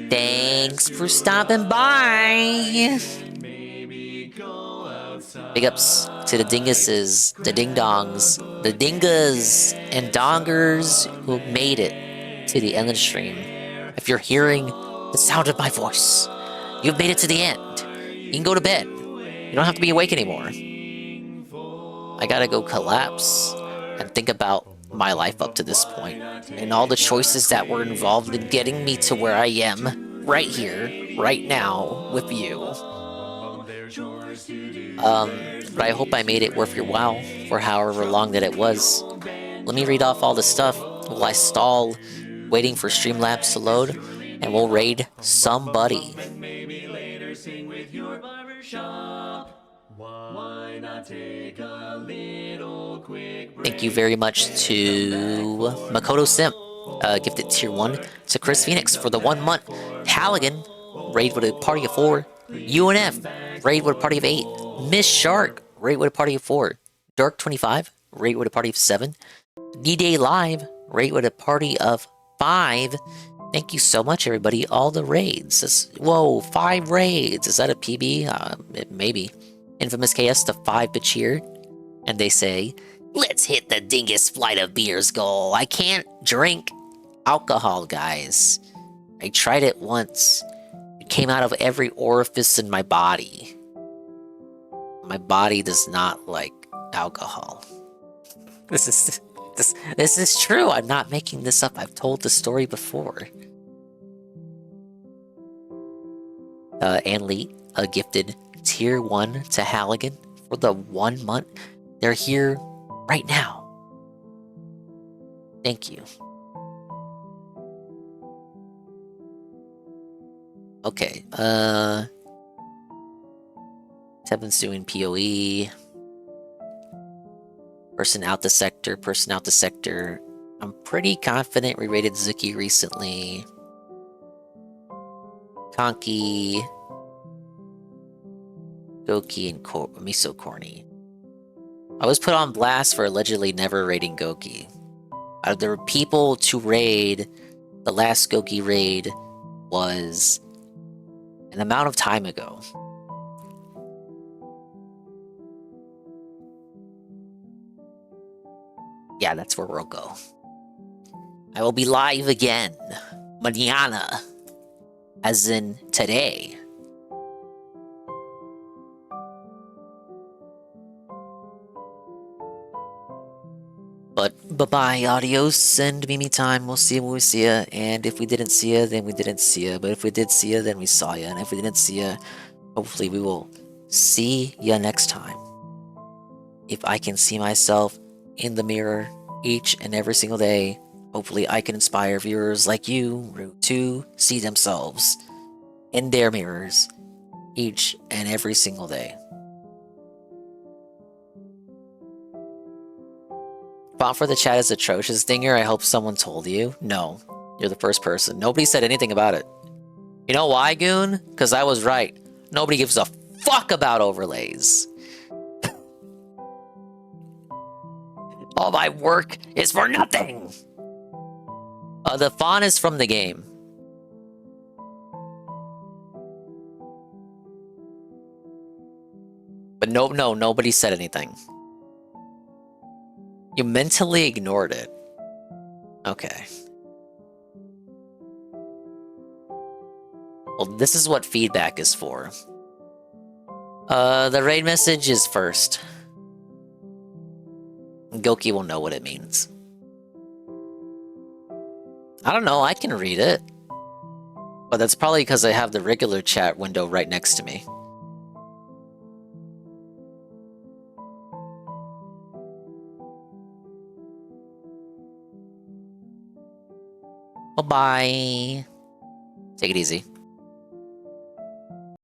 Thanks for stopping by. Big ups to the dinguses, the ding-dongs, the dingas and dongers who made it to the end of the stream. If you're hearing the sound of my voice, you've made it to the end. You can go to bed. You don't have to be awake anymore. I gotta go collapse and think about my life up to this point and all the choices that were involved in getting me to where I am right here, right now with you. But I hope I made it worth your while for however long that it was. Let me read off all the stuff while I stall, waiting for Streamlabs to load, and we'll raid somebody. Thank you very much to Makoto Simp, gifted tier 1, to Chris Phoenix for the 1 month, Halligan, raid with a party of 4, UNF, raid with a party of 8, Miss Shark, raid with a party of 4, Dark25, raid with a party of 7, D-Day Live, raid with a party of 5. Thank you so much, everybody. All the raids. Whoa, 5 raids. Is that a PB? Maybe. Infamous KS to 5-bit cheer. And they say, let's hit the dingus flight of beers goal. I can't drink alcohol, guys. I tried it once. It came out of every orifice in my body. My body does not like alcohol. This is true. I'm not making this up. I've told the story before. Ann Lee, a gifted tier 1 to Halligan for the 1 month. They're here right now. Thank you. Okay, Tevin's doing PoE. Person out the sector, person out the sector. I'm pretty confident we rated Zuki recently. Conky, Goki, and Miso Corny. I was put on blast for allegedly never raiding Goki. There were people to raid. The last Goki raid was an amount of time ago. Yeah, that's where we'll go. I will be live again. Mañana. As in today. But bye-bye, adios, and Mimi time. We'll see you when we see ya. And if we didn't see ya, then we didn't see ya. But if we did see ya, then we saw ya. And if we didn't see ya, hopefully we will see ya next time. If I can see myself in the mirror each and every single day, hopefully I can inspire viewers like you to see themselves in their mirrors each and every single day. Font for the chat is atrocious. Dinger, I hope someone told you. No, you're the first person. Nobody said anything about it. You know why, Goon? Because I was right. Nobody gives a fuck about overlays. All my work is for nothing! The font is from the game. But no, nobody said anything. You mentally ignored it. Okay. Well, this is what feedback is for. The raid message is first. Goki will know what it means. I don't know, I can read it. But that's probably because I have the regular chat window right next to me. Bye-bye. Take it easy.